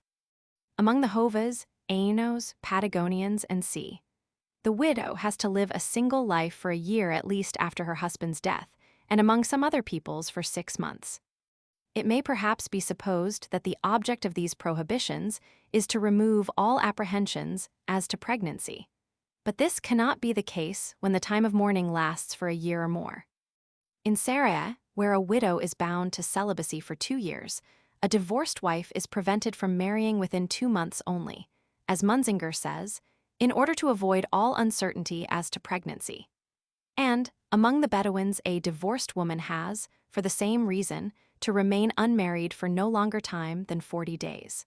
Among the Hovas, Ainos, Patagonians, and C, the widow has to live a single life for a year at least after her husband's death, and among some other peoples for 6 months. It may perhaps be supposed that the object of these prohibitions is to remove all apprehensions as to pregnancy, but this cannot be the case when the time of mourning lasts for a year or more. In Sarah, where a widow is bound to celibacy for 2 years, a divorced wife is prevented from marrying within 2 months only, as Munzinger says, in order to avoid all uncertainty as to pregnancy. And, among the Bedouins, a divorced woman has, for the same reason, to remain unmarried for no longer time than 40 days.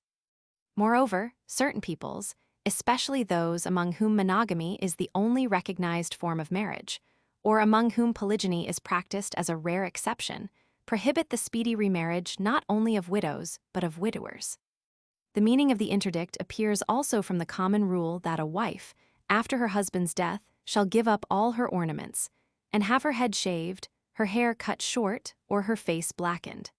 Moreover, certain peoples, especially those among whom monogamy is the only recognized form of marriage, or among whom polygyny is practiced as a rare exception, prohibit the speedy remarriage not only of widows but of widowers. The meaning of the interdict appears also from the common rule that a wife, after her husband's death, shall give up all her ornaments, and have her head shaved, her hair cut short, or her face blackened.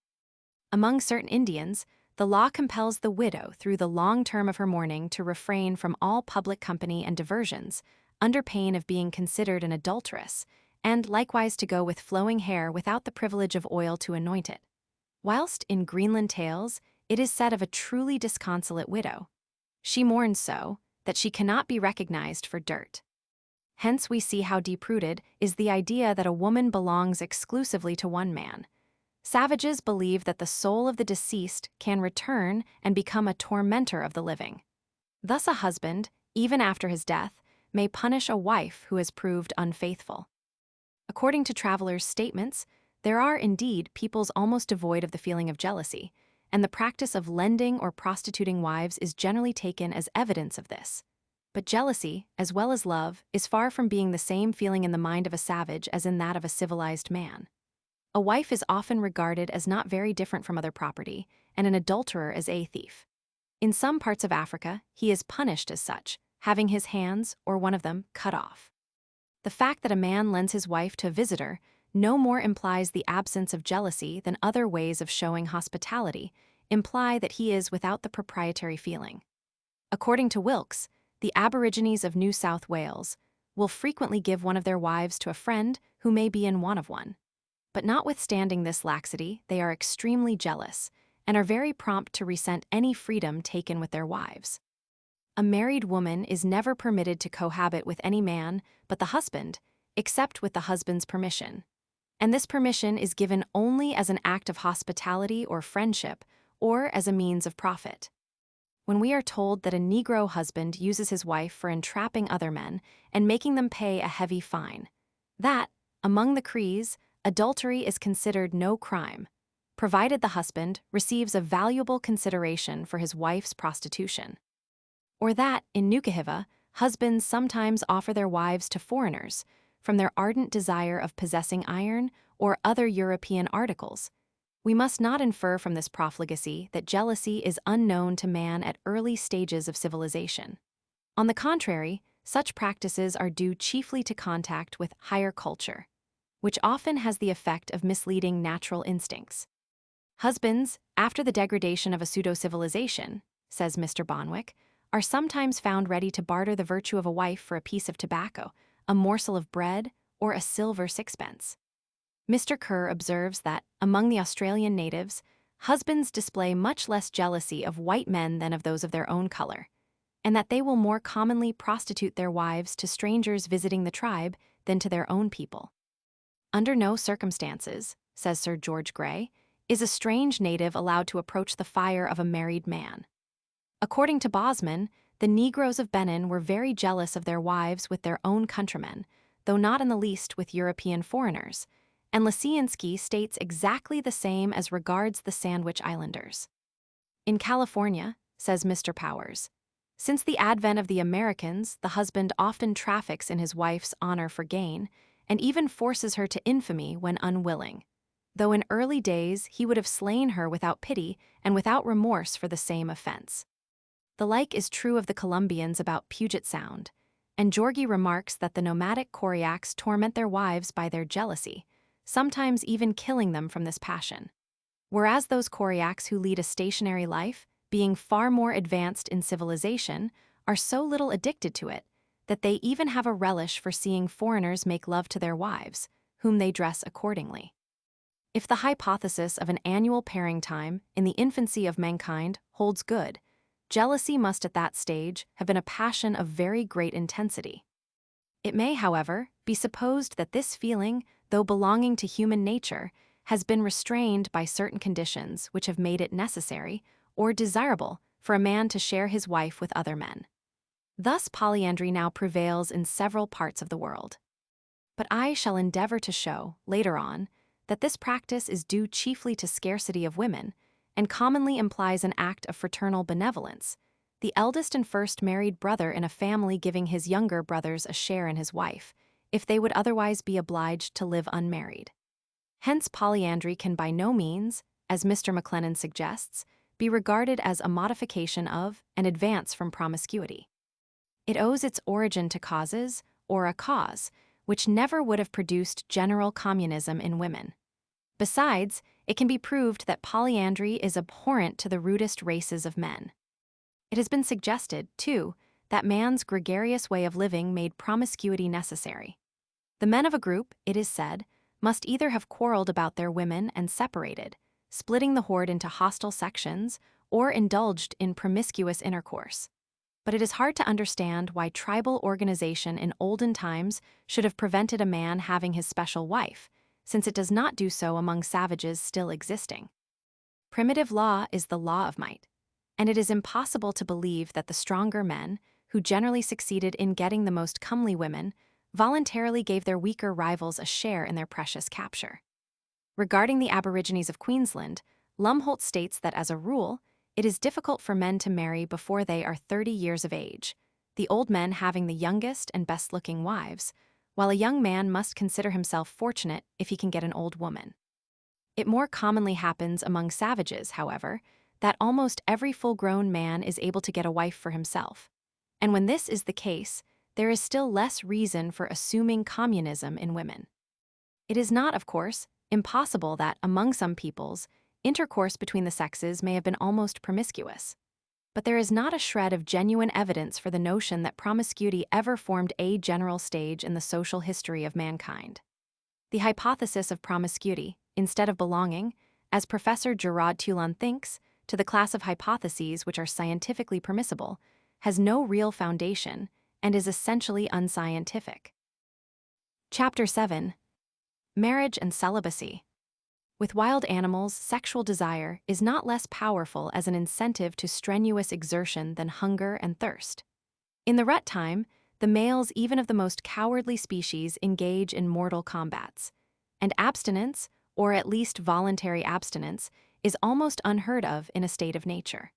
Among certain Indians, the law compels the widow through the long term of her mourning to refrain from all public company and diversions, under pain of being considered an adulteress, and likewise to go with flowing hair without the privilege of oil to anoint it. Whilst in Greenland tales, it is said of a truly disconsolate widow, she mourns so that she cannot be recognized for dirt. Hence we see how deep-rooted is the idea that a woman belongs exclusively to one man. Savages believe that the soul of the deceased can return and become a tormentor of the living. Thus a husband, even after his death, may punish a wife who has proved unfaithful. According to travelers' statements, there are indeed peoples almost devoid of the feeling of jealousy, and the practice of lending or prostituting wives is generally taken as evidence of this. But jealousy, as well as love, is far from being the same feeling in the mind of a savage as in that of a civilized man. A wife is often regarded as not very different from other property, and an adulterer as a thief. In some parts of Africa, he is punished as such, having his hands, or one of them, cut off. The fact that a man lends his wife to a visitor no more implies the absence of jealousy than other ways of showing hospitality imply that he is without the proprietary feeling. According to Wilkes, the Aborigines of New South Wales will frequently give one of their wives to a friend who may be in want of one. But notwithstanding this laxity, they are extremely jealous and are very prompt to resent any freedom taken with their wives. A married woman is never permitted to cohabit with any man but the husband, except with the husband's permission. And this permission is given only as an act of hospitality or friendship, or as a means of profit. When we are told that a Negro husband uses his wife for entrapping other men and making them pay a heavy fine, that, among the Crees, adultery is considered no crime, provided the husband receives a valuable consideration for his wife's prostitution. Or that, in Nukahiva, husbands sometimes offer their wives to foreigners from their ardent desire of possessing iron or other European articles. We must not infer from this profligacy that jealousy is unknown to man at early stages of civilization. On the contrary, such practices are due chiefly to contact with higher culture, which often has the effect of misleading natural instincts. Husbands, after the degradation of a pseudo-civilization, says Mr. Bonwick, are sometimes found ready to barter the virtue of a wife for a piece of tobacco, a morsel of bread, or a silver sixpence. Mr. Kerr observes that, among the Australian natives, husbands display much less jealousy of white men than of those of their own color, and that they will more commonly prostitute their wives to strangers visiting the tribe than to their own people. Under no circumstances, says Sir George Grey, is a strange native allowed to approach the fire of a married man. According to Bosman, the Negroes of Benin were very jealous of their wives with their own countrymen, though not in the least with European foreigners, and Lisiansky states exactly the same as regards the Sandwich Islanders. In California, says Mr. Powers, since the advent of the Americans, the husband often traffics in his wife's honor for gain, and even forces her to infamy when unwilling, though in early days he would have slain her without pity and without remorse for the same offense. The like is true of the Colombians about Puget Sound, and Georgi remarks that the nomadic Koryaks torment their wives by their jealousy, sometimes even killing them from this passion. Whereas those Koryaks who lead a stationary life, being far more advanced in civilization, are so little addicted to it that they even have a relish for seeing foreigners make love to their wives, whom they dress accordingly. If the hypothesis of an annual pairing time in the infancy of mankind holds good, jealousy must at that stage have been a passion of very great intensity. It may, however, be supposed that this feeling, though belonging to human nature, has been restrained by certain conditions which have made it necessary or desirable for a man to share his wife with other men. Thus polyandry now prevails in several parts of the world. But I shall endeavor to show, later on, that this practice is due chiefly to scarcity of women, and commonly implies an act of fraternal benevolence, the eldest and first married brother in a family giving his younger brothers a share in his wife, if they would otherwise be obliged to live unmarried. Hence polyandry can by no means, as Mr. McLennan suggests, be regarded as a modification of and advance from promiscuity. It owes its origin to causes, or a cause, which never would have produced general communism in women. Besides, it can be proved that polyandry is abhorrent to the rudest races of men. It has been suggested, too, that man's gregarious way of living made promiscuity necessary. The men of a group, it is said, must either have quarreled about their women and separated, splitting the horde into hostile sections, or indulged in promiscuous intercourse. But it is hard to understand why tribal organization in olden times should have prevented a man having his special wife, since it does not do so among savages still existing. Primitive law is the law of might, and it is impossible to believe that the stronger men, who generally succeeded in getting the most comely women, voluntarily gave their weaker rivals a share in their precious capture. Regarding the Aborigines of Queensland, Lumholt states that as a rule, it is difficult for men to marry before they are 30 years of age, the old men having the youngest and best-looking wives, while a young man must consider himself fortunate if he can get an old woman. It more commonly happens among savages, however, that almost every full-grown man is able to get a wife for himself. And when this is the case, there is still less reason for assuming communism in women. It is not, of course, impossible that, among some peoples, intercourse between the sexes may have been almost promiscuous. But there is not a shred of genuine evidence for the notion that promiscuity ever formed a general stage in the social history of mankind. The hypothesis of promiscuity, instead of belonging, as Professor Gerard Toulon thinks, to the class of hypotheses which are scientifically permissible, has no real foundation and is essentially unscientific. Chapter 7. Marriage and Celibacy. With wild animals, sexual desire is not less powerful as an incentive to strenuous exertion than hunger and thirst. In the rut time, the males even of the most cowardly species engage in mortal combats, and abstinence, or at least voluntary abstinence, is almost unheard of in a state of nature.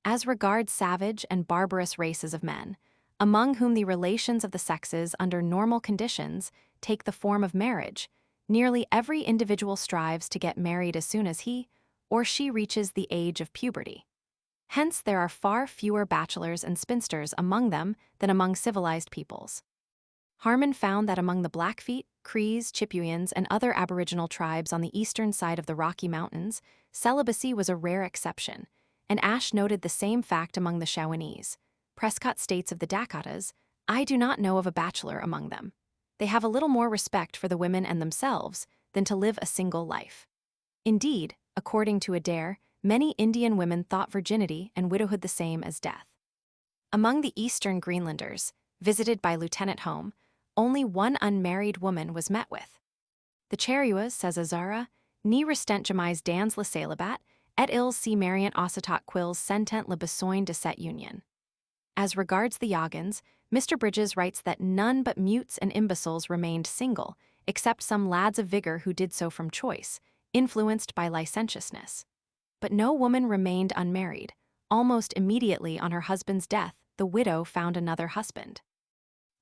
As regards savage and barbarous races of men, among whom the relations of the sexes under normal conditions take the form of marriage, nearly every individual strives to get married as soon as he or she reaches the age of puberty. Hence, there are far fewer bachelors and spinsters among them than among civilized peoples. Harman found that among the Blackfeet, Crees, Chipewans, and other aboriginal tribes on the eastern side of the Rocky Mountains, celibacy was a rare exception, and Ash noted the same fact among the Shawanese. Prescott states of the Dakotas, "I do not know of a bachelor among them. They have a little more respect for the women and themselves than to live a single life." Indeed, according to Adair, many Indian women thought virginity and widowhood the same as death. Among the eastern Greenlanders, visited by Lieutenant Home, only one unmarried woman was met with. The Cherruas, says Azara, ni restent jamais dans le célibat, et ils si mariant aussitôt qu'ils sentent le besoin de cette union. As regards the Yagans, Mr. Bridges writes that none but mutes and imbeciles remained single, except some lads of vigor who did so from choice, influenced by licentiousness. But no woman remained unmarried. Almost immediately on her husband's death, the widow found another husband.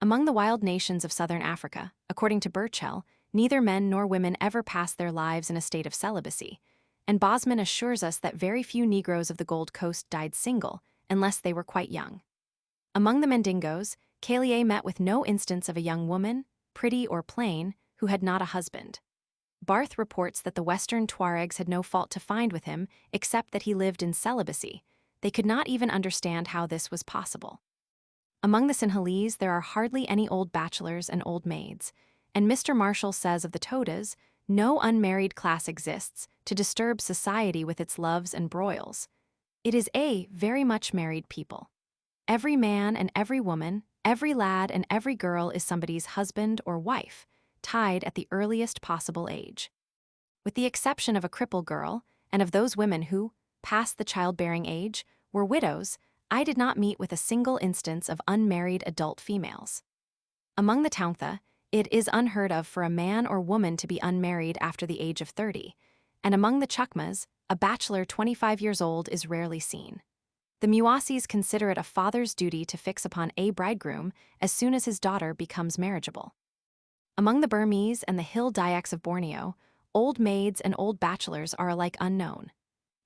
Among the wild nations of southern Africa, according to Burchell, neither men nor women ever passed their lives in a state of celibacy, and Bosman assures us that very few Negroes of the Gold Coast died single, unless they were quite young. Among the Mandingos, Calier met with no instance of a young woman, pretty or plain, who had not a husband. Barth reports that the Western Tuaregs had no fault to find with him except that he lived in celibacy. They could not even understand how this was possible. Among the Sinhalese, there are hardly any old bachelors and old maids, and Mr. Marshall says of the Todas, no unmarried class exists to disturb society with its loves and broils. It is a very much married people. Every man and every woman, every lad and every girl is somebody's husband or wife, tied at the earliest possible age. With the exception of a cripple girl, and of those women who, past the childbearing age, were widows, I did not meet with a single instance of unmarried adult females. Among the Tauntha, it is unheard of for a man or woman to be unmarried after the age of 30, and among the Chukmas, a bachelor 25 years old is rarely seen. The Muwasis consider it a father's duty to fix upon a bridegroom as soon as his daughter becomes marriageable. Among the Burmese and the hill Dyaks of Borneo, old maids and old bachelors are alike unknown.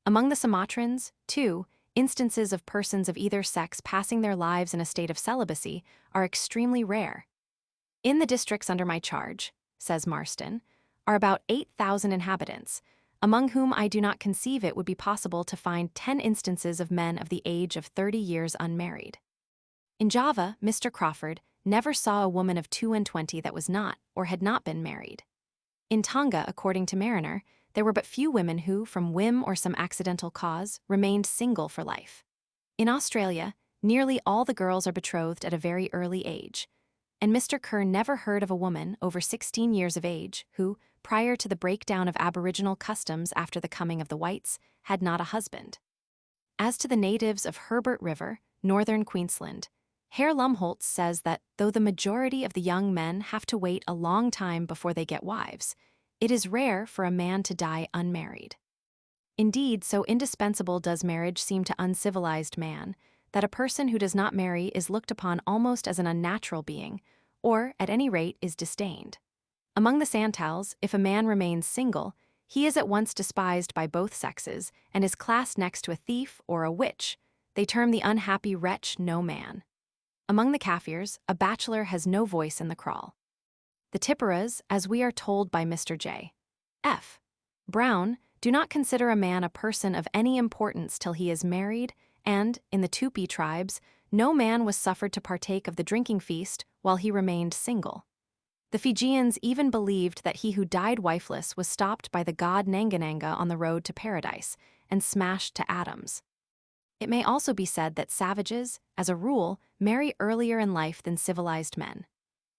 Among the Sumatrans, too, instances of persons of either sex passing their lives in a state of celibacy are extremely rare. In the districts under my charge, says Marston, are about 8,000 inhabitants, among whom I do not conceive it would be possible to find 10 instances of men of the age of 30 years unmarried. In Java, Mr. Crawford never saw a woman of 22 that was not or had not been married. In Tonga, according to Mariner, there were but few women who, from whim or some accidental cause, remained single for life. In Australia, nearly all the girls are betrothed at a very early age, and Mr. Kerr never heard of a woman over 16 years of age who, prior to the breakdown of Aboriginal customs after the coming of the whites, had not a husband. As to the natives of Herbert River, northern Queensland, Herr Lumholtz says that though the majority of the young men have to wait a long time before they get wives, it is rare for a man to die unmarried. Indeed, so indispensable does marriage seem to uncivilized man, that a person who does not marry is looked upon almost as an unnatural being, or, at any rate, is disdained. Among the Santals, if a man remains single, he is at once despised by both sexes and is classed next to a thief or a witch. They term the unhappy wretch no man. Among the Kaffirs, a bachelor has no voice in the kraal. The Tipperas, as we are told by Mr. J. F. Brown, do not consider a man a person of any importance till he is married, and, in the Tupi tribes, no man was suffered to partake of the drinking feast while he remained single. The Fijians even believed that he who died wifeless was stopped by the god Nangananga on the road to paradise and smashed to atoms. It may also be said that savages, as a rule, marry earlier in life than civilized men.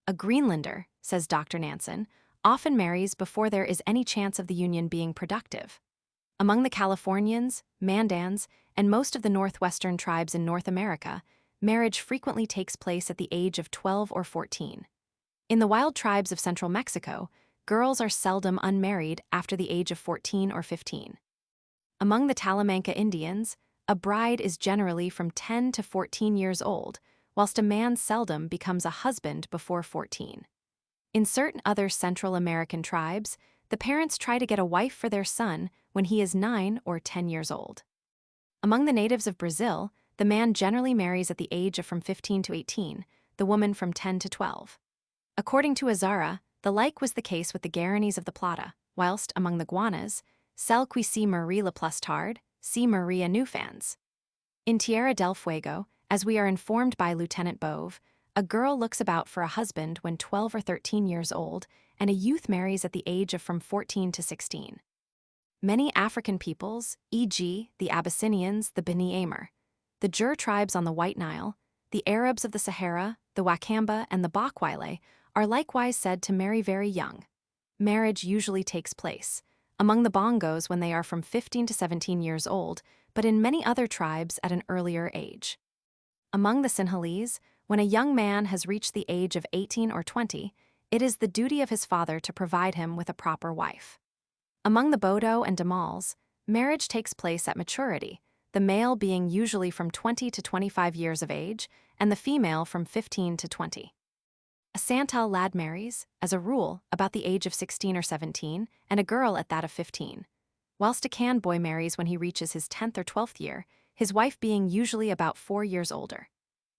A Greenlander, says Dr. Nansen, often marries before there is any chance of the union being productive. Among the Californians, Mandans, and most of the northwestern tribes in North America, marriage frequently takes place at the age of 12 or 14. In the wild tribes of central Mexico, girls are seldom unmarried after the age of 14 or 15. Among the Talamanca Indians, a bride is generally from 10 to 14 years old, whilst a man seldom becomes a husband before 14. In certain other Central American tribes, the parents try to get a wife for their son when he is 9 or 10 years old. Among the natives of Brazil, the man generally marries at the age of from 15 to 18, the woman from 10 to 12. According to Azara, the like was the case with the Guaranis of the Plata, whilst among the Guanas, celle qui se marie le plus tard, se marie à Newfans. In Tierra del Fuego, as we are informed by Lieutenant Bove, a girl looks about for a husband when 12 or 13 years old, and a youth marries at the age of from 14 to 16. Many African peoples, e.g., the Abyssinians, the Beni Amer, the Jur tribes on the White Nile, the Arabs of the Sahara, the Wakamba, and the Bakwile, are likewise said to marry very young. Marriage usually takes place among the Bongos when they are from 15 to 17 years old, but in many other tribes at an earlier age. Among the Sinhalese, when a young man has reached the age of 18 or 20, it is the duty of his father to provide him with a proper wife. Among the Bodo and Damals, marriage takes place at maturity, the male being usually from 20 to 25 years of age, and the female from 15 to 20. A Santal lad marries, as a rule, about the age of 16 or 17, and a girl at that of 15. Whilst a Kan boy marries when he reaches his 10th or 12th year, his wife being usually about 4 years older.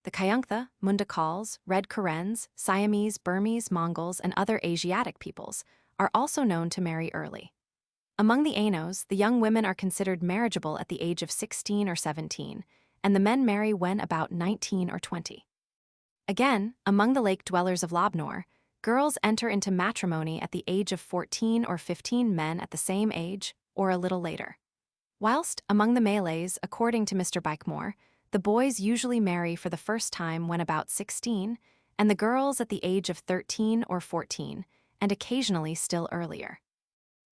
The Kayuntha, Mundakals, Red Karens, Siamese, Burmese, Mongols, and other Asiatic peoples are also known to marry early. Among the Ainos, the young women are considered marriageable at the age of 16 or 17, and the men marry when about 19 or 20. Again, among the lake dwellers of Lobnor, girls enter into matrimony at the age of 14 or 15, men at the same age, or a little later. Whilst, among the Malays, according to Mr. Bykemore, the boys usually marry for the first time when about 16, and the girls at the age of 13 or 14, and occasionally still earlier.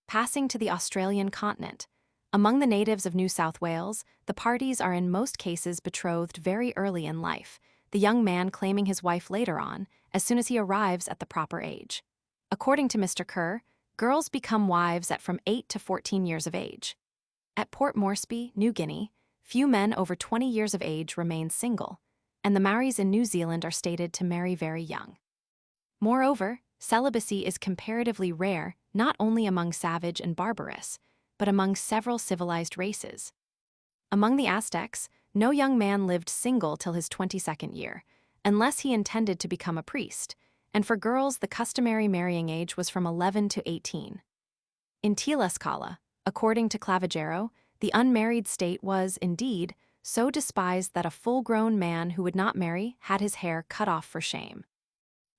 Passing to the Australian continent, among the natives of New South Wales, the parties are in most cases betrothed very early in life, the young man claiming his wife later on, as soon as he arrives at the proper age. According to Mr. Kerr, girls become wives at from 8 to 14 years of age. At Port Moresby, New Guinea, few men over 20 years of age remain single, and the Maoris in New Zealand are stated to marry very young. Moreover, celibacy is comparatively rare not only among savage and barbarous, but among several civilized races. Among the Aztecs, no young man lived single till his 22nd year, unless he intended to become a priest, and for girls the customary marrying age was from 11 to 18. In Tlaxcala, according to Clavigero, the unmarried state was, indeed, so despised that a full-grown man who would not marry had his hair cut off for shame.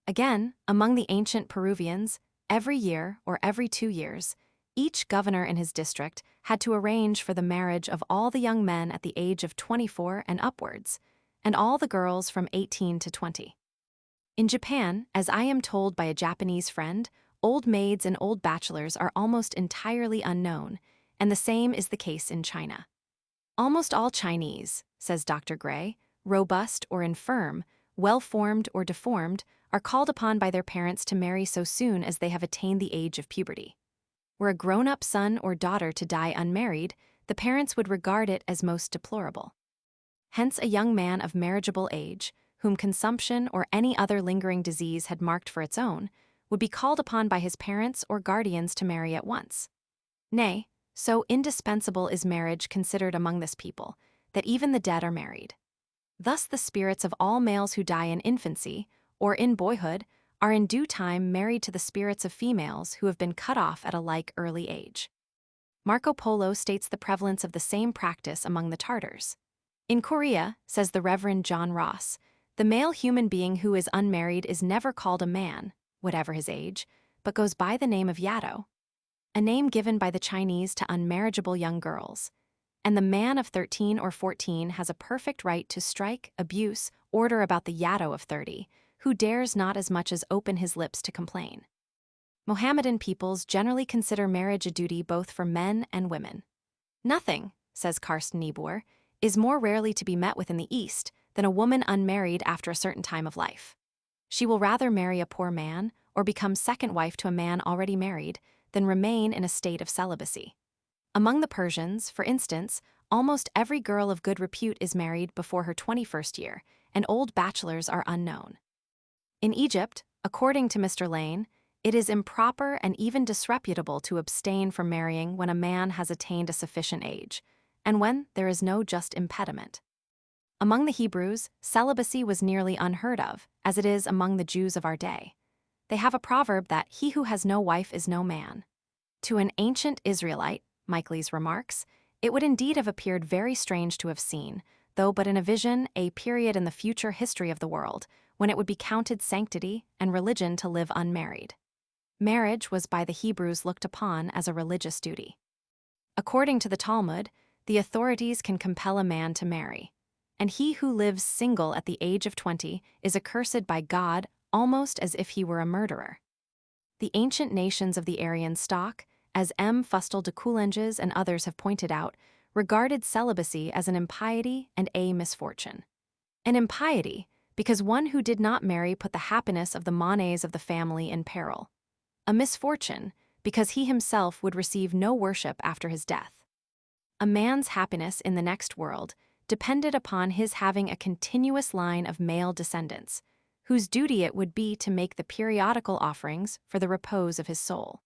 Again, among the ancient Peruvians, every year or every 2 years, each governor in his district had to arrange for the marriage of all the young men at the age of 24 and upwards, and all the girls from 18 to 20. In Japan, as I am told by a Japanese friend, old maids and old bachelors are almost entirely unknown, and the same is the case in China. Almost all Chinese, says Dr. Gray, robust or infirm, well-formed or deformed, are called upon by their parents to marry so soon as they have attained the age of puberty. Were a grown-up son or daughter to die unmarried, the parents would regard it as most deplorable. Hence a young man of marriageable age, whom consumption or any other lingering disease had marked for its own, would be called upon by his parents or guardians to marry at once. Nay, so indispensable is marriage considered among this people, that even the dead are married. Thus the spirits of all males who die in infancy, or in boyhood, are in due time married to the spirits of females who have been cut off at a like early age. Marco Polo states the prevalence of the same practice among the Tartars. In Korea, says the Reverend John Ross, the male human being who is unmarried is never called a man, whatever his age, but goes by the name of Yado, a name given by the Chinese to unmarriageable young girls. And the man of 13 or 14 has a perfect right to strike, abuse, order about the Yado of 30, who dares not as much as open his lips to complain. Mohammedan peoples generally consider marriage a duty both for men and women. Nothing, says Karsten Niebuhr, is more rarely to be met with in the East than a woman unmarried after a certain time of life. She will rather marry a poor man or become second wife to a man already married than remain in a state of celibacy. Among the Persians, for instance, almost every girl of good repute is married before her 21st year, and old bachelors are unknown. In Egypt, according to Mr. Lane, it is improper and even disreputable to abstain from marrying when a man has attained a sufficient age, and when there is no just impediment. Among the Hebrews, celibacy was nearly unheard of, as it is among the Jews of our day. They have a proverb that he who has no wife is no man. To an ancient Israelite, Michaelis remarks, it would indeed have appeared very strange to have seen, though but in a vision, a period in the future history of the world, when it would be counted sanctity and religion to live unmarried. Marriage was by the Hebrews looked upon as a religious duty. According to the Talmud, the authorities can compel a man to marry, and he who lives single at the age of 20 is accursed by God almost as if he were a murderer. The ancient nations of the Aryan stock, as M. Fustel de Coulanges and others have pointed out, regarded celibacy as an impiety and a misfortune. An impiety, because one who did not marry put the happiness of the manes of the family in peril. A misfortune, because he himself would receive no worship after his death. A man's happiness in the next world depended upon his having a continuous line of male descendants, whose duty it would be to make the periodical offerings for the repose of his soul.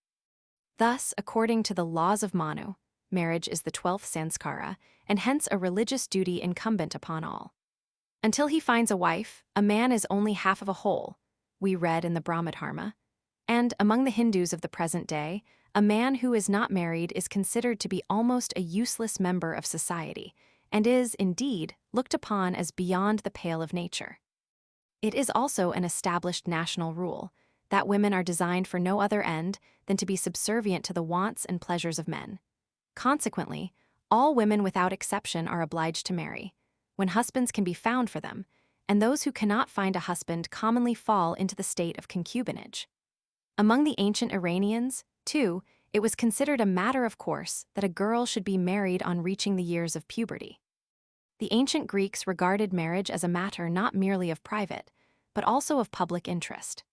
Thus, according to the laws of Manu, marriage is the 12th sanskara, and hence a religious duty incumbent upon all. Until he finds a wife, a man is only half of a whole, we read in the Brahmadharma, and among the Hindus of the present day, a man who is not married is considered to be almost a useless member of society, and is, indeed, looked upon as beyond the pale of nature. It is also an established national rule that women are designed for no other end than to be subservient to the wants and pleasures of men. Consequently, all women without exception are obliged to marry, when husbands can be found for them, and those who cannot find a husband commonly fall into the state of concubinage. Among the ancient Iranians, too, it was considered a matter of course that a girl should be married on reaching the years of puberty. The ancient Greeks regarded marriage as a matter not merely of private, but also of public interest.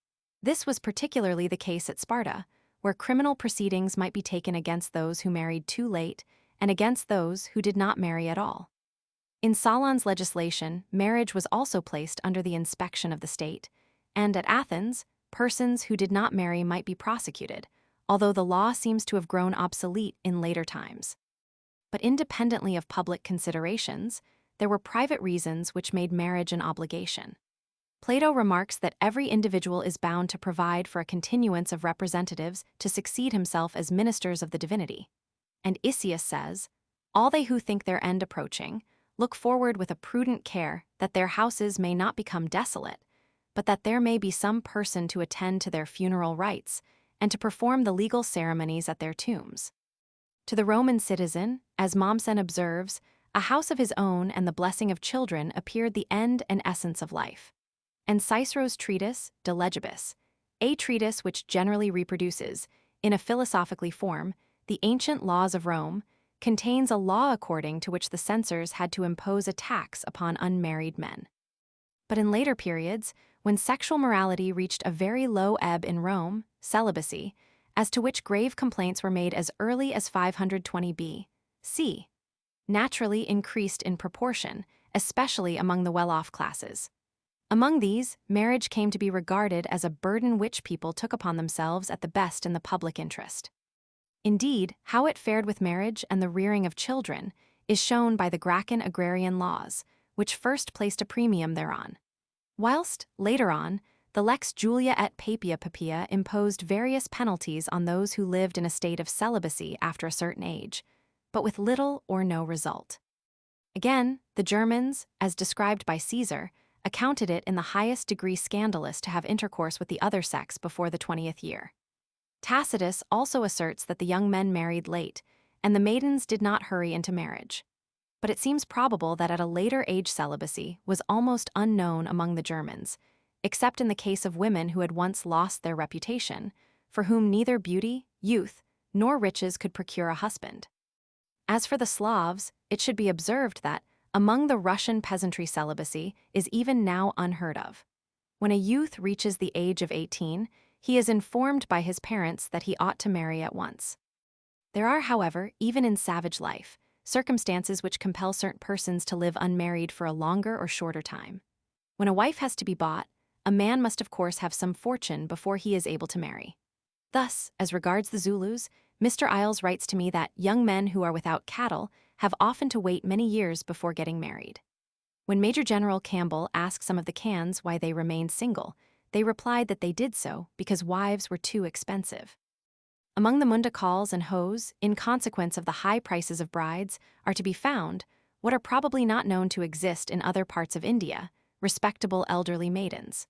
This was particularly the case at Sparta, where criminal proceedings might be taken against those who married too late and against those who did not marry at all. In Solon's legislation, marriage was also placed under the inspection of the state, and at Athens, persons who did not marry might be prosecuted, although the law seems to have grown obsolete in later times. But independently of public considerations, there were private reasons which made marriage an obligation. Plato remarks that every individual is bound to provide for a continuance of representatives to succeed himself as ministers of the divinity. And Isius says, "All they who think their end approaching, look forward with a prudent care that their houses may not become desolate, but that there may be some person to attend to their funeral rites, and to perform the legal ceremonies at their tombs." To the Roman citizen, as Mommsen observes, a house of his own and the blessing of children appeared the end and essence of life. And Cicero's treatise, De Legibus, a treatise which generally reproduces, in a philosophically form, the ancient laws of Rome, contains a law according to which the censors had to impose a tax upon unmarried men. But in later periods, when sexual morality reached a very low ebb in Rome, celibacy, as to which grave complaints were made as early as 520 B.C., naturally increased in proportion, especially among the well-off classes. Among these, marriage came to be regarded as a burden which people took upon themselves at the best in the public interest. Indeed, how it fared with marriage and the rearing of children is shown by the Gracchan agrarian laws, which first placed a premium thereon, whilst, later on, the Lex Julia et Papia Papia imposed various penalties on those who lived in a state of celibacy after a certain age, but with little or no result. Again, the Germans, as described by Caesar, accounted it in the highest degree scandalous to have intercourse with the other sex before the 20th year. Tacitus also asserts that the young men married late, and the maidens did not hurry into marriage. But it seems probable that at a later age celibacy was almost unknown among the Germans, except in the case of women who had once lost their reputation, for whom neither beauty, youth, nor riches could procure a husband. As for the Slavs, it should be observed that, among the Russian peasantry, celibacy is even now unheard of. When a youth reaches the age of 18, he is informed by his parents that he ought to marry at once. There are, however, even in savage life, circumstances which compel certain persons to live unmarried for a longer or shorter time. When a wife has to be bought, a man must of course have some fortune before he is able to marry. Thus, as regards the Zulus, Mr. Isles writes to me that young men who are without cattle have often to wait many years before getting married. When Major General Campbell asked some of the Cans why they remained single, they replied that they did so because wives were too expensive. Among the Mundakals and Hos, in consequence of the high prices of brides, are to be found, what are probably not known to exist in other parts of India, respectable elderly maidens.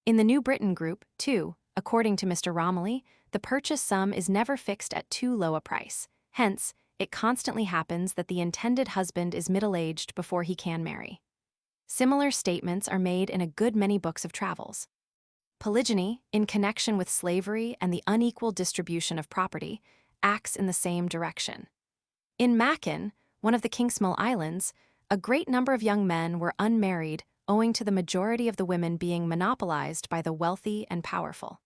In the New Britain group, too, according to Mr. Romilly, the purchase sum is never fixed at too low a price. Hence, it constantly happens that the intended husband is middle-aged before he can marry. Similar statements are made in a good many books of travels. Polygyny, in connection with slavery and the unequal distribution of property, acts in the same direction. In Makin, one of the Kingsmill Islands, a great number of young men were unmarried owing to the majority of the women being monopolized by the wealthy and powerful.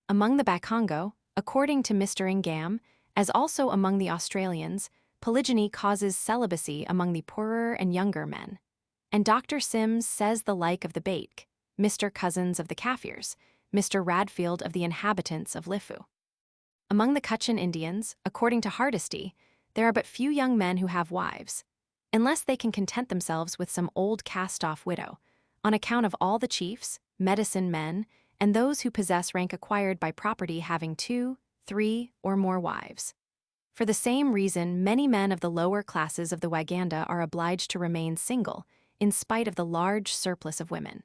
Among the Bakongo, according to Mr. Ingham, as also among the Australians, polygyny causes celibacy among the poorer and younger men. And Dr. Sims says the like of the Baitk, Mr. Cousins of the Kaffirs, Mr. Radfield of the inhabitants of Lifu. Among the Cochin Indians, according to Hardesty, there are but few young men who have wives, unless they can content themselves with some old cast-off widow, on account of all the chiefs, medicine men, and those who possess rank acquired by property having 2, 3, or more wives. For the same reason, many men of the lower classes of the Waganda are obliged to remain single, in spite of the large surplus of women.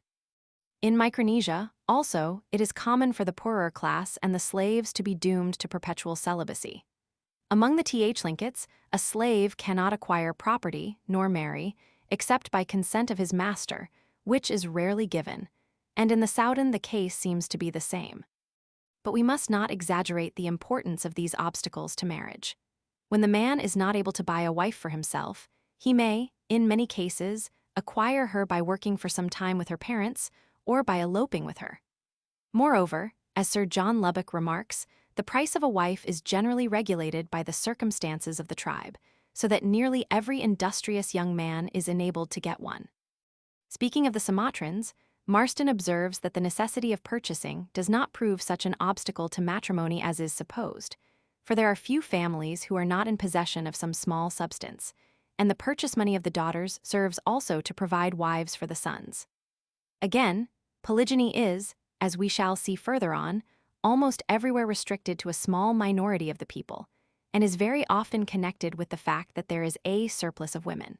In Micronesia, also, it is common for the poorer class and the slaves to be doomed to perpetual celibacy. Among the Tlinkits, a slave cannot acquire property, nor marry, except by consent of his master, which is rarely given, and in the Soudan the case seems to be the same. But we must not exaggerate the importance of these obstacles to marriage. When the man is not able to buy a wife for himself, he may, in many cases, acquire her by working for some time with her parents, or by eloping with her. Moreover, as Sir John Lubbock remarks, the price of a wife is generally regulated by the circumstances of the tribe, so that nearly every industrious young man is enabled to get one. Speaking of the Sumatrans, Marston observes that the necessity of purchasing does not prove such an obstacle to matrimony as is supposed, for there are few families who are not in possession of some small substance, and the purchase money of the daughters serves also to provide wives for the sons. Again, polygyny is, as we shall see further on, almost everywhere restricted to a small minority of the people, and is very often connected with the fact that there is a surplus of women.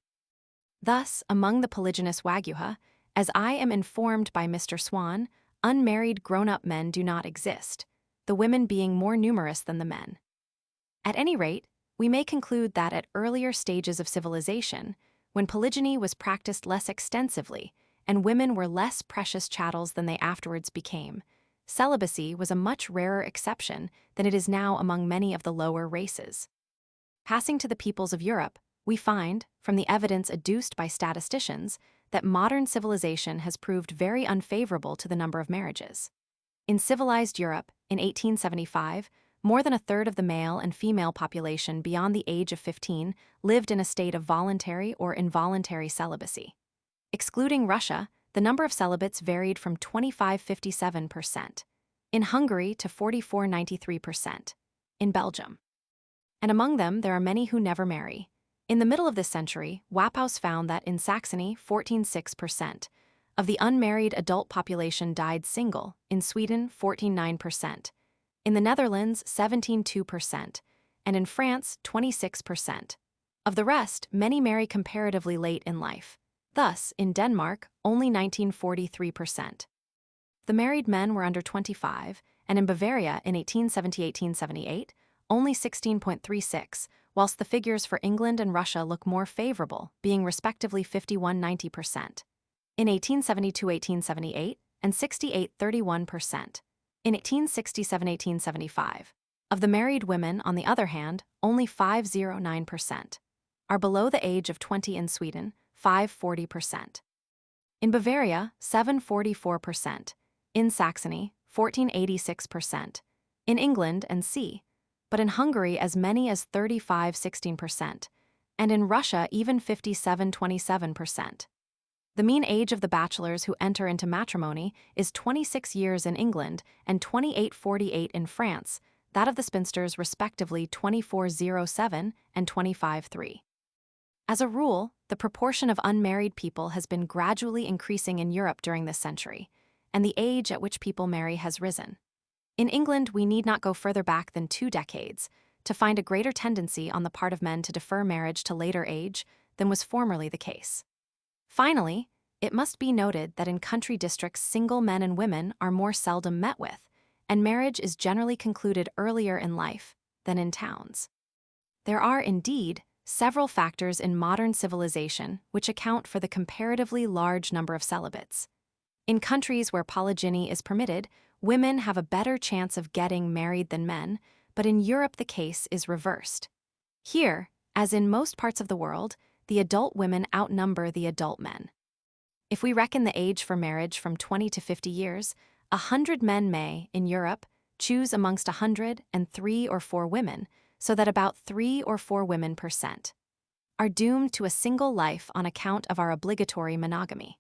Thus, among the polygynous Waguha, as I am informed by Mr. Swan, unmarried grown-up men do not exist, the women being more numerous than the men. At any rate, we may conclude that at earlier stages of civilization, when polygyny was practiced less extensively and women were less precious chattels than they afterwards became, celibacy was a much rarer exception than it is now among many of the lower races. Passing to the peoples of Europe, we find, from the evidence adduced by statisticians, that modern civilization has proved very unfavorable to the number of marriages. In civilized Europe, in 1875, more than a third of the male and female population beyond the age of 15 lived in a state of voluntary or involuntary celibacy. Excluding Russia, the number of celibates varied from 25.57%, in Hungary to 44.93%, in Belgium. And among them there are many who never marry. In the middle of this century, Wapphaus found that in Saxony 14.6% of the unmarried adult population died single, in Sweden 14.9%, in the Netherlands 17.2%, and in France 26%. Of the rest, many marry comparatively late in life. Thus, in Denmark, only 19.43%. The married men were under 25, and in Bavaria in 1870-1878, only 16.36%, whilst the figures for England and Russia look more favorable, being respectively 51.90%. In 1872-1878, and 68.31%. In 1867-1875. Of the married women, on the other hand, only 5.09%. Are below the age of 20 in Sweden, 5.40%. In Bavaria, 7.44%. In Saxony, 14.86%. In England and c. But in Hungary as many as 35.16%. and in Russia even 57-27%. The mean age of the bachelors who enter into matrimony is 26 years in England and 28-48 in France, that of the spinsters respectively 24-07 and 25-3. As a rule, the proportion of unmarried people has been gradually increasing in Europe during this century, and the age at which people marry has risen. In England, we need not go further back than 2 decades to find a greater tendency on the part of men to defer marriage to later age than was formerly the case. Finally, it must be noted that in country districts single men and women are more seldom met with, and marriage is generally concluded earlier in life than in towns. There are, indeed, several factors in modern civilization which account for the comparatively large number of celibates. In countries where polygyny is permitted, women have a better chance of getting married than men, but in Europe the case is reversed. Here, as in most parts of the world, the adult women outnumber the adult men. If we reckon the age for marriage from 20 to 50 years, 100 men may, in Europe, choose amongst 100 and 3 or 4 women, so that about 3 or 4 women per cent are doomed to a single life on account of our obligatory monogamy.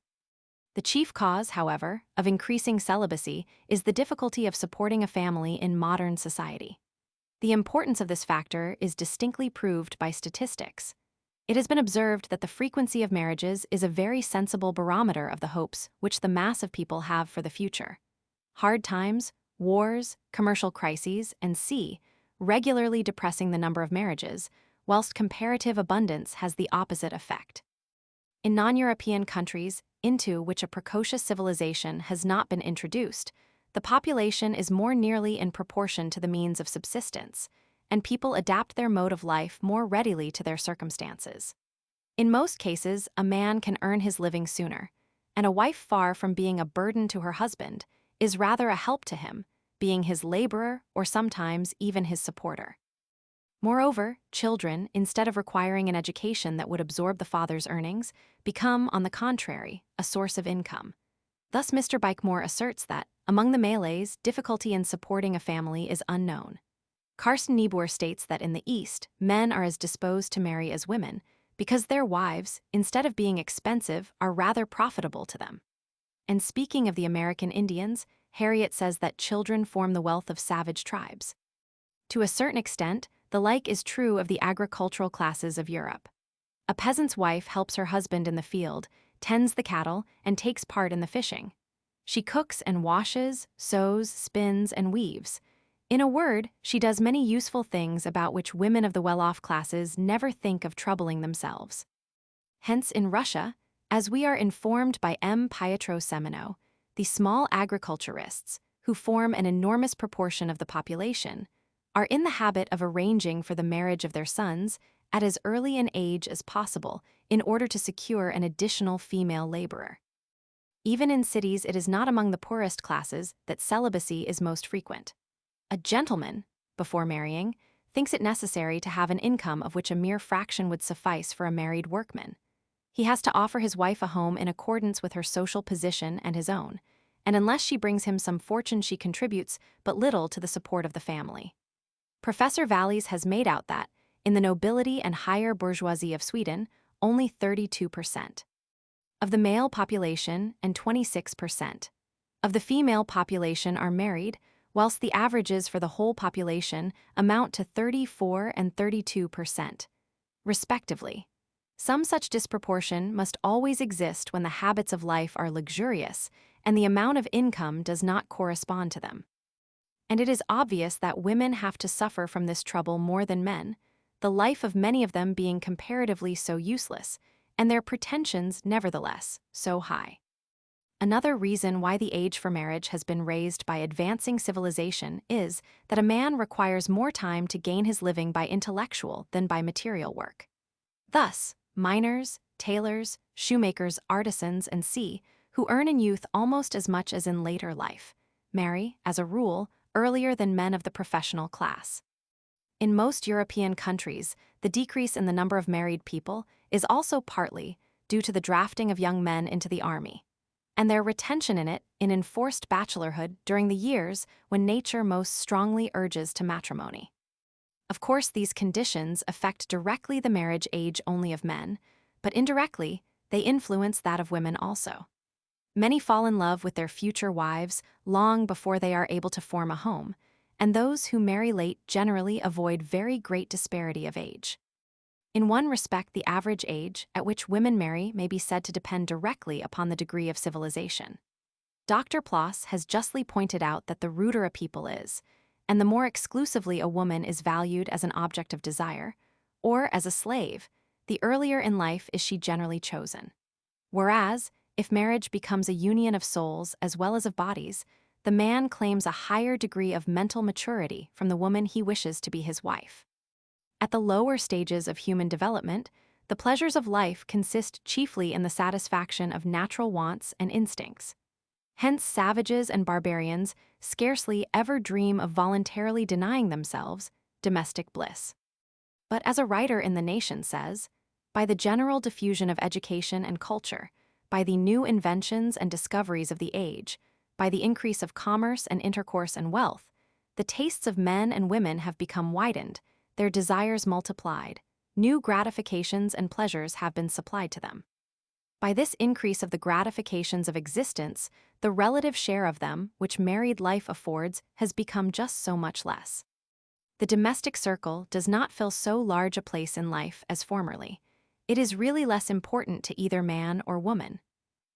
The chief cause, however, of increasing celibacy is the difficulty of supporting a family in modern society. The importance of this factor is distinctly proved by statistics. It has been observed that the frequency of marriages is a very sensible barometer of the hopes which the mass of people have for the future. Hard times, wars, commercial crises, and regularly depressing the number of marriages, whilst comparative abundance has the opposite effect. In non-European countries, into which a precocious civilization has not been introduced, the population is more nearly in proportion to the means of subsistence, and people adapt their mode of life more readily to their circumstances. In most cases, a man can earn his living sooner, and a wife, far from being a burden to her husband, is rather a help to him, being his laborer or sometimes even his supporter. Moreover, children, instead of requiring an education that would absorb the father's earnings, become, on the contrary, a source of income. Thus Mr. Bikemore asserts that, among the Malays, difficulty in supporting a family is unknown. Carsten Niebuhr states that in the East, men are as disposed to marry as women, because their wives, instead of being expensive, are rather profitable to them. And speaking of the American Indians, Harriet says that children form the wealth of savage tribes. To a certain extent, the like is true of the agricultural classes of Europe. A peasant's wife helps her husband in the field, tends the cattle, and takes part in the fishing. She cooks and washes, sews, spins, and weaves. In a word, she does many useful things about which women of the well-off classes never think of troubling themselves. Hence, in Russia, as we are informed by M. Pietro Semino, the small agriculturists, who form an enormous proportion of the population, are in the habit of arranging for the marriage of their sons at as early an age as possible in order to secure an additional female laborer. Even in cities, it is not among the poorest classes that celibacy is most frequent. A gentleman, before marrying, thinks it necessary to have an income of which a mere fraction would suffice for a married workman. He has to offer his wife a home in accordance with her social position and his own, and unless she brings him some fortune, she contributes but little to the support of the family. Professor Vallies has made out that, in the nobility and higher bourgeoisie of Sweden, only 32% of the male population and 26% of the female population are married, whilst the averages for the whole population amount to 34 and 32%, respectively. Some such disproportion must always exist when the habits of life are luxurious and the amount of income does not correspond to them. And it is obvious that women have to suffer from this trouble more than men, the life of many of them being comparatively so useless, and their pretensions, nevertheless, so high. Another reason why the age for marriage has been raised by advancing civilization is that a man requires more time to gain his living by intellectual than by material work. Thus, miners, tailors, shoemakers, artisans, and who earn in youth almost as much as in later life, marry, as a rule, earlier than men of the professional class. In most European countries, the decrease in the number of married people is also partly due to the drafting of young men into the army, and their retention in it in enforced bachelorhood during the years when nature most strongly urges to matrimony. Of course, these conditions affect directly the marriage age only of men, but indirectly, they influence that of women also. Many fall in love with their future wives long before they are able to form a home, and those who marry late generally avoid very great disparity of age. In one respect, the average age at which women marry may be said to depend directly upon the degree of civilization. Dr. Ploss has justly pointed out that the ruder a people is, and the more exclusively a woman is valued as an object of desire, or as a slave, the earlier in life is she generally chosen. Whereas, if marriage becomes a union of souls as well as of bodies, the man claims a higher degree of mental maturity from the woman he wishes to be his wife. At the lower stages of human development, the pleasures of life consist chiefly in the satisfaction of natural wants and instincts. Hence, savages and barbarians scarcely ever dream of voluntarily denying themselves domestic bliss. But as a writer in The Nation says, by the general diffusion of education and culture, by the new inventions and discoveries of the age, by the increase of commerce and intercourse and wealth, the tastes of men and women have become widened, their desires multiplied, new gratifications and pleasures have been supplied to them. By this increase of the gratifications of existence, the relative share of them which married life affords has become just so much less. The domestic circle does not fill so large a place in life as formerly. It is really less important to either man or woman.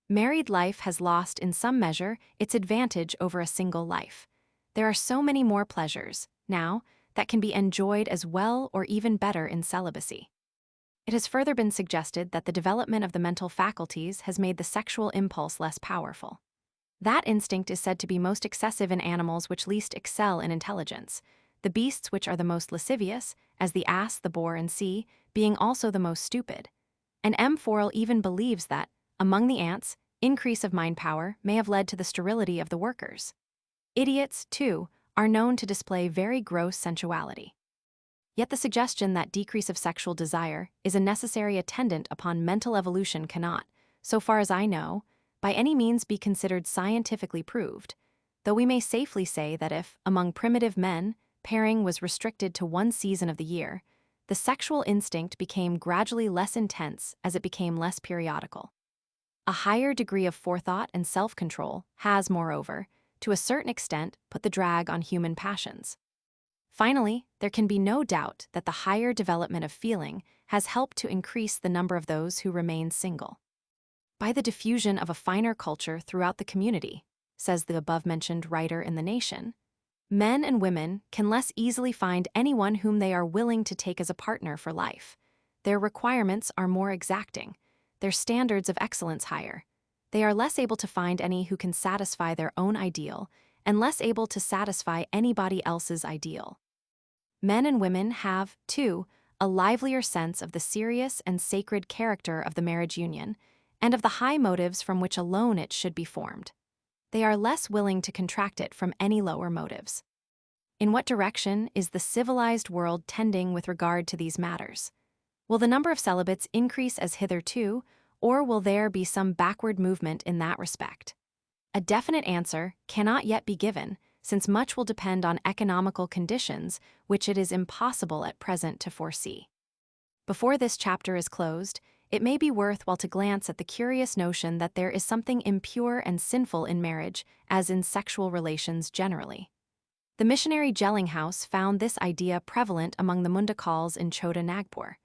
Married life has lost in some measure its advantage over a single life. There are so many more pleasures, now, that can be enjoyed as well or even better in celibacy. It has further been suggested that the development of the mental faculties has made the sexual impulse less powerful. That instinct is said to be most excessive in animals which least excel in intelligence, the beasts which are the most lascivious, as the ass, the boar, and sea, being also the most stupid. And M. Forel even believes that, among the ants, increase of mind power may have led to the sterility of the workers. Idiots, too, are known to display very gross sensuality. Yet the suggestion that decrease of sexual desire is a necessary attendant upon mental evolution cannot, so far as I know, by any means be considered scientifically proved, though we may safely say that if, among primitive men, pairing was restricted to one season of the year, the sexual instinct became gradually less intense as it became less periodical. A higher degree of forethought and self-control has, moreover, to a certain extent put the drag on human passions. Finally, there can be no doubt that the higher development of feeling has helped to increase the number of those who remain single. By the diffusion of a finer culture throughout the community, says the above-mentioned writer in The Nation, men and women can less easily find anyone whom they are willing to take as a partner for life. Their requirements are more exacting, their standards of excellence higher. They are less able to find any who can satisfy their own ideal, and less able to satisfy anybody else's ideal. Men and women have, too, a livelier sense of the serious and sacred character of the marriage union, and of the high motives from which alone it should be formed. They are less willing to contract it from any lower motives. In what direction is the civilized world tending with regard to these matters? Will the number of celibates increase as hitherto, or will there be some backward movement in that respect? A definite answer cannot yet be given, since much will depend on economical conditions which it is impossible at present to foresee. Before this chapter is closed, it may be worthwhile to glance at the curious notion that there is something impure and sinful in marriage, as in sexual relations generally. The missionary Jellinghouse found this idea prevalent among the Mundakals in Chota Nagpur.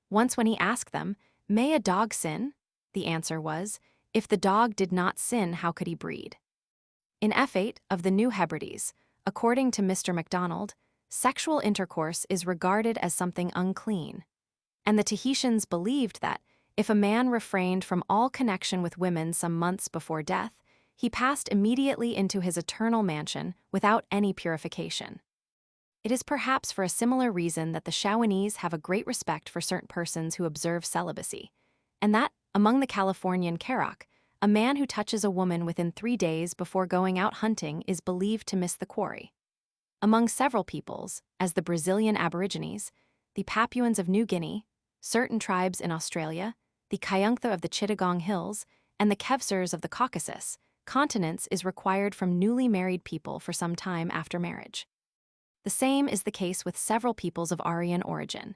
Once when he asked them, "May a dog sin?" the answer was, "If the dog did not sin, how could he breed?" In F8 of the New Hebrides, according to Mr. MacDonald, sexual intercourse is regarded as something unclean, and the Tahitians believed that, if a man refrained from all connection with women some months before death, he passed immediately into his eternal mansion without any purification. It is perhaps for a similar reason that the Shawanese have a great respect for certain persons who observe celibacy, and that, among the Californian Karok, a man who touches a woman within 3 days before going out hunting is believed to miss the quarry. Among several peoples, as the Brazilian Aborigines, the Papuans of New Guinea, certain tribes in Australia, the Kayuntha of the Chittagong Hills, and the Kevsers of the Caucasus, continence is required from newly married people for some time after marriage. The same is the case with several peoples of Aryan origin,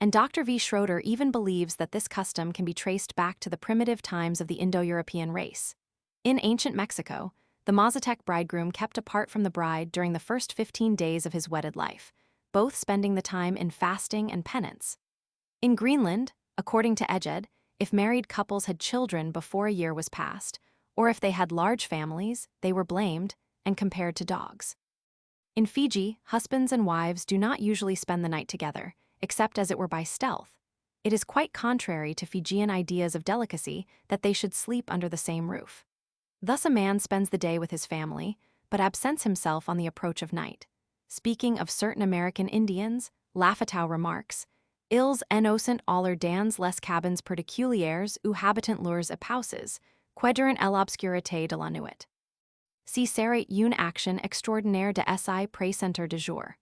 and Dr. V. Schroeder even believes that this custom can be traced back to the primitive times of the Indo-European race. In ancient Mexico, the Mazatec bridegroom kept apart from the bride during the first 15 days of his wedded life, both spending the time in fasting and penance. In Greenland, according to Edward, if married couples had children before a year was passed, or if they had large families, they were blamed and compared to dogs. In Fiji, husbands and wives do not usually spend the night together, except as it were by stealth. It is quite contrary to Fijian ideas of delicacy that they should sleep under the same roof. Thus a man spends the day with his family, but absents himself on the approach of night. Speaking of certain American Indians, Lafitau remarks, Ils n'osent aller dans les cabines particulières où habitent leurs épouses, que durant l'obscurité de la nuit. Si serait une action extraordinaire de s'y présenter de jour.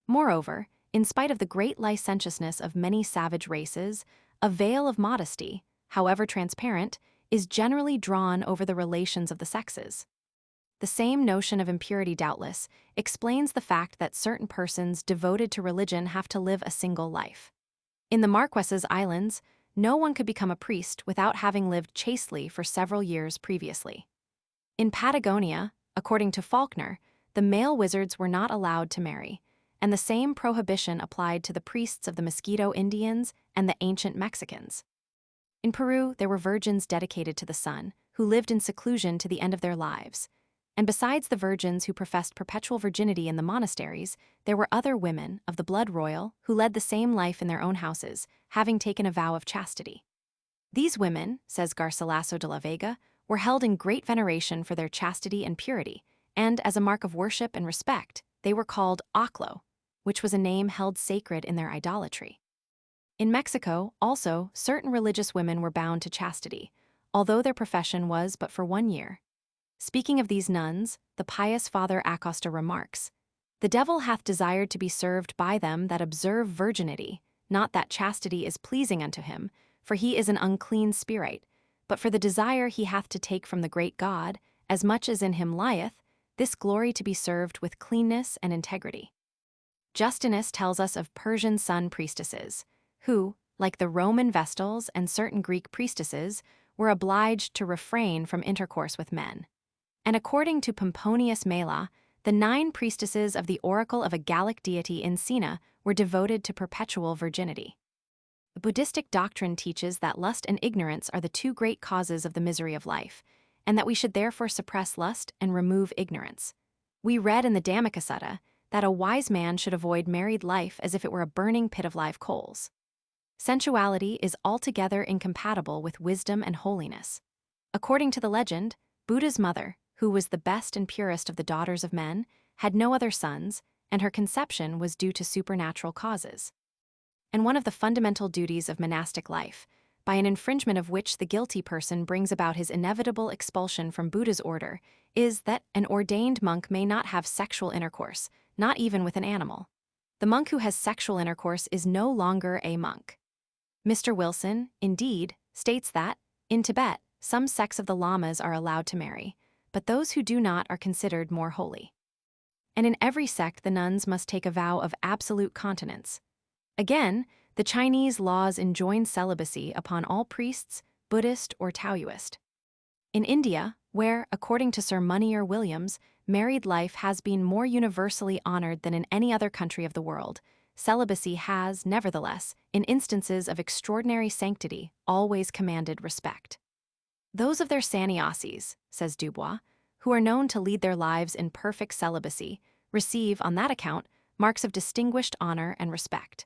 Moreover, in spite of the great licentiousness of many savage races, a veil of modesty, however transparent, is generally drawn over the relations of the sexes. The same notion of impurity, doubtless, explains the fact that certain persons devoted to religion have to live a single life. In the Marquesas Islands, no one could become a priest without having lived chastely for several years previously. In Patagonia, according to Faulkner, the male wizards were not allowed to marry, and the same prohibition applied to the priests of the Mosquito Indians and the ancient Mexicans. In Peru, there were virgins dedicated to the sun, who lived in seclusion to the end of their lives. And besides the virgins who professed perpetual virginity in the monasteries, there were other women of the blood royal who led the same life in their own houses, having taken a vow of chastity. These women, says Garcilaso de la Vega, were held in great veneration for their chastity and purity, and as a mark of worship and respect, they were called Oclo, which was a name held sacred in their idolatry. In Mexico, also, certain religious women were bound to chastity, although their profession was but for 1 year. Speaking of these nuns, the pious Father Acosta remarks, "The devil hath desired to be served by them that observe virginity, not that chastity is pleasing unto him, for he is an unclean spirit, but for the desire he hath to take from the great God, as much as in him lieth, this glory to be served with cleanness and integrity." Justinus tells us of Persian sun priestesses, who, like the Roman Vestals and certain Greek priestesses, were obliged to refrain from intercourse with men. And according to Pomponius Mela, the 9 priestesses of the oracle of a Gallic deity in Sina were devoted to perpetual virginity. The Buddhistic doctrine teaches that lust and ignorance are the 2 great causes of the misery of life, and that we should therefore suppress lust and remove ignorance. We read in the Dhammika Sutta that a wise man should avoid married life as if it were a burning pit of live coals. Sensuality is altogether incompatible with wisdom and holiness. According to the legend, Buddha's mother, who was the best and purest of the daughters of men, had no other sons, and her conception was due to supernatural causes. And one of the fundamental duties of monastic life, by an infringement of which the guilty person brings about his inevitable expulsion from Buddha's order, is that an ordained monk may not have sexual intercourse, not even with an animal. The monk who has sexual intercourse is no longer a monk. Mr. Wilson, indeed, states that, in Tibet, some sects of the lamas are allowed to marry, but those who do not are considered more holy. And in every sect the nuns must take a vow of absolute continence. Again, the Chinese laws enjoin celibacy upon all priests, Buddhist or Taoist. In India, where, according to Sir Monier Williams, married life has been more universally honored than in any other country of the world, celibacy has, nevertheless, in instances of extraordinary sanctity, always commanded respect. Those of their sannyasis, says Dubois, who are known to lead their lives in perfect celibacy, receive, on that account, marks of distinguished honor and respect.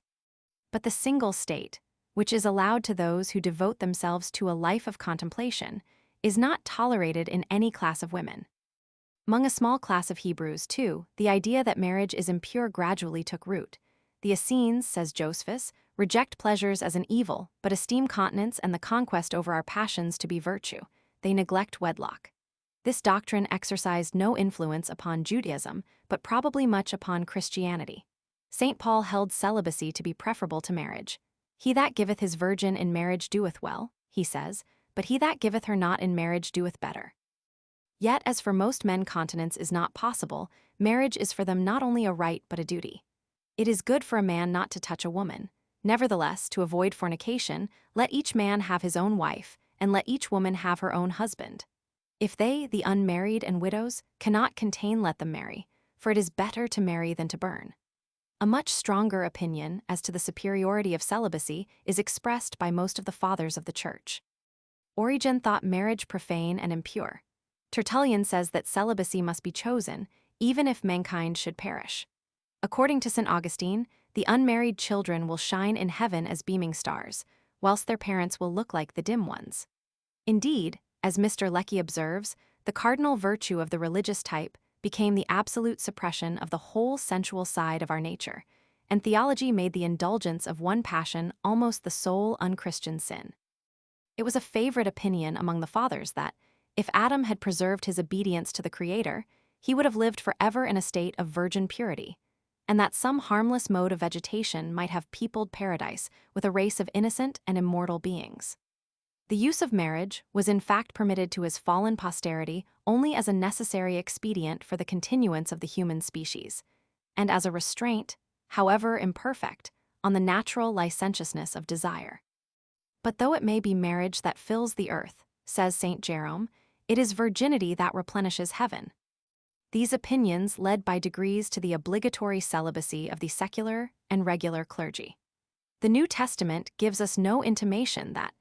But the single state, which is allowed to those who devote themselves to a life of contemplation, is not tolerated in any class of women. Among a small class of Hebrews, too, the idea that marriage is impure gradually took root. The Essenes, says Josephus, reject pleasures as an evil, but esteem continence and the conquest over our passions to be virtue. They neglect wedlock. This doctrine exercised no influence upon Judaism, but probably much upon Christianity. St. Paul held celibacy to be preferable to marriage. "He that giveth his virgin in marriage doeth well," he says, "but he that giveth her not in marriage doeth better." Yet, as for most men, continence is not possible. Marriage is for them not only a right but a duty. It is good for a man not to touch a woman. Nevertheless, to avoid fornication, let each man have his own wife, and let each woman have her own husband. If they, the unmarried and widows, cannot contain, let them marry, for it is better to marry than to burn. A much stronger opinion as to the superiority of celibacy is expressed by most of the fathers of the Church. Origen thought marriage profane and impure. Tertullian says that celibacy must be chosen, even if mankind should perish. According to St. Augustine, the unmarried children will shine in heaven as beaming stars, whilst their parents will look like the dim ones. Indeed, as Mr. Lecky observes, the cardinal virtue of the religious type became the absolute suppression of the whole sensual side of our nature, and theology made the indulgence of one passion almost the sole unchristian sin. It was a favorite opinion among the fathers that, if Adam had preserved his obedience to the Creator, he would have lived forever in a state of virgin purity, and that some harmless mode of vegetation might have peopled paradise with a race of innocent and immortal beings. The use of marriage was in fact permitted to his fallen posterity only as a necessary expedient for the continuance of the human species, and as a restraint, however imperfect, on the natural licentiousness of desire. But though it may be marriage that fills the earth, says St. Jerome, it is virginity that replenishes heaven. These opinions led by degrees to the obligatory celibacy of the secular and regular clergy. The New Testament gives us no intimation that,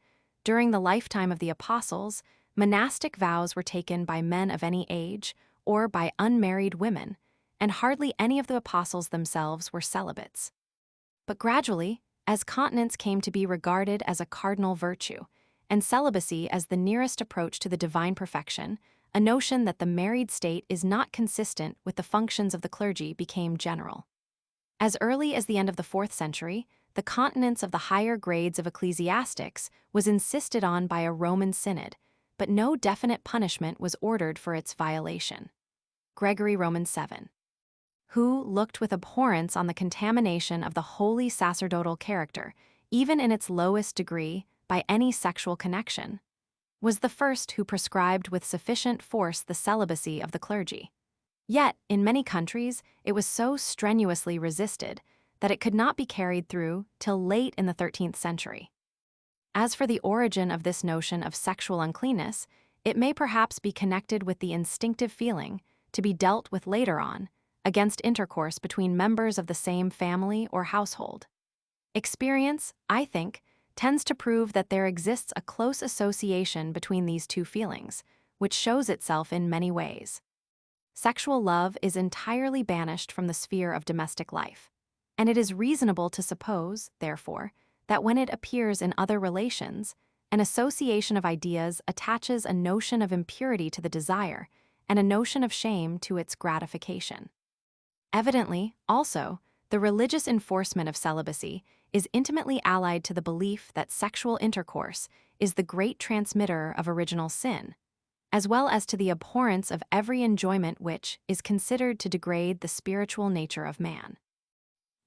during the lifetime of the apostles, monastic vows were taken by men of any age or by unmarried women, and hardly any of the apostles themselves were celibates. But gradually, as continence came to be regarded as a cardinal virtue, and celibacy as the nearest approach to the divine perfection, a notion that the married state is not consistent with the functions of the clergy became general. As early as the end of the 4th century, the continence of the higher grades of ecclesiastics was insisted on by a Roman synod, but no definite punishment was ordered for its violation. Gregory Roman 7. Who looked with abhorrence on the contamination of the holy sacerdotal character, even in its lowest degree, by any sexual connection, was the first who prescribed with sufficient force the celibacy of the clergy. Yet, in many countries, it was so strenuously resisted that it could not be carried through till late in the 13th century. As for the origin of this notion of sexual uncleanness, it may perhaps be connected with the instinctive feeling, to be dealt with later on, against intercourse between members of the same family or household. Experience, I think, tends to prove that there exists a close association between these two feelings, which shows itself in many ways. Sexual love is entirely banished from the sphere of domestic life, and it is reasonable to suppose, therefore, that when it appears in other relations, an association of ideas attaches a notion of impurity to the desire and a notion of shame to its gratification. Evidently, also, the religious enforcement of celibacy is intimately allied to the belief that sexual intercourse is the great transmitter of original sin, as well as to the abhorrence of every enjoyment which is considered to degrade the spiritual nature of man.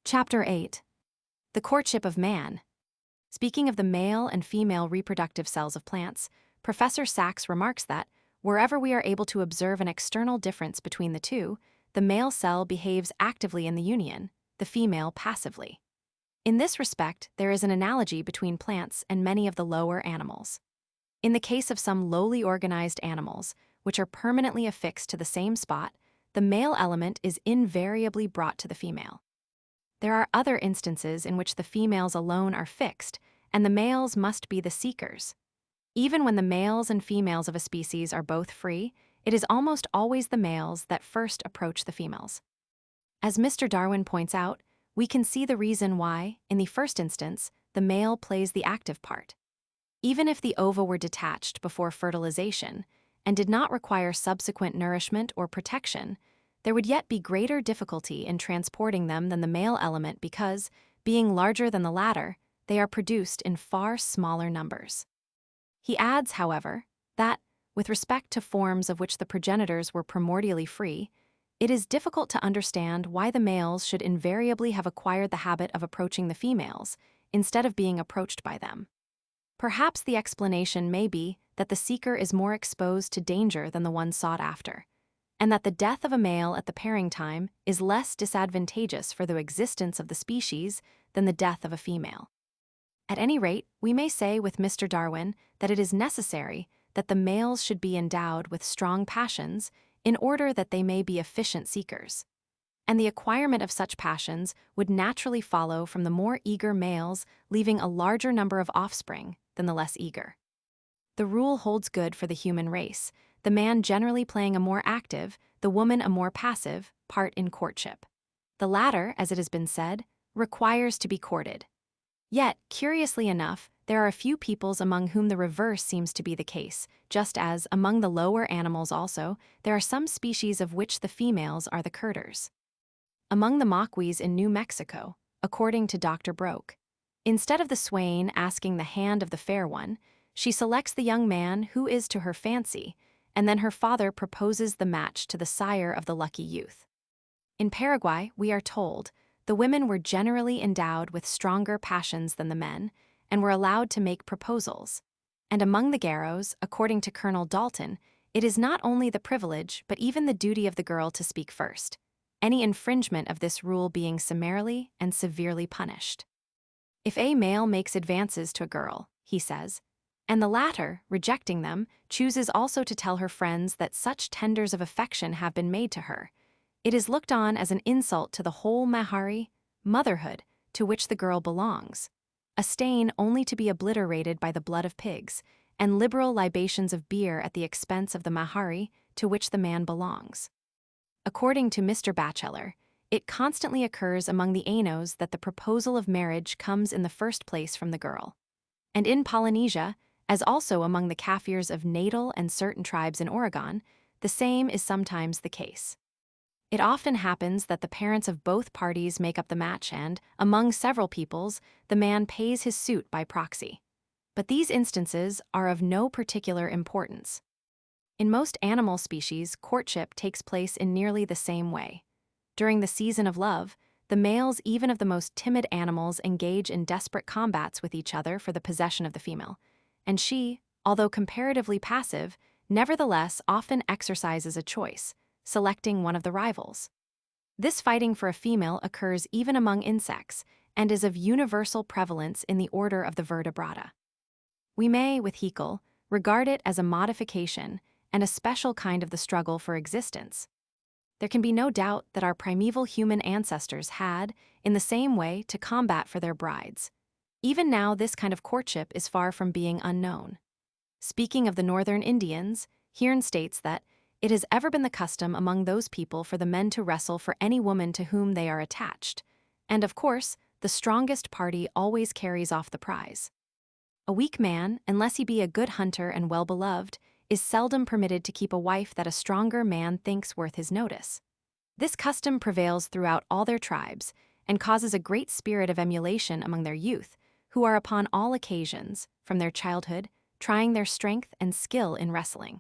Chapter 8. The Courtship of Man. Speaking of the male and female reproductive cells of plants, Professor Sachs remarks that, wherever we are able to observe an external difference between the two, the male cell behaves actively in the union, the female passively. In this respect, there is an analogy between plants and many of the lower animals. In the case of some lowly organized animals, which are permanently affixed to the same spot, the male element is invariably brought to the female. There are other instances in which the females alone are fixed, and the males must be the seekers. Even when the males and females of a species are both free, it is almost always the males that first approach the females. As Mr. Darwin points out, we can see the reason why, in the first instance, the male plays the active part. Even if the ova were detached before fertilization and did not require subsequent nourishment or protection, there would yet be greater difficulty in transporting them than the male element because, being larger than the latter, they are produced in far smaller numbers. He adds, however, that, with respect to forms of which the progenitors were primordially free, it is difficult to understand why the males should invariably have acquired the habit of approaching the females, instead of being approached by them. Perhaps the explanation may be that the seeker is more exposed to danger than the one sought after, and that the death of a male at the pairing time is less disadvantageous for the existence of the species than the death of a female. At any rate, we may say with Mr. Darwin that it is necessary that the males should be endowed with strong passions in order that they may be efficient seekers. And the acquirement of such passions would naturally follow from the more eager males leaving a larger number of offspring than the less eager. The rule holds good for the human race, the man generally playing a more active, the woman a more passive, part in courtship. The latter, as it has been said, requires to be courted. Yet, curiously enough, there are a few peoples among whom the reverse seems to be the case, just as, among the lower animals also, there are some species of which the females are the courters. Among the Maquis in New Mexico, according to Dr. Broke, instead of the swain asking the hand of the fair one, she selects the young man who is to her fancy, and then her father proposes the match to the sire of the lucky youth. In Paraguay, we are told, the women were generally endowed with stronger passions than the men, and were allowed to make proposals. And among the Garos, according to Colonel Dalton, it is not only the privilege but even the duty of the girl to speak first, any infringement of this rule being summarily and severely punished. If a male makes advances to a girl, he says, and the latter, rejecting them, chooses also to tell her friends that such tenders of affection have been made to her, it is looked on as an insult to the whole Mahari, motherhood, to which the girl belongs, a stain only to be obliterated by the blood of pigs, and liberal libations of beer at the expense of the Mahari, to which the man belongs. According to Mr. Batchelor, it constantly occurs among the Ainos that the proposal of marriage comes in the first place from the girl. And in Polynesia, as also among the Kaffirs of Natal and certain tribes in Oregon, the same is sometimes the case. It often happens that the parents of both parties make up the match and, among several peoples, the man pays his suit by proxy. But these instances are of no particular importance. In most animal species, courtship takes place in nearly the same way. During the season of love, the males even of the most timid animals engage in desperate combats with each other for the possession of the female, and she, although comparatively passive, nevertheless often exercises a choice, selecting one of the rivals. This fighting for a female occurs even among insects and is of universal prevalence in the order of the vertebrata. We may, with Haeckel, regard it as a modification and a special kind of the struggle for existence. There can be no doubt that our primeval human ancestors had, in the same way, to combat for their brides. Even now, this kind of courtship is far from being unknown. Speaking of the northern Indians, Hearn states that it has ever been the custom among those people for the men to wrestle for any woman to whom they are attached, and of course, the strongest party always carries off the prize. A weak man, unless he be a good hunter and well-beloved, is seldom permitted to keep a wife that a stronger man thinks worth his notice. This custom prevails throughout all their tribes, and causes a great spirit of emulation among their youth, who are upon all occasions, from their childhood, trying their strength and skill in wrestling.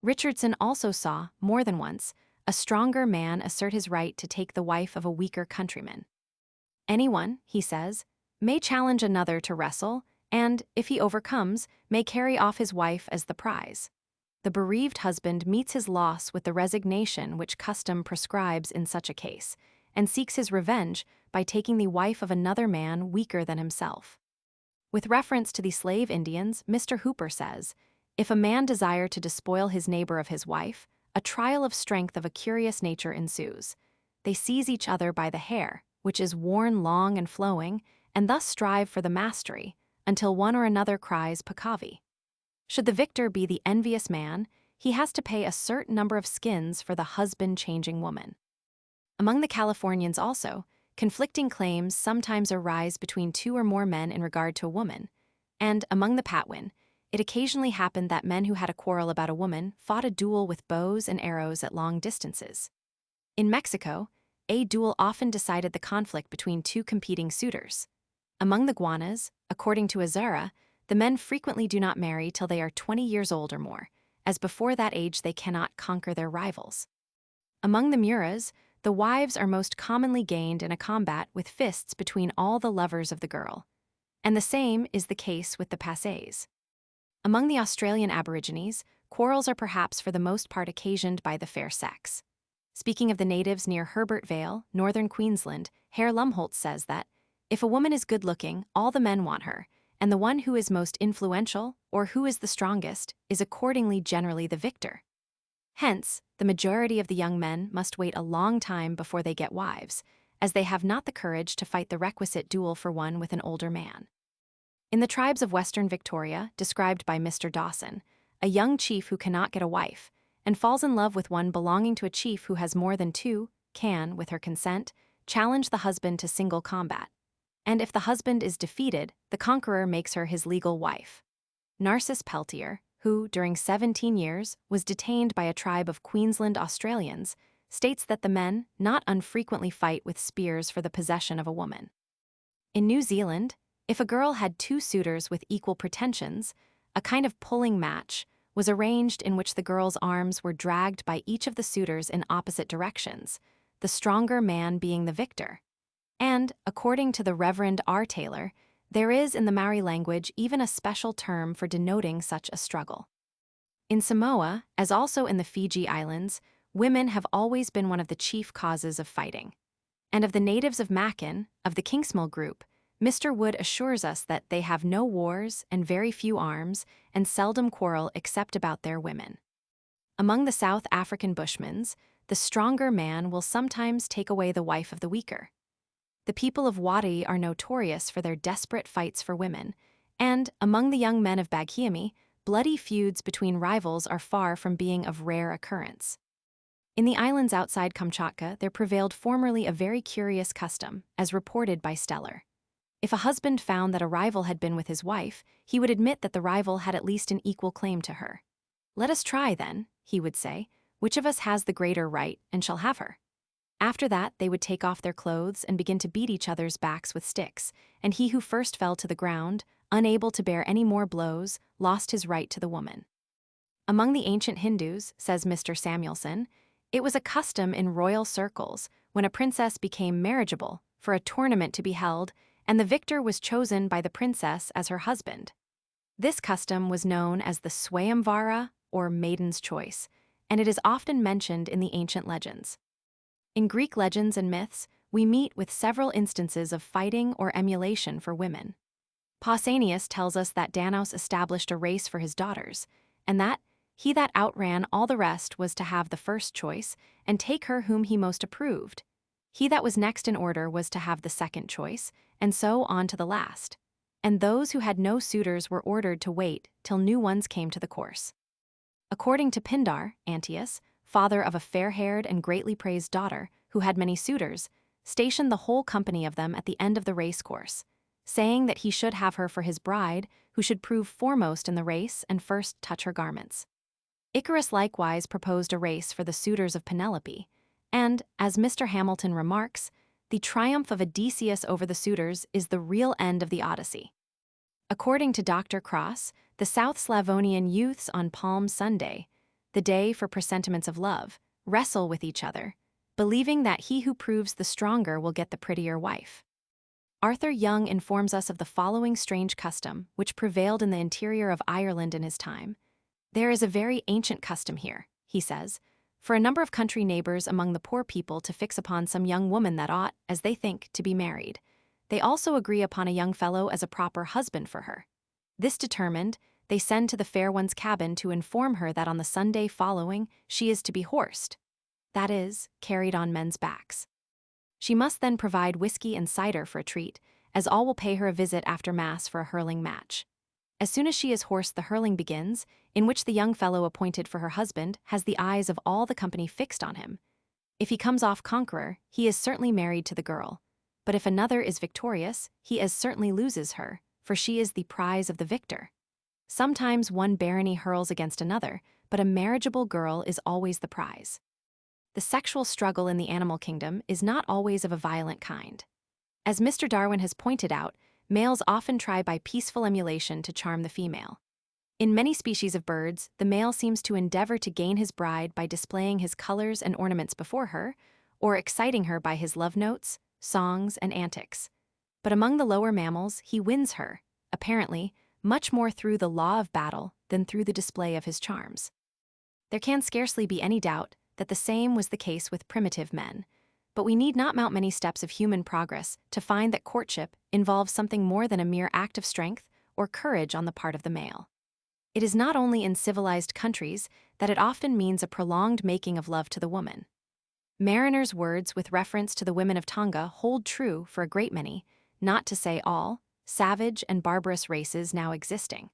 Richardson also saw, more than once, a stronger man assert his right to take the wife of a weaker countryman. Anyone, he says, may challenge another to wrestle, and, if he overcomes, may carry off his wife as the prize. The bereaved husband meets his loss with the resignation which custom prescribes in such a case, and seeks his revenge by taking the wife of another man weaker than himself. With reference to the slave Indians, Mr. Hooper says, if a man desire to despoil his neighbor of his wife, a trial of strength of a curious nature ensues. They seize each other by the hair, which is worn long and flowing, and thus strive for the mastery, until one or another cries peccavi. Should the victor be the envious man, he has to pay a certain number of skins for the husband-changing woman. Among the Californians also, conflicting claims sometimes arise between two or more men in regard to a woman, and among the Patwin, it occasionally happened that men who had a quarrel about a woman fought a duel with bows and arrows at long distances. In Mexico, a duel often decided the conflict between two competing suitors. Among the Guanas, according to Azara, the men frequently do not marry till they are 20 years old or more, as before that age they cannot conquer their rivals. Among the Muras, the wives are most commonly gained in a combat with fists between all the lovers of the girl. And the same is the case with the passes. Among the Australian Aborigines, quarrels are perhaps for the most part occasioned by the fair sex. Speaking of the natives near Herbert Vale, northern Queensland, Herr Lumholtz says that, if a woman is good-looking, all the men want her, and the one who is most influential, or who is the strongest, is accordingly generally the victor. Hence, the majority of the young men must wait a long time before they get wives, as they have not the courage to fight the requisite duel for one with an older man. In the tribes of Western Victoria, described by Mr. Dawson, a young chief who cannot get a wife, and falls in love with one belonging to a chief who has more than two, can, with her consent, challenge the husband to single combat. And if the husband is defeated, the conqueror makes her his legal wife. Narcissus Peltier, who, during 17 years, was detained by a tribe of Queensland Australians, states that the men not unfrequently fight with spears for the possession of a woman. In New Zealand, if a girl had two suitors with equal pretensions, a kind of pulling match was arranged in which the girl's arms were dragged by each of the suitors in opposite directions, the stronger man being the victor. And, according to the Reverend R. Taylor, there is in the Maori language even a special term for denoting such a struggle. In Samoa, as also in the Fiji Islands, women have always been one of the chief causes of fighting. And of the natives of Makin, of the Kingsmill group, Mr. Wood assures us that they have no wars and very few arms, and seldom quarrel except about their women. Among the South African Bushmans, the stronger man will sometimes take away the wife of the weaker. The people of Wari are notorious for their desperate fights for women, and, among the young men of Baghiami, bloody feuds between rivals are far from being of rare occurrence. In the islands outside Kamchatka, there prevailed formerly a very curious custom, as reported by Steller. If a husband found that a rival had been with his wife, he would admit that the rival had at least an equal claim to her. "Let us try, then," he would say, "which of us has the greater right and shall have her." After that, they would take off their clothes and begin to beat each other's backs with sticks, and he who first fell to the ground, unable to bear any more blows, lost his right to the woman. Among the ancient Hindus, says Mr. Samuelson, it was a custom in royal circles, when a princess became marriageable, for a tournament to be held, and the victor was chosen by the princess as her husband. This custom was known as the Swayamvara, or Maiden's Choice, and it is often mentioned in the ancient legends. In Greek legends and myths, we meet with several instances of fighting or emulation for women. Pausanias tells us that Danaus established a race for his daughters, and that he that outran all the rest was to have the first choice, and take her whom he most approved. He that was next in order was to have the second choice, and so on to the last. And those who had no suitors were ordered to wait till new ones came to the course. According to Pindar, Antaeus, father of a fair-haired and greatly praised daughter, who had many suitors, stationed the whole company of them at the end of the race course, saying that he should have her for his bride, who should prove foremost in the race and first touch her garments. Icarus likewise proposed a race for the suitors of Penelope, and, as Mr. Hamilton remarks, the triumph of Odysseus over the suitors is the real end of the Odyssey. According to Dr. Cross, the South Slavonian youths on Palm Sunday, the day for presentiments of love, wrestle with each other, believing that he who proves the stronger will get the prettier wife. Arthur Young informs us of the following strange custom, which prevailed in the interior of Ireland in his time. "There is a very ancient custom here," he says, "for a number of country neighbors among the poor people to fix upon some young woman that ought, as they think, to be married. They also agree upon a young fellow as a proper husband for her. This determined, they send to the fair one's cabin to inform her that on the Sunday following she is to be horsed, that is, carried on men's backs. She must then provide whiskey and cider for a treat, as all will pay her a visit after Mass for a hurling match. As soon as she is horsed, the hurling begins, in which the young fellow appointed for her husband has the eyes of all the company fixed on him. If he comes off conqueror, he is certainly married to the girl, but if another is victorious, he as certainly loses her, for she is the prize of the victor. Sometimes one barony hurls against another, but a marriageable girl is always the prize. The sexual struggle in the animal kingdom is not always of a violent kind. As Mr. Darwin has pointed out, males often try by peaceful emulation to charm the female. In many species of birds, the male seems to endeavor to gain his bride by displaying his colors and ornaments before her, or exciting her by his love notes, songs, and antics. but among the lower mammals he wins her, apparently, much more through the law of battle than through the display of his charms. There can scarcely be any doubt that the same was the case with primitive men, but we need not mount many steps of human progress to find that courtship involves something more than a mere act of strength or courage on the part of the male. It is not only in civilized countries that it often means a prolonged making of love to the woman. Mariner's words with reference to the women of Tonga hold true for a great many, not to say all, savage and barbarous races now existing.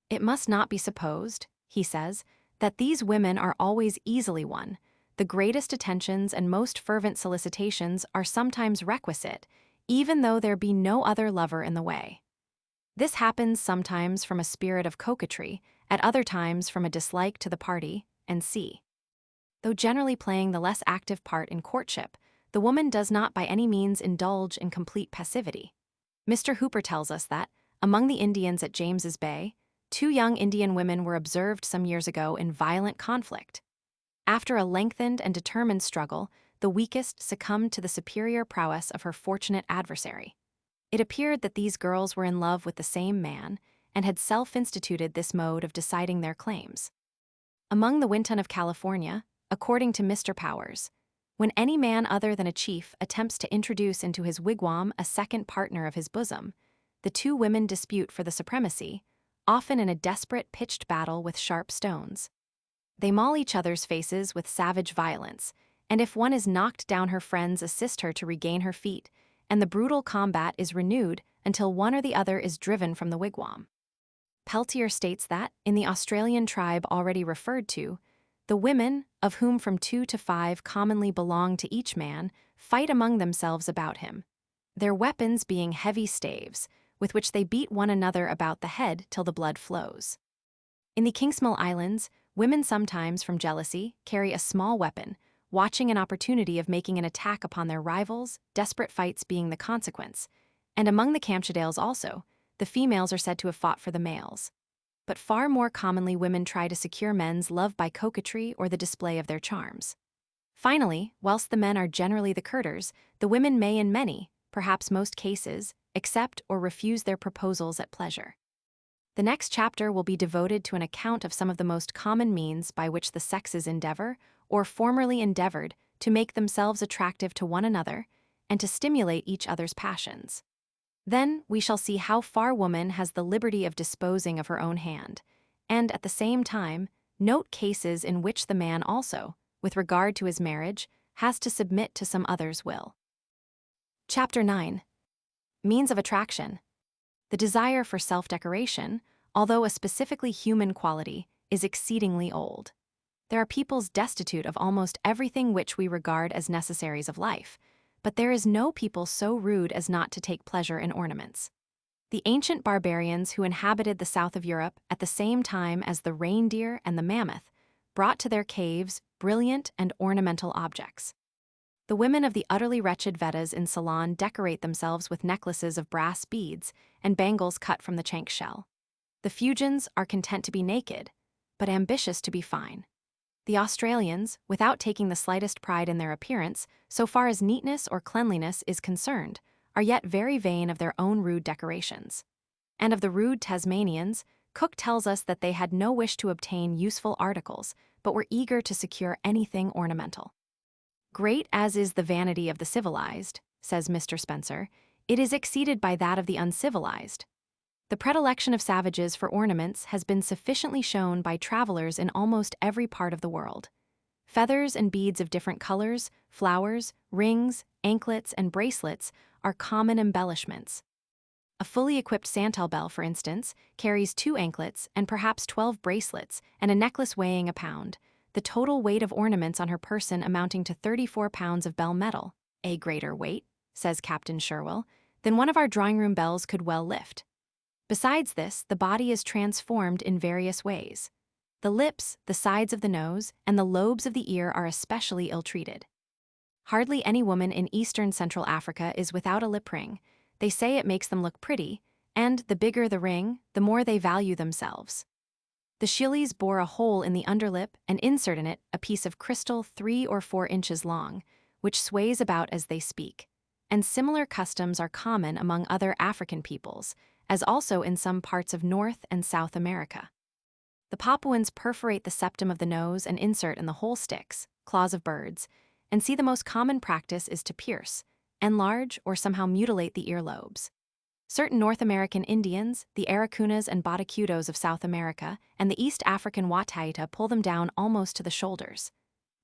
It must not be supposed, he says, that these women are always easily won. The greatest attentions and most fervent solicitations are sometimes requisite, even though there be no other lover in the way. This happens sometimes from a spirit of coquetry, at other times from a dislike to the party, and c. Though generally playing the less active part in courtship, the woman does not by any means indulge in complete passivity. Mr. Hooper tells us that, among the Indians at James's Bay, 2 young Indian women were observed some years ago in violent conflict. After a lengthened and determined struggle, the weakest succumbed to the superior prowess of her fortunate adversary. It appeared that these girls were in love with the same man and had self-instituted this mode of deciding their claims. Among the Winton of California, according to Mr. Powers, when any man other than a chief attempts to introduce into his wigwam a second partner of his bosom, the 2 women dispute for the supremacy, often in a desperate pitched battle with sharp stones. They maul each other's faces with savage violence, and if one is knocked down, her friends assist her to regain her feet, and the brutal combat is renewed until one or the other is driven from the wigwam. Peltier states that, in the Australian tribe already referred to, the women, of whom from 2 to 5 commonly belong to each man, fight among themselves about him, their weapons being heavy staves, with which they beat one another about the head till the blood flows. In the Kingsmill Islands, women sometimes, from jealousy, carry a small weapon, watching an opportunity of making an attack upon their rivals, desperate fights being the consequence, and among the Kamschadales also, the females are said to have fought for the males. But far more commonly women try to secure men's love by coquetry or the display of their charms. Finally, whilst the men are generally the courters, the women may in many, perhaps most cases, accept or refuse their proposals at pleasure. The next chapter will be devoted to an account of some of the most common means by which the sexes endeavor, or formerly endeavored, to make themselves attractive to one another and to stimulate each other's passions. Then we shall see how far woman has the liberty of disposing of her own hand, and at the same time note cases in which the man also, with regard to his marriage, has to submit to some other's will. Chapter 9. Means of attraction. The desire for self-decoration, although a specifically human quality, is exceedingly old. There are peoples destitute of almost everything which we regard as necessaries of life, but there is no people so rude as not to take pleasure in ornaments. The ancient barbarians who inhabited the south of Europe at the same time as the reindeer and the mammoth brought to their caves brilliant and ornamental objects. The women of the utterly wretched Vedas in Ceylon decorate themselves with necklaces of brass beads and bangles cut from the chank shell. The Fuegians are content to be naked, but ambitious to be fine. The Australians, without taking the slightest pride in their appearance, so far as neatness or cleanliness is concerned, are yet very vain of their own rude decorations. And of the rude Tasmanians, Cook tells us that they had no wish to obtain useful articles, but were eager to secure anything ornamental. Great as is the vanity of the civilized, says Mr. Spencer, it is exceeded by that of the uncivilized. The predilection of savages for ornaments has been sufficiently shown by travelers in almost every part of the world. Feathers and beads of different colors, flowers, rings, anklets, and bracelets are common embellishments. A fully equipped Santal belle, for instance, carries 2 anklets and perhaps 12 bracelets and a necklace weighing a pound, the total weight of ornaments on her person amounting to 34 pounds of bell metal, a greater weight, says Captain Sherwill, than one of our drawing-room bells could well lift. Besides this, the body is transformed in various ways. The lips, the sides of the nose, and the lobes of the ear are especially ill-treated. Hardly any woman in eastern Central Africa is without a lip ring. They say it makes them look pretty, and the bigger the ring, the more they value themselves. The Chilis bore a hole in the underlip and insert in it a piece of crystal 3 or 4 inches long, which sways about as they speak, and similar customs are common among other African peoples, as also in some parts of North and South America. The Papuans perforate the septum of the nose and insert in the whole sticks, claws of birds, and see the most common practice is to pierce, enlarge, or somehow mutilate the earlobes. Certain North American Indians, the Aracunas and Batacudos of South America, and the East African Wataita pull them down almost to the shoulders.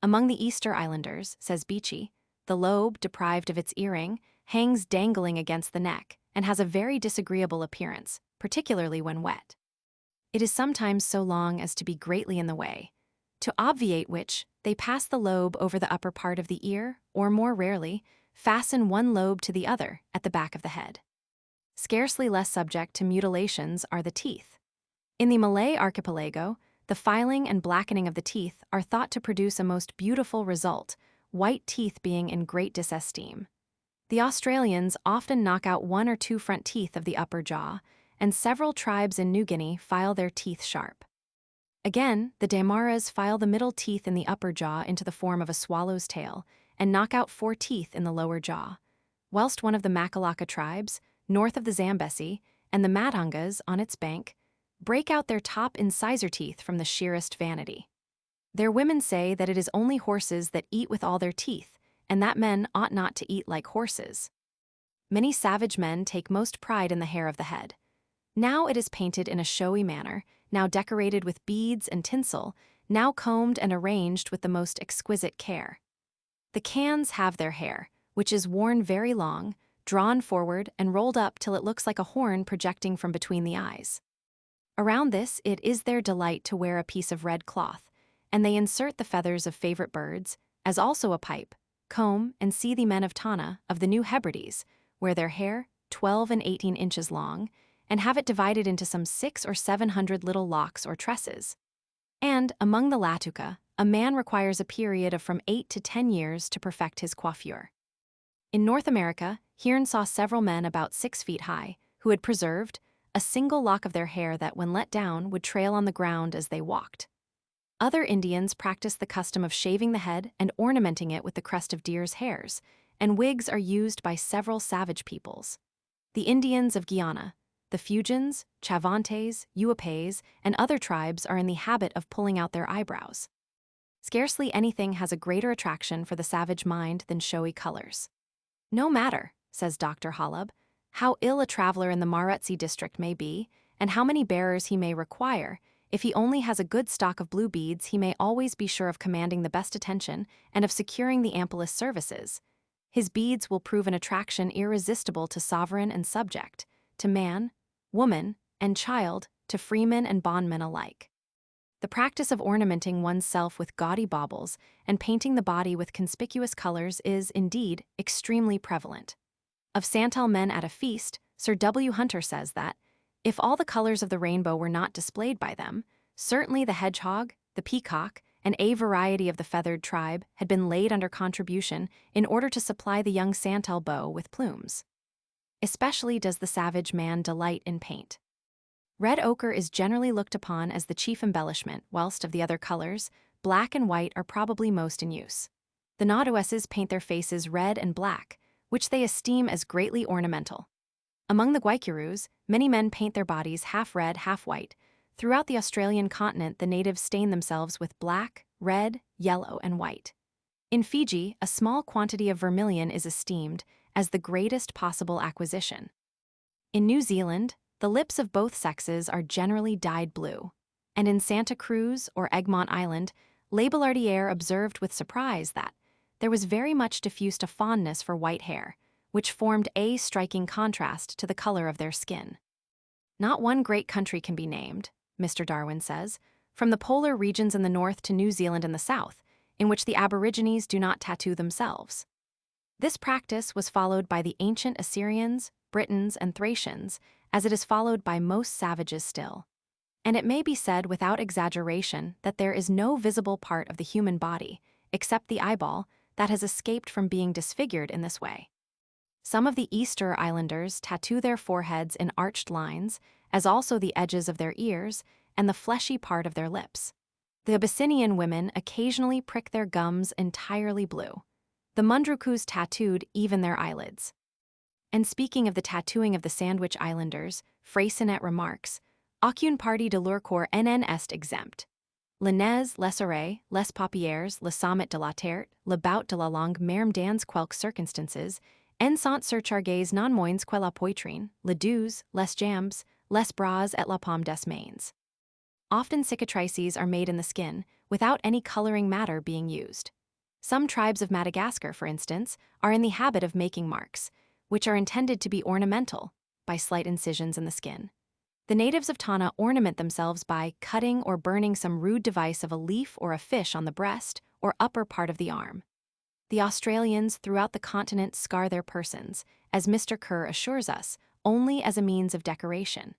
Among the Easter Islanders, says Beechey, the lobe, deprived of its earring, hangs dangling against the neck and has a very disagreeable appearance, particularly when wet. It is sometimes so long as to be greatly in the way, to obviate which, they pass the lobe over the upper part of the ear, or more rarely, fasten one lobe to the other at the back of the head. Scarcely less subject to mutilations are the teeth. In the Malay archipelago, the filing and blackening of the teeth are thought to produce a most beautiful result, white teeth being in great disesteem. The Australians often knock out 1 or 2 front teeth of the upper jaw, and several tribes in New Guinea file their teeth sharp. Again, the Damaras file the middle teeth in the upper jaw into the form of a swallow's tail and knock out 4 teeth in the lower jaw, whilst one of the Makalaka tribes, north of the Zambesi, and the Matangas on its bank, break out their top incisor teeth from the sheerest vanity. Their women say that it is only horses that eat with all their teeth, and that men ought not to eat like horses. Many savage men take most pride in the hair of the head. Now it is painted in a showy manner, now decorated with beads and tinsel, now combed and arranged with the most exquisite care. The Kans have their hair, which is worn very long, drawn forward and rolled up till it looks like a horn projecting from between the eyes. Around this it is their delight to wear a piece of red cloth, and they insert the feathers of favorite birds, as also a pipe, comb, and see the men of Tana, of the New Hebrides, wear their hair, 12 and 18 inches long, and have it divided into some 600 or 700 little locks or tresses. And, among the Latuka, a man requires a period of from 8 to 10 years to perfect his coiffure. In North America, Hearn saw several men about 6 feet high, who had preserved a single lock of their hair that, when let down, would trail on the ground as they walked. Other Indians practice the custom of shaving the head and ornamenting it with the crest of deer's hairs, and wigs are used by several savage peoples. The Indians of Guyana, the Fuegians, Chavantes, Uapes, and other tribes are in the habit of pulling out their eyebrows. Scarcely anything has a greater attraction for the savage mind than showy colors. No matter, says Dr. Holub, how ill a traveler in the Marutsi district may be, and how many bearers he may require, if he only has a good stock of blue beads, he may always be sure of commanding the best attention and of securing the amplest services. His beads will prove an attraction irresistible to sovereign and subject, to man, woman, and child, to freeman and bondman alike. The practice of ornamenting oneself with gaudy baubles and painting the body with conspicuous colors is, indeed, extremely prevalent. Of Santal men at a feast, Sir W. Hunter says that, if all the colors of the rainbow were not displayed by them, certainly the hedgehog, the peacock, and a variety of the feathered tribe had been laid under contribution in order to supply the young Santal beau with plumes. Especially does the savage man delight in paint. Red ochre is generally looked upon as the chief embellishment, whilst of the other colors, black and white are probably most in use. The Naudoueses paint their faces red and black, which they esteem as greatly ornamental. Among the Guaycurus, many men paint their bodies half red, half white. Throughout the Australian continent, the natives stain themselves with black, red, yellow, and white. In Fiji, a small quantity of vermilion is esteemed as the greatest possible acquisition. In New Zealand, the lips of both sexes are generally dyed blue, and in Santa Cruz or Egmont Island, Labelardiere observed with surprise that there was very much diffused a fondness for white hair, which formed a striking contrast to the color of their skin. Not one great country can be named, Mr. Darwin says, from the polar regions in the north to New Zealand in the south, in which the Aborigines do not tattoo themselves. This practice was followed by the ancient Assyrians, Britons, and Thracians, as it is followed by most savages still. And it may be said without exaggeration that there is no visible part of the human body, except the eyeball, that has escaped from being disfigured in this way. Some of the Easter Islanders tattoo their foreheads in arched lines, as also the edges of their ears and the fleshy part of their lips. The Abyssinian women occasionally prick their gums entirely blue. The Mundrukus tattooed even their eyelids. And speaking of the tattooing of the Sandwich Islanders, Freycinet remarks, Aucune partie de leur corps n'en est exempt. Le nez, les oreilles, les paupières, le sommet de la tête, le bout de la langue même dans quelques circonstances, en sont surchargés non moins que la poitrine, le dos, les jambes, les bras et la paume des mains. Often cicatrices are made in the skin, without any coloring matter being used. Some tribes of Madagascar, for instance, are in the habit of making marks, which are intended to be ornamental, by slight incisions in the skin. The natives of Tana ornament themselves by cutting or burning some rude device of a leaf or a fish on the breast or upper part of the arm. The Australians throughout the continent scar their persons, as Mr. Kerr assures us, only as a means of decoration.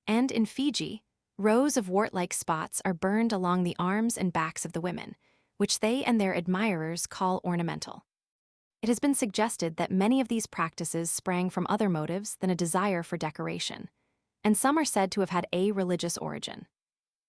And in Fiji, rows of wart-like spots are burned along the arms and backs of the women, which they and their admirers call ornamental. It has been suggested that many of these practices sprang from other motives than a desire for decoration, and some are said to have had a religious origin.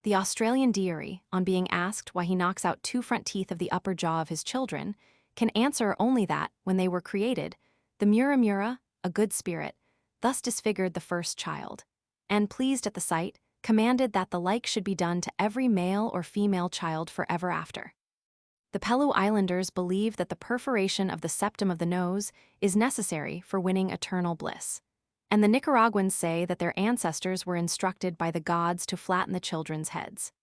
The Australian diary, on being asked why he knocks out 2 front teeth of the upper jaw of his children, can answer only that, when they were created, the Mura Mura, a good spirit, thus disfigured the first child, and, pleased at the sight, commanded that the like should be done to every male or female child forever after. The Pelu Islanders believe that the perforation of the septum of the nose is necessary for winning eternal bliss. And the Nicaraguans say that their ancestors were instructed by the gods to flatten the children's heads.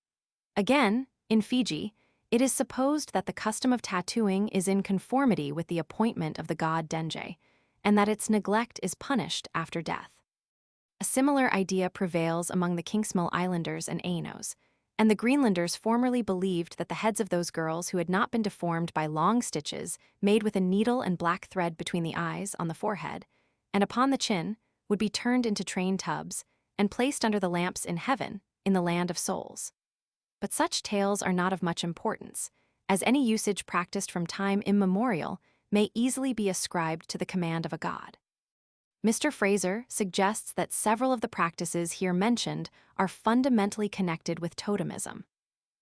Again, in Fiji, it is supposed that the custom of tattooing is in conformity with the appointment of the god Denje, and that its neglect is punished after death. A similar idea prevails among the Kingsmill Islanders and Ainos, and the Greenlanders formerly believed that the heads of those girls who had not been deformed by long stitches made with a needle and black thread between the eyes on the forehead, and upon the chin, would be turned into train tubs and placed under the lamps in heaven, in the land of souls. But such tales are not of much importance, as any usage practiced from time immemorial may easily be ascribed to the command of a god. Mr. Fraser suggests that several of the practices here mentioned are fundamentally connected with totemism.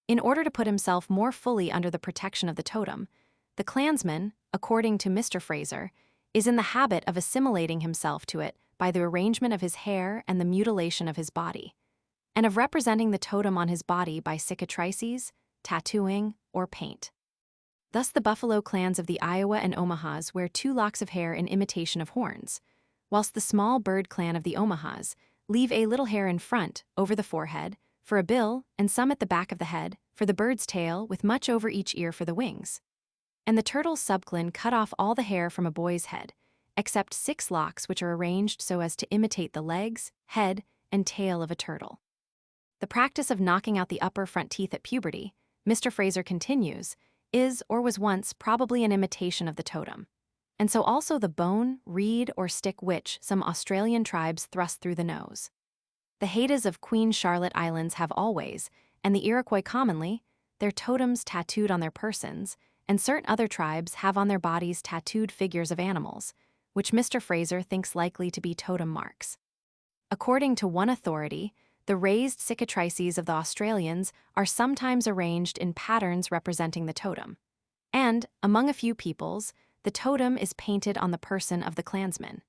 In order to put himself more fully under the protection of the totem, the clansman, according to Mr. Fraser, is in the habit of assimilating himself to it by the arrangement of his hair and the mutilation of his body, and of representing the totem on his body by cicatrices, tattooing, or paint. Thus the Buffalo clans of the Iowa and Omahas wear 2 locks of hair in imitation of horns, whilst the small bird clan of the Omahas leave a little hair in front, over the forehead, for a bill, and some at the back of the head, for the bird's tail, with much over each ear for the wings. And the turtle subclan cut off all the hair from a boy's head, except 6 locks which are arranged so as to imitate the legs, head, and tail of a turtle. The practice of knocking out the upper front teeth at puberty, Mr. Fraser continues, is or was once probably an imitation of the totem, and so also the bone, reed, or stick which some Australian tribes thrust through the nose. The Haidas of Queen Charlotte Islands have always, and the Iroquois commonly, their totems tattooed on their persons, and certain other tribes have on their bodies tattooed figures of animals, which Mr. Fraser thinks likely to be totem marks. According to one authority, the raised cicatrices of the Australians are sometimes arranged in patterns representing the totem, and, among a few peoples, the totem is painted on the person of the clansman.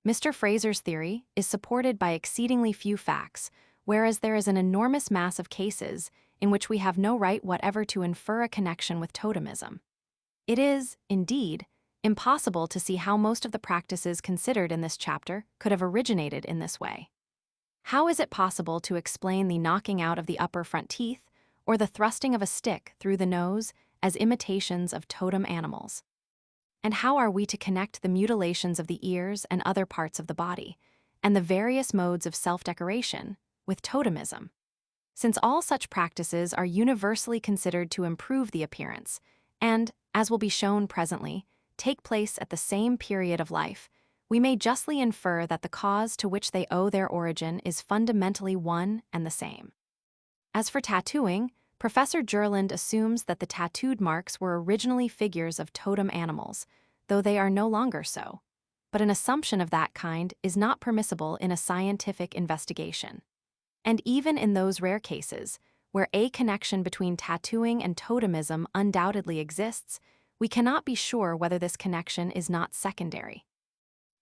Mr. Fraser's theory is supported by exceedingly few facts, whereas there is an enormous mass of cases in which we have no right whatever to infer a connection with totemism. It is, indeed, impossible to see how most of the practices considered in this chapter could have originated in this way. How is it possible to explain the knocking out of the upper front teeth or the thrusting of a stick through the nose as imitations of totem animals? And how are we to connect the mutilations of the ears and other parts of the body, and the various modes of self-decoration, with totemism? Since all such practices are universally considered to improve the appearance, and, as will be shown presently, take place at the same period of life, we may justly infer that the cause to which they owe their origin is fundamentally one and the same. As for tattooing, Professor Jurland assumes that the tattooed marks were originally figures of totem animals, though they are no longer so. But an assumption of that kind is not permissible in a scientific investigation. And even in those rare cases, where a connection between tattooing and totemism undoubtedly exists, we cannot be sure whether this connection is not secondary.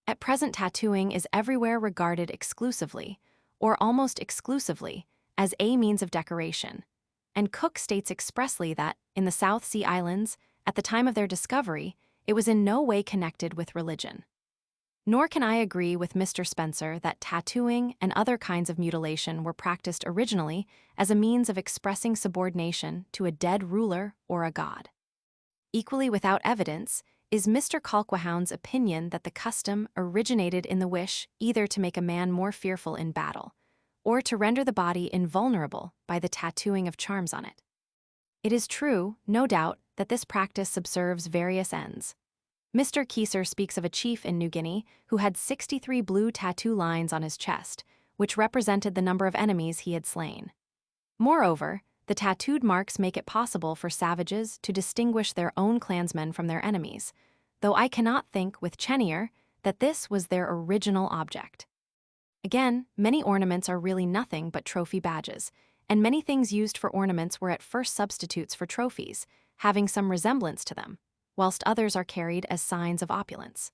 At present, tattooing is everywhere regarded exclusively, or almost exclusively, as a means of decoration, and Cook states expressly that, in the South Sea Islands, at the time of their discovery, it was in no way connected with religion. Nor can I agree with Mr. Spencer that tattooing and other kinds of mutilation were practiced originally as a means of expressing subordination to a dead ruler or a god. Equally without evidence is Mr. Colquhoun's opinion that the custom originated in the wish either to make a man more fearful in battle, or to render the body invulnerable by the tattooing of charms on it. It is true, no doubt, that this practice subserves various ends. Mr. Kieser speaks of a chief in New Guinea who had 63 blue tattoo lines on his chest, which represented the number of enemies he had slain. Moreover, the tattooed marks make it possible for savages to distinguish their own clansmen from their enemies, though I cannot think with Chenier that this was their original object. Again, many ornaments are really nothing but trophy badges, and many things used for ornaments were at first substitutes for trophies, having some resemblance to them, whilst others are carried as signs of opulence.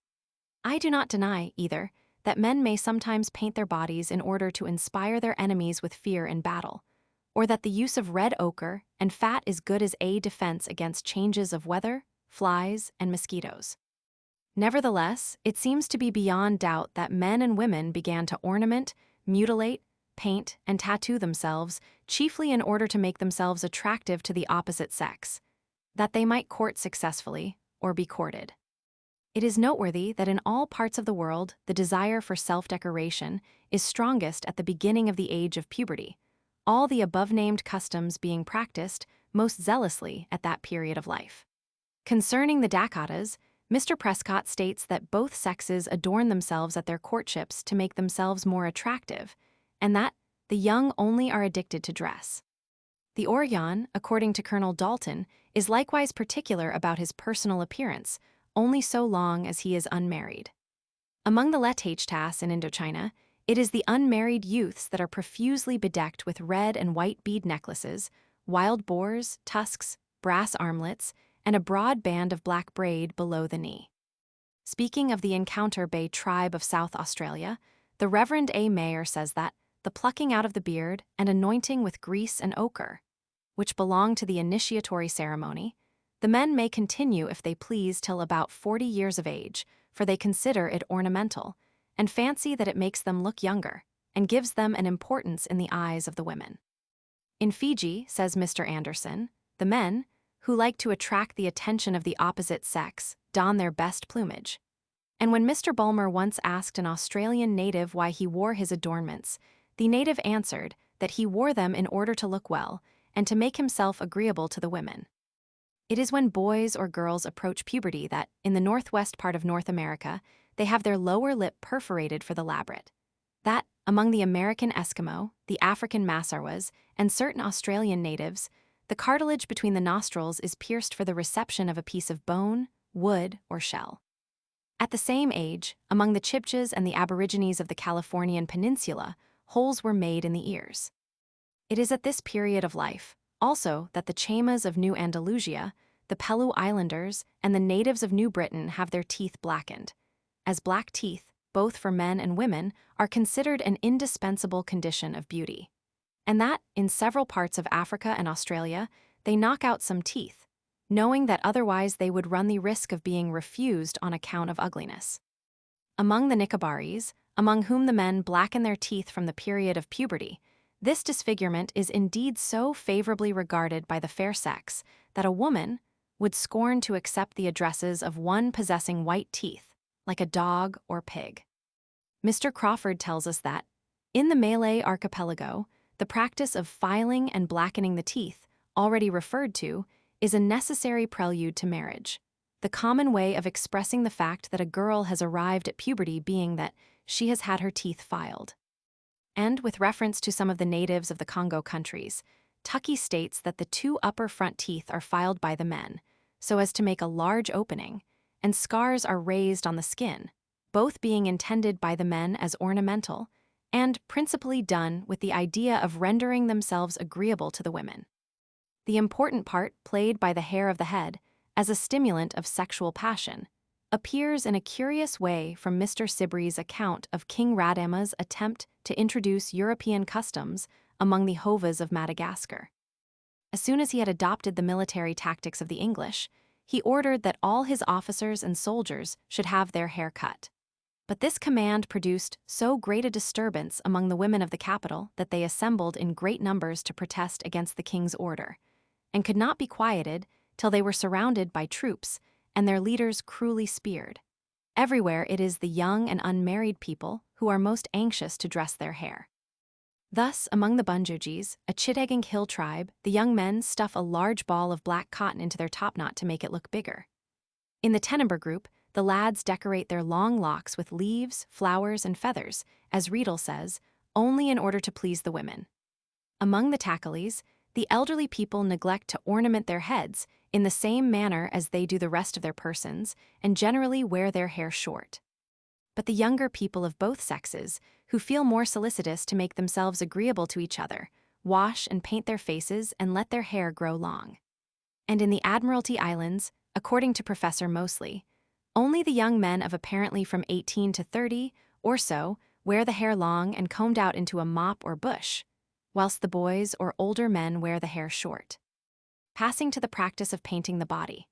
I do not deny, either, that men may sometimes paint their bodies in order to inspire their enemies with fear in battle, or that the use of red ochre and fat is good as a defense against changes of weather, flies, and mosquitoes. Nevertheless, it seems to be beyond doubt that men and women began to ornament, mutilate, paint, and tattoo themselves chiefly in order to make themselves attractive to the opposite sex, that they might court successfully or be courted. It is noteworthy that in all parts of the world the desire for self-decoration is strongest at the beginning of the age of puberty, all the above-named customs being practiced most zealously at that period of life. Concerning the Dakotas, Mr. Prescott states that both sexes adorn themselves at their courtships to make themselves more attractive, and that the young only are addicted to dress. The Oregon, according to Colonel Dalton, is likewise particular about his personal appearance, only so long as he is unmarried. Among the Letachtas in Indochina, it is the unmarried youths that are profusely bedecked with red and white bead necklaces, wild boars, tusks, brass armlets, and a broad band of black braid below the knee. Speaking of the Encounter Bay tribe of South Australia, the Reverend A. Mayer says that the plucking out of the beard and anointing with grease and ochre, which belong to the initiatory ceremony, the men may continue if they please till about 40 years of age, for they consider it ornamental, and fancy that it makes them look younger, and gives them an importance in the eyes of the women. In Fiji, says Mr. Anderson, the men, who like to attract the attention of the opposite sex, don their best plumage. And when Mr. Bulmer once asked an Australian native why he wore his adornments, the native answered that he wore them in order to look well and to make himself agreeable to the women. It is when boys or girls approach puberty that, in the northwest part of North America, they have their lower lip perforated for the labret. That, among the American Eskimo, the African Massawas, and certain Australian natives, the cartilage between the nostrils is pierced for the reception of a piece of bone, wood, or shell. At the same age, among the Chibchas and the Aborigines of the Californian Peninsula, holes were made in the ears. It is at this period of life, also, that the Chaymas of New Andalusia, the Pelu Islanders, and the natives of New Britain have their teeth blackened, as black teeth, both for men and women, are considered an indispensable condition of beauty, and that, in several parts of Africa and Australia, they knock out some teeth, knowing that otherwise they would run the risk of being refused on account of ugliness. Among the Nicobaris, among whom the men blacken their teeth from the period of puberty, this disfigurement is indeed so favorably regarded by the fair sex that a woman would scorn to accept the addresses of one possessing white teeth, like a dog or pig. Mr. Crawford tells us that, in the Malay archipelago, the practice of filing and blackening the teeth, already referred to, is a necessary prelude to marriage, the common way of expressing the fact that a girl has arrived at puberty being that she has had her teeth filed. And with reference to some of the natives of the Congo countries, Tuckey states that the two upper front teeth are filed by the men, so as to make a large opening, and scars are raised on the skin, both being intended by the men as ornamental, and principally done with the idea of rendering themselves agreeable to the women. The important part played by the hair of the head, as a stimulant of sexual passion, appears in a curious way from Mr. Sibrey's account of King Radama's attempt to introduce European customs among the Hovas of Madagascar. As soon as he had adopted the military tactics of the English, he ordered that all his officers and soldiers should have their hair cut. But this command produced so great a disturbance among the women of the capital that they assembled in great numbers to protest against the king's order, and could not be quieted till they were surrounded by troops and their leaders cruelly speared. Everywhere it is the young and unmarried people who are most anxious to dress their hair. Thus, among the Bunjogis, a Chittagong hill tribe, the young men stuff a large ball of black cotton into their topknot to make it look bigger. In the Tenenber group, the lads decorate their long locks with leaves, flowers, and feathers, as Riedel says, only in order to please the women. Among the Takalis, the elderly people neglect to ornament their heads in the same manner as they do the rest of their persons, and generally wear their hair short. But the younger people of both sexes, who feel more solicitous to make themselves agreeable to each other, wash and paint their faces and let their hair grow long. And in the Admiralty Islands, according to Professor Mosley, only the young men of apparently from 18 to 30 or so wear the hair long and combed out into a mop or bush, whilst the boys or older men wear the hair short. Passing to the practice of painting the body,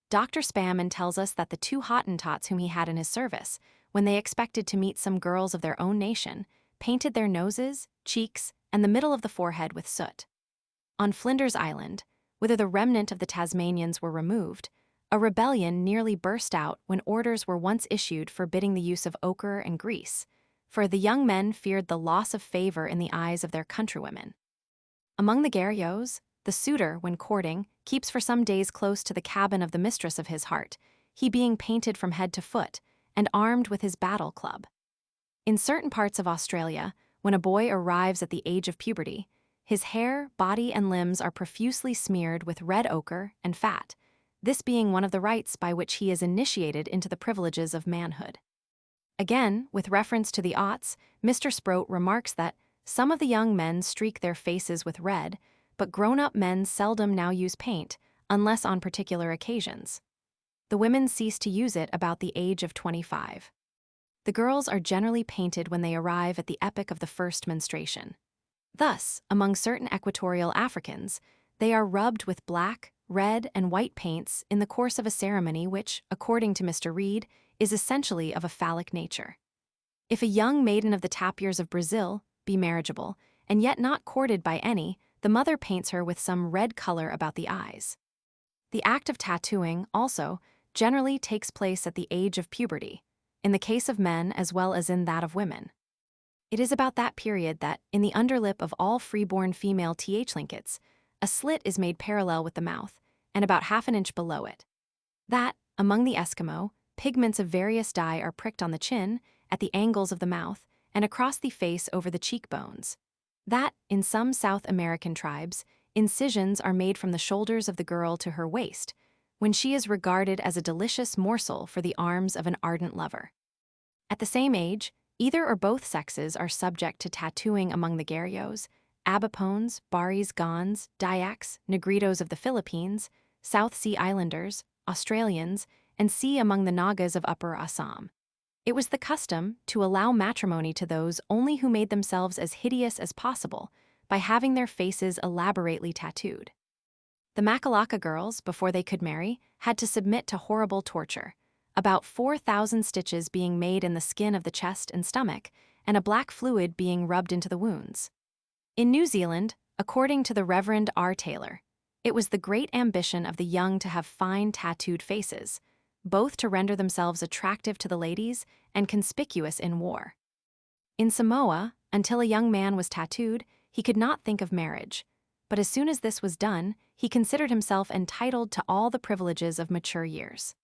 Dr. Spamman tells us that the two Hottentots whom he had in his service, when they expected to meet some girls of their own nation, painted their noses, cheeks, and the middle of the forehead with soot. On Flinders Island, whither the remnant of the Tasmanians were removed, a rebellion nearly burst out when orders were once issued forbidding the use of ochre and grease, for the young men feared the loss of favor in the eyes of their countrywomen. Among the Gariots, the suitor, when courting, keeps for some days close to the cabin of the mistress of his heart, he being painted from head to foot, and armed with his battle club. In certain parts of Australia, when a boy arrives at the age of puberty, his hair, body, and limbs are profusely smeared with red ochre and fat, this being one of the rites by which he is initiated into the privileges of manhood. Again, with reference to the Ots, Mr. Sproat remarks that some of the young men streak their faces with red, but grown-up men seldom now use paint, unless on particular occasions. The women cease to use it about the age of 25. The girls are generally painted when they arrive at the epoch of the first menstruation. Thus, among certain equatorial Africans, they are rubbed with black, red, and white paints in the course of a ceremony which, according to Mr. Reed, is essentially of a phallic nature. If a young maiden of the tapirs of Brazil be marriageable, and yet not courted by any, the mother paints her with some red color about the eyes. The act of tattooing, also, generally takes place at the age of puberty, in the case of men as well as in that of women. It is about that period that, in the underlip of all freeborn female th-linkets, a slit is made parallel with the mouth, and about half an inch below it. That, among the Eskimo, pigments of various dye are pricked on the chin, at the angles of the mouth, and across the face over the cheekbones. That, in some South American tribes, incisions are made from the shoulders of the girl to her waist, when she is regarded as a delicious morsel for the arms of an ardent lover. At the same age, either or both sexes are subject to tattooing among the Gariots, Abipones, Baris, Gonds, Dayaks, Negritos of the Philippines, South Sea Islanders, Australians, and see among the Nagas of Upper Assam. It was the custom to allow matrimony to those only who made themselves as hideous as possible by having their faces elaborately tattooed. The Makalaka girls, before they could marry, had to submit to horrible torture, about 4,000 stitches being made in the skin of the chest and stomach, and a black fluid being rubbed into the wounds. In New Zealand, according to the Reverend R. Taylor, it was the great ambition of the young to have fine tattooed faces, both to render themselves attractive to the ladies and conspicuous in war. In Samoa, until a young man was tattooed, he could not think of marriage, but as soon as this was done, he considered himself entitled to all the privileges of mature years.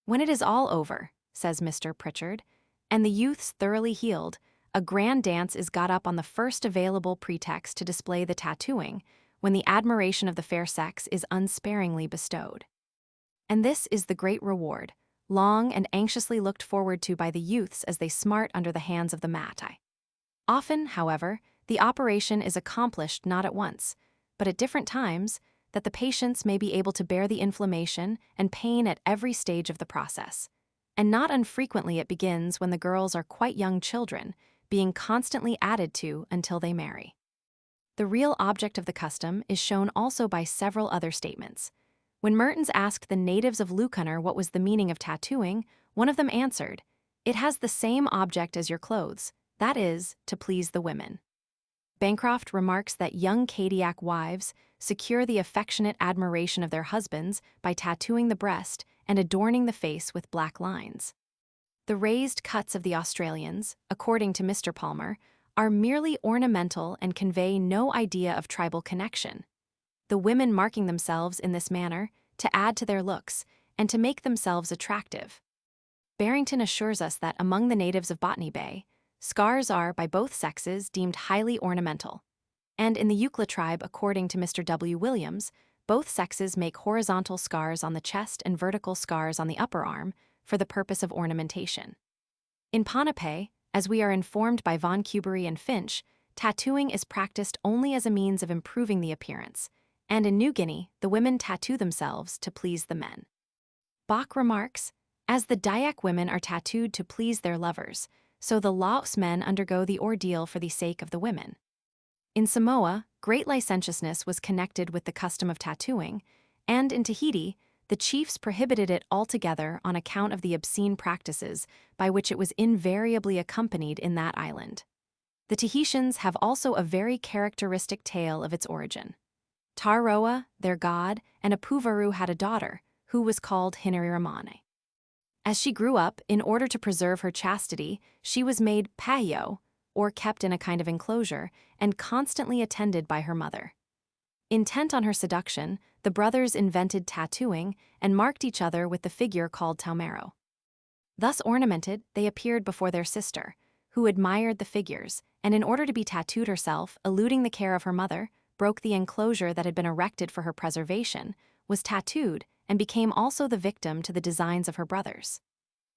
When it is all over, says Mr. Pritchard, and the youths thoroughly healed, a grand dance is got up on the first available pretext to display the tattooing, when the admiration of the fair sex is unsparingly bestowed. And this is the great reward, long and anxiously looked forward to by the youths as they smart under the hands of the Matai. Often, however, the operation is accomplished not at once, but at different times, that the patients may be able to bear the inflammation and pain at every stage of the process. And not infrequently it begins when the girls are quite young children, being constantly added to until they marry. The real object of the custom is shown also by several other statements. When Mertens asked the natives of Lucanor what was the meaning of tattooing, one of them answered, "It has the same object as your clothes, that is, to please the women." Bancroft remarks that young Kadiak wives secure the affectionate admiration of their husbands by tattooing the breast and adorning the face with black lines. The raised cuts of the Australians, according to Mr. Palmer, are merely ornamental and convey no idea of tribal connection, the women marking themselves in this manner to add to their looks and to make themselves attractive. Barrington assures us that among the natives of Botany Bay, scars are, by both sexes, deemed highly ornamental. And in the Eucla tribe, according to Mr. W. Williams, both sexes make horizontal scars on the chest and vertical scars on the upper arm for the purpose of ornamentation. In Ponape, as we are informed by Von Cubery and Finch, tattooing is practiced only as a means of improving the appearance, and in New Guinea, the women tattoo themselves to please the men. Bach remarks, "As the Dayak women are tattooed to please their lovers, so the Laos men undergo the ordeal for the sake of the women." In Samoa, great licentiousness was connected with the custom of tattooing, and in Tahiti, the chiefs prohibited it altogether on account of the obscene practices by which it was invariably accompanied in that island. The Tahitians have also a very characteristic tale of its origin. Taroa, their god, and Apuvaru had a daughter, who was called Hinariramane. As she grew up, in order to preserve her chastity, she was made paio, or kept in a kind of enclosure, and constantly attended by her mother. Intent on her seduction, the brothers invented tattooing and marked each other with the figure called taumero. Thus ornamented, they appeared before their sister, who admired the figures, and in order to be tattooed herself, eluding the care of her mother, broke the enclosure that had been erected for her preservation, was tattooed, and became also the victim to the designs of her brothers.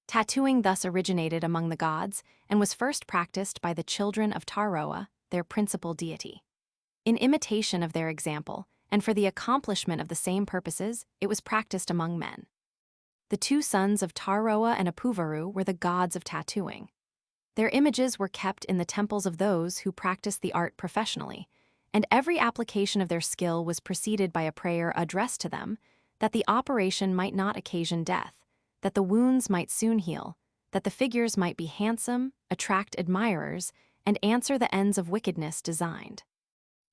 Tattooing thus originated among the gods and was first practiced by the children of Taroa, their principal deity. In imitation of their example, and for the accomplishment of the same purposes, it was practiced among men. The two sons of Taroa and Apuvaru were the gods of tattooing. Their images were kept in the temples of those who practiced the art professionally, and every application of their skill was preceded by a prayer addressed to them, that the operation might not occasion death, that the wounds might soon heal, that the figures might be handsome, attract admirers, and answer the ends of wickedness designed.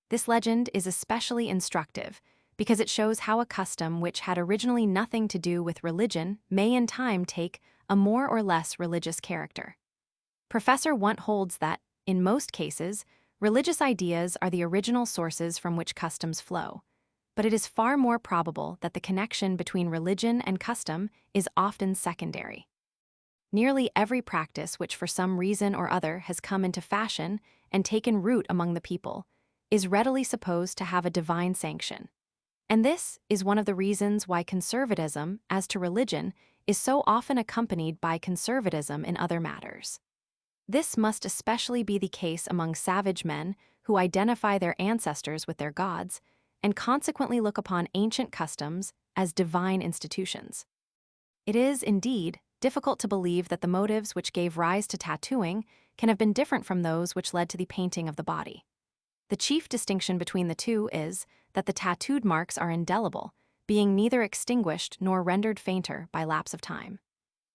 This legend is especially instructive because it shows how a custom which had originally nothing to do with religion may in time take a more or less religious character. Professor Wundt holds that, in most cases, religious ideas are the original sources from which customs flow, but it is far more probable that the connection between religion and custom is often secondary. Nearly every practice which for some reason or other has come into fashion and taken root among the people is readily supposed to have a divine sanction. And this is one of the reasons why conservatism, as to religion, is so often accompanied by conservatism in other matters. This must especially be the case among savage men who identify their ancestors with their gods and consequently look upon ancient customs as divine institutions. It is, indeed, difficult to believe that the motives which gave rise to tattooing can have been different from those which led to the painting of the body. The chief distinction between the two is that the tattooed marks are indelible, being neither extinguished nor rendered fainter by lapse of time.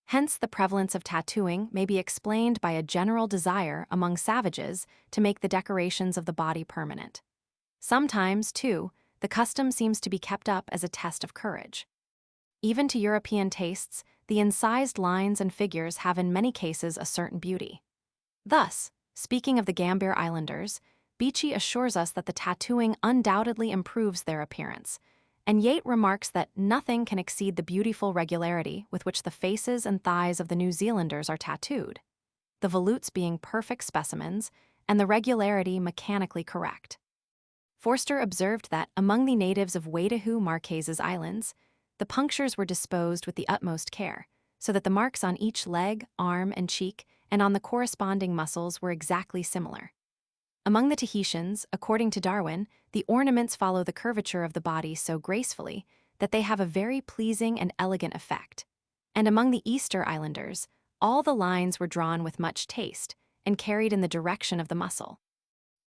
Hence, the prevalence of tattooing may be explained by a general desire among savages to make the decorations of the body permanent. Sometimes, too, the custom seems to be kept up as a test of courage. Even to European tastes, the incised lines and figures have in many cases a certain beauty. Thus, speaking of the Gambier Islanders, Beechey assures us that the tattooing undoubtedly improves their appearance, and Yates remarks that nothing can exceed the beautiful regularity with which the faces and thighs of the New Zealanders are tattooed, the volutes being perfect specimens, and the regularity mechanically correct. Forster observed that among the natives of Waidahu Marquesas Islands, the punctures were disposed with the utmost care, so that the marks on each leg, arm, and cheek, and on the corresponding muscles were exactly similar. Among the Tahitians, according to Darwin, the ornaments follow the curvature of the body so gracefully that they have a very pleasing and elegant effect. And among the Easter Islanders, all the lines were drawn with much taste and carried in the direction of the muscle.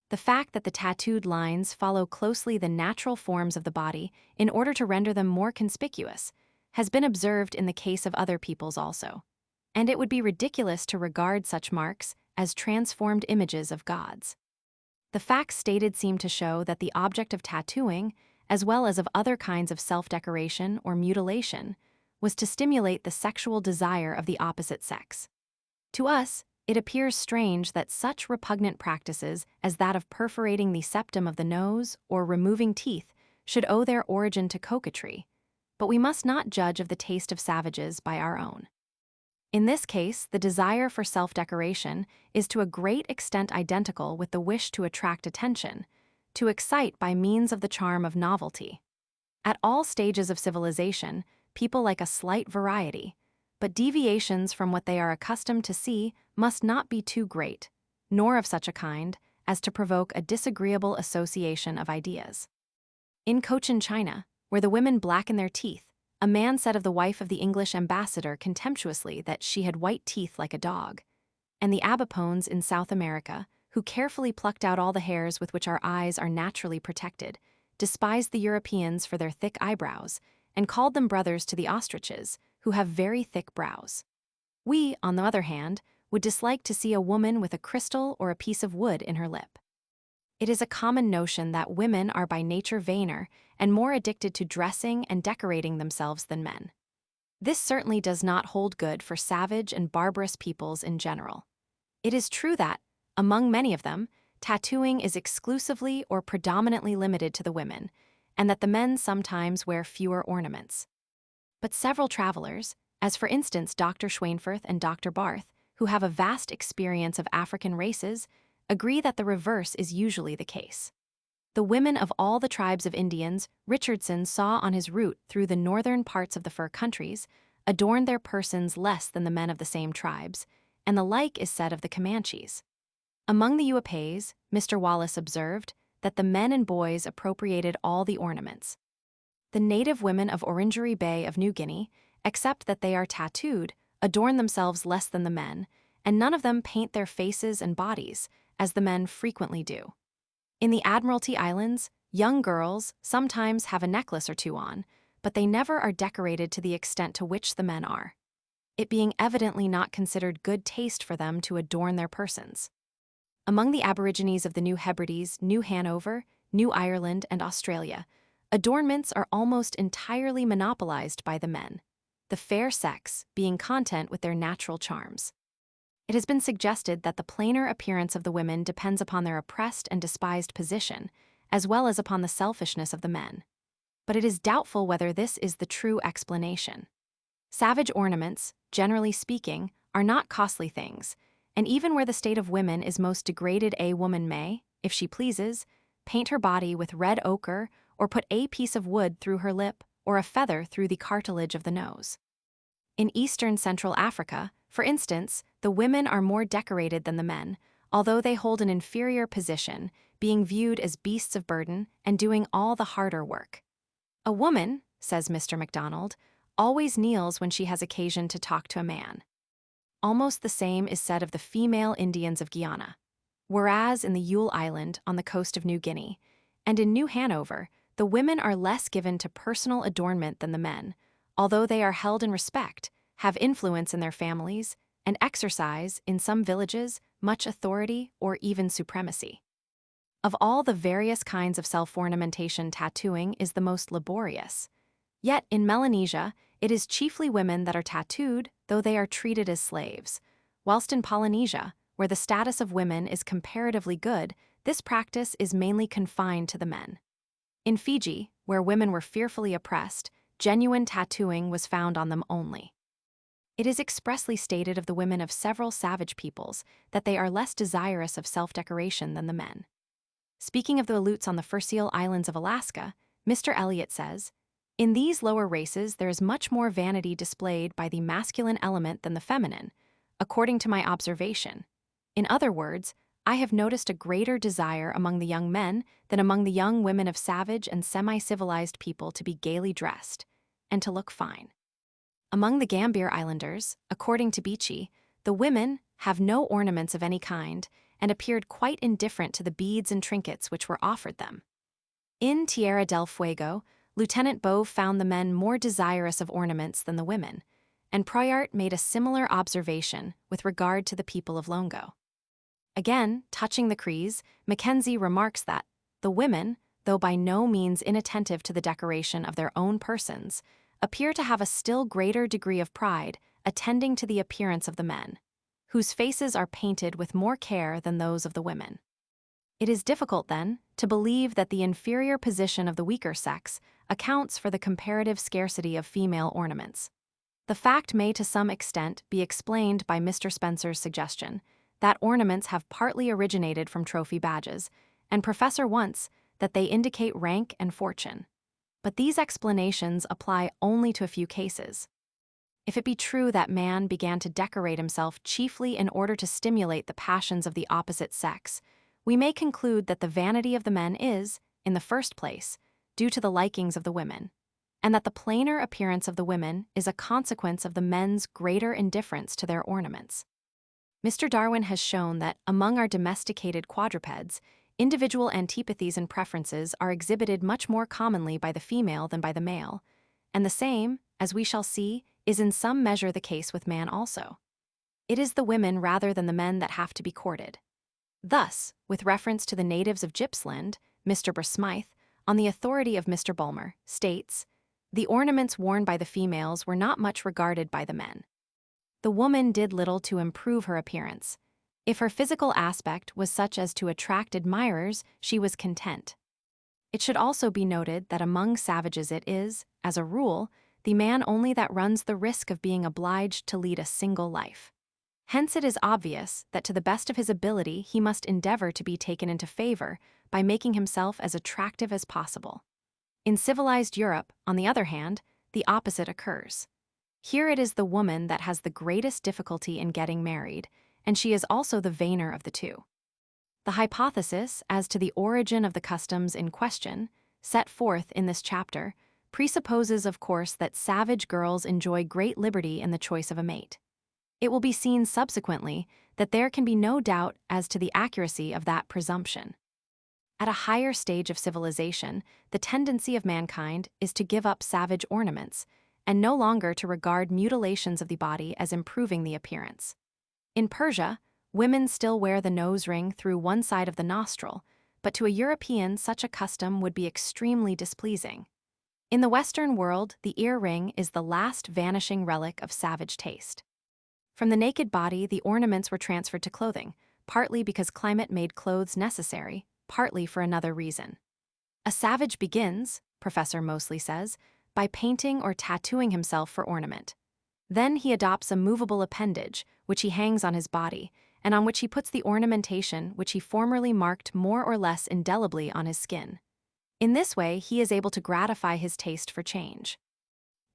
The fact that the tattooed lines follow closely the natural forms of the body in order to render them more conspicuous has been observed in the case of other peoples also, and it would be ridiculous to regard such marks as transformed images of gods. The facts stated seem to show that the object of tattooing, as well as of other kinds of self-decoration or mutilation, was to stimulate the sexual desire of the opposite sex. To us, it appears strange that such repugnant practices as that of perforating the septum of the nose or removing teeth should owe their origin to coquetry, but we must not judge of the taste of savages by our own. In this case, the desire for self-decoration is to a great extent identical with the wish to attract attention, to excite by means of the charm of novelty. At all stages of civilization, people like a slight variety, but deviations from what they are accustomed to see must not be too great, nor of such a kind as to provoke a disagreeable association of ideas. In Cochin China, where the women blacken their teeth, a man said of the wife of the English ambassador contemptuously that she had white teeth like a dog. And the Abipones in South America, who carefully plucked out all the hairs with which our eyes are naturally protected, despised the Europeans for their thick eyebrows, and called them brothers to the ostriches, who have very thick brows. We, on the other hand, would dislike to see a woman with a crystal or a piece of wood in her lip. It is a common notion that women are by nature vainer and more addicted to dressing and decorating themselves than men. This certainly does not hold good for savage and barbarous peoples in general. It is true that, among many of them, tattooing is exclusively or predominantly limited to the women, and that the men sometimes wear fewer ornaments. But several travelers, as for instance Dr. Schwainfurth and Dr. Barth, who have a vast experience of African races, agree that the reverse is usually the case. The women of all the tribes of Indians Richardson saw on his route through the northern parts of the fur countries adorned their persons less than the men of the same tribes, and the like is said of the Comanches. Among the Uaupes, Mr. Wallace observed that the men and boys appropriated all the ornaments. The native women of Orangery Bay of New Guinea, except that they are tattooed, adorn themselves less than the men, and none of them paint their faces and bodies, as the men frequently do. In the Admiralty Islands, young girls sometimes have a necklace or two on, but they never are decorated to the extent to which the men are, it being evidently not considered good taste for them to adorn their persons. Among the Aborigines of the New Hebrides, New Hanover, New Ireland, and Australia, adornments are almost entirely monopolized by the men, the fair sex being content with their natural charms. It has been suggested that the plainer appearance of the women depends upon their oppressed and despised position, as well as upon the selfishness of the men. But it is doubtful whether this is the true explanation. Savage ornaments, generally speaking, are not costly things, and even where the state of women is most degraded, a woman may, if she pleases, paint her body with red ochre or put a piece of wood through her lip or a feather through the cartilage of the nose. In eastern Central Africa, for instance, the women are more decorated than the men, although they hold an inferior position, being viewed as beasts of burden and doing all the harder work. A woman, says Mr. MacDonald, always kneels when she has occasion to talk to a man. Almost the same is said of the female Indians of Guyana, whereas in the Yule Island on the coast of New Guinea, and in New Hanover, the women are less given to personal adornment than the men, although they are held in respect, have influence in their families, and exercise, in some villages, much authority or even supremacy. Of all the various kinds of self-ornamentation, tattooing is the most laborious. Yet in Melanesia, it is chiefly women that are tattooed, though they are treated as slaves, whilst in Polynesia, where the status of women is comparatively good, this practice is mainly confined to the men. In Fiji, where women were fearfully oppressed, genuine tattooing was found on them only. It is expressly stated of the women of several savage peoples that they are less desirous of self-decoration than the men. Speaking of the Aleuts on the Fur Seal Islands of Alaska, Mr. Elliott says, "In these lower races there is much more vanity displayed by the masculine element than the feminine, according to my observation. In other words, I have noticed a greater desire among the young men than among the young women of savage and semi-civilized people to be gaily dressed and to look fine. Among the Gambier Islanders, according to Beechey, the women have no ornaments of any kind and appeared quite indifferent to the beads and trinkets which were offered them. In Tierra del Fuego, Lieutenant Bove found the men more desirous of ornaments than the women, and Proyart made a similar observation with regard to the people of Longo. Again, touching the Crees, Mackenzie remarks that the women, though by no means inattentive to the decoration of their own persons, appear to have a still greater degree of pride attending to the appearance of the men, whose faces are painted with more care than those of the women. It is difficult, then, to believe that the inferior position of the weaker sex accounts for the comparative scarcity of female ornaments. The fact may to some extent be explained by Mr. Spencer's suggestion that ornaments have partly originated from trophy badges, and Professor wants that they indicate rank and fortune. But these explanations apply only to a few cases. If it be true that man began to decorate himself chiefly in order to stimulate the passions of the opposite sex, we may conclude that the vanity of the men is, in the first place, due to the likings of the women, and that the plainer appearance of the women is a consequence of the men's greater indifference to their ornaments. Mr. Darwin has shown that among our domesticated quadrupeds, individual antipathies and preferences are exhibited much more commonly by the female than by the male, and the same, as we shall see, is in some measure the case with man also. It is the women rather than the men that have to be courted. Thus, with reference to the natives of Gippsland, Mr. Brasmythe, on the authority of Mr. Bulmer, states, "The ornaments worn by the females were not much regarded by the men. The woman did little to improve her appearance. If her physical aspect was such as to attract admirers, she was content." It should also be noted that among savages it is, as a rule, the man only that runs the risk of being obliged to lead a single life. Hence it is obvious that to the best of his ability he must endeavor to be taken into favor by making himself as attractive as possible. In civilized Europe, on the other hand, the opposite occurs. Here it is the woman that has the greatest difficulty in getting married, and she is also the vainer of the two. The hypothesis as to the origin of the customs in question, set forth in this chapter, presupposes, of course, that savage girls enjoy great liberty in the choice of a mate. It will be seen subsequently that there can be no doubt as to the accuracy of that presumption. At a higher stage of civilization, the tendency of mankind is to give up savage ornaments, and no longer to regard mutilations of the body as improving the appearance. In Persia, women still wear the nose ring through one side of the nostril, but to a European such a custom would be extremely displeasing. In the Western world, the ear ring is the last vanishing relic of savage taste. From the naked body, the ornaments were transferred to clothing, partly because climate made clothes necessary, partly for another reason. A savage begins, Professor Mosley says, by painting or tattooing himself for ornament. Then he adopts a movable appendage, which he hangs on his body, and on which he puts the ornamentation which he formerly marked more or less indelibly on his skin. In this way, he is able to gratify his taste for change.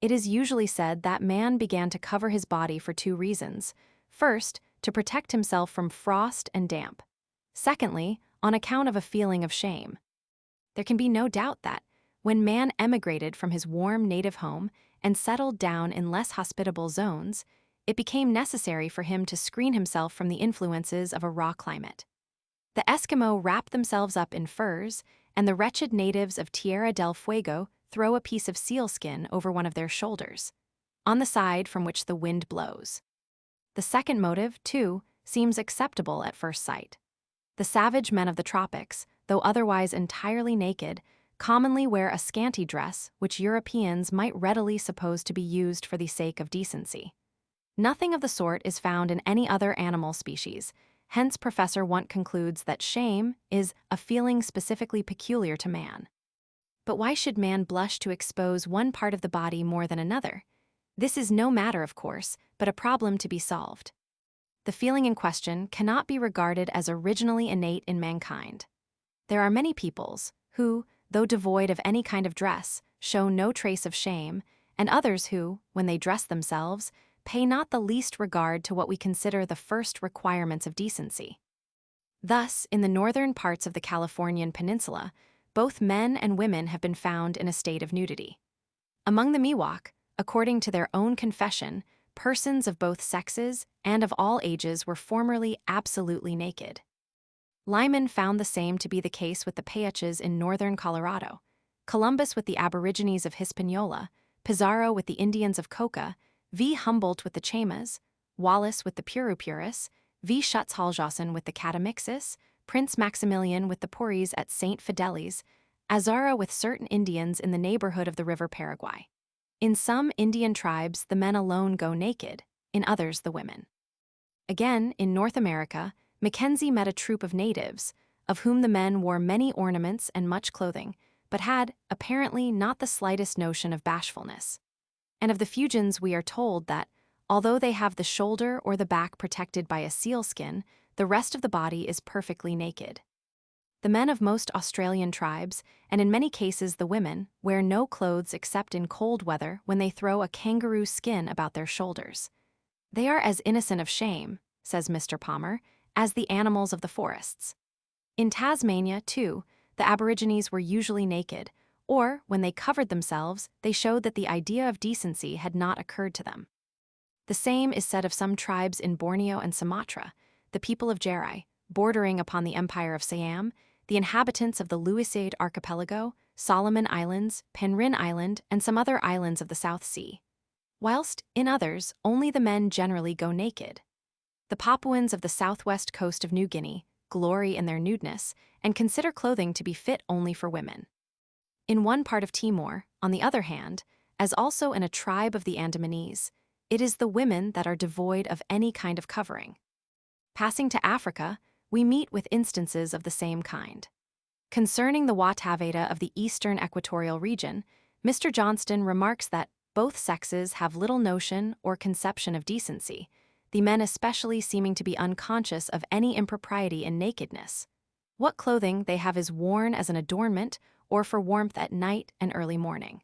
It is usually said that man began to cover his body for two reasons. First, to protect himself from frost and damp. Secondly, on account of a feeling of shame. There can be no doubt that, when man emigrated from his warm native home and settled down in less hospitable zones, it became necessary for him to screen himself from the influences of a raw climate. The Eskimo wrap themselves up in furs, and the wretched natives of Tierra del Fuego throw a piece of sealskin over one of their shoulders, on the side from which the wind blows. The second motive, too, seems acceptable at first sight. The savage men of the tropics, though otherwise entirely naked, commonly wear a scanty dress which Europeans might readily suppose to be used for the sake of decency. Nothing of the sort is found in any other animal species, hence Professor Wundt concludes that shame is a feeling specifically peculiar to man. But why should man blush to expose one part of the body more than another? This is no matter, of course, but a problem to be solved. The feeling in question cannot be regarded as originally innate in mankind. There are many peoples who, though devoid of any kind of dress, show no trace of shame, and others who, when they dress themselves, pay not the least regard to what we consider the first requirements of decency. Thus, in the northern parts of the Californian peninsula, both men and women have been found in a state of nudity. Among the Miwok, according to their own confession, persons of both sexes and of all ages were formerly absolutely naked. Lyman found the same to be the case with the Payaches in northern Colorado, Columbus with the Aborigines of Hispaniola, Pizarro with the Indians of Coca, V. Humboldt with the Chaymas, Wallace with the Purupuris, V. Schutzhausen with the Catamixis, Prince Maximilian with the Puris at St. Fidelis, Azara with certain Indians in the neighborhood of the River Paraguay. In some Indian tribes, the men alone go naked, in others the women. Again, in North America, Mackenzie met a troop of natives, of whom the men wore many ornaments and much clothing, but had, apparently, not the slightest notion of bashfulness. And of the Fuegians we are told that, although they have the shoulder or the back protected by a sealskin, the rest of the body is perfectly naked. The men of most Australian tribes, and in many cases the women, wear no clothes except in cold weather when they throw a kangaroo skin about their shoulders. They are as innocent of shame, says Mr. Palmer, as the animals of the forests. In Tasmania, too, the Aborigines were usually naked, or, when they covered themselves, they showed that the idea of decency had not occurred to them. The same is said of some tribes in Borneo and Sumatra, the people of Jerai, bordering upon the Empire of Siam, the inhabitants of the Leeward Archipelago, Solomon Islands, Penrhyn Island, and some other islands of the South Sea. Whilst, in others, only the men generally go naked. The Papuans of the southwest coast of New Guinea glory in their nudeness and consider clothing to be fit only for women. In one part of Timor, on the other hand, as also in a tribe of the Andamanese, it is the women that are devoid of any kind of covering. Passing to Africa, we meet with instances of the same kind. Concerning the Wataveta of the eastern equatorial region, Mr. Johnston remarks that both sexes have little notion or conception of decency, the men especially seeming to be unconscious of any impropriety in nakedness. What clothing they have is worn as an adornment or for warmth at night and early morning.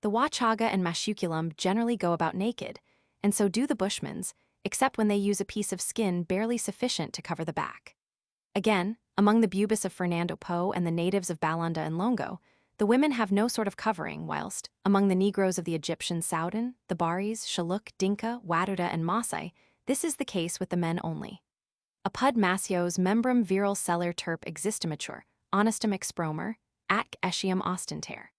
The Wachaga and Mashukulum generally go about naked, and so do the Bushmans, except when they use a piece of skin barely sufficient to cover the back. Again, among the Bubis of Fernando Po and the natives of Balanda and Longo, the women have no sort of covering, whilst, among the Negroes of the Egyptian Soudan, the Baris, Shilluk, Dinka, Waduda, and Maasai, this is the case with the men only. Apud Masios membrum viral celer terp existimatur, honestum expromer, ac etiam ostenter.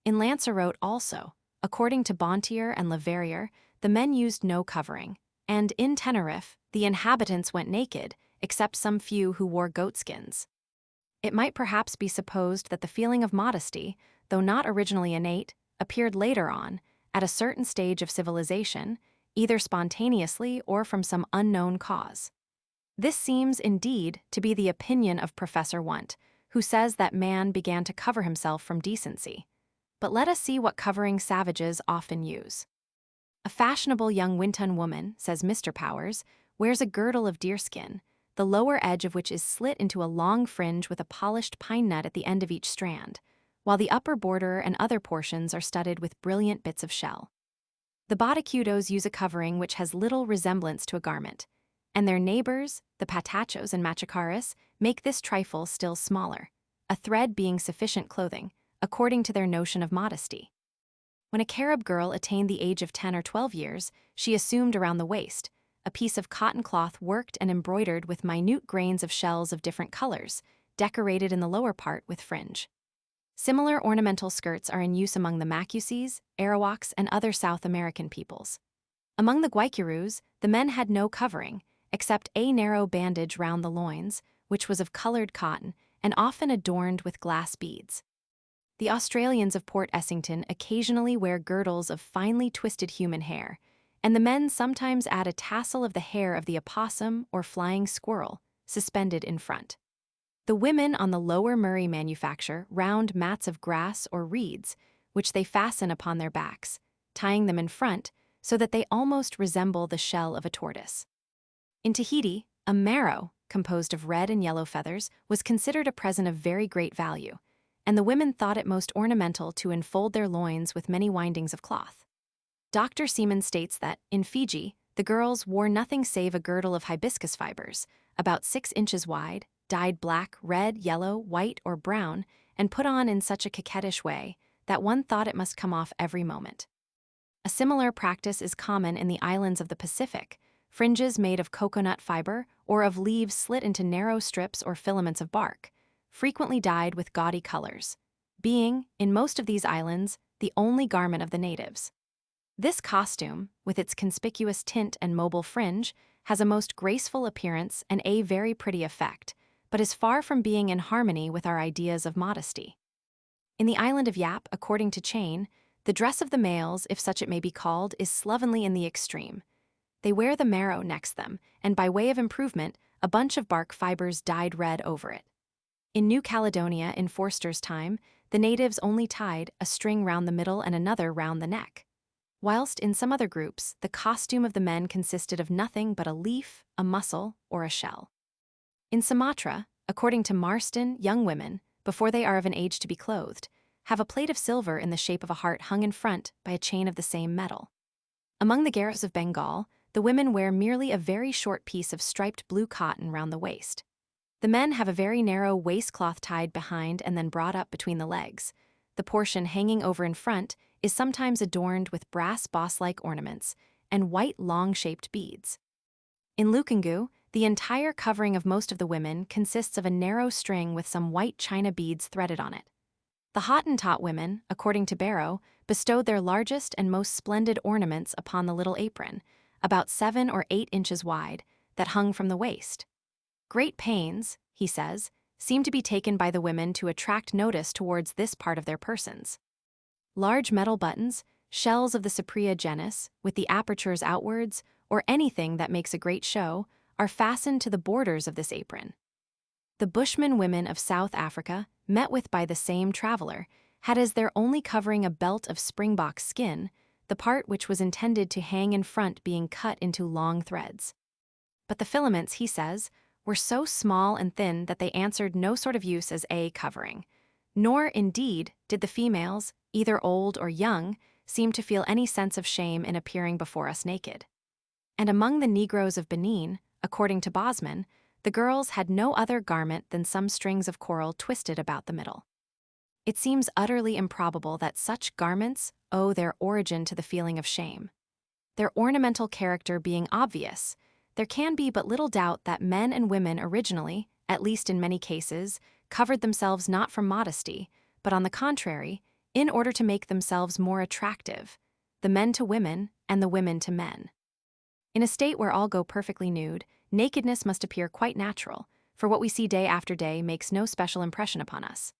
In Lanzarote also, according to Bontier and Leverrier, the men used no covering, and in Tenerife, the inhabitants went naked, except some few who wore goatskins. It might perhaps be supposed that the feeling of modesty, though not originally innate, appeared later on, at a certain stage of civilization, either spontaneously or from some unknown cause. This seems, indeed, to be the opinion of Professor Wundt, who says that man began to cover himself from decency. But let us see what covering savages often use. A fashionable young Wintun woman, says Mr. Powers, wears a girdle of deerskin, the lower edge of which is slit into a long fringe with a polished pine nut at the end of each strand, while the upper border and other portions are studded with brilliant bits of shell. The Batacudos use a covering which has little resemblance to a garment, and their neighbors, the Patachos and Machacaras, make this trifle still smaller, a thread being sufficient clothing, according to their notion of modesty. When a Carib girl attained the age of 10 or 12 years, she assumed around the waist a piece of cotton cloth worked and embroidered with minute grains of shells of different colors, decorated in the lower part with fringe. Similar ornamental skirts are in use among the Macuses, Arawaks, and other South American peoples. Among the Guaycurus, the men had no covering, except a narrow bandage round the loins, which was of colored cotton and often adorned with glass beads. The Australians of Port Essington occasionally wear girdles of finely twisted human hair, and the men sometimes add a tassel of the hair of the opossum or flying squirrel, suspended in front. The women on the Lower Murray manufacture round mats of grass or reeds, which they fasten upon their backs, tying them in front so that they almost resemble the shell of a tortoise. In Tahiti, a maro, composed of red and yellow feathers, was considered a present of very great value, and the women thought it most ornamental to enfold their loins with many windings of cloth. Dr. Seaman states that, in Fiji, the girls wore nothing save a girdle of hibiscus fibers, about 6 inches wide, dyed black, red, yellow, white, or brown, and put on in such a coquettish way that one thought it must come off every moment. A similar practice is common in the islands of the Pacific, fringes made of coconut fiber or of leaves slit into narrow strips or filaments of bark, frequently dyed with gaudy colors, being, in most of these islands, the only garment of the natives. This costume, with its conspicuous tint and mobile fringe, has a most graceful appearance and a very pretty effect, but is far from being in harmony with our ideas of modesty. In the island of Yap, according to Chain, the dress of the males, if such it may be called, is slovenly in the extreme. They wear the marrow next them, and by way of improvement, a bunch of bark fibers dyed red over it. In New Caledonia, in Forster's time, the natives only tied a string round the middle and another round the neck, whilst in some other groups, the costume of the men consisted of nothing but a leaf, a mussel, or a shell. In Sumatra, according to Marston, young women, before they are of an age to be clothed, have a plate of silver in the shape of a heart hung in front by a chain of the same metal. Among the Garos of Bengal, the women wear merely a very short piece of striped blue cotton round the waist. The men have a very narrow waistcloth tied behind and then brought up between the legs. The portion hanging over in front is sometimes adorned with brass boss-like ornaments and white long-shaped beads. In Lukungu, the entire covering of most of the women consists of a narrow string with some white china beads threaded on it. The Hottentot women, according to Barrow, bestowed their largest and most splendid ornaments upon the little apron, about 7 or 8 inches wide, that hung from the waist. Great pains, he says, seem to be taken by the women to attract notice towards this part of their persons. Large metal buttons, shells of the Cyprea genus, with the apertures outwards, or anything that makes a great show, are fastened to the borders of this apron. The Bushman women of South Africa, met with by the same traveler, had as their only covering a belt of springbok skin, the part which was intended to hang in front being cut into long threads. But the filaments, he says, were so small and thin that they answered no sort of use as a covering, nor, indeed, did the females, either old or young, seem to feel any sense of shame in appearing before us naked. And among the Negroes of Benin, according to Bosman, the girls had no other garment than some strings of coral twisted about the middle. It seems utterly improbable that such garments owe their origin to the feeling of shame. Their ornamental character being obvious, there can be but little doubt that men and women originally, at least in many cases, covered themselves not from modesty, but on the contrary, in order to make themselves more attractive, the men to women and the women to men. In a state where all go perfectly nude, nakedness must appear quite natural, for what we see day after day makes no special impression upon us.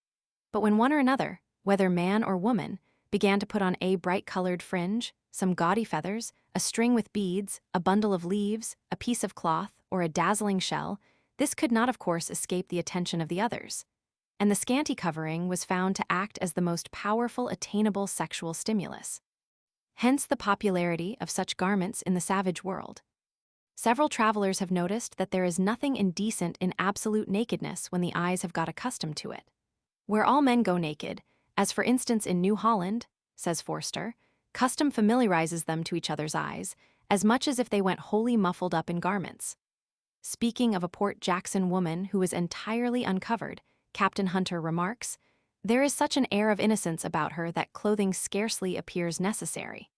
But when one or another, whether man or woman, began to put on a bright-colored fringe, some gaudy feathers, a string with beads, a bundle of leaves, a piece of cloth, or a dazzling shell, this could not of course escape the attention of the others, and the scanty covering was found to act as the most powerful attainable sexual stimulus. Hence the popularity of such garments in the savage world. Several travelers have noticed that there is nothing indecent in absolute nakedness when the eyes have got accustomed to it. Where all men go naked, as for instance in New Holland, says Forster, custom familiarizes them to each other's eyes, as much as if they went wholly muffled up in garments. Speaking of a Port Jackson woman who is entirely uncovered, Captain Hunter remarks, "There is such an air of innocence about her that clothing scarcely appears necessary."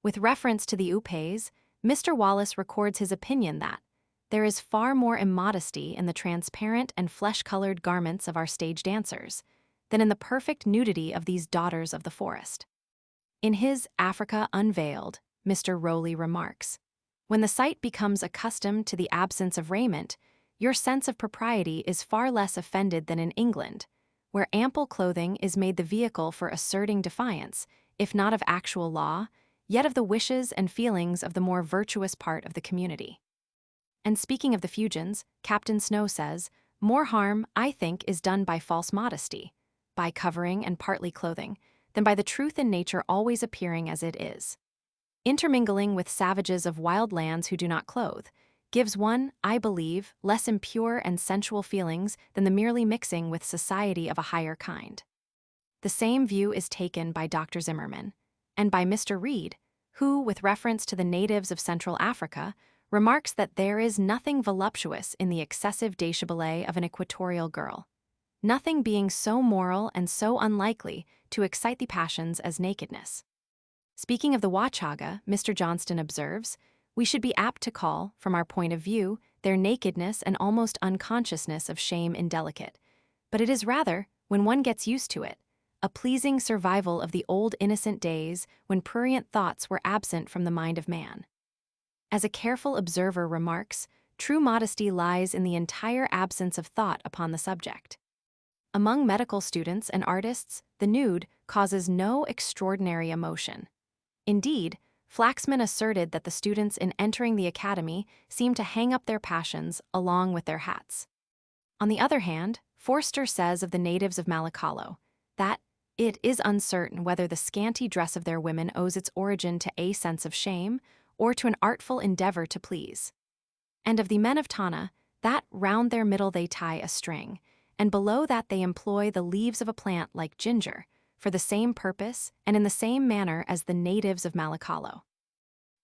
With reference to the Upes, Mr. Wallace records his opinion that there is far more immodesty in the transparent and flesh-colored garments of our stage dancers than in the perfect nudity of these daughters of the forest. In his Africa Unveiled, Mr. Rowley remarks, "When the sight becomes accustomed to the absence of raiment, your sense of propriety is far less offended than in England, where ample clothing is made the vehicle for asserting defiance, if not of actual law, yet of the wishes and feelings of the more virtuous part of the community." And speaking of the Fuegians, Captain Snow says, "More harm, I think, is done by false modesty, by covering and partly clothing, than by the truth in nature always appearing as it is. Intermingling with savages of wild lands who do not clothe, gives one, I believe, less impure and sensual feelings than the merely mixing with society of a higher kind." The same view is taken by Dr. Zimmerman, and by Mr. Reed, who, with reference to the natives of Central Africa, remarks that there is nothing voluptuous in the excessive déchirure of an equatorial girl, nothing being so moral and so unlikely to excite the passions as nakedness. Speaking of the Wachaga, Mr. Johnston observes, we should be apt to call, from our point of view, their nakedness and almost unconsciousness of shame indelicate, but it is rather, when one gets used to it, a pleasing survival of the old innocent days when prurient thoughts were absent from the mind of man. As a careful observer remarks, true modesty lies in the entire absence of thought upon the subject. Among medical students and artists, the nude causes no extraordinary emotion. Indeed, Flaxman asserted that the students in entering the academy seemed to hang up their passions along with their hats. On the other hand, Forster says of the natives of Malakalo that it is uncertain whether the scanty dress of their women owes its origin to a sense of shame or to an artful endeavor to please. And of the men of Tana, that round their middle they tie a string, and below that they employ the leaves of a plant like ginger, for the same purpose and in the same manner as the natives of Malakalo.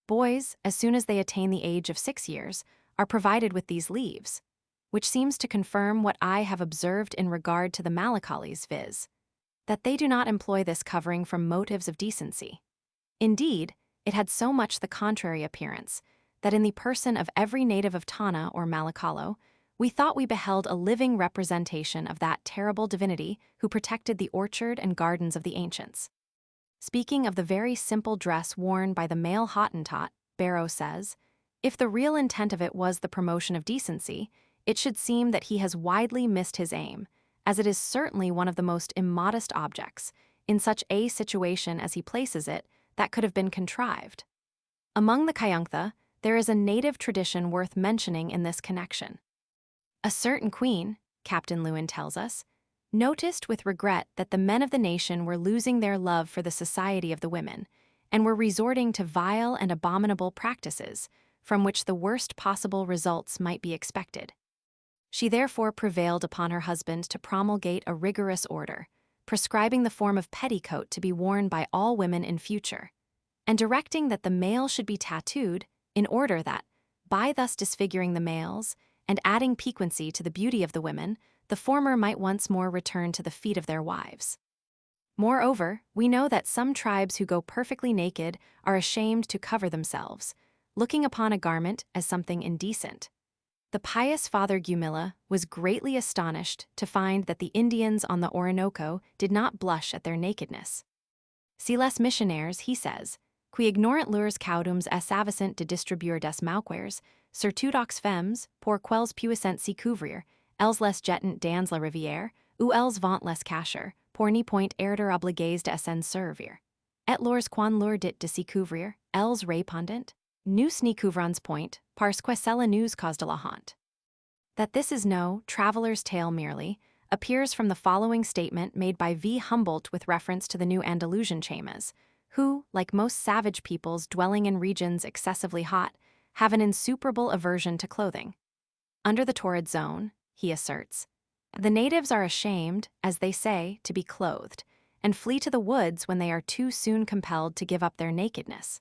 Boys, as soon as they attain the age of 6 years, are provided with these leaves, which seems to confirm what I have observed in regard to the Malakalis, viz., that they do not employ this covering from motives of decency. Indeed, it had so much the contrary appearance, that in the person of every native of Tana or Malakalo, we thought we beheld a living representation of that terrible divinity who protected the orchard and gardens of the ancients. Speaking of the very simple dress worn by the male Hottentot, Barrow says, if the real intent of it was the promotion of decency, it should seem that he has widely missed his aim, as it is certainly one of the most immodest objects, in such a situation as he places it, that could have been contrived. Among the Kayuntha, there is a native tradition worth mentioning in this connection. A certain queen, Captain Lewin tells us, noticed with regret that the men of the nation were losing their love for the society of the women, and were resorting to vile and abominable practices, from which the worst possible results might be expected. She therefore prevailed upon her husband to promulgate a rigorous order, prescribing the form of petticoat to be worn by all women in future, and directing that the male should be tattooed in order that, by thus disfiguring the males and adding piquancy to the beauty of the women, the former might once more return to the feet of their wives. Moreover, we know that some tribes who go perfectly naked are ashamed to cover themselves, looking upon a garment as something indecent. The pious Father Gumilla was greatly astonished to find that the Indians on the Orinoco did not blush at their nakedness. Si les missionaires, he says, qui ignorant leurs caudums et savissent de distribuer des mauquers, surtout aux femmes, pour quelles puissent s'y couvrir, elles les jettent dans la rivière, ou elles vont les cacher, pour n'y point erder obligés de s'en servir. Et lors quan leur dit de s'y couvrir, elles répondent, nous n'y couvrons point, parce que cela nous cause de la honte. That this is no traveler's tale merely, appears from the following statement made by V. Humboldt with reference to the New Andalusian Chaymas, who, like most savage peoples dwelling in regions excessively hot, have an insuperable aversion to clothing. Under the torrid zone, he asserts, the natives are ashamed, as they say, to be clothed, and flee to the woods when they are too soon compelled to give up their nakedness.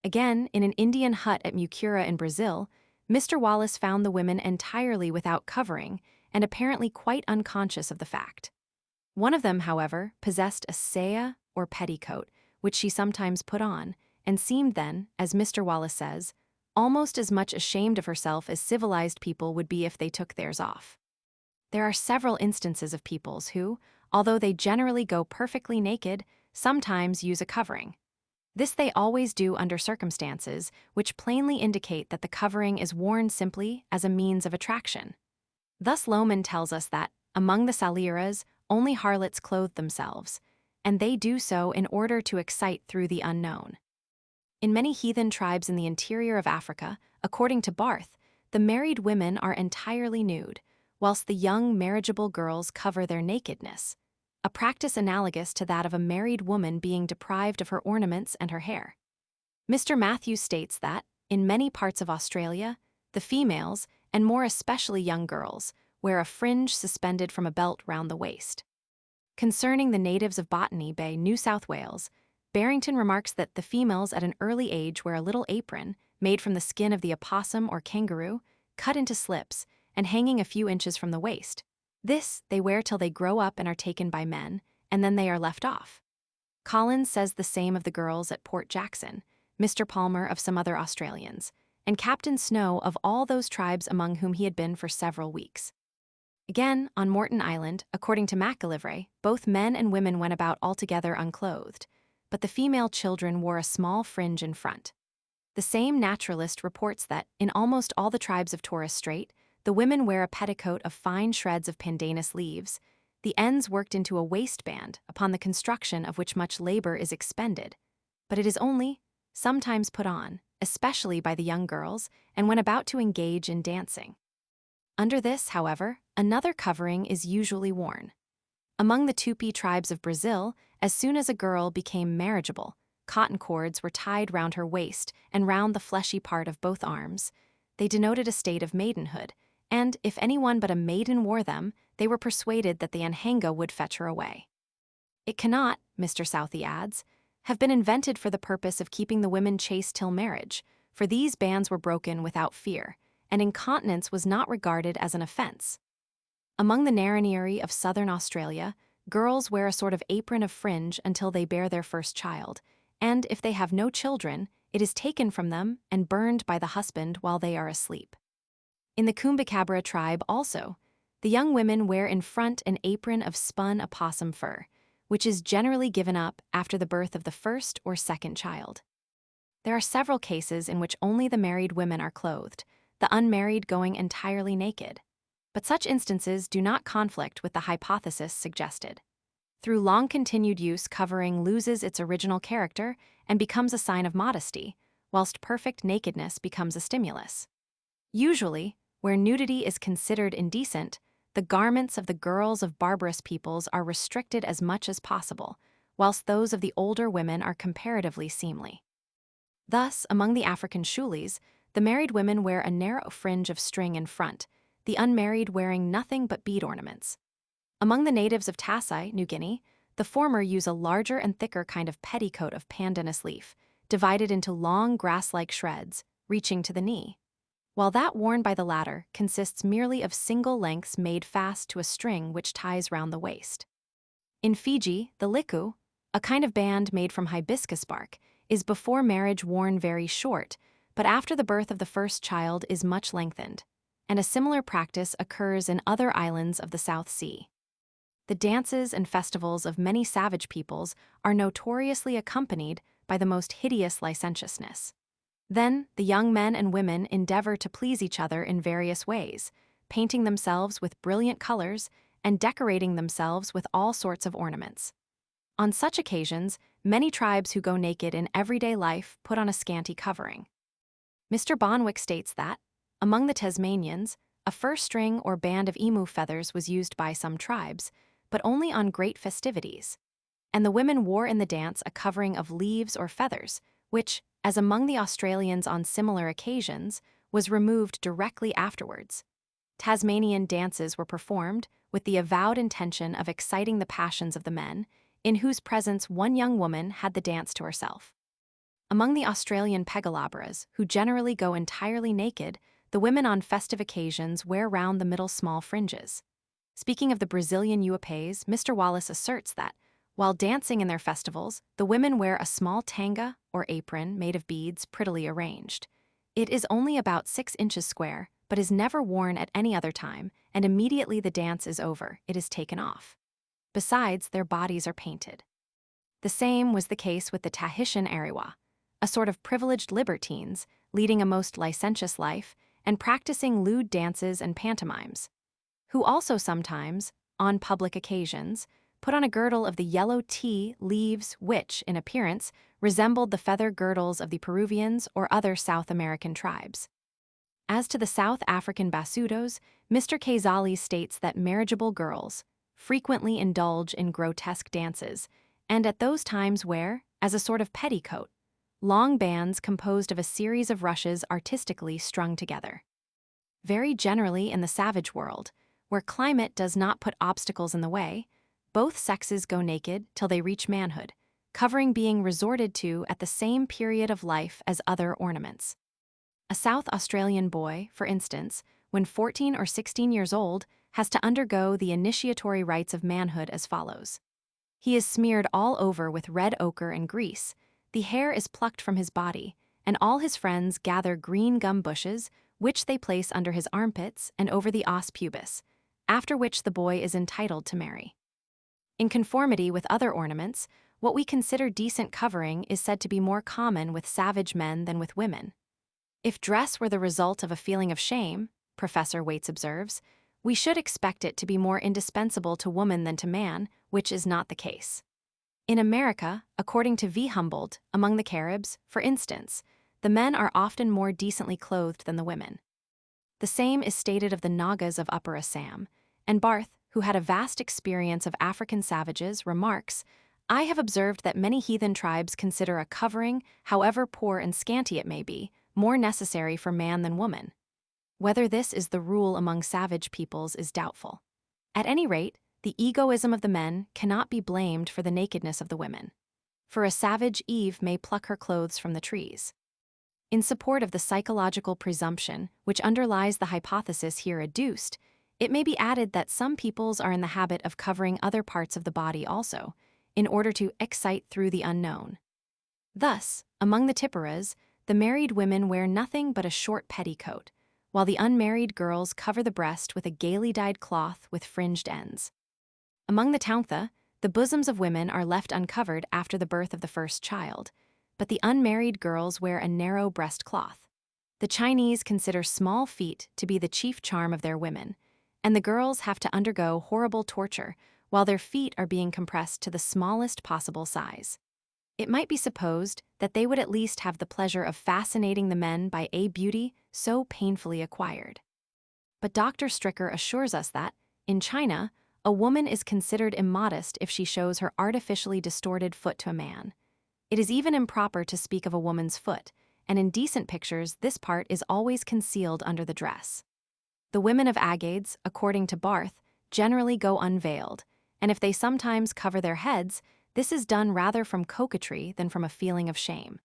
Again, in an Indian hut at Mucura in Brazil, Mr. Wallace found the women entirely without covering and apparently quite unconscious of the fact. One of them, however, possessed a saya, or petticoat, which she sometimes put on, and seemed then, as Mr. Wallace says, almost as much ashamed of herself as civilized people would be if they took theirs off. There are several instances of peoples who, although they generally go perfectly naked, sometimes use a covering. This they always do under circumstances which plainly indicate that the covering is worn simply as a means of attraction. Thus Lohman tells us that, among the Saliras, only harlots clothe themselves, and they do so in order to excite through the unknown. In many heathen tribes in the interior of Africa, according to Barth, the married women are entirely nude, whilst the young marriageable girls cover their nakedness, a practice analogous to that of a married woman being deprived of her ornaments and her hair. Mr. Matthews states that, in many parts of Australia, the females, and more especially young girls, wear a fringe suspended from a belt round the waist. Concerning the natives of Botany Bay, New South Wales, Barrington remarks that the females at an early age wear a little apron, made from the skin of the opossum or kangaroo, cut into slips, and hanging a few inches from the waist. This they wear till they grow up and are taken by men, and then they are left off. Collins says the same of the girls at Port Jackson, Mr. Palmer of some other Australians, and Captain Snow of all those tribes among whom he had been for several weeks. Again, on Morton Island, according to MacGillivray, both men and women went about altogether unclothed, but the female children wore a small fringe in front. The same naturalist reports that, in almost all the tribes of Torres Strait, the women wear a petticoat of fine shreds of pandanus leaves, the ends worked into a waistband, upon the construction of which much labor is expended, but it is only sometimes put on, especially by the young girls, and when about to engage in dancing. Under this, however, another covering is usually worn. Among the Tupi tribes of Brazil, as soon as a girl became marriageable, cotton cords were tied round her waist and round the fleshy part of both arms. They denoted a state of maidenhood, and if anyone but a maiden wore them, they were persuaded that the anhanga would fetch her away. It cannot, Mr. Southey adds, have been invented for the purpose of keeping the women chaste till marriage, for these bands were broken without fear, and incontinence was not regarded as an offense. Among the Narranieri of southern Australia, girls wear a sort of apron of fringe until they bear their first child, and if they have no children, it is taken from them and burned by the husband while they are asleep. In the Kumbhakabra tribe also, the young women wear in front an apron of spun opossum fur, which is generally given up after the birth of the first or second child. There are several cases in which only the married women are clothed, the unmarried going entirely naked. But such instances do not conflict with the hypothesis suggested. Through long-continued use, covering loses its original character and becomes a sign of modesty, whilst perfect nakedness becomes a stimulus. Usually, where nudity is considered indecent, the garments of the girls of barbarous peoples are restricted as much as possible, whilst those of the older women are comparatively seemly. Thus, among the African Shulis, the married women wear a narrow fringe of string in front, the unmarried wearing nothing but bead ornaments. Among the natives of Tasai, New Guinea, the former use a larger and thicker kind of petticoat of pandanus leaf, divided into long grass-like shreds, reaching to the knee, while that worn by the latter consists merely of single lengths made fast to a string which ties round the waist. In Fiji, the liku, a kind of band made from hibiscus bark, is before marriage worn very short, but after the birth of the first child is much lengthened, and a similar practice occurs in other islands of the South Sea. The dances and festivals of many savage peoples are notoriously accompanied by the most hideous licentiousness. Then the young men and women endeavor to please each other in various ways, painting themselves with brilliant colors and decorating themselves with all sorts of ornaments. On such occasions, many tribes who go naked in everyday life put on a scanty covering. Mr. Bonwick states that, among the Tasmanians, a fur string or band of emu feathers was used by some tribes, but only on great festivities, and the women wore in the dance a covering of leaves or feathers, which, as among the Australians on similar occasions, was removed directly afterwards. Tasmanian dances were performed with the avowed intention of exciting the passions of the men, in whose presence one young woman had the dance to herself. Among the Australian Pegalabras, who generally go entirely naked, the women on festive occasions wear round the middle small fringes. Speaking of the Brazilian Uapés, Mr. Wallace asserts that, while dancing in their festivals, the women wear a small tanga or apron made of beads prettily arranged. It is only about 6 inches square, but is never worn at any other time, and immediately the dance is over, it is taken off. Besides, their bodies are painted. The same was the case with the Tahitian Ariwa, a sort of privileged libertines, leading a most licentious life and practicing lewd dances and pantomimes, who also sometimes, on public occasions, put on a girdle of the yellow tea leaves which, in appearance, resembled the feather girdles of the Peruvians or other South American tribes. As to the South African Basutos, Mr. Kazali states that marriageable girls frequently indulge in grotesque dances, and at those times wear, as a sort of petticoat, long bands composed of a series of rushes artistically strung together. Very generally in the savage world, where climate does not put obstacles in the way, both sexes go naked till they reach manhood, covering being resorted to at the same period of life as other ornaments. A South Australian boy, for instance, when 14 or 16 years old, has to undergo the initiatory rites of manhood as follows. He is smeared all over with red ochre and grease, the hair is plucked from his body, and all his friends gather green gum bushes, which they place under his armpits and over the os pubis, after which the boy is entitled to marry. In conformity with other ornaments, what we consider decent covering is said to be more common with savage men than with women. If dress were the result of a feeling of shame, Professor Waits observes, we should expect it to be more indispensable to woman than to man, which is not the case. In America, according to V. Humboldt, among the Caribs, for instance, the men are often more decently clothed than the women. The same is stated of the Nagas of Upper Assam, and Barth, who had a vast experience of African savages, remarks, I have observed that many heathen tribes consider a covering, however poor and scanty it may be, more necessary for man than woman. Whether this is the rule among savage peoples is doubtful. At any rate, the egoism of the men cannot be blamed for the nakedness of the women. For a savage Eve may pluck her clothes from the trees. In support of the psychological presumption which underlies the hypothesis here adduced, it may be added that some peoples are in the habit of covering other parts of the body also, in order to excite through the unknown. Thus, among the Tipperas, the married women wear nothing but a short petticoat, while the unmarried girls cover the breast with a gaily dyed cloth with fringed ends. Among the Tauntha, the bosoms of women are left uncovered after the birth of the first child, but the unmarried girls wear a narrow breastcloth. The Chinese consider small feet to be the chief charm of their women, and the girls have to undergo horrible torture while their feet are being compressed to the smallest possible size. It might be supposed that they would at least have the pleasure of fascinating the men by a beauty so painfully acquired. But Dr. Stricker assures us that, in China, a woman is considered immodest if she shows her artificially distorted foot to a man. It is even improper to speak of a woman's foot, and in decent pictures this part is always concealed under the dress. The women of Agades, according to Barth, generally go unveiled, and if they sometimes cover their heads, this is done rather from coquetry than from a feeling of shame.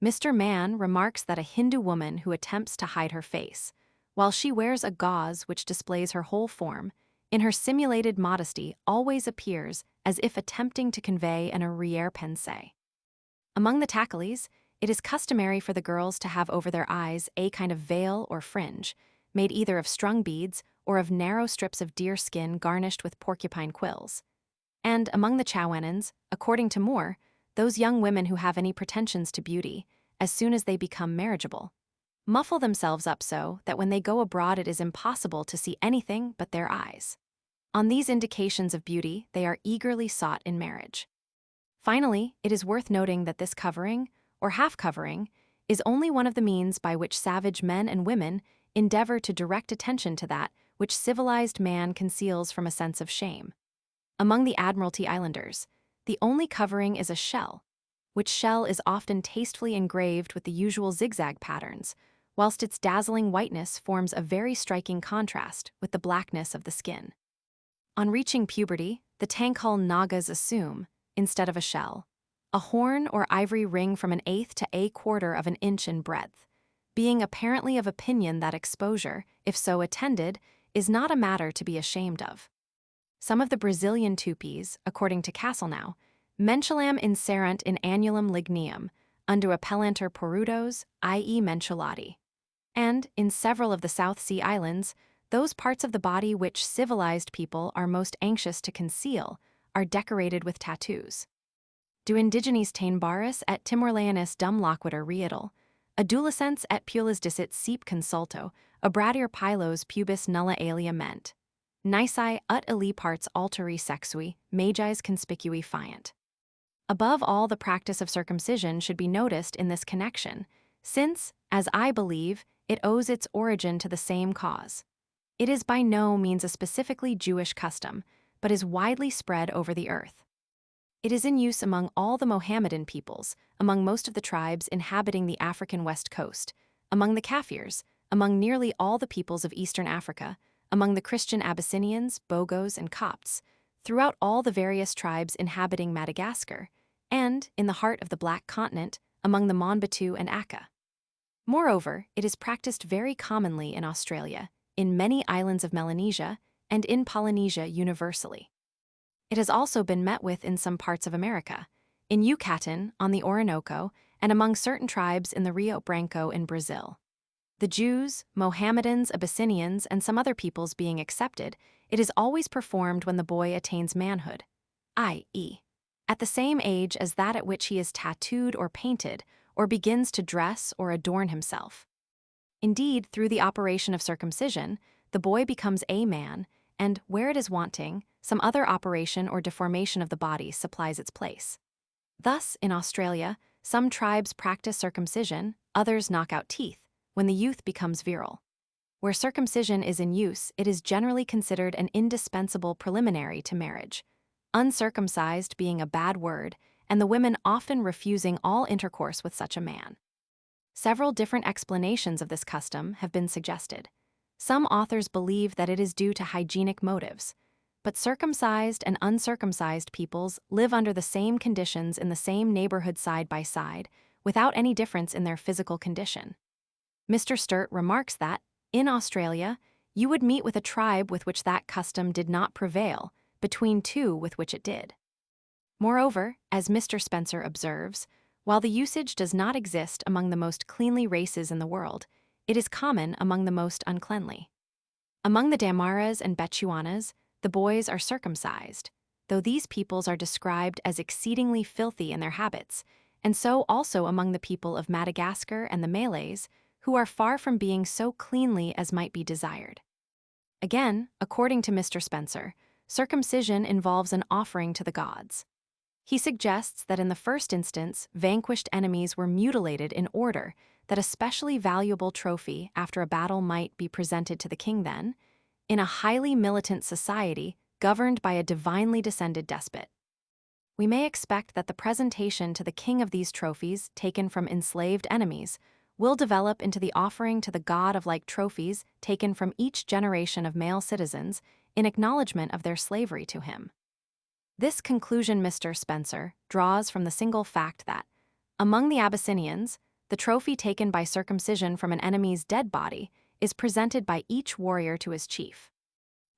Mr. Mann remarks that a Hindu woman who attempts to hide her face, while she wears a gauze which displays her whole form, in her simulated modesty always appears as if attempting to convey an arrière-pensée. Among the Takalis, it is customary for the girls to have over their eyes a kind of veil or fringe, made either of strung beads or of narrow strips of deer skin garnished with porcupine quills. And among the Chowanans, according to Moore, those young women who have any pretensions to beauty, as soon as they become marriageable, muffle themselves up so that when they go abroad it is impossible to see anything but their eyes. On these indications of beauty, they are eagerly sought in marriage. Finally, it is worth noting that this covering, or half-covering, is only one of the means by which savage men and women endeavor to direct attention to that which civilized man conceals from a sense of shame. Among the Admiralty Islanders, the only covering is a shell, which shell is often tastefully engraved with the usual zigzag patterns, whilst its dazzling whiteness forms a very striking contrast with the blackness of the skin. On reaching puberty, the Tangkhul Nagas assume, instead of a shell, a horn or ivory ring from 1/8 to 1/4 of an inch in breadth, being apparently of opinion that exposure, if so attended, is not a matter to be ashamed of. Some of the Brazilian Tupis, according to Castelnau, mensulam inserunt in annulum ligneum, unde appellanter porudos, i.e. mensulati. And, in several of the South Sea Islands, those parts of the body which civilized people are most anxious to conceal are decorated with tattoos. Do indigenes Tainbaris et Timorleanis dum loquitur reidal, adolescents et pulis dicit seep consulto, abradir pylos pubis nulla alia ment. Nici ut illi parts alteri sexui, magis conspicui fiant. Above all, the practice of circumcision should be noticed in this connection, since, as I believe, it owes its origin to the same cause. It is by no means a specifically Jewish custom, but is widely spread over the earth. It is in use among all the Mohammedan peoples, among most of the tribes inhabiting the African west coast, among the Kafirs, among nearly all the peoples of eastern Africa, among the Christian Abyssinians, Bogos, and Copts, throughout all the various tribes inhabiting Madagascar, and in the heart of the Black Continent among the Monbatu and Aka. Moreover, it is practiced very commonly in Australia, in many islands of Melanesia, and in Polynesia universally. It has also been met with in some parts of America, in Yucatan, on the Orinoco, and among certain tribes in the Rio Branco in Brazil. The Jews, Mohammedans, Abyssinians, and some other peoples being excepted, it is always performed when the boy attains manhood, i.e., at the same age as that at which he is tattooed or painted, or begins to dress or adorn himself. Indeed, through the operation of circumcision, the boy becomes a man, and, where it is wanting, some other operation or deformation of the body supplies its place. Thus, in Australia, some tribes practice circumcision, others knock out teeth, when the youth becomes virile. Where circumcision is in use, it is generally considered an indispensable preliminary to marriage, uncircumcised being a bad word, and the women often refusing all intercourse with such a man. Several different explanations of this custom have been suggested. Some authors believe that it is due to hygienic motives, but circumcised and uncircumcised peoples live under the same conditions in the same neighborhood side by side, without any difference in their physical condition. Mr. Sturt remarks that, in Australia, you would meet with a tribe with which that custom did not prevail, between two with which it did. Moreover, as Mr. Spencer observes, while the usage does not exist among the most cleanly races in the world, it is common among the most uncleanly. Among the Damaras and Bechuanas, the boys are circumcised, though these peoples are described as exceedingly filthy in their habits, and so also among the people of Madagascar and the Malays, who are far from being so cleanly as might be desired. Again, according to Mr. Spencer, circumcision involves an offering to the gods. He suggests that in the first instance, vanquished enemies were mutilated in order that a specially valuable trophy after a battle might be presented to the king then, in a highly militant society governed by a divinely descended despot. We may expect that the presentation to the king of these trophies taken from enslaved enemies will develop into the offering to the god of like trophies taken from each generation of male citizens in acknowledgement of their slavery to him. This conclusion Mr. Spencer draws from the single fact that, among the Abyssinians, the trophy taken by circumcision from an enemy's dead body is presented by each warrior to his chief.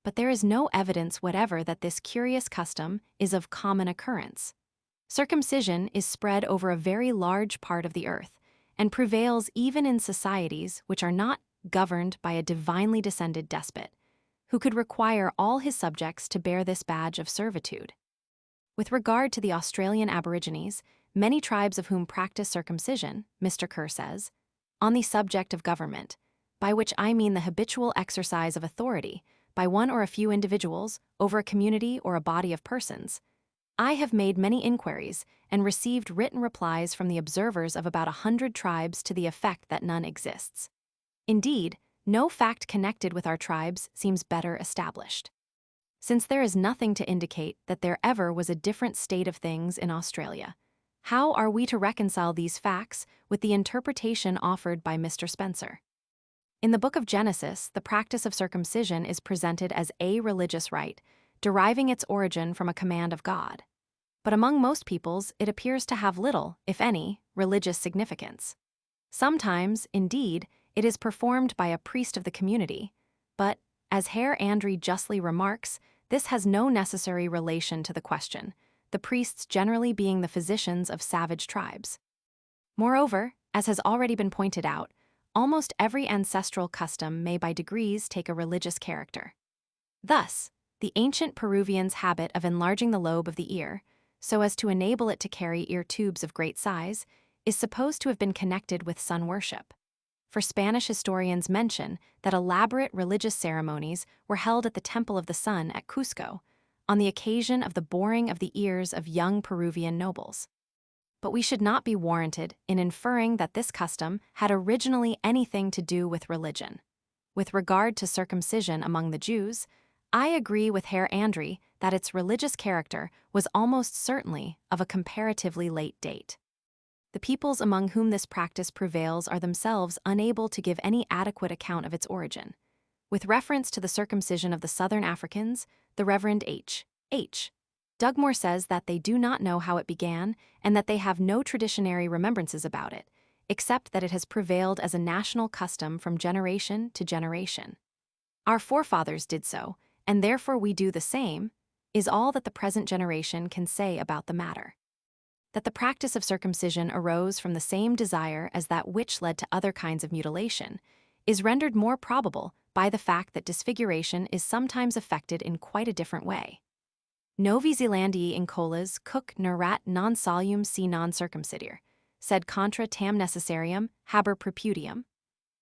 But there is no evidence whatever that this curious custom is of common occurrence. Circumcision is spread over a very large part of the earth, and prevails even in societies which are not governed by a divinely descended despot, who could require all his subjects to bear this badge of servitude. With regard to the Australian Aborigines, many tribes of whom practice circumcision, Mr. Kerr says, on the subject of government, by which I mean the habitual exercise of authority by one or a few individuals over a community or a body of persons, I have made many inquiries and received written replies from the observers of about 100 tribes to the effect that none exists. Indeed, no fact connected with our tribes seems better established. Since there is nothing to indicate that there ever was a different state of things in Australia, how are we to reconcile these facts with the interpretation offered by Mr. Spencer? In the book of Genesis, the practice of circumcision is presented as a religious rite, deriving its origin from a command of God. But among most peoples, it appears to have little, if any, religious significance. Sometimes, indeed, it is performed by a priest of the community, but, as Herr Andre justly remarks, this has no necessary relation to the question, the priests generally being the physicians of savage tribes. Moreover, as has already been pointed out, almost every ancestral custom may by degrees take a religious character. Thus, the ancient Peruvians' habit of enlarging the lobe of the ear, so as to enable it to carry ear tubes of great size, is supposed to have been connected with sun worship. For Spanish historians mention that elaborate religious ceremonies were held at the Temple of the Sun at Cusco, on the occasion of the boring of the ears of young Peruvian nobles. But we should not be warranted in inferring that this custom had originally anything to do with religion. With regard to circumcision among the Jews, I agree with Herr Andre that its religious character was almost certainly of a comparatively late date. The peoples among whom this practice prevails are themselves unable to give any adequate account of its origin. With reference to the circumcision of the Southern Africans, the Reverend H. Dugmore says that they do not know how it began and that they have no traditionary remembrances about it, except that it has prevailed as a national custom from generation to generation. Our forefathers did so, and therefore we do the same, is all that the present generation can say about the matter. That the practice of circumcision arose from the same desire as that which led to other kinds of mutilation is rendered more probable by the fact that disfiguration is sometimes effected in quite a different way. Novi Zelandii incolas cuc nerat non solum si non circumcidir, sed contra tam necessarium haber prepudium,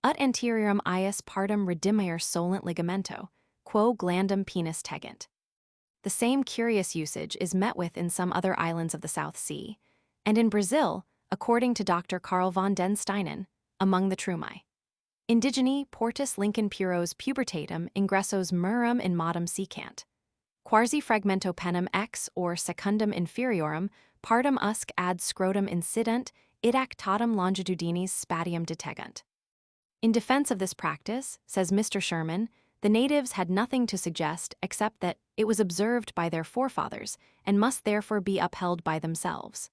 ut anteriorum ius partum redimere solent ligamento, quo glandum penis tegent. The same curious usage is met with in some other islands of the South Sea, and in Brazil, according to Dr. Carl von den Steinen, among the Trumai. Indigeni portus Lincoln puros pubertatum ingressos murum in modum secant. Quasi fragmento penum ex or secundum inferiorum partum usque ad scrotum incident idac totum longitudinis spatium detegunt. In defense of this practice, says Mr. Sherman, the natives had nothing to suggest except that it was observed by their forefathers and must therefore be upheld by themselves.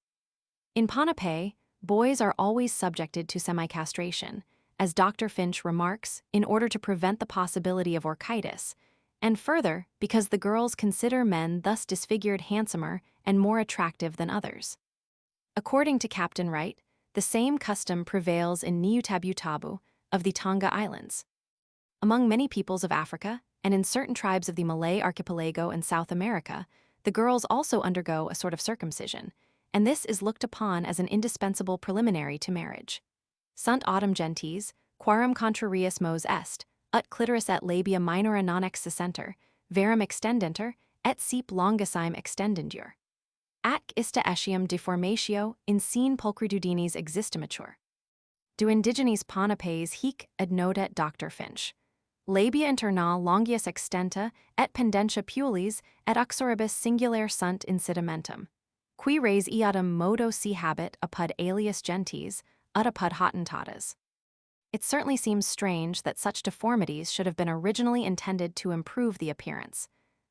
In Ponape, boys are always subjected to semi-castration, as Dr. Finch remarks, in order to prevent the possibility of orchitis, and further, because the girls consider men thus disfigured handsomer and more attractive than others. According to Captain Wright, the same custom prevails in Niutabutabu of the Tonga Islands. Among many peoples of Africa, and in certain tribes of the Malay archipelago and South America, the girls also undergo a sort of circumcision, and this is looked upon as an indispensable preliminary to marriage. Sunt autem gentes, quarum contrarius mos est, ut clitoris et labia minora non excessenter, verum extendenter, et seep longissime extendendur. Ac ista etiam deformatio in sine pulchridudinis existimatur. Do indigenes Ponapes hic adnodet Dr. Finch. Labia internal longius extenta et pendentia puellis et uxoribus singulare sunt insidimentum. Qui res eadam modo si habet apud alias gentes, ut apud Hottentotas. It certainly seems strange that such deformities should have been originally intended to improve the appearance,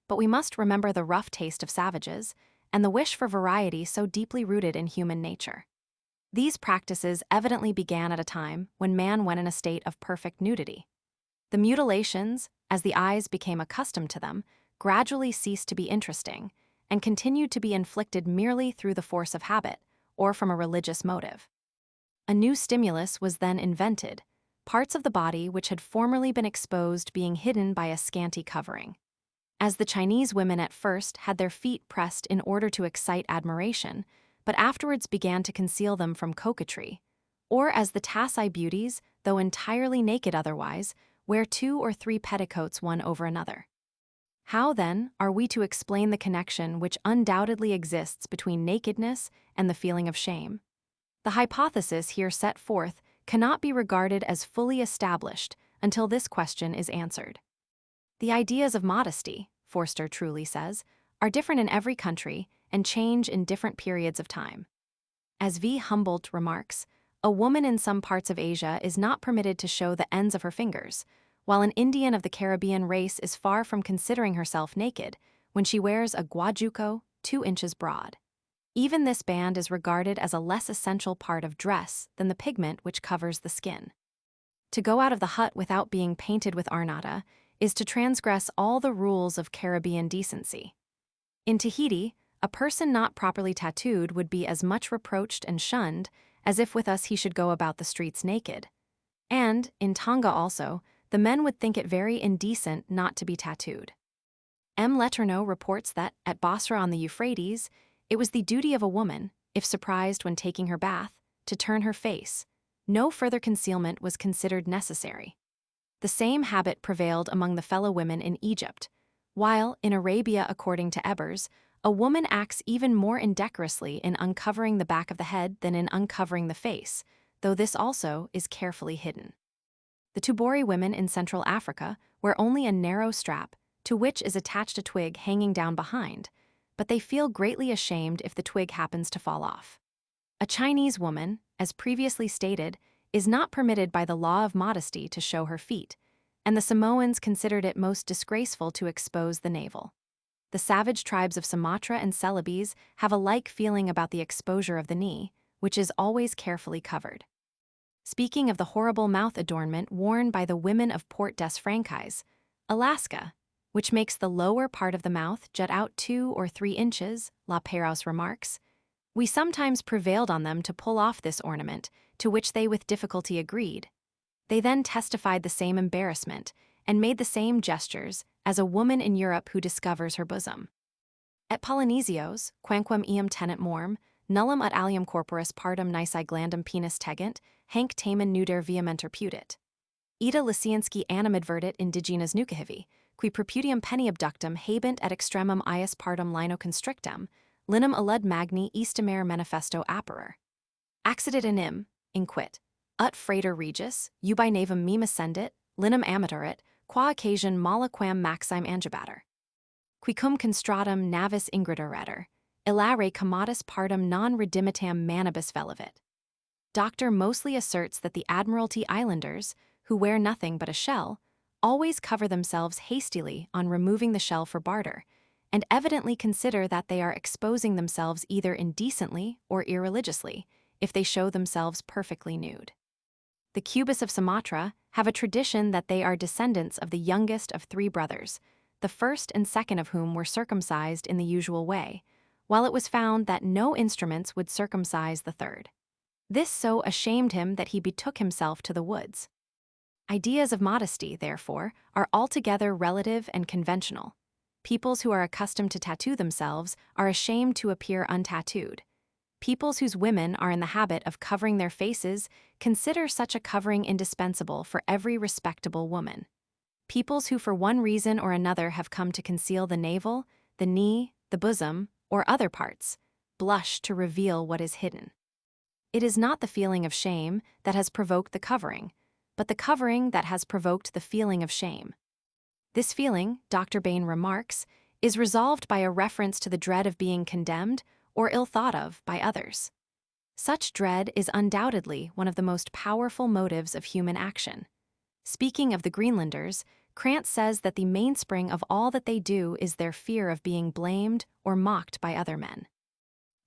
but we must remember the rough taste of savages and the wish for variety so deeply rooted in human nature. These practices evidently began at a time when man went in a state of perfect nudity. The mutilations, as the eyes became accustomed to them, gradually ceased to be interesting and continued to be inflicted merely through the force of habit or from a religious motive. A new stimulus was then invented, parts of the body which had formerly been exposed being hidden by a scanty covering. As the Chinese women at first had their feet pressed in order to excite admiration, but afterwards began to conceal them from coquetry, or as the Tassai beauties, though entirely naked otherwise, wear 2 or 3 petticoats one over another. How, then, are we to explain the connection which undoubtedly exists between nakedness and the feeling of shame? The hypothesis here set forth cannot be regarded as fully established until this question is answered. The ideas of modesty, Forster truly says, are different in every country and change in different periods of time. As V. Humboldt remarks, a woman in some parts of Asia is not permitted to show the ends of her fingers, while an Indian of the Caribbean race is far from considering herself naked when she wears a guajuco 2 inches broad. Even this band is regarded as a less essential part of dress than the pigment which covers the skin. To go out of the hut without being painted with arnada is to transgress all the rules of Caribbean decency. In Tahiti, a person not properly tattooed would be as much reproached and shunned as if with us he should go about the streets naked. And, in Tonga also, the men would think it very indecent not to be tattooed. M. Letourneau reports that, at Basra on the Euphrates, it was the duty of a woman, if surprised when taking her bath, to turn her face. No further concealment was considered necessary. The same habit prevailed among the fellow women in Egypt, while, in Arabia according to Ebers, a woman acts even more indecorously in uncovering the back of the head than in uncovering the face, though this also is carefully hidden. The Tubori women in Central Africa wear only a narrow strap, to which is attached a twig hanging down behind, but they feel greatly ashamed if the twig happens to fall off. A Chinese woman, as previously stated, is not permitted by the law of modesty to show her feet, and the Samoans considered it most disgraceful to expose the navel. The savage tribes of Sumatra and Celebes have a like feeling about the exposure of the knee, which is always carefully covered. Speaking of the horrible mouth adornment worn by the women of Port des Franchises, Alaska, which makes the lower part of the mouth jut out 2 or 3 inches, La Perouse remarks, we sometimes prevailed on them to pull off this ornament, to which they with difficulty agreed. They then testified the same embarrassment, and made the same gestures, as a woman in Europe who discovers her bosom. Et Polynesios, quanquam eum tenet morm, nullum ut alium corporis partum nisi glandum penis tegent, hanc tamen nuder vehementer pudit. Ida Lysiansky animadvertit indigenas nucahivi, qui perputium penny abductum habent et extremum ius partum lino constrictum, linum alud magni eastimer manifesto apparer. Accidit enim, inquit, ut frater regis, ubi navum mem ascendit, linum amatorit, qua occasion malaquam maxime angebater. Qui cum constratum navis ingrediretur, illare commodus partum non redimitam manibus velevit. Doctor mostly asserts that the Admiralty Islanders, who wear nothing but a shell, always cover themselves hastily on removing the shell for barter, and evidently consider that they are exposing themselves either indecently or irreligiously if they show themselves perfectly nude. The Cubis of Sumatra have a tradition that they are descendants of the youngest of 3 brothers, the first and second of whom were circumcised in the usual way, while it was found that no instruments would circumcise the third. This so ashamed him that he betook himself to the woods. Ideas of modesty, therefore, are altogether relative and conventional. Peoples who are accustomed to tattoo themselves are ashamed to appear untattooed. Peoples whose women are in the habit of covering their faces consider such a covering indispensable for every respectable woman. Peoples who for one reason or another have come to conceal the navel, the knee, the bosom, or other parts, blush to reveal what is hidden. It is not the feeling of shame that has provoked the covering, but the covering that has provoked the feeling of shame. This feeling, Dr. Bain remarks, is resolved by a reference to the dread of being condemned or ill thought of by others. Such dread is undoubtedly one of the most powerful motives of human action. Speaking of the Greenlanders, Krantz says that the mainspring of all that they do is their fear of being blamed or mocked by other men.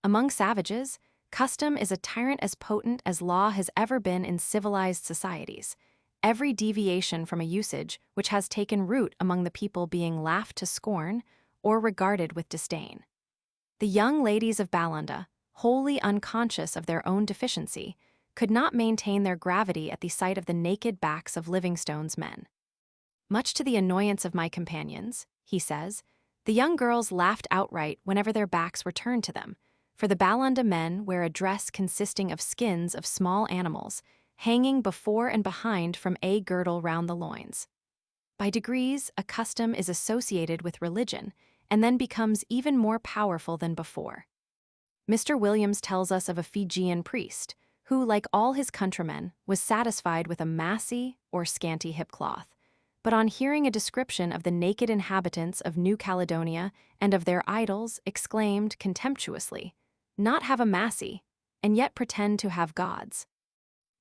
Among savages, custom is a tyrant as potent as law has ever been in civilized societies, every deviation from a usage which has taken root among the people being laughed to scorn or regarded with disdain. The young ladies of Balanda, wholly unconscious of their own deficiency, could not maintain their gravity at the sight of the naked backs of Livingstone's men. Much to the annoyance of my companions, he says, the young girls laughed outright whenever their backs were turned to them, for the Balanda men wear a dress consisting of skins of small animals, hanging before and behind from a girdle round the loins. By degrees, a custom is associated with religion, and then becomes even more powerful than before. Mr. Williams tells us of a Fijian priest, who, like all his countrymen, was satisfied with a massy or scanty hipcloth, but on hearing a description of the naked inhabitants of New Caledonia and of their idols, exclaimed contemptuously, "Not have a massy, and yet pretend to have gods."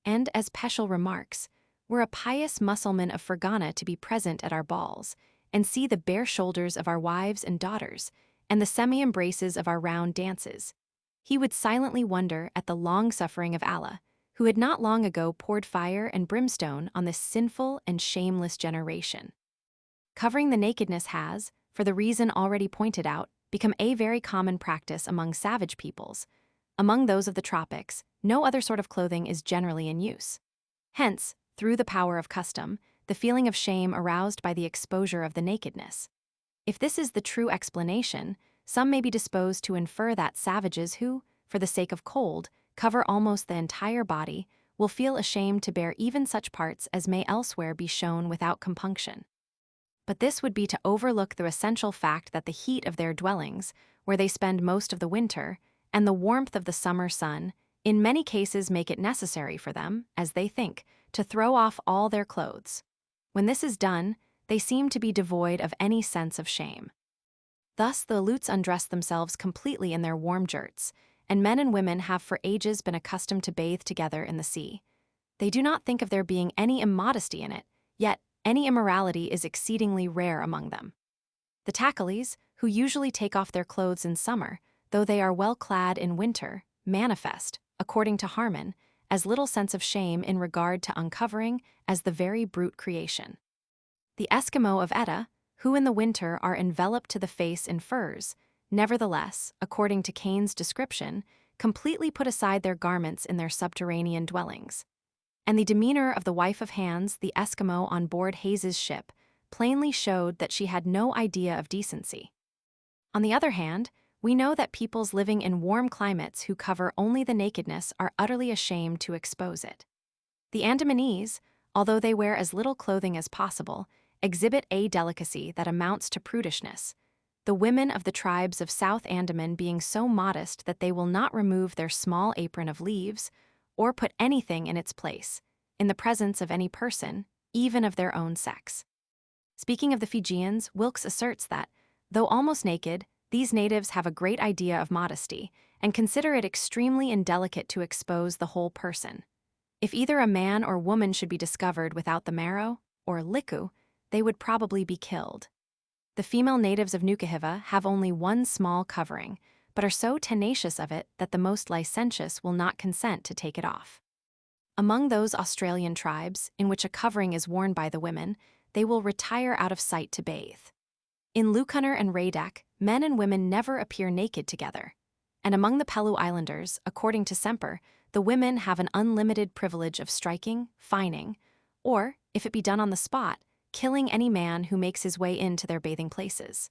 And as Peschel remarks, were a pious Mussulman of Fergana to be present at our balls, and see the bare shoulders of our wives and daughters, and the semi-embraces of our round dances, he would silently wonder at the long-suffering of Allah, who had not long ago poured fire and brimstone on this sinful and shameless generation. Covering the nakedness has, for the reason already pointed out, become a very common practice among savage peoples. Among those of the tropics, no other sort of clothing is generally in use. Hence, through the power of custom, the feeling of shame aroused by the exposure of the nakedness. If this is the true explanation, some may be disposed to infer that savages who, for the sake of cold, cover almost the entire body, will feel ashamed to bear even such parts as may elsewhere be shown without compunction. But this would be to overlook the essential fact that the heat of their dwellings, where they spend most of the winter, and the warmth of the summer sun, in many cases make it necessary for them, as they think, to throw off all their clothes. When this is done, they seem to be devoid of any sense of shame. Thus the Aleuts undress themselves completely in their warm jerts, and men and women have for ages been accustomed to bathe together in the sea. They do not think of there being any immodesty in it, yet any immorality is exceedingly rare among them. The Takalis, who usually take off their clothes in summer, though they are well clad in winter, manifest, according to Harmon, as little sense of shame in regard to uncovering as the very brute creation. The Eskimo of Etah, who in the winter are enveloped to the face in furs, nevertheless, according to Kane's description, completely put aside their garments in their subterranean dwellings. And the demeanor of the wife of Hans, the Eskimo on board Hayes's ship, plainly showed that she had no idea of decency. On the other hand, we know that peoples living in warm climates who cover only the nakedness are utterly ashamed to expose it. The Andamanese, although they wear as little clothing as possible, exhibit a delicacy that amounts to prudishness, the women of the tribes of South Andaman being so modest that they will not remove their small apron of leaves or put anything in its place, in the presence of any person, even of their own sex. Speaking of the Fijians, Wilkes asserts that, though almost naked, these natives have a great idea of modesty and consider it extremely indelicate to expose the whole person. If either a man or woman should be discovered without the marrow, or liku, they would probably be killed. The female natives of Nukuhiva have only one small covering, but are so tenacious of it that the most licentious will not consent to take it off. Among those Australian tribes, in which a covering is worn by the women, they will retire out of sight to bathe. In Lukunner and Raidak, men and women never appear naked together. And among the Pelu Islanders, according to Semper, the women have an unlimited privilege of striking, fining, or, if it be done on the spot, killing any man who makes his way into their bathing places.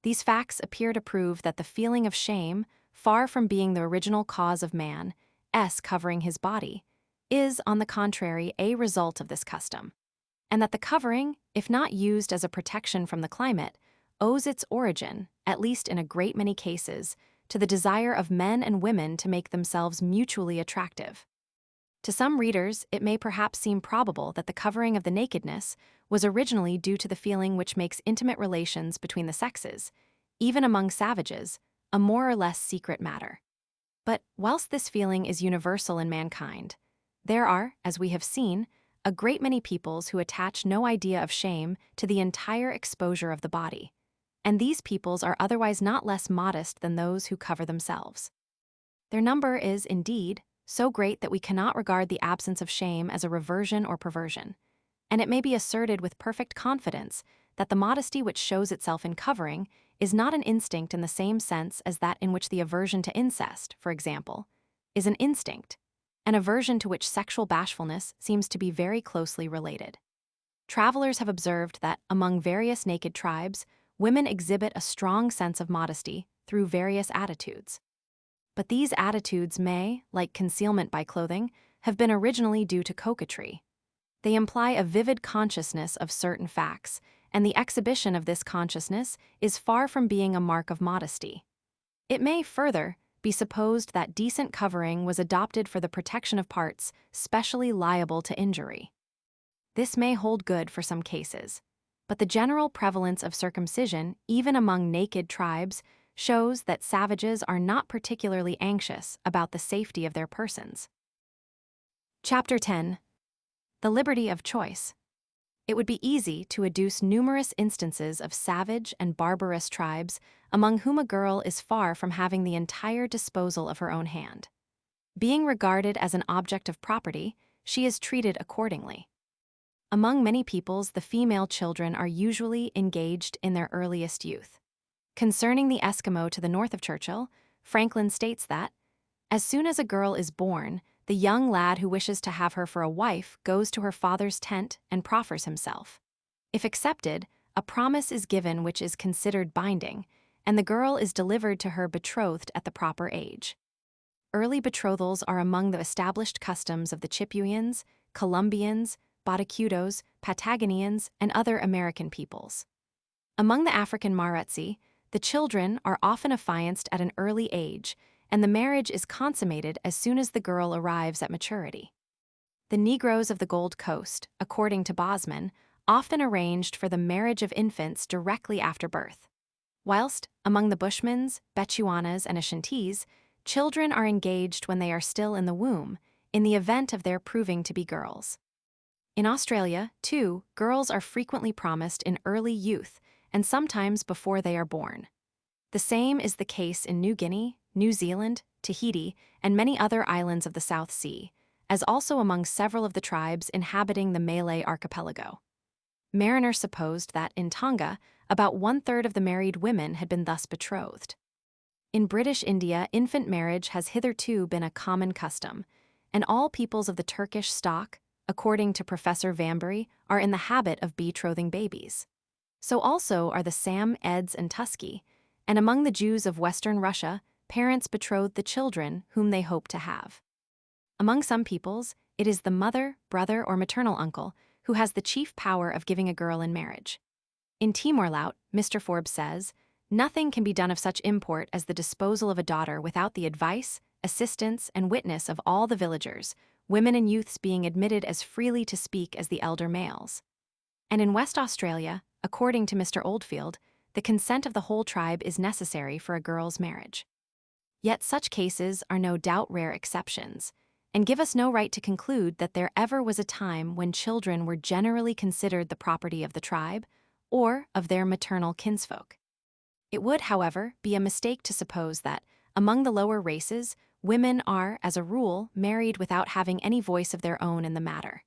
These facts appear to prove that the feeling of shame, far from being the original cause of man's covering his body, is, on the contrary, a result of this custom, and that the covering, if not used as a protection from the climate, owes its origin, at least in a great many cases, to the desire of men and women to make themselves mutually attractive. To some readers, it may perhaps seem probable that the covering of the nakedness was originally due to the feeling which makes intimate relations between the sexes, even among savages, a more or less secret matter. But whilst this feeling is universal in mankind, there are, as we have seen, a great many peoples who attach no idea of shame to the entire exposure of the body, and these peoples are otherwise not less modest than those who cover themselves. Their number is, indeed, so great that we cannot regard the absence of shame as a reversion or perversion, and it may be asserted with perfect confidence that the modesty which shows itself in covering is not an instinct in the same sense as that in which the aversion to incest, for example, is an instinct, an aversion to which sexual bashfulness seems to be very closely related. Travelers have observed that, among various naked tribes, women exhibit a strong sense of modesty through various attitudes. But these attitudes may, like concealment by clothing, have been originally due to coquetry. They imply a vivid consciousness of certain facts, and the exhibition of this consciousness is far from being a mark of modesty. It may, further, be supposed that decent covering was adopted for the protection of parts specially liable to injury. This may hold good for some cases, but the general prevalence of circumcision, even among naked tribes, shows that savages are not particularly anxious about the safety of their persons. Chapter 10. The Liberty of Choice. It would be easy to adduce numerous instances of savage and barbarous tribes among whom a girl is far from having the entire disposal of her own hand. Being regarded as an object of property, she is treated accordingly. Among many peoples, the female children are usually engaged in their earliest youth. Concerning the Eskimo to the north of Churchill, Franklin states that, as soon as a girl is born, the young lad who wishes to have her for a wife goes to her father's tent and proffers himself. If accepted, a promise is given which is considered binding, and the girl is delivered to her betrothed at the proper age. Early betrothals are among the established customs of the Chipewans, Colombians, Botocudos, Patagonians, and other American peoples. Among the African Maretsi, the children are often affianced at an early age, and the marriage is consummated as soon as the girl arrives at maturity. The Negroes of the Gold Coast, according to Bosman, often arranged for the marriage of infants directly after birth, whilst, among the Bushmans, Bechuanas, and Ashantis, children are engaged when they are still in the womb, in the event of their proving to be girls. In Australia, too, girls are frequently promised in early youth, and sometimes before they are born. The same is the case in New Guinea, New Zealand, Tahiti, and many other islands of the South Sea, as also among several of the tribes inhabiting the Malay archipelago. Mariner supposed that, in Tonga, about one-third of the married women had been thus betrothed. In British India, infant marriage has hitherto been a common custom, and all peoples of the Turkish stock, according to Professor Vanbury, are in the habit of betrothing babies. So also are the Sam, Eds, and Tusky, and among the Jews of Western Russia, parents betroth the children whom they hope to have. Among some peoples, it is the mother, brother, or maternal uncle who has the chief power of giving a girl in marriage. In Timor-Laut, Mr. Forbes says, nothing can be done of such import as the disposal of a daughter without the advice, assistance, and witness of all the villagers, women and youths being admitted as freely to speak as the elder males. And in West Australia, according to Mr. Oldfield, the consent of the whole tribe is necessary for a girl's marriage. Yet such cases are no doubt rare exceptions, and give us no right to conclude that there ever was a time when children were generally considered the property of the tribe or of their maternal kinsfolk. It would, however, be a mistake to suppose that, among the lower races, women are, as a rule, married without having any voice of their own in the matter.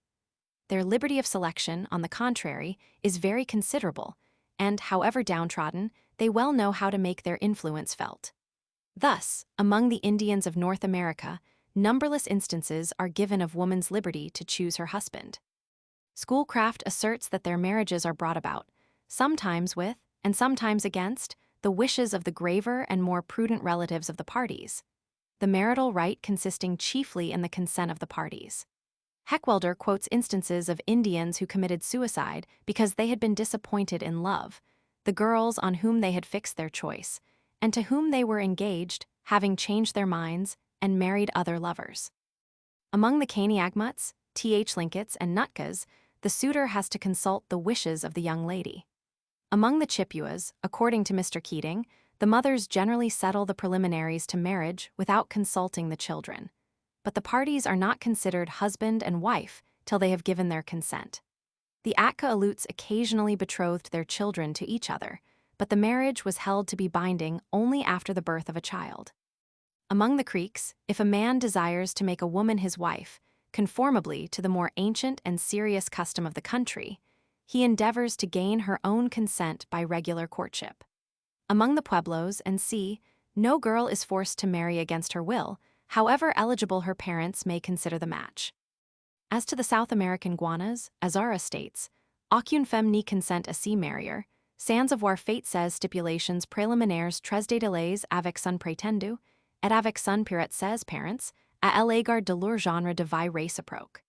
Their liberty of selection, on the contrary, is very considerable, and, however downtrodden, they well know how to make their influence felt. Thus, among the Indians of North America, numberless instances are given of woman's liberty to choose her husband. Schoolcraft asserts that their marriages are brought about, sometimes with, and sometimes against, the wishes of the graver and more prudent relatives of the parties, the marital right consisting chiefly in the consent of the parties. Heckwelder quotes instances of Indians who committed suicide because they had been disappointed in love, the girls on whom they had fixed their choice, and to whom they were engaged, having changed their minds and married other lovers. Among the Kaniagmuts, Th. Linkets, and Nutkas, the suitor has to consult the wishes of the young lady. Among the Chippewas, according to Mr. Keating, the mothers generally settle the preliminaries to marriage without consulting the children, but the parties are not considered husband and wife till they have given their consent. The Atka Aleuts occasionally betrothed their children to each other, but the marriage was held to be binding only after the birth of a child. Among the Creeks, if a man desires to make a woman his wife, conformably to the more ancient and serious custom of the country, he endeavors to gain her own consent by regular courtship. Among the Pueblos and Sea, no girl is forced to marry against her will, however eligible her parents may consider the match. As to the South American Guanas, Azara states, aucune femme ni consent à se marier, sans avoir fait ses stipulations préliminaires tres de délais avec son prétendu, et avec son père ses parents, à l'égard de leur genre de vie réciproque.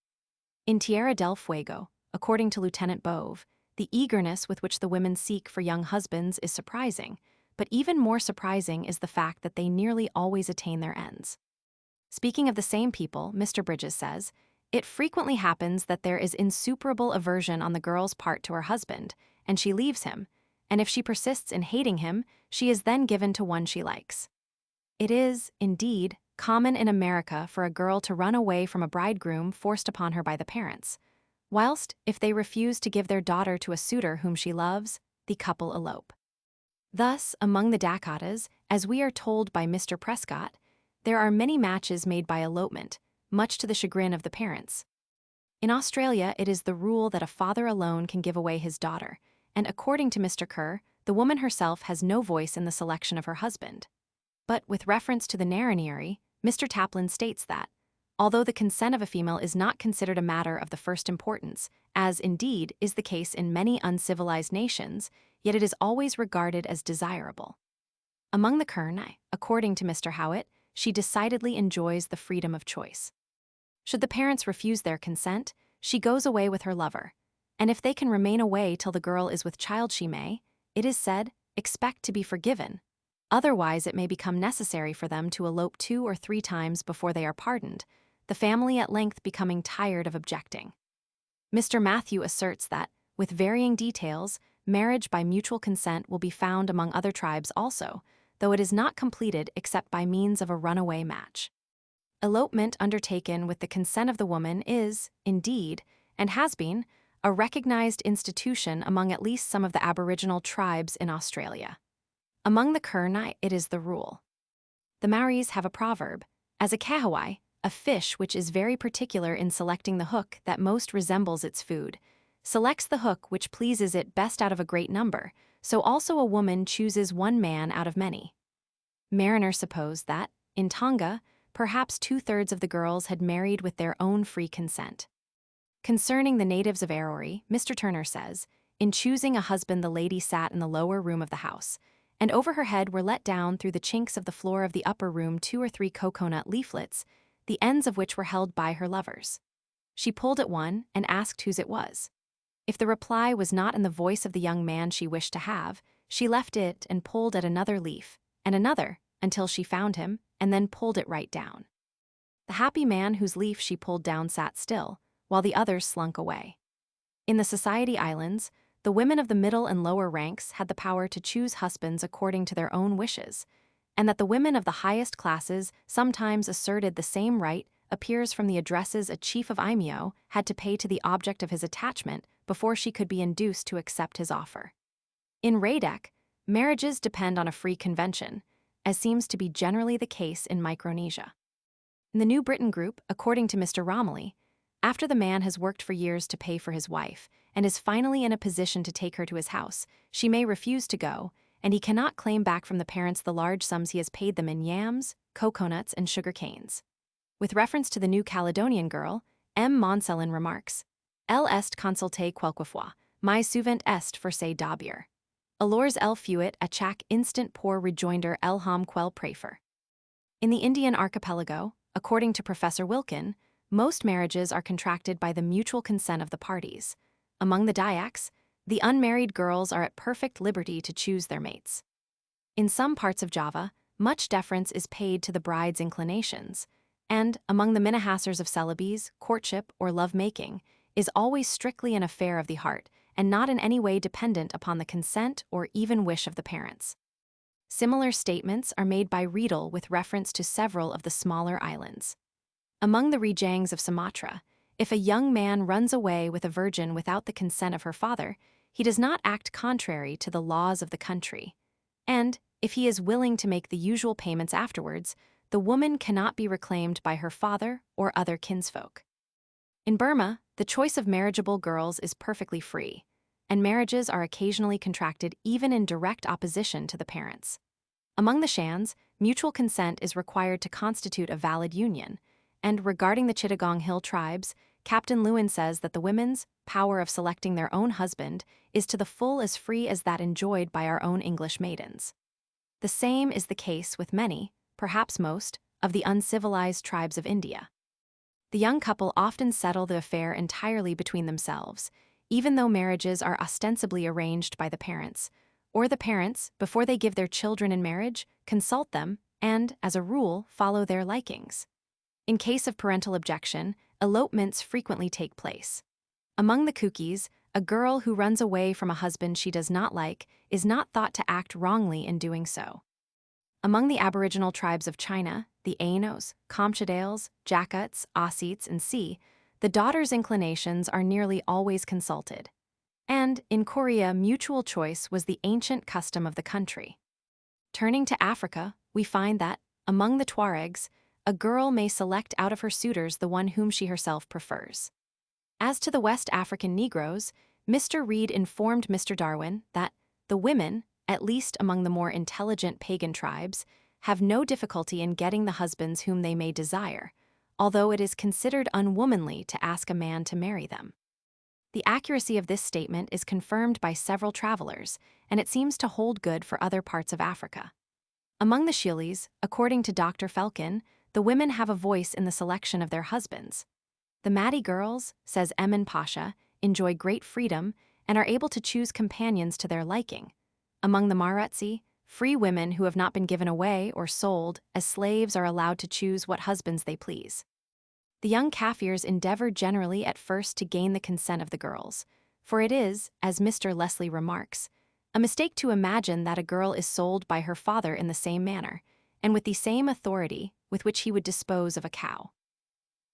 In Tierra del Fuego, according to Lieutenant Bove, the eagerness with which the women seek for young husbands is surprising, but even more surprising is the fact that they nearly always attain their ends. Speaking of the same people, Mr. Bridges says, it frequently happens that there is insuperable aversion on the girl's part to her husband, and she leaves him, and if she persists in hating him, she is then given to one she likes. It is, indeed, common in America for a girl to run away from a bridegroom forced upon her by the parents, whilst, if they refuse to give their daughter to a suitor whom she loves, the couple elope. Thus, among the Dakotas, as we are told by Mr. Prescott, there are many matches made by elopement, much to the chagrin of the parents. In Australia, it is the rule that a father alone can give away his daughter, and according to Mr. Kerr, the woman herself has no voice in the selection of her husband. But with reference to the Narranieri, Mr. Taplin states that, although the consent of a female is not considered a matter of the first importance, as indeed is the case in many uncivilized nations, yet it is always regarded as desirable. Among the Kern, according to Mr. Howitt, she decidedly enjoys the freedom of choice. Should the parents refuse their consent, she goes away with her lover, and if they can remain away till the girl is with child she may, it is said, expect to be forgiven. Otherwise it may become necessary for them to elope 2 or 3 times before they are pardoned, the family at length becoming tired of objecting. Mr. Matthew asserts that, with varying details, marriage by mutual consent will be found among other tribes also, though it is not completed except by means of a runaway match. Elopement undertaken with the consent of the woman is, indeed, and has been, a recognized institution among at least some of the Aboriginal tribes in Australia. Among the Kurna, it is the rule. The Maoris have a proverb, as a kahawai, a fish which is very particular in selecting the hook that most resembles its food, selects the hook which pleases it best out of a great number, so also a woman chooses one man out of many. Mariner supposed that, in Tonga, perhaps 2/3 of the girls had married with their own free consent. Concerning the natives of Arori, Mr. Turner says, in choosing a husband the lady sat in the lower room of the house, and over her head were let down through the chinks of the floor of the upper room 2 or 3 coconut leaflets, the ends of which were held by her lovers. She pulled at one and asked whose it was. If the reply was not in the voice of the young man she wished to have, she left it and pulled at another leaf, and another, until she found him, and then pulled it right down. The happy man whose leaf she pulled down sat still, while the others slunk away. In the Society Islands, the women of the middle and lower ranks had the power to choose husbands according to their own wishes, and that the women of the highest classes sometimes asserted the same right appears from the addresses a chief of Aimeo had to pay to the object of his attachment before she could be induced to accept his offer. In Radek, marriages depend on a free convention, as seems to be generally the case in Micronesia. In the New Britain group, according to Mr. Romilly, after the man has worked for years to pay for his wife and is finally in a position to take her to his house, she may refuse to go, and he cannot claim back from the parents the large sums he has paid them in yams, coconuts, and sugar canes. With reference to the New Caledonian girl, M. Monselin remarks, El est consulte quelquefois, mais souvent est forcé d'obéir. Alors el fuit à chaque instant pour rejoindre el homme quel préfère. In the Indian archipelago, according to Professor Wilkin, most marriages are contracted by the mutual consent of the parties. Among the Dayaks, the unmarried girls are at perfect liberty to choose their mates. In some parts of Java, much deference is paid to the bride's inclinations, and, among the Minnehassers of Celebes, courtship or love-making is always strictly an affair of the heart and not in any way dependent upon the consent or even wish of the parents. Similar statements are made by Riedel with reference to several of the smaller islands. Among the Rejangs of Sumatra, if a young man runs away with a virgin without the consent of her father, he does not act contrary to the laws of the country. And, if he is willing to make the usual payments afterwards, the woman cannot be reclaimed by her father or other kinsfolk. In Burma, the choice of marriageable girls is perfectly free, and marriages are occasionally contracted even in direct opposition to the parents. Among the Shans, mutual consent is required to constitute a valid union, and regarding the Chittagong Hill tribes, Captain Lewin says that the women's power of selecting their own husband is to the full as free as that enjoyed by our own English maidens. The same is the case with many, perhaps most, of the uncivilized tribes of India. The young couple often settle the affair entirely between themselves, even though marriages are ostensibly arranged by the parents, or the parents, before they give their children in marriage, consult them and, as a rule, follow their likings. In case of parental objection, elopements frequently take place. Among the Kukis, a girl who runs away from a husband she does not like is not thought to act wrongly in doing so. Among the Aboriginal tribes of China, the Ainos, Kamchadales, Jakuts, Ossets, and Si, the daughter's inclinations are nearly always consulted. And, in Korea, mutual choice was the ancient custom of the country. Turning to Africa, we find that, among the Tuaregs, a girl may select out of her suitors the one whom she herself prefers. As to the West African Negroes, Mr. Reed informed Mr. Darwin that the women, at least among the more intelligent pagan tribes, have no difficulty in getting the husbands whom they may desire, although it is considered unwomanly to ask a man to marry them. The accuracy of this statement is confirmed by several travelers, and it seems to hold good for other parts of Africa. Among the Shilis, according to Dr. Felkin, the women have a voice in the selection of their husbands. The Mahdi girls, says Emin Pasha, enjoy great freedom and are able to choose companions to their liking. Among the Marutsi, free women who have not been given away or sold as slaves are allowed to choose what husbands they please. The young Kafirs endeavor generally at first to gain the consent of the girls, for it is, as Mr. Leslie remarks, a mistake to imagine that a girl is sold by her father in the same manner, and with the same authority with which he would dispose of a cow.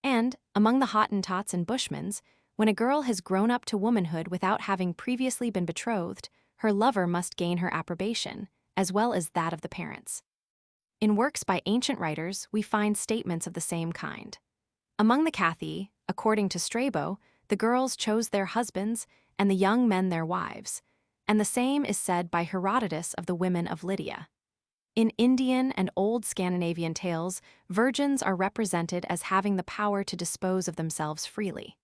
And, among the Hottentots and Bushmans, When a girl has grown up to womanhood without having previously been betrothed, her lover must gain her approbation, as well as that of the parents. In works by ancient writers, we find statements of the same kind. Among the Cathi, according to Strabo, the girls chose their husbands and the young men their wives, and the same is said by Herodotus of the women of Lydia. In Indian and old Scandinavian tales, virgins are represented as having the power to dispose of themselves freely.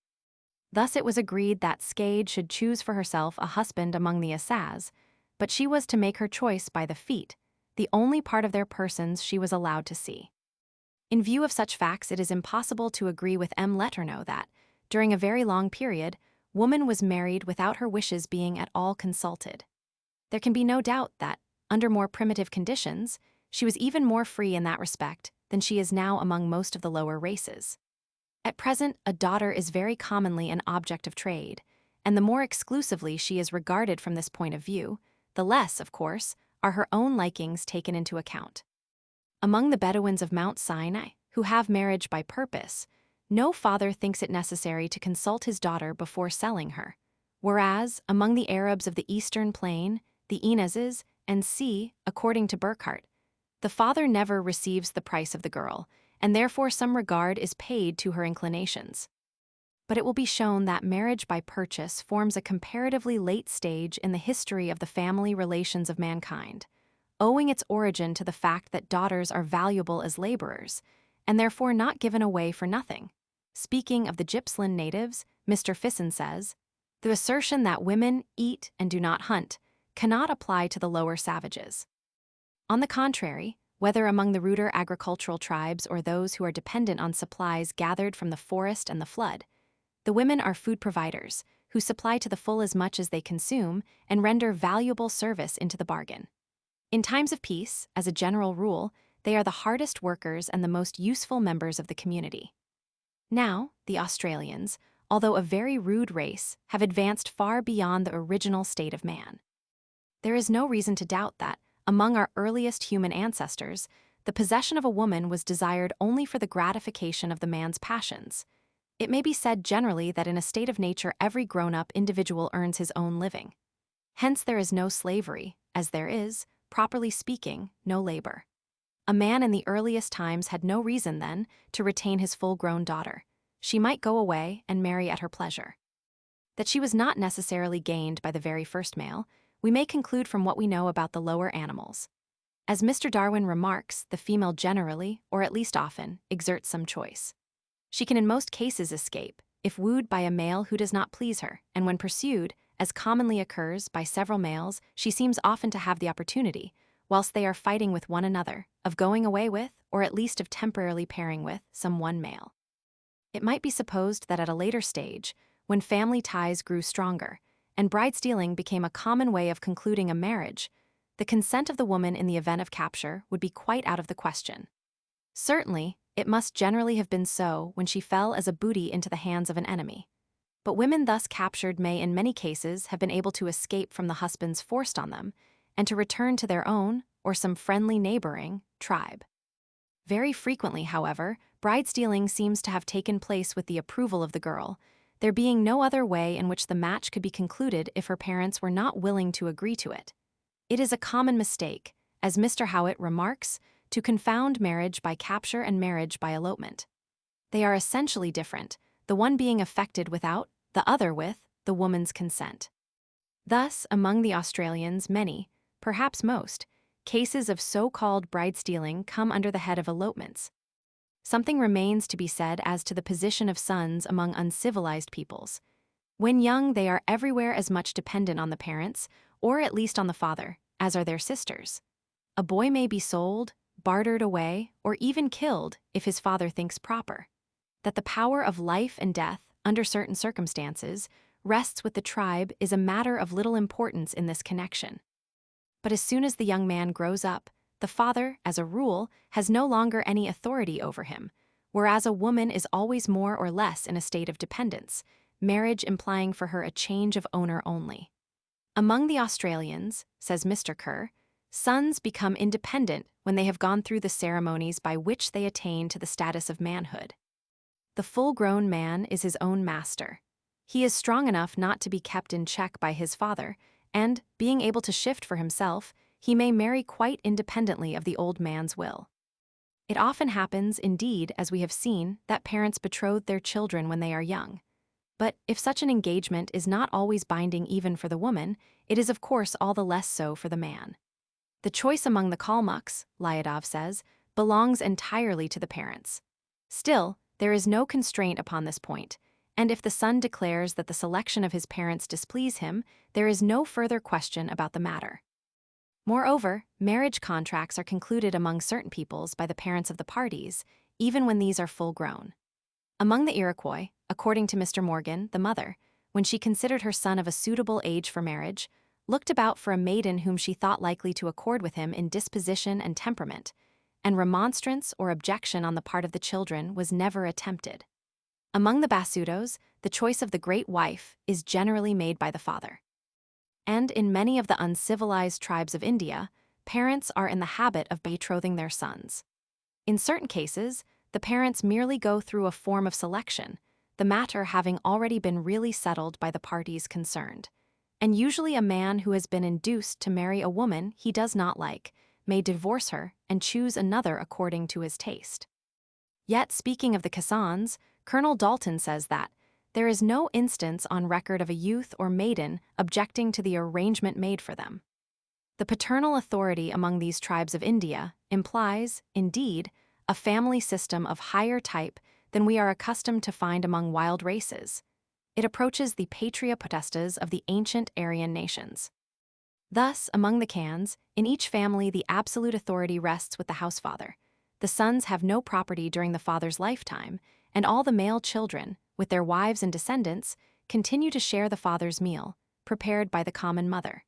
Thus it was agreed that Skade should choose for herself a husband among the Asas, but she was to make her choice by the feet, the only part of their persons she was allowed to see. In view of such facts, it is impossible to agree with M. Letourneau that, during a very long period, woman was married without her wishes being at all consulted. There can be no doubt that, under more primitive conditions, she was even more free in that respect than she is now among most of the lower races. At present, a daughter is very commonly an object of trade, and the more exclusively she is regarded from this point of view, the less, of course, are her own likings taken into account. Among the Bedouins of Mount Sinai, who have marriage by purpose, no father thinks it necessary to consult his daughter before selling her, whereas, among the Arabs of the Eastern Plain, the Inezes, and C, according to Burckhardt, the father never receives the price of the girl, and therefore some regard is paid to her inclinations. But it will be shown that marriage by purchase forms a comparatively late stage in the history of the family relations of mankind, owing its origin to the fact that daughters are valuable as laborers, and therefore not given away for nothing. Speaking of the Gippsland natives, Mr. Fisson says, "The assertion that women eat and do not hunt cannot apply to the lower savages. On the contrary, whether among the ruder agricultural tribes or those who are dependent on supplies gathered from the forest and the flood, the women are food providers, who supply to the full as much as they consume and render valuable service into the bargain. In times of peace, as a general rule, they are the hardest workers and the most useful members of the community." Now, the Australians, although a very rude race, have advanced far beyond the original state of man. There is no reason to doubt that, among our earliest human ancestors, the possession of a woman was desired only for the gratification of the man's passions. It may be said generally that in a state of nature every grown-up individual earns his own living. Hence there is no slavery, as there is, properly speaking, no labor. A man in the earliest times had no reason, then, to retain his full-grown daughter. She might go away and marry at her pleasure. That she was not necessarily gained by the very first male, we may conclude from what we know about the lower animals. As Mr. Darwin remarks, the female generally, or at least often, exerts some choice. She can in most cases escape, if wooed by a male who does not please her, and when pursued, as commonly occurs, by several males, she seems often to have the opportunity, whilst they are fighting with one another, of going away with, or at least of temporarily pairing with, some one male. It might be supposed that at a later stage, when family ties grew stronger, and bride-stealing became a common way of concluding a marriage, the consent of the woman in the event of capture would be quite out of the question. Certainly, it must generally have been so when she fell as a booty into the hands of an enemy. But women thus captured may in many cases have been able to escape from the husbands forced on them, and to return to their own, or some friendly neighboring, tribe. Very frequently, however, bride-stealing seems to have taken place with the approval of the girl, there being no other way in which the match could be concluded if her parents were not willing to agree to it. It is a common mistake, as Mr. Howitt remarks, to confound marriage by capture and marriage by elopement. They are essentially different, the one being effected without, the other with, the woman's consent. Thus, among the Australians, many, perhaps most, cases of so-called bride-stealing come under the head of elopements. Something remains to be said as to the position of sons among uncivilized peoples. When young, they are everywhere as much dependent on the parents, or at least on the father, as are their sisters. A boy may be sold, bartered away, or even killed if his father thinks proper. That the power of life and death, under certain circumstances, rests with the tribe is a matter of little importance in this connection. But as soon as the young man grows up, the father, as a rule, has no longer any authority over him, whereas a woman is always more or less in a state of dependence, marriage implying for her a change of owner only. Among the Australians, says Mr. Kerr, sons become independent when they have gone through the ceremonies by which they attain to the status of manhood. The full-grown man is his own master. He is strong enough not to be kept in check by his father, and, being able to shift for himself, he may marry quite independently of the old man's will. It often happens, indeed, as we have seen, that parents betroth their children when they are young. But if such an engagement is not always binding even for the woman, it is of course all the less so for the man. The choice among the Kalmucks, Lyadov says, belongs entirely to the parents. Still, there is no constraint upon this point, and if the son declares that the selection of his parents displease him, there is no further question about the matter. Moreover, marriage contracts are concluded among certain peoples by the parents of the parties, even when these are full-grown. Among the Iroquois, according to Mr. Morgan, the mother, when she considered her son of a suitable age for marriage, looked about for a maiden whom she thought likely to accord with him in disposition and temperament, and remonstrance or objection on the part of the children was never attempted. Among the Basutos, the choice of the great wife is generally made by the father. And in many of the uncivilized tribes of India, parents are in the habit of betrothing their sons. In certain cases, the parents merely go through a form of selection, the matter having already been really settled by the parties concerned. And usually a man who has been induced to marry a woman he does not like may divorce her and choose another according to his taste. Yet, speaking of the Cassans, Colonel Dalton says that there is no instance on record of a youth or maiden objecting to the arrangement made for them. The paternal authority among these tribes of India implies, indeed, a family system of higher type than we are accustomed to find among wild races. It approaches the patria potestas of the ancient Aryan nations. Thus, among the Khans, in each family the absolute authority rests with the housefather. The sons have no property during the father's lifetime, and all the male children, with their wives and descendants, continue to share the father's meal, prepared by the common mother.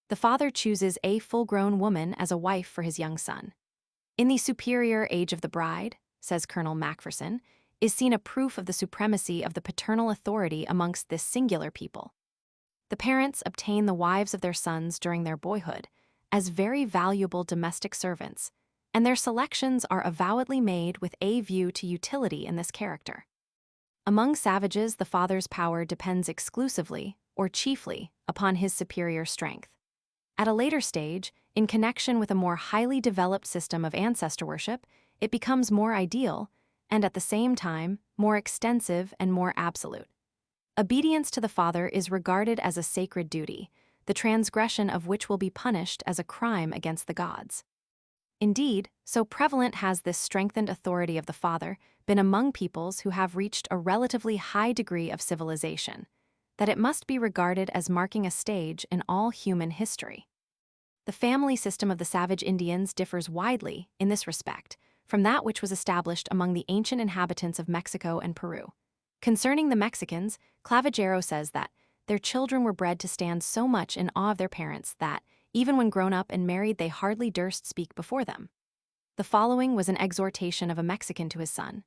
The father chooses a full-grown woman as a wife for his young son. In the superior age of the bride, says Colonel Macpherson, is seen a proof of the supremacy of the paternal authority amongst this singular people. The parents obtain the wives of their sons during their boyhood as very valuable domestic servants, and their selections are avowedly made with a view to utility in this character. Among savages, the father's power depends exclusively, or chiefly, upon his superior strength. At a later stage, in connection with a more highly developed system of ancestor worship, it becomes more ideal, and at the same time, more extensive and more absolute. Obedience to the father is regarded as a sacred duty, the transgression of which will be punished as a crime against the gods. Indeed, so prevalent has this strengthened authority of the father been among peoples who have reached a relatively high degree of civilization, that it must be regarded as marking a stage in all human history. The family system of the savage Indians differs widely, in this respect, from that which was established among the ancient inhabitants of Mexico and Peru. Concerning the Mexicans, Clavigero says that their children were bred to stand so much in awe of their parents that, even when grown up and married, they hardly durst speak before them. The following was an exhortation of a Mexican to his son: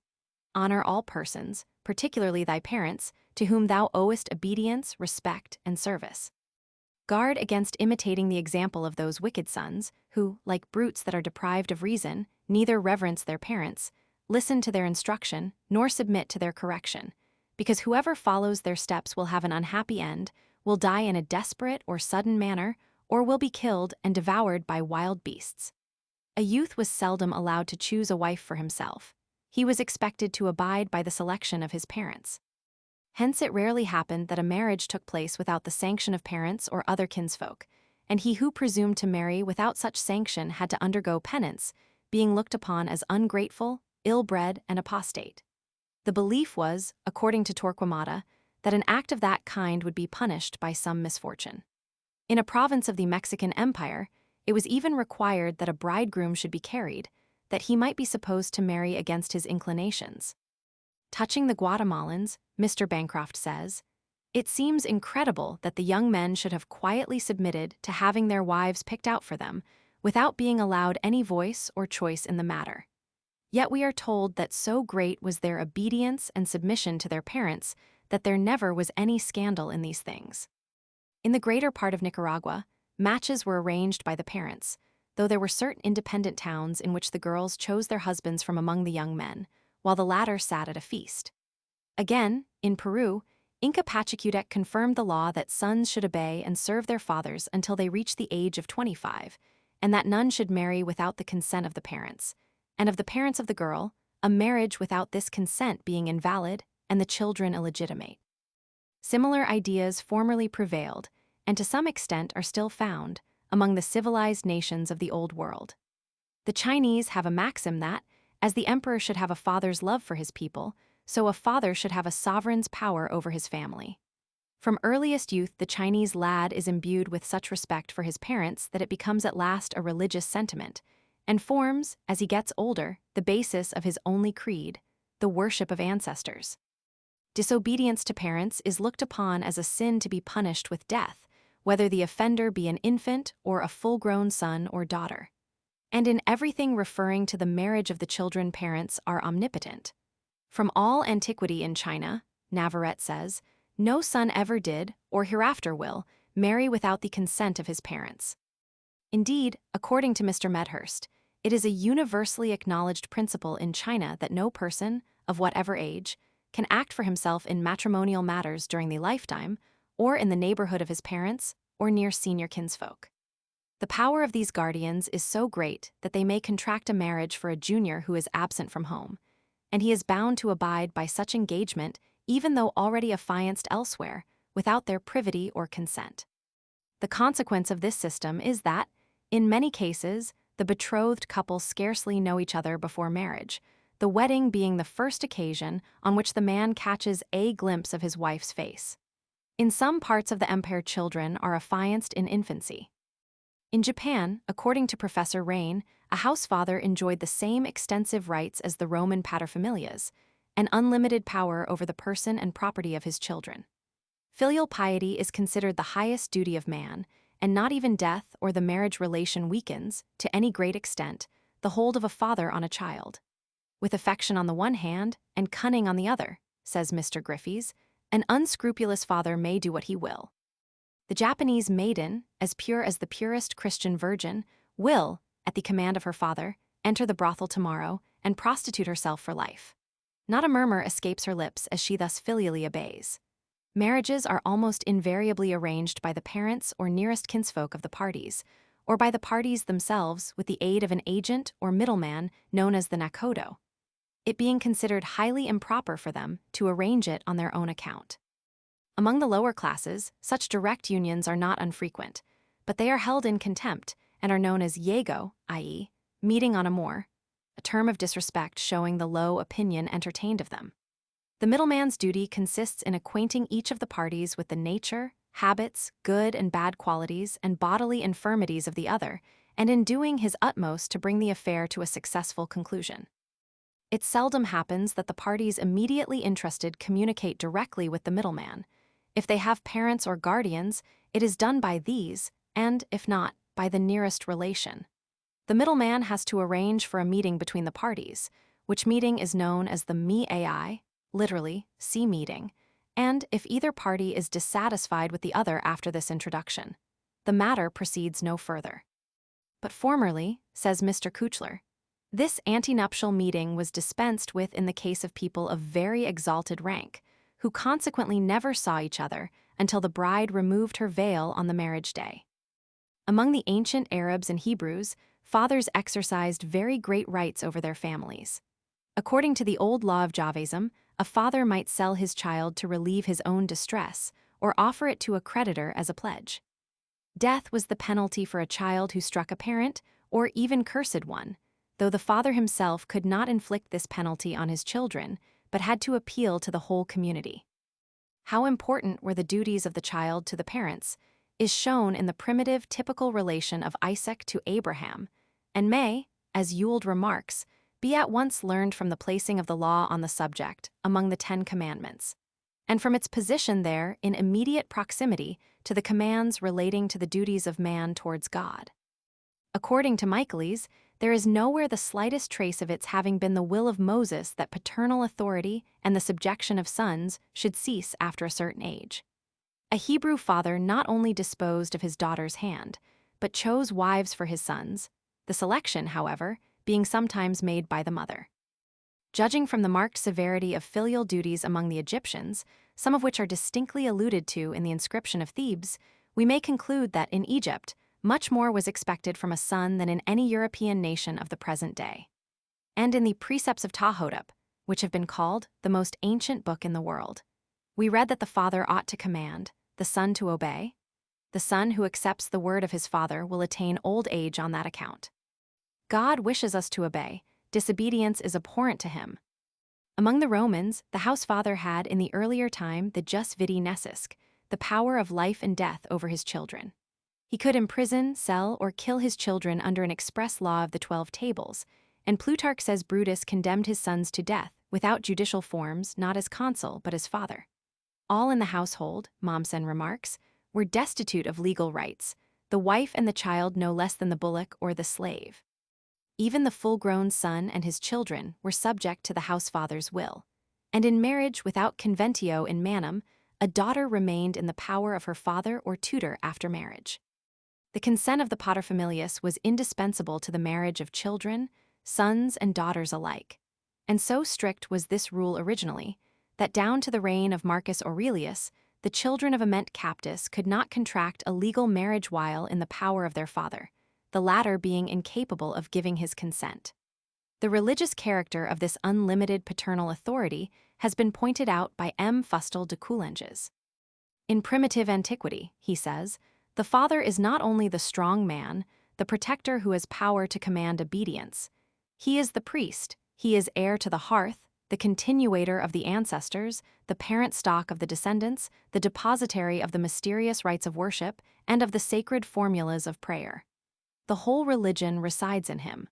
"Honor all persons, particularly thy parents, to whom thou owest obedience, respect, and service. Guard against imitating the example of those wicked sons, who, like brutes that are deprived of reason, neither reverence their parents, listen to their instruction, nor submit to their correction, because whoever follows their steps will have an unhappy end, will die in a desperate or sudden manner, or will be killed and devoured by wild beasts." A youth was seldom allowed to choose a wife for himself. He was expected to abide by the selection of his parents. Hence it rarely happened that a marriage took place without the sanction of parents or other kinsfolk, and he who presumed to marry without such sanction had to undergo penance, being looked upon as ungrateful, ill-bred, and apostate. The belief was, according to Torquemada, that an act of that kind would be punished by some misfortune. In a province of the Mexican Empire, it was even required that a bridegroom should be carried, that he might be supposed to marry against his inclinations. Touching the Guatemalans, Mr. Bancroft says, "It seems incredible that the young men should have quietly submitted to having their wives picked out for them, without being allowed any voice or choice in the matter. Yet we are told that so great was their obedience and submission to their parents that there never was any scandal in these things." In the greater part of Nicaragua, matches were arranged by the parents, though there were certain independent towns in which the girls chose their husbands from among the young men, while the latter sat at a feast. Again, in Peru, Inca Pachacutec confirmed the law that sons should obey and serve their fathers until they reach the age of 25, and that none should marry without the consent of the parents, and of the parents of the girl, a marriage without this consent being invalid and the children illegitimate. Similar ideas formerly prevailed, and to some extent are still found, among the civilized nations of the Old World. The Chinese have a maxim that, as the emperor should have a father's love for his people, so a father should have a sovereign's power over his family. From earliest youth, the Chinese lad is imbued with such respect for his parents that it becomes at last a religious sentiment, and forms, as he gets older, the basis of his only creed, the worship of ancestors. Disobedience to parents is looked upon as a sin to be punished with death, whether the offender be an infant or a full-grown son or daughter. And in everything referring to the marriage of the children, parents are omnipotent. From all antiquity in China, Navarrete says, no son ever did, or hereafter will, marry without the consent of his parents. Indeed, according to Mr. Medhurst, it is a universally acknowledged principle in China that no person, of whatever age, can act for himself in matrimonial matters during the lifetime, or in the neighborhood of his parents, or near senior kinsfolk. The power of these guardians is so great that they may contract a marriage for a junior who is absent from home, and he is bound to abide by such engagement even though already affianced elsewhere, without their privity or consent. The consequence of this system is that, in many cases, the betrothed couple scarcely know each other before marriage, the wedding being the first occasion on which the man catches a glimpse of his wife's face. In some parts of the empire, children are affianced in infancy. In Japan, according to Professor Rain, a housefather enjoyed the same extensive rights as the Roman paterfamilias, and unlimited power over the person and property of his children. Filial piety is considered the highest duty of man, and not even death or the marriage relation weakens, to any great extent, the hold of a father on a child. With affection on the one hand and cunning on the other, says Mr. Griffiths, an unscrupulous father may do what he will. The Japanese maiden, as pure as the purest Christian virgin, will, at the command of her father, enter the brothel tomorrow and prostitute herself for life. Not a murmur escapes her lips as she thus filially obeys. Marriages are almost invariably arranged by the parents or nearest kinsfolk of the parties, or by the parties themselves with the aid of an agent or middleman known as the nakodo, it being considered highly improper for them to arrange it on their own account. Among the lower classes, such direct unions are not unfrequent, but they are held in contempt and are known as yego, i.e., meeting on a moor, a term of disrespect showing the low opinion entertained of them. The middleman's duty consists in acquainting each of the parties with the nature, habits, good and bad qualities, and bodily infirmities of the other, and in doing his utmost to bring the affair to a successful conclusion. It seldom happens that the parties immediately interested communicate directly with the middleman. If they have parents or guardians, it is done by these, and, if not, by the nearest relation. The middleman has to arrange for a meeting between the parties, which meeting is known as the mi-ai, literally, see meeting, and if either party is dissatisfied with the other after this introduction, the matter proceeds no further. But formerly, says Mr. Kuchler, this antenuptial meeting was dispensed with in the case of people of very exalted rank, who consequently never saw each other until the bride removed her veil on the marriage day. Among the ancient Arabs and Hebrews, fathers exercised very great rights over their families. According to the old law of Javism, a father might sell his child to relieve his own distress, or offer it to a creditor as a pledge. Death was the penalty for a child who struck a parent, or even cursed one, though the father himself could not inflict this penalty on his children, but had to appeal to the whole community. How important were the duties of the child to the parents is shown in the primitive typical relation of Isaac to Abraham, and may, as Ewald remarks, be at once learned from the placing of the law on the subject among the 10 Commandments, and from its position there in immediate proximity to the commands relating to the duties of man towards God. According to Michaelis, there is nowhere the slightest trace of its having been the will of Moses that paternal authority and the subjection of sons should cease after a certain age. A Hebrew father not only disposed of his daughter's hand, but chose wives for his sons, the selection, however, being sometimes made by the mother. Judging from the marked severity of filial duties among the Egyptians, some of which are distinctly alluded to in the inscription of Thebes, we may conclude that in Egypt, much more was expected from a son than in any European nation of the present day. And in the Precepts of Ptahhotep, which have been called the most ancient book in the world, we read that the father ought to command, the son to obey. The son who accepts the word of his father will attain old age on that account. God wishes us to obey. Disobedience is abhorrent to him. Among the Romans, the house father had in the earlier time the jus vidi nescisque, the power of life and death over his children. He could imprison, sell, or kill his children under an express law of the 12 tables, and Plutarch says Brutus condemned his sons to death without judicial forms, not as consul but as father. All in the household, Mommsen remarks, were destitute of legal rights, the wife and the child no less than the bullock or the slave. Even the full-grown son and his children were subject to the housefather's will, and in marriage without conventio in manum, a daughter remained in the power of her father or tutor after marriage. The consent of the paterfamilias was indispensable to the marriage of children, sons and daughters alike, and so strict was this rule originally, that down to the reign of Marcus Aurelius, the children of a ment captus could not contract a legal marriage while in the power of their father, the latter being incapable of giving his consent. The religious character of this unlimited paternal authority has been pointed out by M. Fustel de Coulanges. In primitive antiquity, he says, the father is not only the strong man, the protector who has power to command obedience. He is the priest, he is heir to the hearth, the continuator of the ancestors, the parent stock of the descendants, the depositary of the mysterious rites of worship, and of the sacred formulas of prayer. The whole religion resides in him.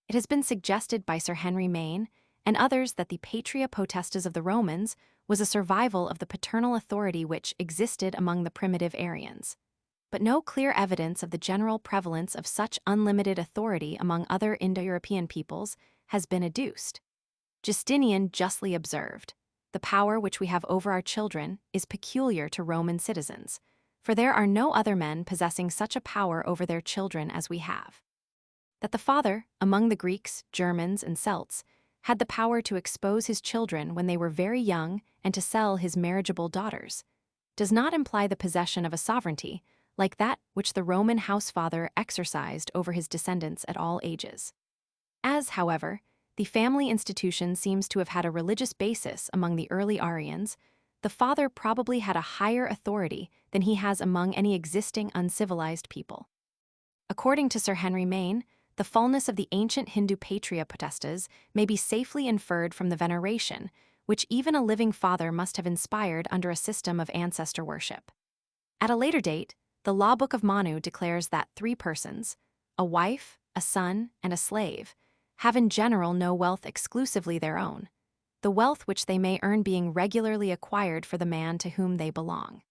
It has been suggested by Sir Henry Maine and others that the patria potestas of the Romans was a survival of the paternal authority which existed among the primitive Aryans. But no clear evidence of the general prevalence of such unlimited authority among other Indo-European peoples has been adduced. Justinian justly observed, "The power which we have over our children is peculiar to Roman citizens, for there are no other men possessing such a power over their children as we have." That the father, among the Greeks, Germans, and Celts, had the power to expose his children when they were very young and to sell his marriageable daughters, does not imply the possession of a sovereignty like that which the Roman housefather exercised over his descendants at all ages. As, however, the family institution seems to have had a religious basis among the early Aryans, the father probably had a higher authority than he has among any existing uncivilized people. According to Sir Henry Maine, the fullness of the ancient Hindu patria potestas may be safely inferred from the veneration, which even a living father must have inspired under a system of ancestor worship. At a later date, the Law Book of Manu declares that 3 persons, a wife, a son, and a slave, have in general no wealth exclusively their own, the wealth which they may earn being regularly acquired for the man to whom they belong.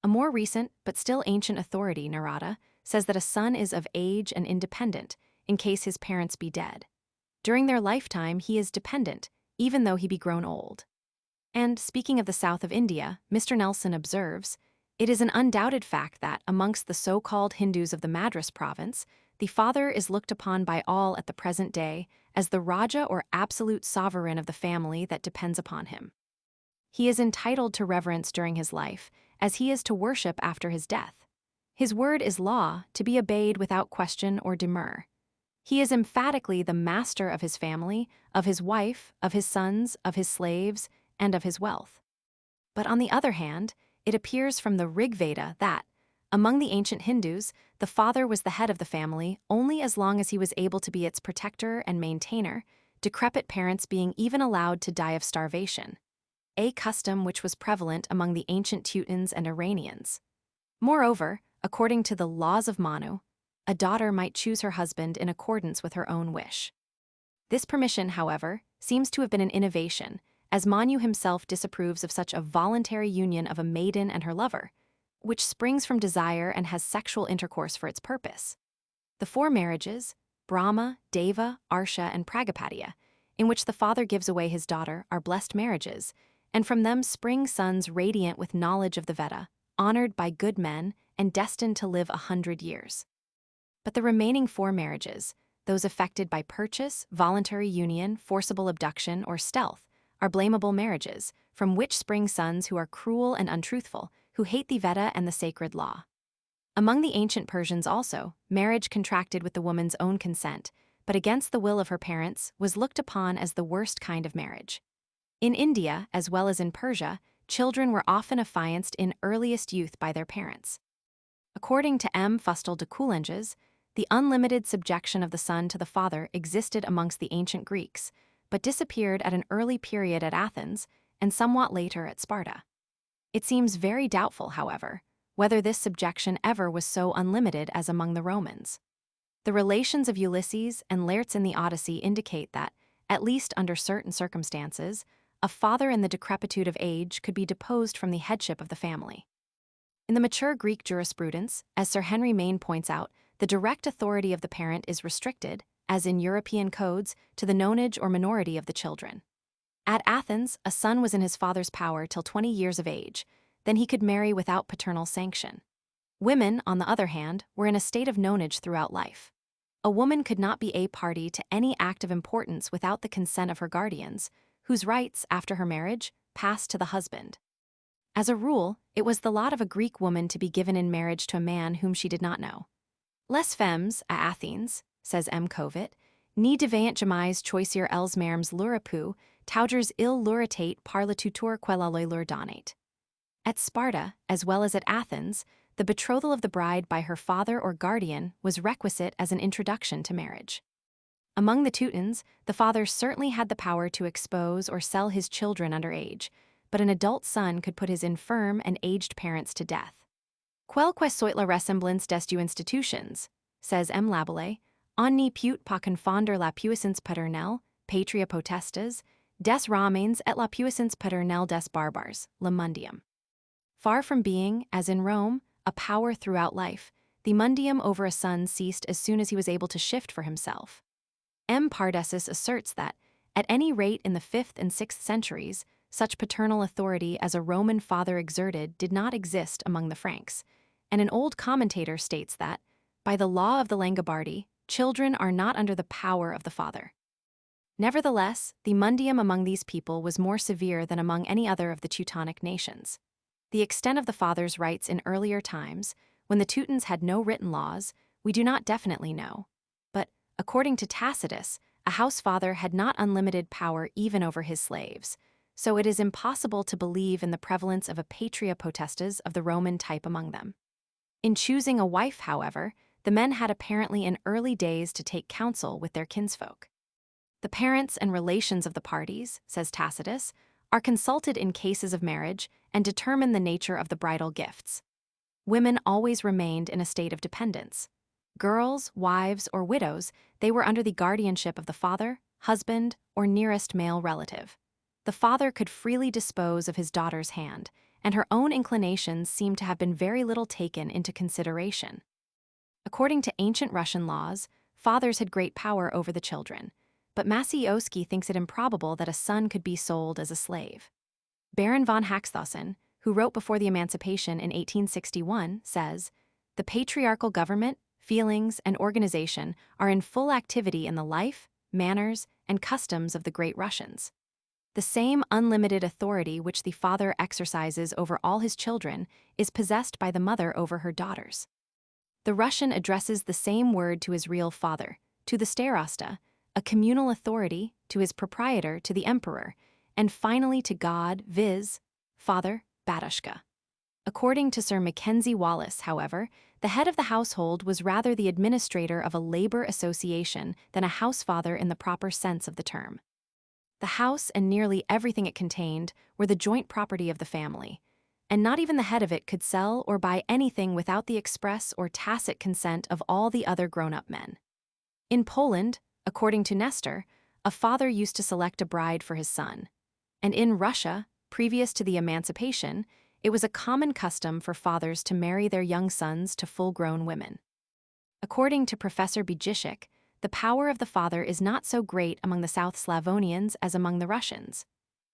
A more recent but still ancient authority, Narada, says that a son is of age and independent in case his parents be dead. During their lifetime he is dependent, even though he be grown old. And, speaking of the south of India, Mr. Nelson observes, "It is an undoubted fact that, amongst the so-called Hindus of the Madras province, the father is looked upon by all at the present day as the Raja or absolute sovereign of the family that depends upon him. He is entitled to reverence during his life, as he is to worship after his death. His word is law, to be obeyed without question or demur. He is emphatically the master of his family, of his wife, of his sons, of his slaves, and of his wealth." But on the other hand, it appears from the Rig Veda that, among the ancient Hindus, the father was the head of the family only as long as he was able to be its protector and maintainer, decrepit parents being even allowed to die of starvation, a custom which was prevalent among the ancient Teutons and Iranians. Moreover, according to the laws of Manu, a daughter might choose her husband in accordance with her own wish. This permission, however, seems to have been an innovation, as Manu himself disapproves of such a voluntary union of a maiden and her lover, which springs from desire and has sexual intercourse for its purpose. The 4 marriages, Brahma, Deva, Arsha, and Pragapatiya, in which the father gives away his daughter, are blessed marriages, and from them spring sons radiant with knowledge of the Veda, honored by good men, and destined to live 100 years. But the remaining 4 marriages, those affected by purchase, voluntary union, forcible abduction, or stealth, are blamable marriages, from which spring sons who are cruel and untruthful, who hate the Veda and the sacred law. Among the ancient Persians also, marriage contracted with the woman's own consent, but against the will of her parents, was looked upon as the worst kind of marriage. In India, as well as in Persia, children were often affianced in earliest youth by their parents. According to M. Fustel de Coulanges, the unlimited subjection of the son to the father existed amongst the ancient Greeks, but disappeared at an early period at Athens and somewhat later at Sparta. It seems very doubtful, however, whether this subjection ever was so unlimited as among the Romans. The relations of Ulysses and Laertes in the Odyssey indicate that, at least under certain circumstances, a father in the decrepitude of age could be deposed from the headship of the family. In the mature Greek jurisprudence, as Sir Henry Maine points out, the direct authority of the parent is restricted, as in European codes, to the nonage or minority of the children. At Athens, a son was in his father's power till 20 years of age, then he could marry without paternal sanction. Women, on the other hand, were in a state of nonage throughout life. A woman could not be a party to any act of importance without the consent of her guardians, whose rights, after her marriage, passed to the husband. As a rule, it was the lot of a Greek woman to be given in marriage to a man whom she did not know. Les femmes, à Athens, says M. Covet, ni devaient jamais choisir elles mères leur époux, taugers il leur était par le tuteur qu'elle leur donnait. At Sparta, as well as at Athens, the betrothal of the bride by her father or guardian was requisite as an introduction to marriage. Among the Teutons, the father certainly had the power to expose or sell his children under age, but an adult son could put his infirm and aged parents to death. Quelque soit la ressemblance des deux institutions, says M. Laboulaye, on n'y peut pas confondre la puissance paternelle, patria potestas, des Romains et la puissance paternelle des barbares, le mundium. Far from being, as in Rome, a power throughout life, the mundium over a son ceased as soon as he was able to shift for himself. M. Pardensis asserts that, at any rate in the 5th and 6th centuries, such paternal authority as a Roman father exerted did not exist among the Franks, and an old commentator states that, by the law of the Langobardi, children are not under the power of the father. Nevertheless, the mundium among these people was more severe than among any other of the Teutonic nations. The extent of the father's rights in earlier times, when the Teutons had no written laws, we do not definitely know. But, according to Tacitus, a housefather had not unlimited power even over his slaves, so it is impossible to believe in the prevalence of a patria potestas of the Roman type among them. In choosing a wife, however, the men had apparently in early days to take counsel with their kinsfolk. The parents and relations of the parties, says Tacitus, are consulted in cases of marriage and determine the nature of the bridal gifts. Women always remained in a state of dependence. Girls, wives, or widows, they were under the guardianship of the father, husband, or nearest male relative. The father could freely dispose of his daughter's hand, and her own inclinations seem to have been very little taken into consideration. According to ancient Russian laws, fathers had great power over the children, but Maciejowski thinks it improbable that a son could be sold as a slave. Baron von Haxthausen, who wrote before the Emancipation in 1861, says, "The patriarchal government, feelings, and organization are in full activity in the life, manners, and customs of the great Russians. The same unlimited authority which the father exercises over all his children is possessed by the mother over her daughters. The Russian addresses the same word to his real father, to the starosta, a communal authority, to his proprietor, to the emperor, and finally to God, viz., Father, Batushka." According to Sir Mackenzie Wallace, however, the head of the household was rather the administrator of a labor association than a housefather in the proper sense of the term. The house and nearly everything it contained were the joint property of the family, and not even the head of it could sell or buy anything without the express or tacit consent of all the other grown-up men. In Poland, according to Nestor, a father used to select a bride for his son, and in Russia, previous to the Emancipation, it was a common custom for fathers to marry their young sons to full-grown women. According to Professor Bijishik, the power of the father is not so great among the South Slavonians as among the Russians.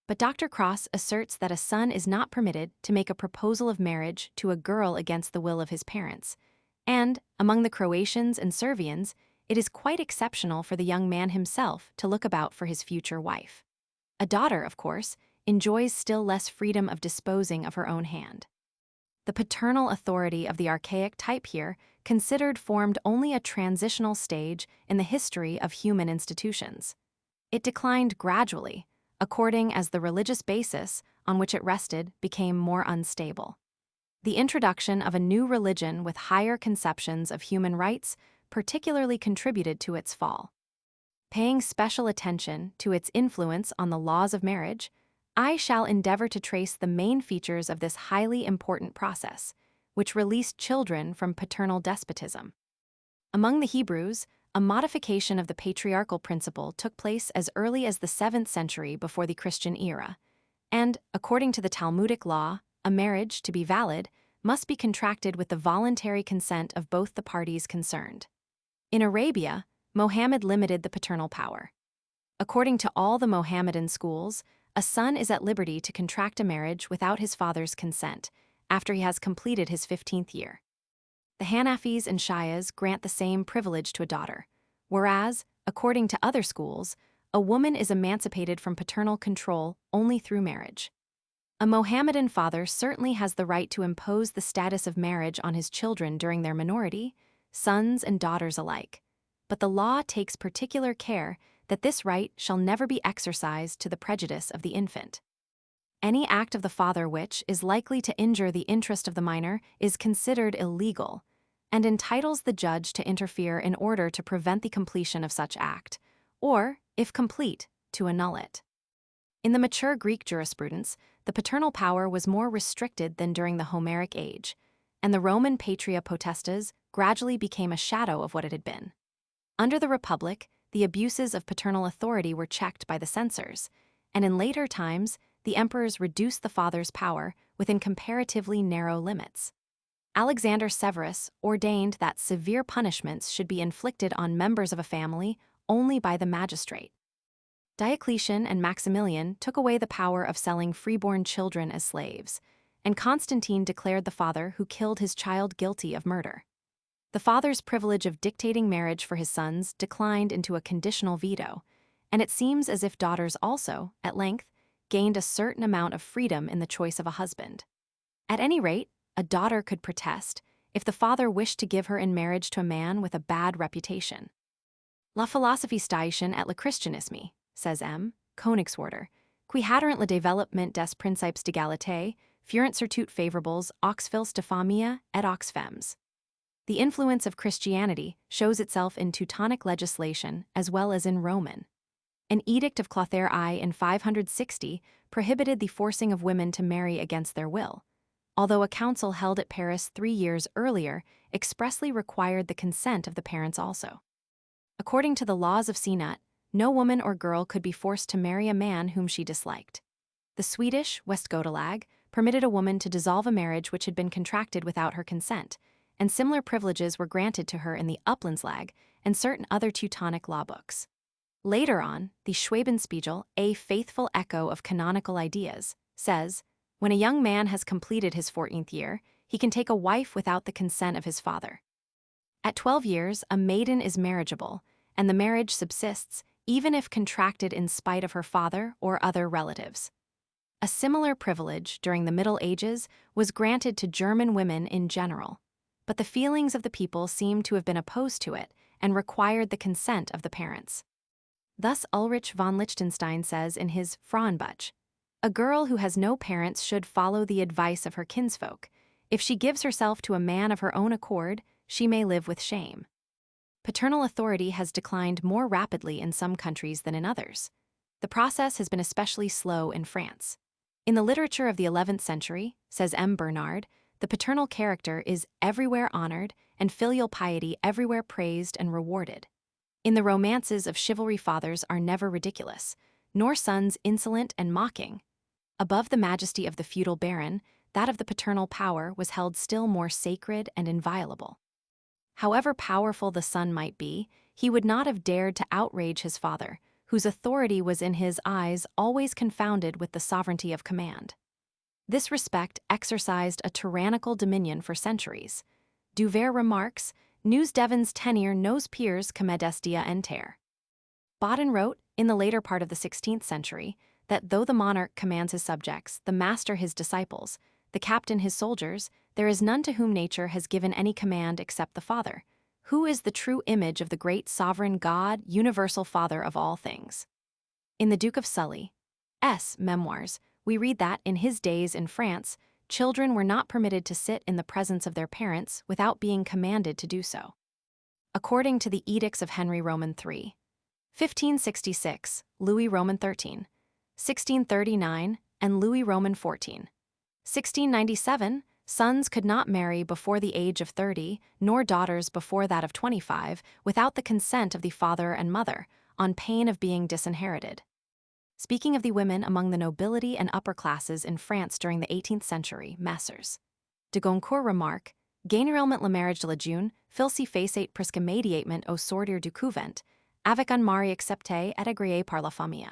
But Dr. Cross asserts that a son is not permitted to make a proposal of marriage to a girl against the will of his parents, and, among the Croatians and Servians, it is quite exceptional for the young man himself to look about for his future wife. A daughter, of course, enjoys still less freedom of disposing of her own hand. The paternal authority of the archaic type here considered formed only a transitional stage in the history of human institutions. It declined gradually, according as the religious basis on which it rested became more unstable. The introduction of a new religion with higher conceptions of human rights particularly contributed to its fall. Paying special attention to its influence on the laws of marriage, I shall endeavor to trace the main features of this highly important process, which released children from paternal despotism. Among the Hebrews, a modification of the patriarchal principle took place as early as the 7th century before the Christian era, and, according to the Talmudic law, a marriage, to be valid, must be contracted with the voluntary consent of both the parties concerned. In Arabia, Mohammed limited the paternal power. According to all the Mohammedan schools, a son is at liberty to contract a marriage without his father's consent after he has completed his 15th year. The Hanafis and Shias grant the same privilege to a daughter, whereas, according to other schools, a woman is emancipated from paternal control only through marriage. A Mohammedan father certainly has the right to impose the status of marriage on his children during their minority, sons and daughters alike, but the law takes particular care that this right shall never be exercised to the prejudice of the infant. Any act of the father which is likely to injure the interest of the minor is considered illegal, and entitles the judge to interfere in order to prevent the completion of such act, or, if complete, to annul it. In the mature Greek jurisprudence, the paternal power was more restricted than during the Homeric age, and the Roman patria potestas gradually became a shadow of what it had been. Under the Republic, the abuses of paternal authority were checked by the censors, and in later times, the emperors reduced the father's power within comparatively narrow limits. Alexander Severus ordained that severe punishments should be inflicted on members of a family only by the magistrate. Diocletian and Maximilian took away the power of selling freeborn children as slaves, and Constantine declared the father who killed his child guilty of murder. The father's privilege of dictating marriage for his sons declined into a conditional veto, and it seems as if daughters also, at length, gained a certain amount of freedom in the choice of a husband. At any rate, a daughter could protest if the father wished to give her in marriage to a man with a bad reputation. La philosophie station et le christianisme, says M. Koenigswarter, qui haderant le développement des principes d'égalité, furent surtout favorables aux fils de famille et aux femmes. The influence of Christianity shows itself in Teutonic legislation as well as in Roman. An edict of Clothaire I in 560 prohibited the forcing of women to marry against their will, although a council held at Paris 3 years earlier expressly required the consent of the parents also. According to the laws of Synod, no woman or girl could be forced to marry a man whom she disliked. The Swedish Westgotalag permitted a woman to dissolve a marriage which had been contracted without her consent, and similar privileges were granted to her in the Upplandslag and certain other Teutonic law books. Later on, the Schwabenspiegel, a faithful echo of canonical ideas, says, when a young man has completed his 14th year, he can take a wife without the consent of his father. At 12 years, a maiden is marriageable, and the marriage subsists even if contracted in spite of her father or other relatives. A similar privilege during the Middle Ages was granted to German women in general, but the feelings of the people seem to have been opposed to it and required the consent of the parents. Thus Ulrich von Liechtenstein says in his Frauenbuch, a girl who has no parents should follow the advice of her kinsfolk. If she gives herself to a man of her own accord, she may live with shame. Paternal authority has declined more rapidly in some countries than in others. The process has been especially slow in France. In the literature of the 11th century, says M. Bernard, the paternal character is everywhere honored and filial piety everywhere praised and rewarded. In the romances of chivalry, fathers are never ridiculous, nor sons insolent and mocking. Above the majesty of the feudal baron, that of the paternal power was held still more sacred and inviolable. However powerful the son might be, he would not have dared to outrage his father, whose authority was in his eyes always confounded with the sovereignty of command. This respect exercised a tyrannical dominion for centuries. Duvert remarks, News Devon's tenure nos peers comedestia enter. Bodin wrote, in the later part of the 16th century, that though the monarch commands his subjects, the master his disciples, the captain his soldiers, there is none to whom nature has given any command except the Father, who is the true image of the great sovereign God, universal Father of all things. In the Duke of Sully's memoirs, we read that, in his days in France, children were not permitted to sit in the presence of their parents without being commanded to do so. According to the edicts of Henry Roman III, 1566, Louis Roman XIII, 1639, and Louis Roman XIV, 1697, sons could not marry before the age of 30, nor daughters before that of 25, without the consent of the father and mother, on pain of being disinherited. Speaking of the women among the nobility and upper classes in France during the 18th century, Messrs. de Goncourt remark, généralement le mariage de la jeune fille s'y faisait presque immédiatement au sortir du couvent, avec un mari accepté et agréé par la famille.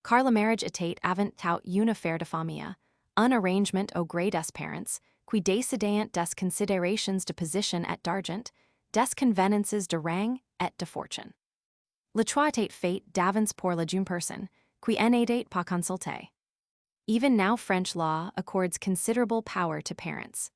Car le mariage était avant tout une affaire de famille, un arrangement au gré des parents, qui décidait des considérations de position et d'argent, des convenances de rang et de fortune. Le choix était fait d'avance pour la jeune personne, qui n'était pas consultée. Even now French law accords considerable power to parents.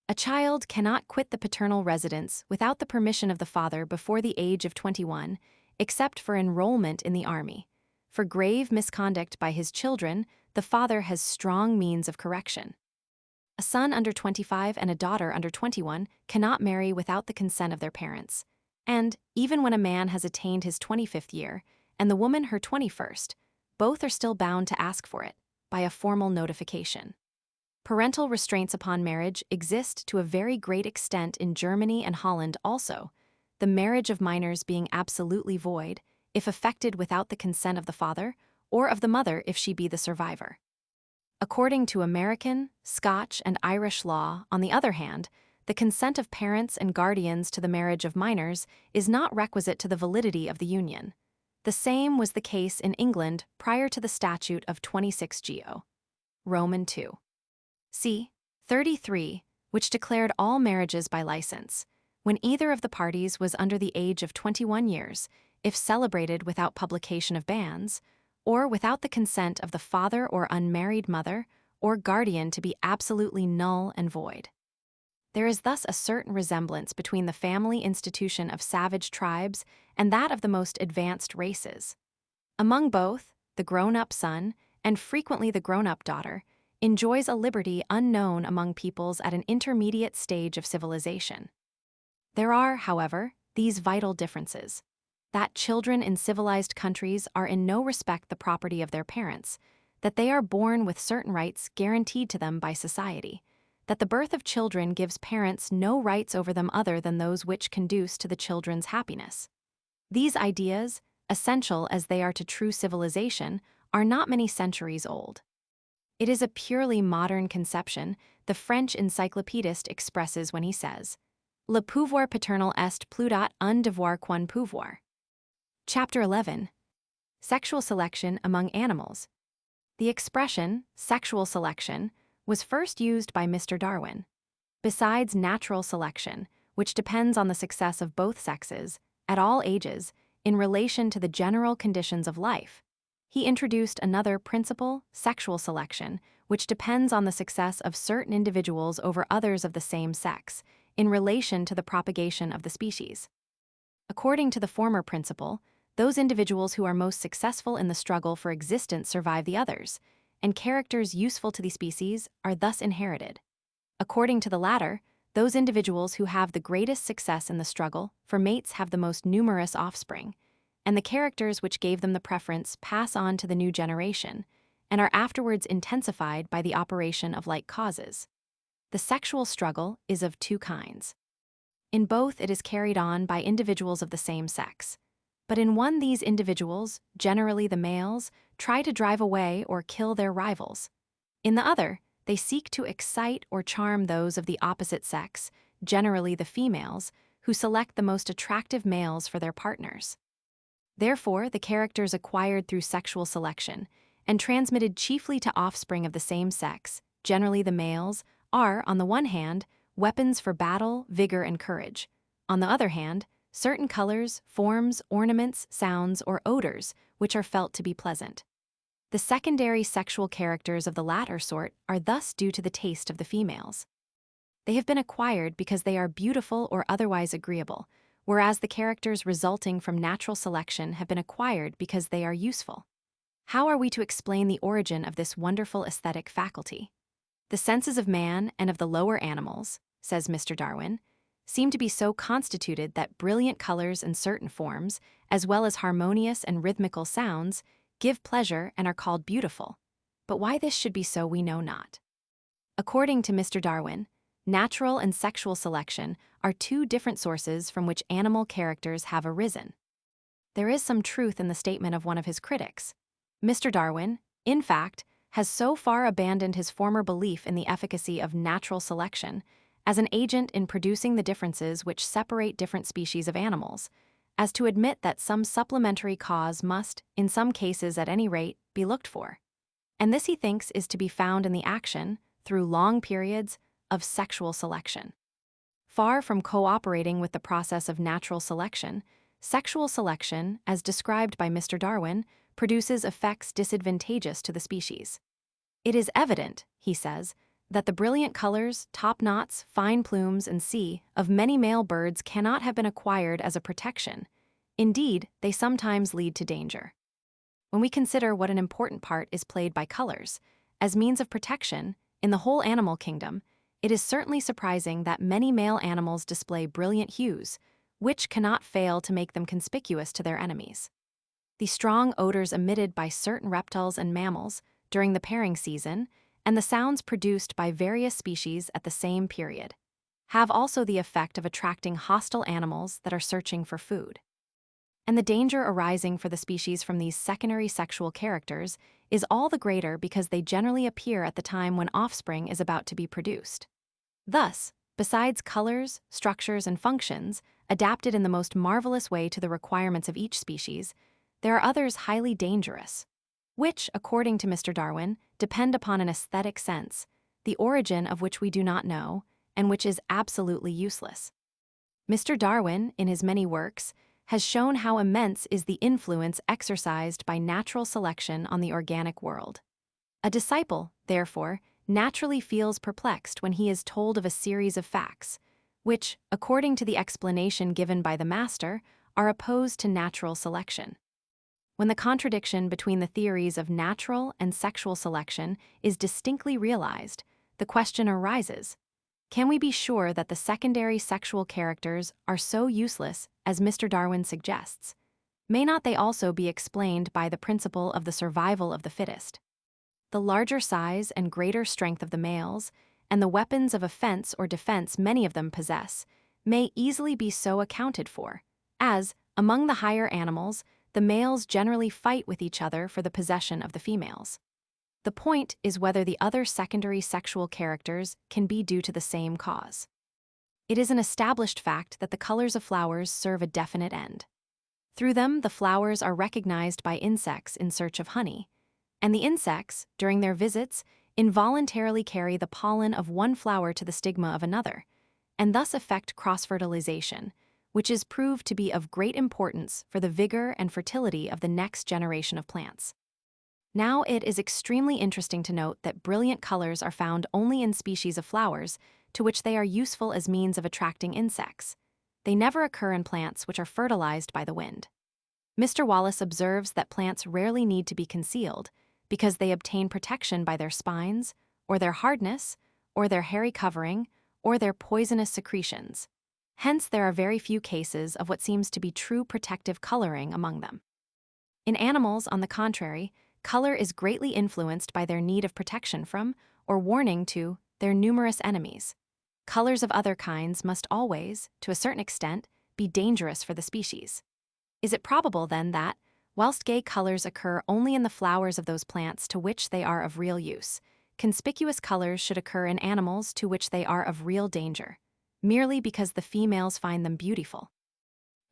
A child cannot quit the paternal residence without the permission of the father before the age of 21, except for enrollment in the army. For grave misconduct by his children, the father has strong means of correction. A son under 25 and a daughter under 21 cannot marry without the consent of their parents. And, even when a man has attained his 25th year, and the woman her 21st, both are still bound to ask for it, by a formal notification. Parental restraints upon marriage exist to a very great extent in Germany and Holland also, the marriage of minors being absolutely void, if effected without the consent of the father, or of the mother if she be the survivor. According to American, Scotch, and Irish law, on the other hand, the consent of parents and guardians to the marriage of minors is not requisite to the validity of the union. The same was the case in England prior to the Statute of 26 Geo. Roman II. c. 33, which declared all marriages by license, when either of the parties was under the age of 21 years, if celebrated without publication of bans, or without the consent of the father or unmarried mother or guardian to be absolutely null and void. There is thus a certain resemblance between the family institution of savage tribes and that of the most advanced races. Among both, the grown-up son, and frequently the grown-up daughter, enjoys a liberty unknown among peoples at an intermediate stage of civilization. There are, however, these vital differences: that children in civilized countries are in no respect the property of their parents, that they are born with certain rights guaranteed to them by society, that the birth of children gives parents no rights over them other than those which conduce to the children's happiness. These ideas, essential as they are to true civilization, are not many centuries old. It is a purely modern conception the French encyclopedist expresses when he says, Le pouvoir paternel est plus un devoir qu'un pouvoir. Chapter 11. Sexual Selection Among Animals. The expression, sexual selection, was first used by Mr. Darwin. Besides natural selection, which depends on the success of both sexes, at all ages, in relation to the general conditions of life, he introduced another principle, sexual selection, which depends on the success of certain individuals over others of the same sex, in relation to the propagation of the species. According to the former principle, those individuals who are most successful in the struggle for existence survive the others, and characters useful to the species are thus inherited. According to the latter, those individuals who have the greatest success in the struggle for mates have the most numerous offspring, and the characters which gave them the preference pass on to the new generation, and are afterwards intensified by the operation of like causes. The sexual struggle is of two kinds. In both it is carried on by individuals of the same sex, but in one these individuals, generally the males, try to drive away or kill their rivals. In the other, they seek to excite or charm those of the opposite sex, generally the females, who select the most attractive males for their partners. Therefore, the characters acquired through sexual selection, and transmitted chiefly to offspring of the same sex, generally the males, are, on the one hand, weapons for battle, vigor, and courage, on the other hand, certain colors, forms, ornaments, sounds, or odors which are felt to be pleasant. The secondary sexual characters of the latter sort are thus due to the taste of the females. They have been acquired because they are beautiful or otherwise agreeable, whereas the characters resulting from natural selection have been acquired because they are useful. How are we to explain the origin of this wonderful aesthetic faculty? The senses of man and of the lower animals, says Mr. Darwin, seem to be so constituted that brilliant colors and certain forms, as well as harmonious and rhythmical sounds, give pleasure and are called beautiful. But why this should be so we know not. According to Mr. Darwin, natural and sexual selection are two different sources from which animal characters have arisen. There is some truth in the statement of one of his critics. Mr. Darwin, in fact, has so far abandoned his former belief in the efficacy of natural selection as an agent in producing the differences which separate different species of animals, as to admit that some supplementary cause must, in some cases at any rate, be looked for. And this he thinks is to be found in the action, through long periods, of sexual selection. Far from cooperating with the process of natural selection, sexual selection, as described by Mr. Darwin, produces effects disadvantageous to the species. It is evident, he says, that the brilliant colors, top knots, fine plumes, and of many male birds cannot have been acquired as a protection. Indeed, they sometimes lead to danger. When we consider what an important part is played by colors, as means of protection, in the whole animal kingdom, it is certainly surprising that many male animals display brilliant hues, which cannot fail to make them conspicuous to their enemies. The strong odors emitted by certain reptiles and mammals during the pairing season, and the sounds produced by various species at the same period, have also the effect of attracting hostile animals that are searching for food. And the danger arising for the species from these secondary sexual characters is all the greater because they generally appear at the time when offspring is about to be produced. Thus, besides colors, structures, and functions, adapted in the most marvelous way to the requirements of each species, there are others highly dangerous, which, according to Mr. Darwin, depend upon an aesthetic sense, the origin of which we do not know, and which is absolutely useless. Mr. Darwin, in his many works, has shown how immense is the influence exercised by natural selection on the organic world. A disciple, therefore, naturally feels perplexed when he is told of a series of facts, which, according to the explanation given by the master, are opposed to natural selection. When the contradiction between the theories of natural and sexual selection is distinctly realized, the question arises, can we be sure that the secondary sexual characters are so useless as Mr. Darwin suggests? May not they also be explained by the principle of the survival of the fittest? The larger size and greater strength of the males, and the weapons of offense or defense many of them possess, may easily be so accounted for, as, among the higher animals, the males generally fight with each other for the possession of the females. The point is whether the other secondary sexual characters can be due to the same cause. It is an established fact that the colors of flowers serve a definite end. Through them, the flowers are recognized by insects in search of honey, and the insects, during their visits, involuntarily carry the pollen of one flower to the stigma of another, and thus effect cross-fertilization, which is proved to be of great importance for the vigor and fertility of the next generation of plants. Now it is extremely interesting to note that brilliant colors are found only in species of flowers to which they are useful as means of attracting insects. They never occur in plants which are fertilized by the wind. Mr. Wallace observes that plants rarely need to be concealed because they obtain protection by their spines, or their hardness, or their hairy covering, or their poisonous secretions. Hence, there are very few cases of what seems to be true protective coloring among them. In animals, on the contrary, color is greatly influenced by their need of protection from, or warning to, their numerous enemies. Colors of other kinds must always, to a certain extent, be dangerous for the species. Is it probable, then, that, whilst gay colors occur only in the flowers of those plants to which they are of real use, conspicuous colors should occur in animals to which they are of real danger, merely because the females find them beautiful?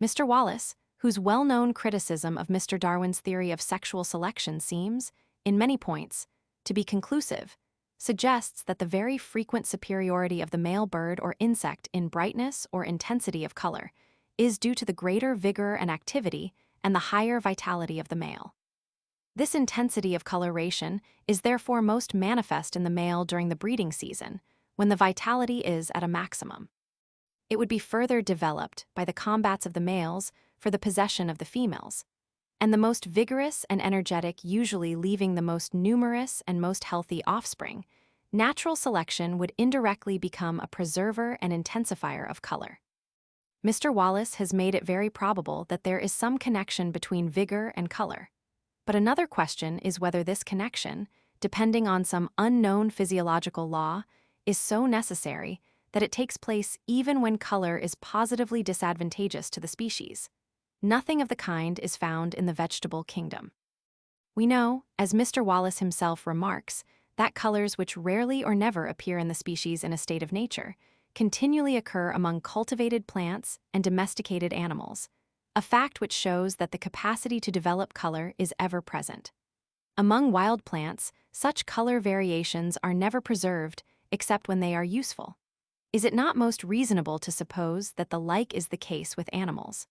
Mr. Wallace, whose well-known criticism of Mr. Darwin's theory of sexual selection seems, in many points, to be conclusive, suggests that the very frequent superiority of the male bird or insect in brightness or intensity of color is due to the greater vigor and activity and the higher vitality of the male. This intensity of coloration is therefore most manifest in the male during the breeding season, when the vitality is at a maximum. It would be further developed by the combats of the males for the possession of the females, and the most vigorous and energetic usually leaving the most numerous and most healthy offspring. Natural selection would indirectly become a preserver and intensifier of color. Mr. Wallace has made it very probable that there is some connection between vigor and color. But another question is whether this connection, depending on some unknown physiological law, is so necessary that it takes place even when color is positively disadvantageous to the species. Nothing of the kind is found in the vegetable kingdom. We know, as Mr. Wallace himself remarks, that colors which rarely or never appear in the species in a state of nature continually occur among cultivated plants and domesticated animals, a fact which shows that the capacity to develop color is ever present. Among wild plants, such color variations are never preserved except when they are useful. Is it not most reasonable to suppose that the like is the case with animals?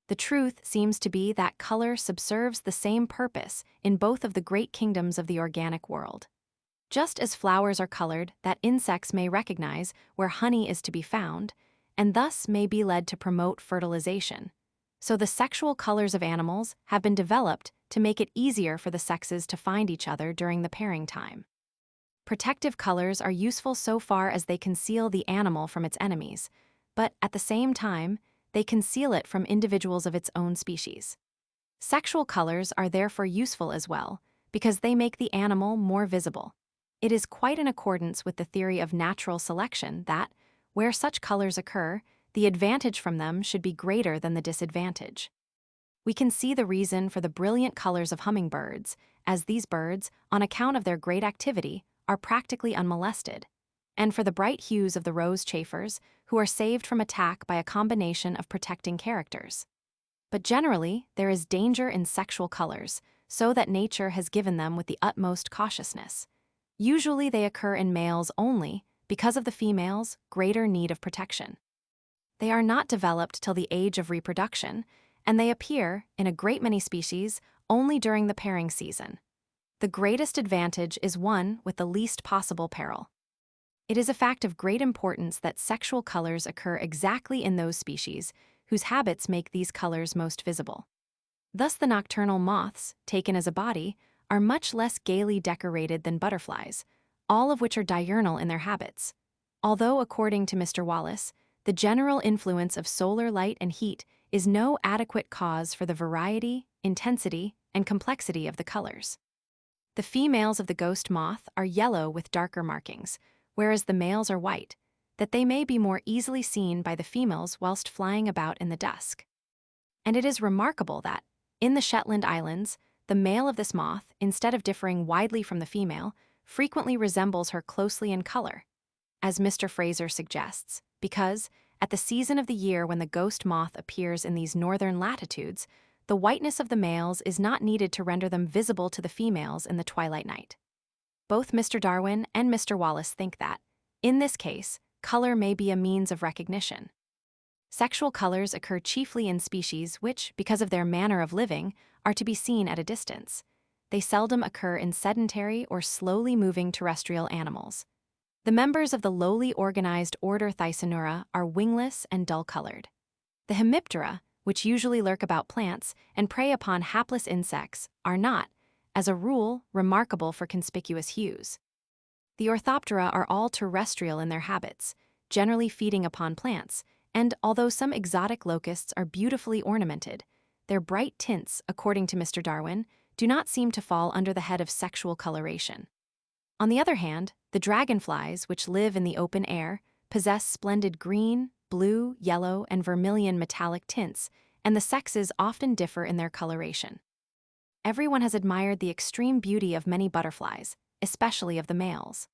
The truth seems to be that color subserves the same purpose in both of the great kingdoms of the organic world. Just as flowers are colored that insects may recognize where honey is to be found, and thus may be led to promote fertilization, so the sexual colors of animals have been developed to make it easier for the sexes to find each other during the pairing time. Protective colors are useful so far as they conceal the animal from its enemies, but at the same time, they conceal it from individuals of its own species. Sexual colors are therefore useful as well, because they make the animal more visible. It is quite in accordance with the theory of natural selection that, where such colors occur, the advantage from them should be greater than the disadvantage. We can see the reason for the brilliant colors of hummingbirds, as these birds, on account of their great activity, are practically unmolested, and for the bright hues of the rose chafers, who are saved from attack by a combination of protecting characters. But generally, there is danger in sexual colors, so that nature has given them with the utmost cautiousness. Usually they occur in males only because of the female's greater need of protection. They are not developed till the age of reproduction, and they appear, in a great many species, only during the pairing season. The greatest advantage is one with the least possible peril. It is a fact of great importance that sexual colors occur exactly in those species whose habits make these colors most visible. Thus the nocturnal moths, taken as a body, are much less gaily decorated than butterflies, all of which are diurnal in their habits. Although, according to Mr. Wallace, the general influence of solar light and heat is no adequate cause for the variety, intensity, and complexity of the colors. The females of the ghost moth are yellow with darker markings, whereas the males are white, that they may be more easily seen by the females whilst flying about in the dusk. And it is remarkable that, in the Shetland Islands, the male of this moth, instead of differing widely from the female, frequently resembles her closely in color, as Mr. Fraser suggests, because, at the season of the year when the ghost moth appears in these northern latitudes, the whiteness of the males is not needed to render them visible to the females in the twilight night. Both Mr. Darwin and Mr. Wallace think that, in this case, color may be a means of recognition. Sexual colors occur chiefly in species which, because of their manner of living, are to be seen at a distance. They seldom occur in sedentary or slowly moving terrestrial animals. The members of the lowly organized order Thysanura are wingless and dull-colored. The Hemiptera, which usually lurk about plants and prey upon hapless insects, are not, as a rule, remarkable for conspicuous hues. The Orthoptera are all terrestrial in their habits, generally feeding upon plants, and although some exotic locusts are beautifully ornamented, their bright tints, according to Mr. Darwin, do not seem to fall under the head of sexual coloration. On the other hand, the dragonflies, which live in the open air, possess splendid green, blue, yellow, and vermilion metallic tints, and the sexes often differ in their coloration. Everyone has admired the extreme beauty of many butterflies, especially of the males.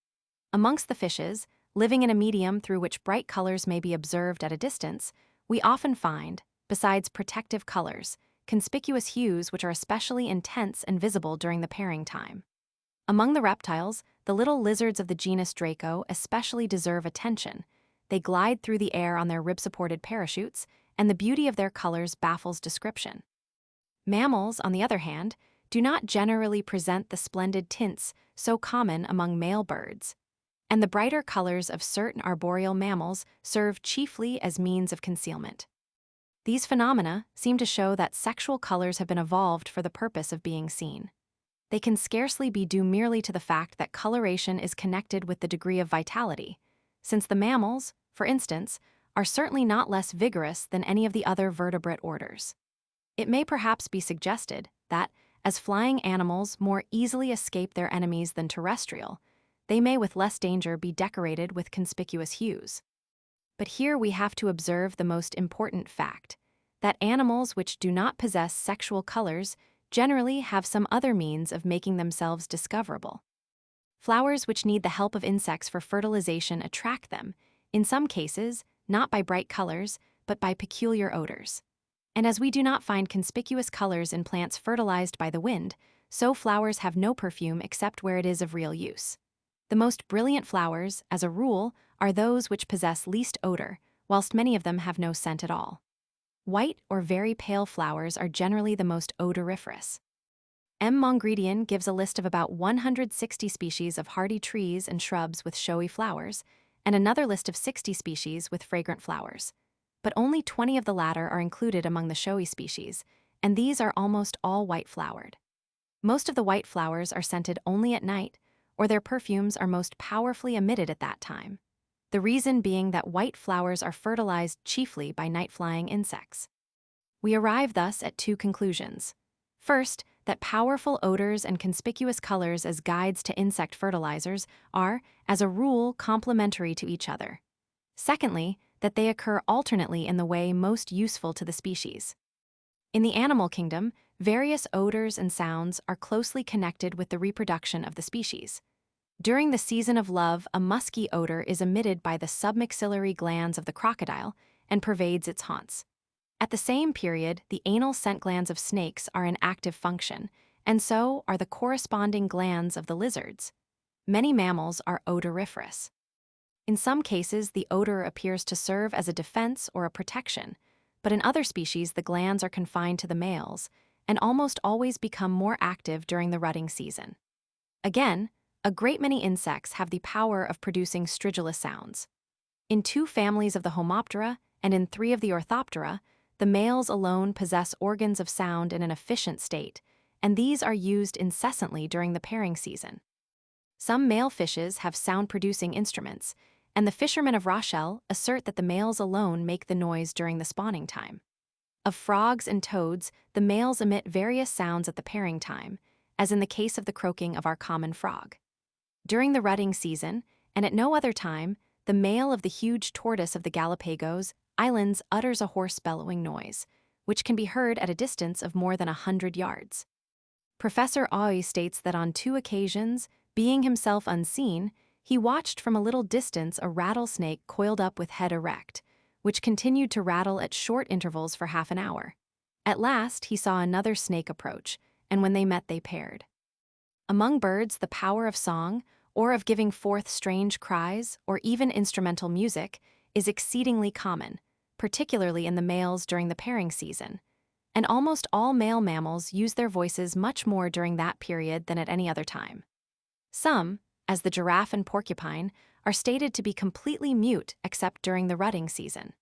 Amongst the fishes, living in a medium through which bright colors may be observed at a distance, we often find, besides protective colors, conspicuous hues which are especially intense and visible during the pairing time. Among the reptiles, The little lizards of the genus Draco especially deserve attention. They glide through the air on their rib-supported parachutes, and the beauty of their colors baffles description. Mammals, on the other hand, do not generally present the splendid tints so common among male birds, and the brighter colors of certain arboreal mammals serve chiefly as means of concealment. These phenomena seem to show that sexual colors have been evolved for the purpose of being seen. They can scarcely be due merely to the fact that coloration is connected with the degree of vitality, since the mammals, for instance, are certainly not less vigorous than any of the other vertebrate orders. It may perhaps be suggested that, as flying animals more easily escape their enemies than terrestrial, they may with less danger be decorated with conspicuous hues. But here we have to observe the most important fact, that animals which do not possess sexual colors generally have some other means of making themselves discoverable. Flowers which need the help of insects for fertilization attract them, in some cases, not by bright colors, but by peculiar odors. And as we do not find conspicuous colors in plants fertilized by the wind, so flowers have no perfume except where it is of real use. The most brilliant flowers, as a rule, are those which possess least odor, whilst many of them have no scent at all. White or very pale flowers are generally the most odoriferous. M. Mongredian gives a list of about 160 species of hardy trees and shrubs with showy flowers, and another list of 60 species with fragrant flowers. But only 20 of the latter are included among the showy species, and these are almost all white-flowered. Most of the white flowers are scented only at night, or their perfumes are most powerfully emitted at that time, the reason being that white flowers are fertilized chiefly by night-flying insects. We arrive thus at two conclusions. First, that powerful odors and conspicuous colors as guides to insect fertilizers are, as a rule, complementary to each other. Secondly, that they occur alternately in the way most useful to the species. In the animal kingdom, various odors and sounds are closely connected with the reproduction of the species. During the season of love, a musky odor is emitted by the submaxillary glands of the crocodile and pervades its haunts. At the same period, the anal scent glands of snakes are in active function, and so are the corresponding glands of the lizards. Many mammals are odoriferous. In some cases, the odor appears to serve as a defense or a protection, but in other species, the glands are confined to the males and almost always become more active during the rutting season. Again, a great many insects have the power of producing stridulous sounds. In 2 families of the Homoptera and in 3 of the Orthoptera, the males alone possess organs of sound in an efficient state, and these are used incessantly during the pairing season. Some male fishes have sound-producing instruments, and the fishermen of Rochelle assert that the males alone make the noise during the spawning time. Of frogs and toads, the males emit various sounds at the pairing time, as in the case of the croaking of our common frog. During the rutting season, and at no other time, the male of the huge tortoise of the Galapagos Islands utters a hoarse bellowing noise, which can be heard at a distance of more than 100 yards. Professor Auy states that on 2 occasions, being himself unseen, he watched from a little distance a rattlesnake coiled up with head erect, which continued to rattle at short intervals for half an hour. At last, he saw another snake approach, and when they met, they paired. Among birds, the power of song, or of giving forth strange cries, or even instrumental music, is exceedingly common, particularly in the males during the pairing season, and almost all male mammals use their voices much more during that period than at any other time. Some, as the giraffe and porcupine, are stated to be completely mute except during the rutting season.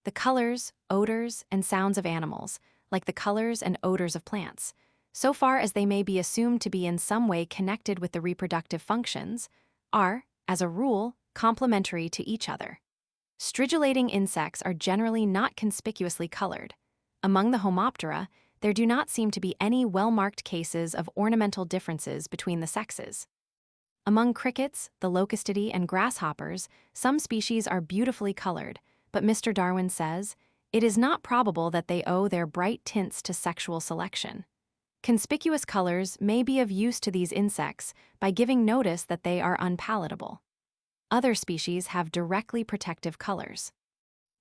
The colors, odors, and sounds of animals, like the colors and odors of plants, so far as they may be assumed to be in some way connected with the reproductive functions, are, as a rule, complementary to each other. Stridulating insects are generally not conspicuously colored. Among the Homoptera, there do not seem to be any well-marked cases of ornamental differences between the sexes. Among crickets, the locustidae, and grasshoppers, some species are beautifully colored, but Mr. Darwin says, it is not probable that they owe their bright tints to sexual selection. Conspicuous colors may be of use to these insects by giving notice that they are unpalatable. Other species have directly protective colors.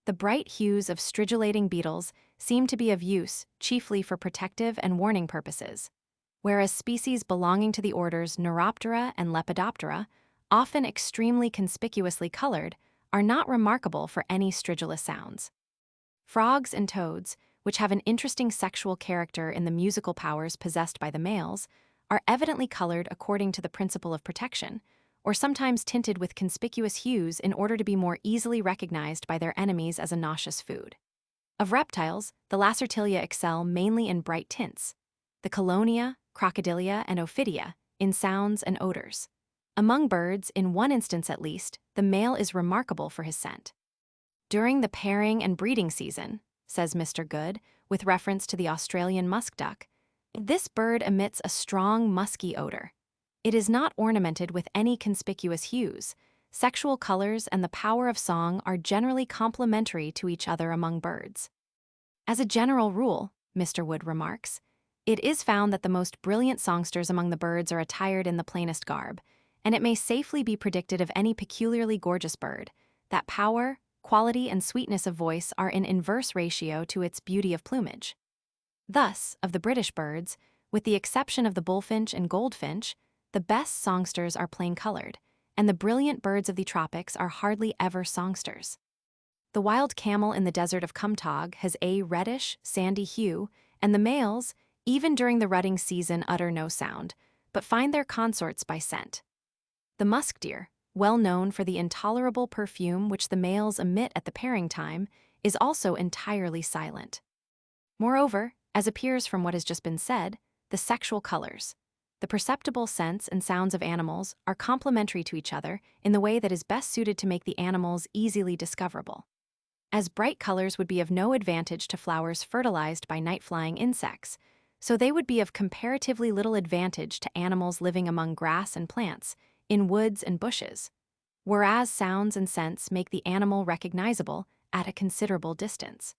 The bright hues of stridulating beetles seem to be of use chiefly for protective and warning purposes. whereas species belonging to the orders Neuroptera and Lepidoptera, often extremely conspicuously colored, are not remarkable for any stridulous sounds. Frogs and toads, which have an interesting sexual character in the musical powers possessed by the males, are evidently colored according to the principle of protection, or sometimes tinted with conspicuous hues in order to be more easily recognized by their enemies as a nauseous food. Of reptiles, the Lacertilia excel mainly in bright tints, the Colonia, Crocodilia, and Ophidia in sounds and odors. Among birds, in one instance at least, the male is remarkable for his scent. During the pairing and breeding season, says Mr. Good, with reference to the Australian musk duck, this bird emits a strong musky odor. It is not ornamented with any conspicuous hues. Sexual colors and the power of song are generally complementary to each other among birds. As a general rule, Mr. Wood remarks, it is found that the most brilliant songsters among the birds are attired in the plainest garb, and it may safely be predicted of any peculiarly gorgeous bird that power, quality, and sweetness of voice are in inverse ratio to its beauty of plumage. Thus, of the British birds, with the exception of the bullfinch and goldfinch, the best songsters are plain-colored, and the brilliant birds of the tropics are hardly ever songsters. The wild camel in the desert of Kumtag has a reddish, sandy hue, and the males, even during the rutting season, utter no sound, but find their consorts by scent. The musk deer, well known for the intolerable perfume which the males emit at the pairing time, is also entirely silent. Moreover, as appears from what has just been said, the sexual colors, the perceptible scents and sounds of animals are complementary to each other in the way that is best suited to make the animals easily discoverable. As bright colors would be of no advantage to flowers fertilized by night-flying insects, so they would be of comparatively little advantage to animals living among grass and plants, in woods and bushes, whereas sounds and scents make the animal recognizable at a considerable distance.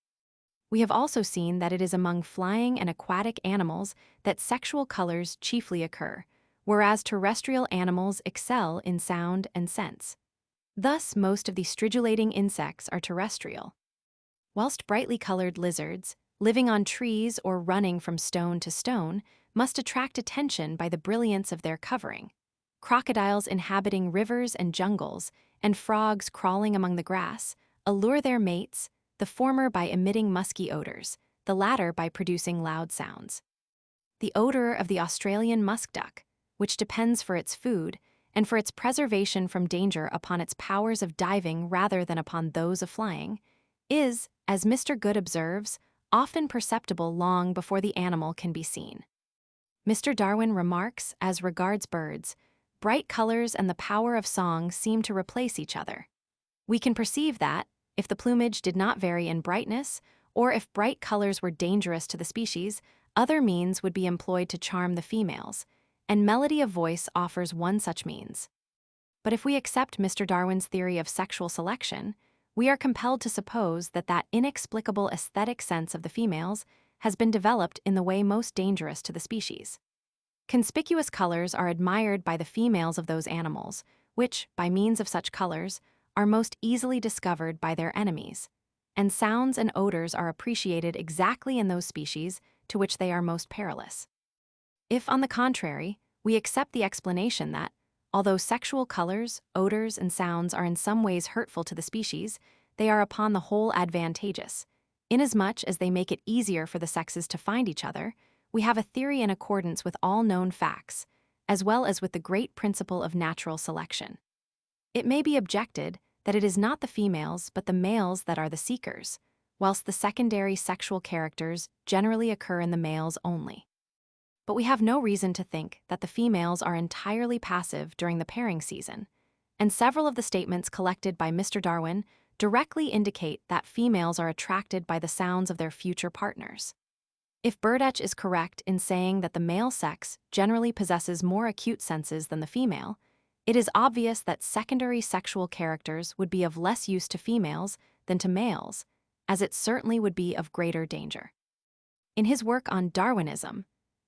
We have also seen that it is among flying and aquatic animals that sexual colors chiefly occur, whereas terrestrial animals excel in sound and sense. Thus, most of the stridulating insects are terrestrial. Whilst brightly colored lizards, living on trees or running from stone to stone, must attract attention by the brilliance of their covering, crocodiles inhabiting rivers and jungles, and frogs crawling among the grass, allure their mates, the former by emitting musky odors, the latter by producing loud sounds. The odor of the Australian musk duck, which depends for its food and for its preservation from danger upon its powers of diving rather than upon those of flying, is, as Mr. Good observes, often perceptible long before the animal can be seen. Mr. Darwin remarks, as regards birds, bright colors and the power of song seem to replace each other. We can perceive that, if the plumage did not vary in brightness, or if bright colors were dangerous to the species, other means would be employed to charm the females, and melody of voice offers one such means. But if we accept Mr. Darwin's theory of sexual selection, we are compelled to suppose that that inexplicable aesthetic sense of the females has been developed in the way most dangerous to the species. Conspicuous colors are admired by the females of those animals, which, by means of such colors, are most easily discovered by their enemies, and sounds and odors are appreciated exactly in those species to which they are most perilous. If, on the contrary, we accept the explanation that, although sexual colors, odors, and sounds are in some ways hurtful to the species, they are upon the whole advantageous, inasmuch as they make it easier for the sexes to find each other, we have a theory in accordance with all known facts, as well as with the great principle of natural selection. It may be objected that it is not the females but the males that are the seekers, whilst the secondary sexual characters generally occur in the males only. But we have no reason to think that the females are entirely passive during the pairing season, and several of the statements collected by Mr. Darwin directly indicate that females are attracted by the sounds of their future partners. If Burdetch is correct in saying that the male sex generally possesses more acute senses than the female, it is obvious that secondary sexual characters would be of less use to females than to males, as it certainly would be of greater danger. In his work on Darwinism,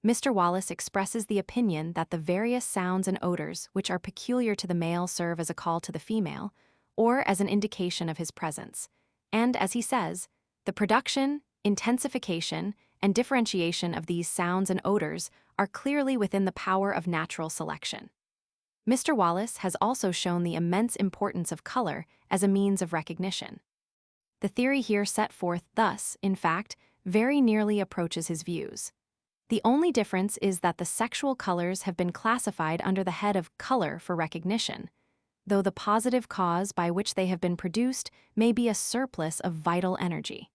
Mr. Wallace expresses the opinion that the various sounds and odors which are peculiar to the male serve as a call to the female, or as an indication of his presence, and, as he says, the production, intensification, and differentiation of these sounds and odors are clearly within the power of natural selection. Mr. Wallace has also shown the immense importance of color as a means of recognition. The theory here set forth thus, in fact, very nearly approaches his views. The only difference is that the sexual colors have been classified under the head of color for recognition, though the positive cause by which they have been produced may be a surplus of vital energy.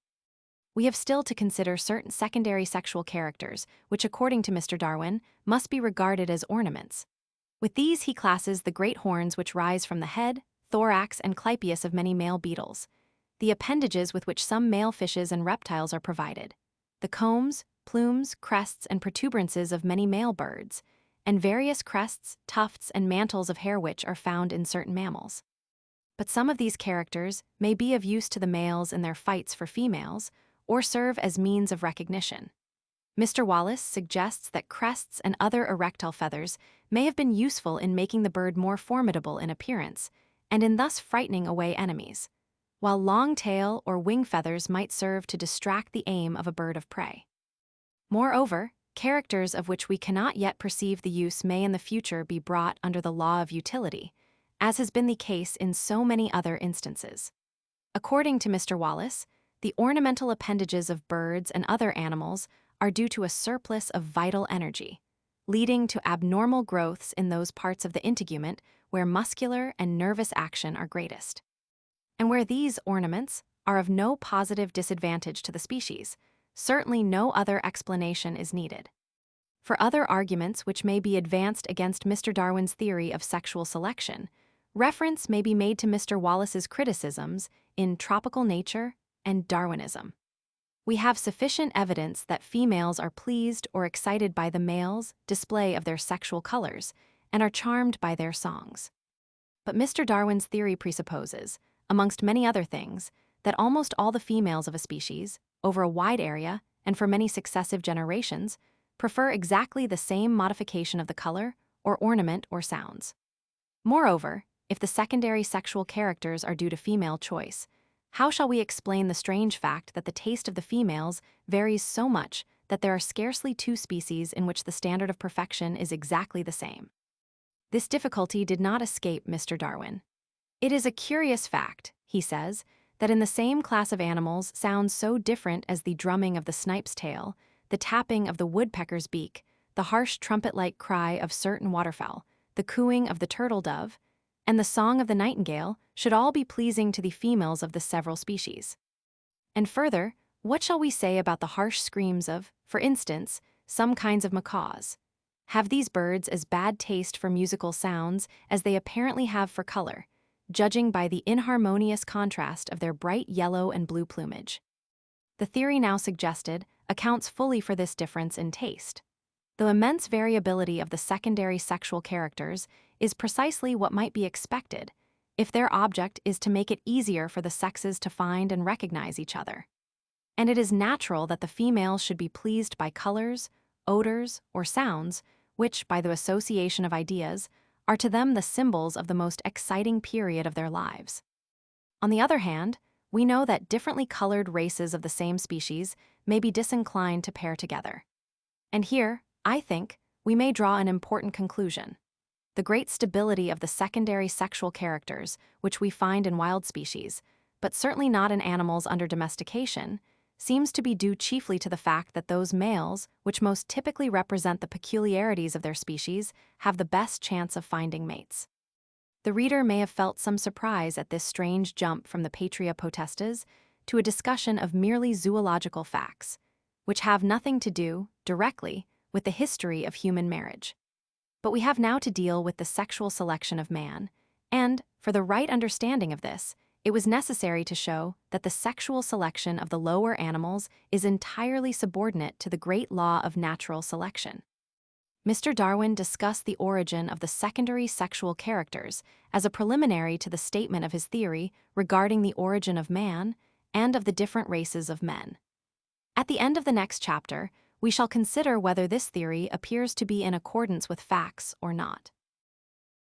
We have still to consider certain secondary sexual characters, which according to Mr. Darwin, must be regarded as ornaments. With these he classes the great horns which rise from the head, thorax, and clypeus of many male beetles, the appendages with which some male fishes and reptiles are provided, the combs, plumes, crests, and protuberances of many male birds, and various crests, tufts, and mantles of hair which are found in certain mammals. But some of these characters may be of use to the males in their fights for females, or serve as means of recognition. Mr. Wallace suggests that crests and other erectile feathers may have been useful in making the bird more formidable in appearance, and in thus frightening away enemies, while long tail or wing feathers might serve to distract the aim of a bird of prey. Moreover, characters of which we cannot yet perceive the use may in the future be brought under the law of utility, as has been the case in so many other instances. According to Mr. Wallace, the ornamental appendages of birds and other animals are due to a surplus of vital energy, leading to abnormal growths in those parts of the integument where muscular and nervous action are greatest. And where these ornaments are of no positive disadvantage to the species, certainly no other explanation is needed. For other arguments which may be advanced against Mr. Darwin's theory of sexual selection, reference may be made to Mr. Wallace's criticisms in Tropical Nature and Darwinism. We have sufficient evidence that females are pleased or excited by the males' display of their sexual colors and are charmed by their songs. But Mr. Darwin's theory presupposes, amongst many other things, that almost all the females of a species, over a wide area and for many successive generations, prefer exactly the same modification of the color or ornament or sounds. Moreover, if the secondary sexual characters are due to female choice, how shall we explain the strange fact that the taste of the females varies so much that there are scarcely two species in which the standard of perfection is exactly the same? This difficulty did not escape Mr. Darwin. It is a curious fact, he says, that in the same class of animals sounds so different as the drumming of the snipe's tail, the tapping of the woodpecker's beak, the harsh trumpet-like cry of certain waterfowl, the cooing of the turtle-dove, and the song of the nightingale should all be pleasing to the females of the several species. And further, what shall we say about the harsh screams of, for instance, some kinds of macaws? Have these birds as bad taste for musical sounds as they apparently have for color, judging by the inharmonious contrast of their bright yellow and blue plumage? The theory now suggested accounts fully for this difference in taste. The immense variability of the secondary sexual characters is precisely what might be expected if their object is to make it easier for the sexes to find and recognize each other. And it is natural that the females should be pleased by colors, odors, or sounds, which, by the association of ideas, are to them the symbols of the most exciting period of their lives. On the other hand, we know that differently colored races of the same species may be disinclined to pair together. And here, I think, we may draw an important conclusion. The great stability of the secondary sexual characters, which we find in wild species, but certainly not in animals under domestication, seems to be due chiefly to the fact that those males, which most typically represent the peculiarities of their species, have the best chance of finding mates. The reader may have felt some surprise at this strange jump from the Patria Potestas to a discussion of merely zoological facts, which have nothing to do, directly, with the history of human marriage. But we have now to deal with the sexual selection of man, and, for the right understanding of this, it was necessary to show that the sexual selection of the lower animals is entirely subordinate to the great law of natural selection. Mr. Darwin discussed the origin of the secondary sexual characters as a preliminary to the statement of his theory regarding the origin of man and of the different races of men. At the end of the next chapter, we shall consider whether this theory appears to be in accordance with facts or not.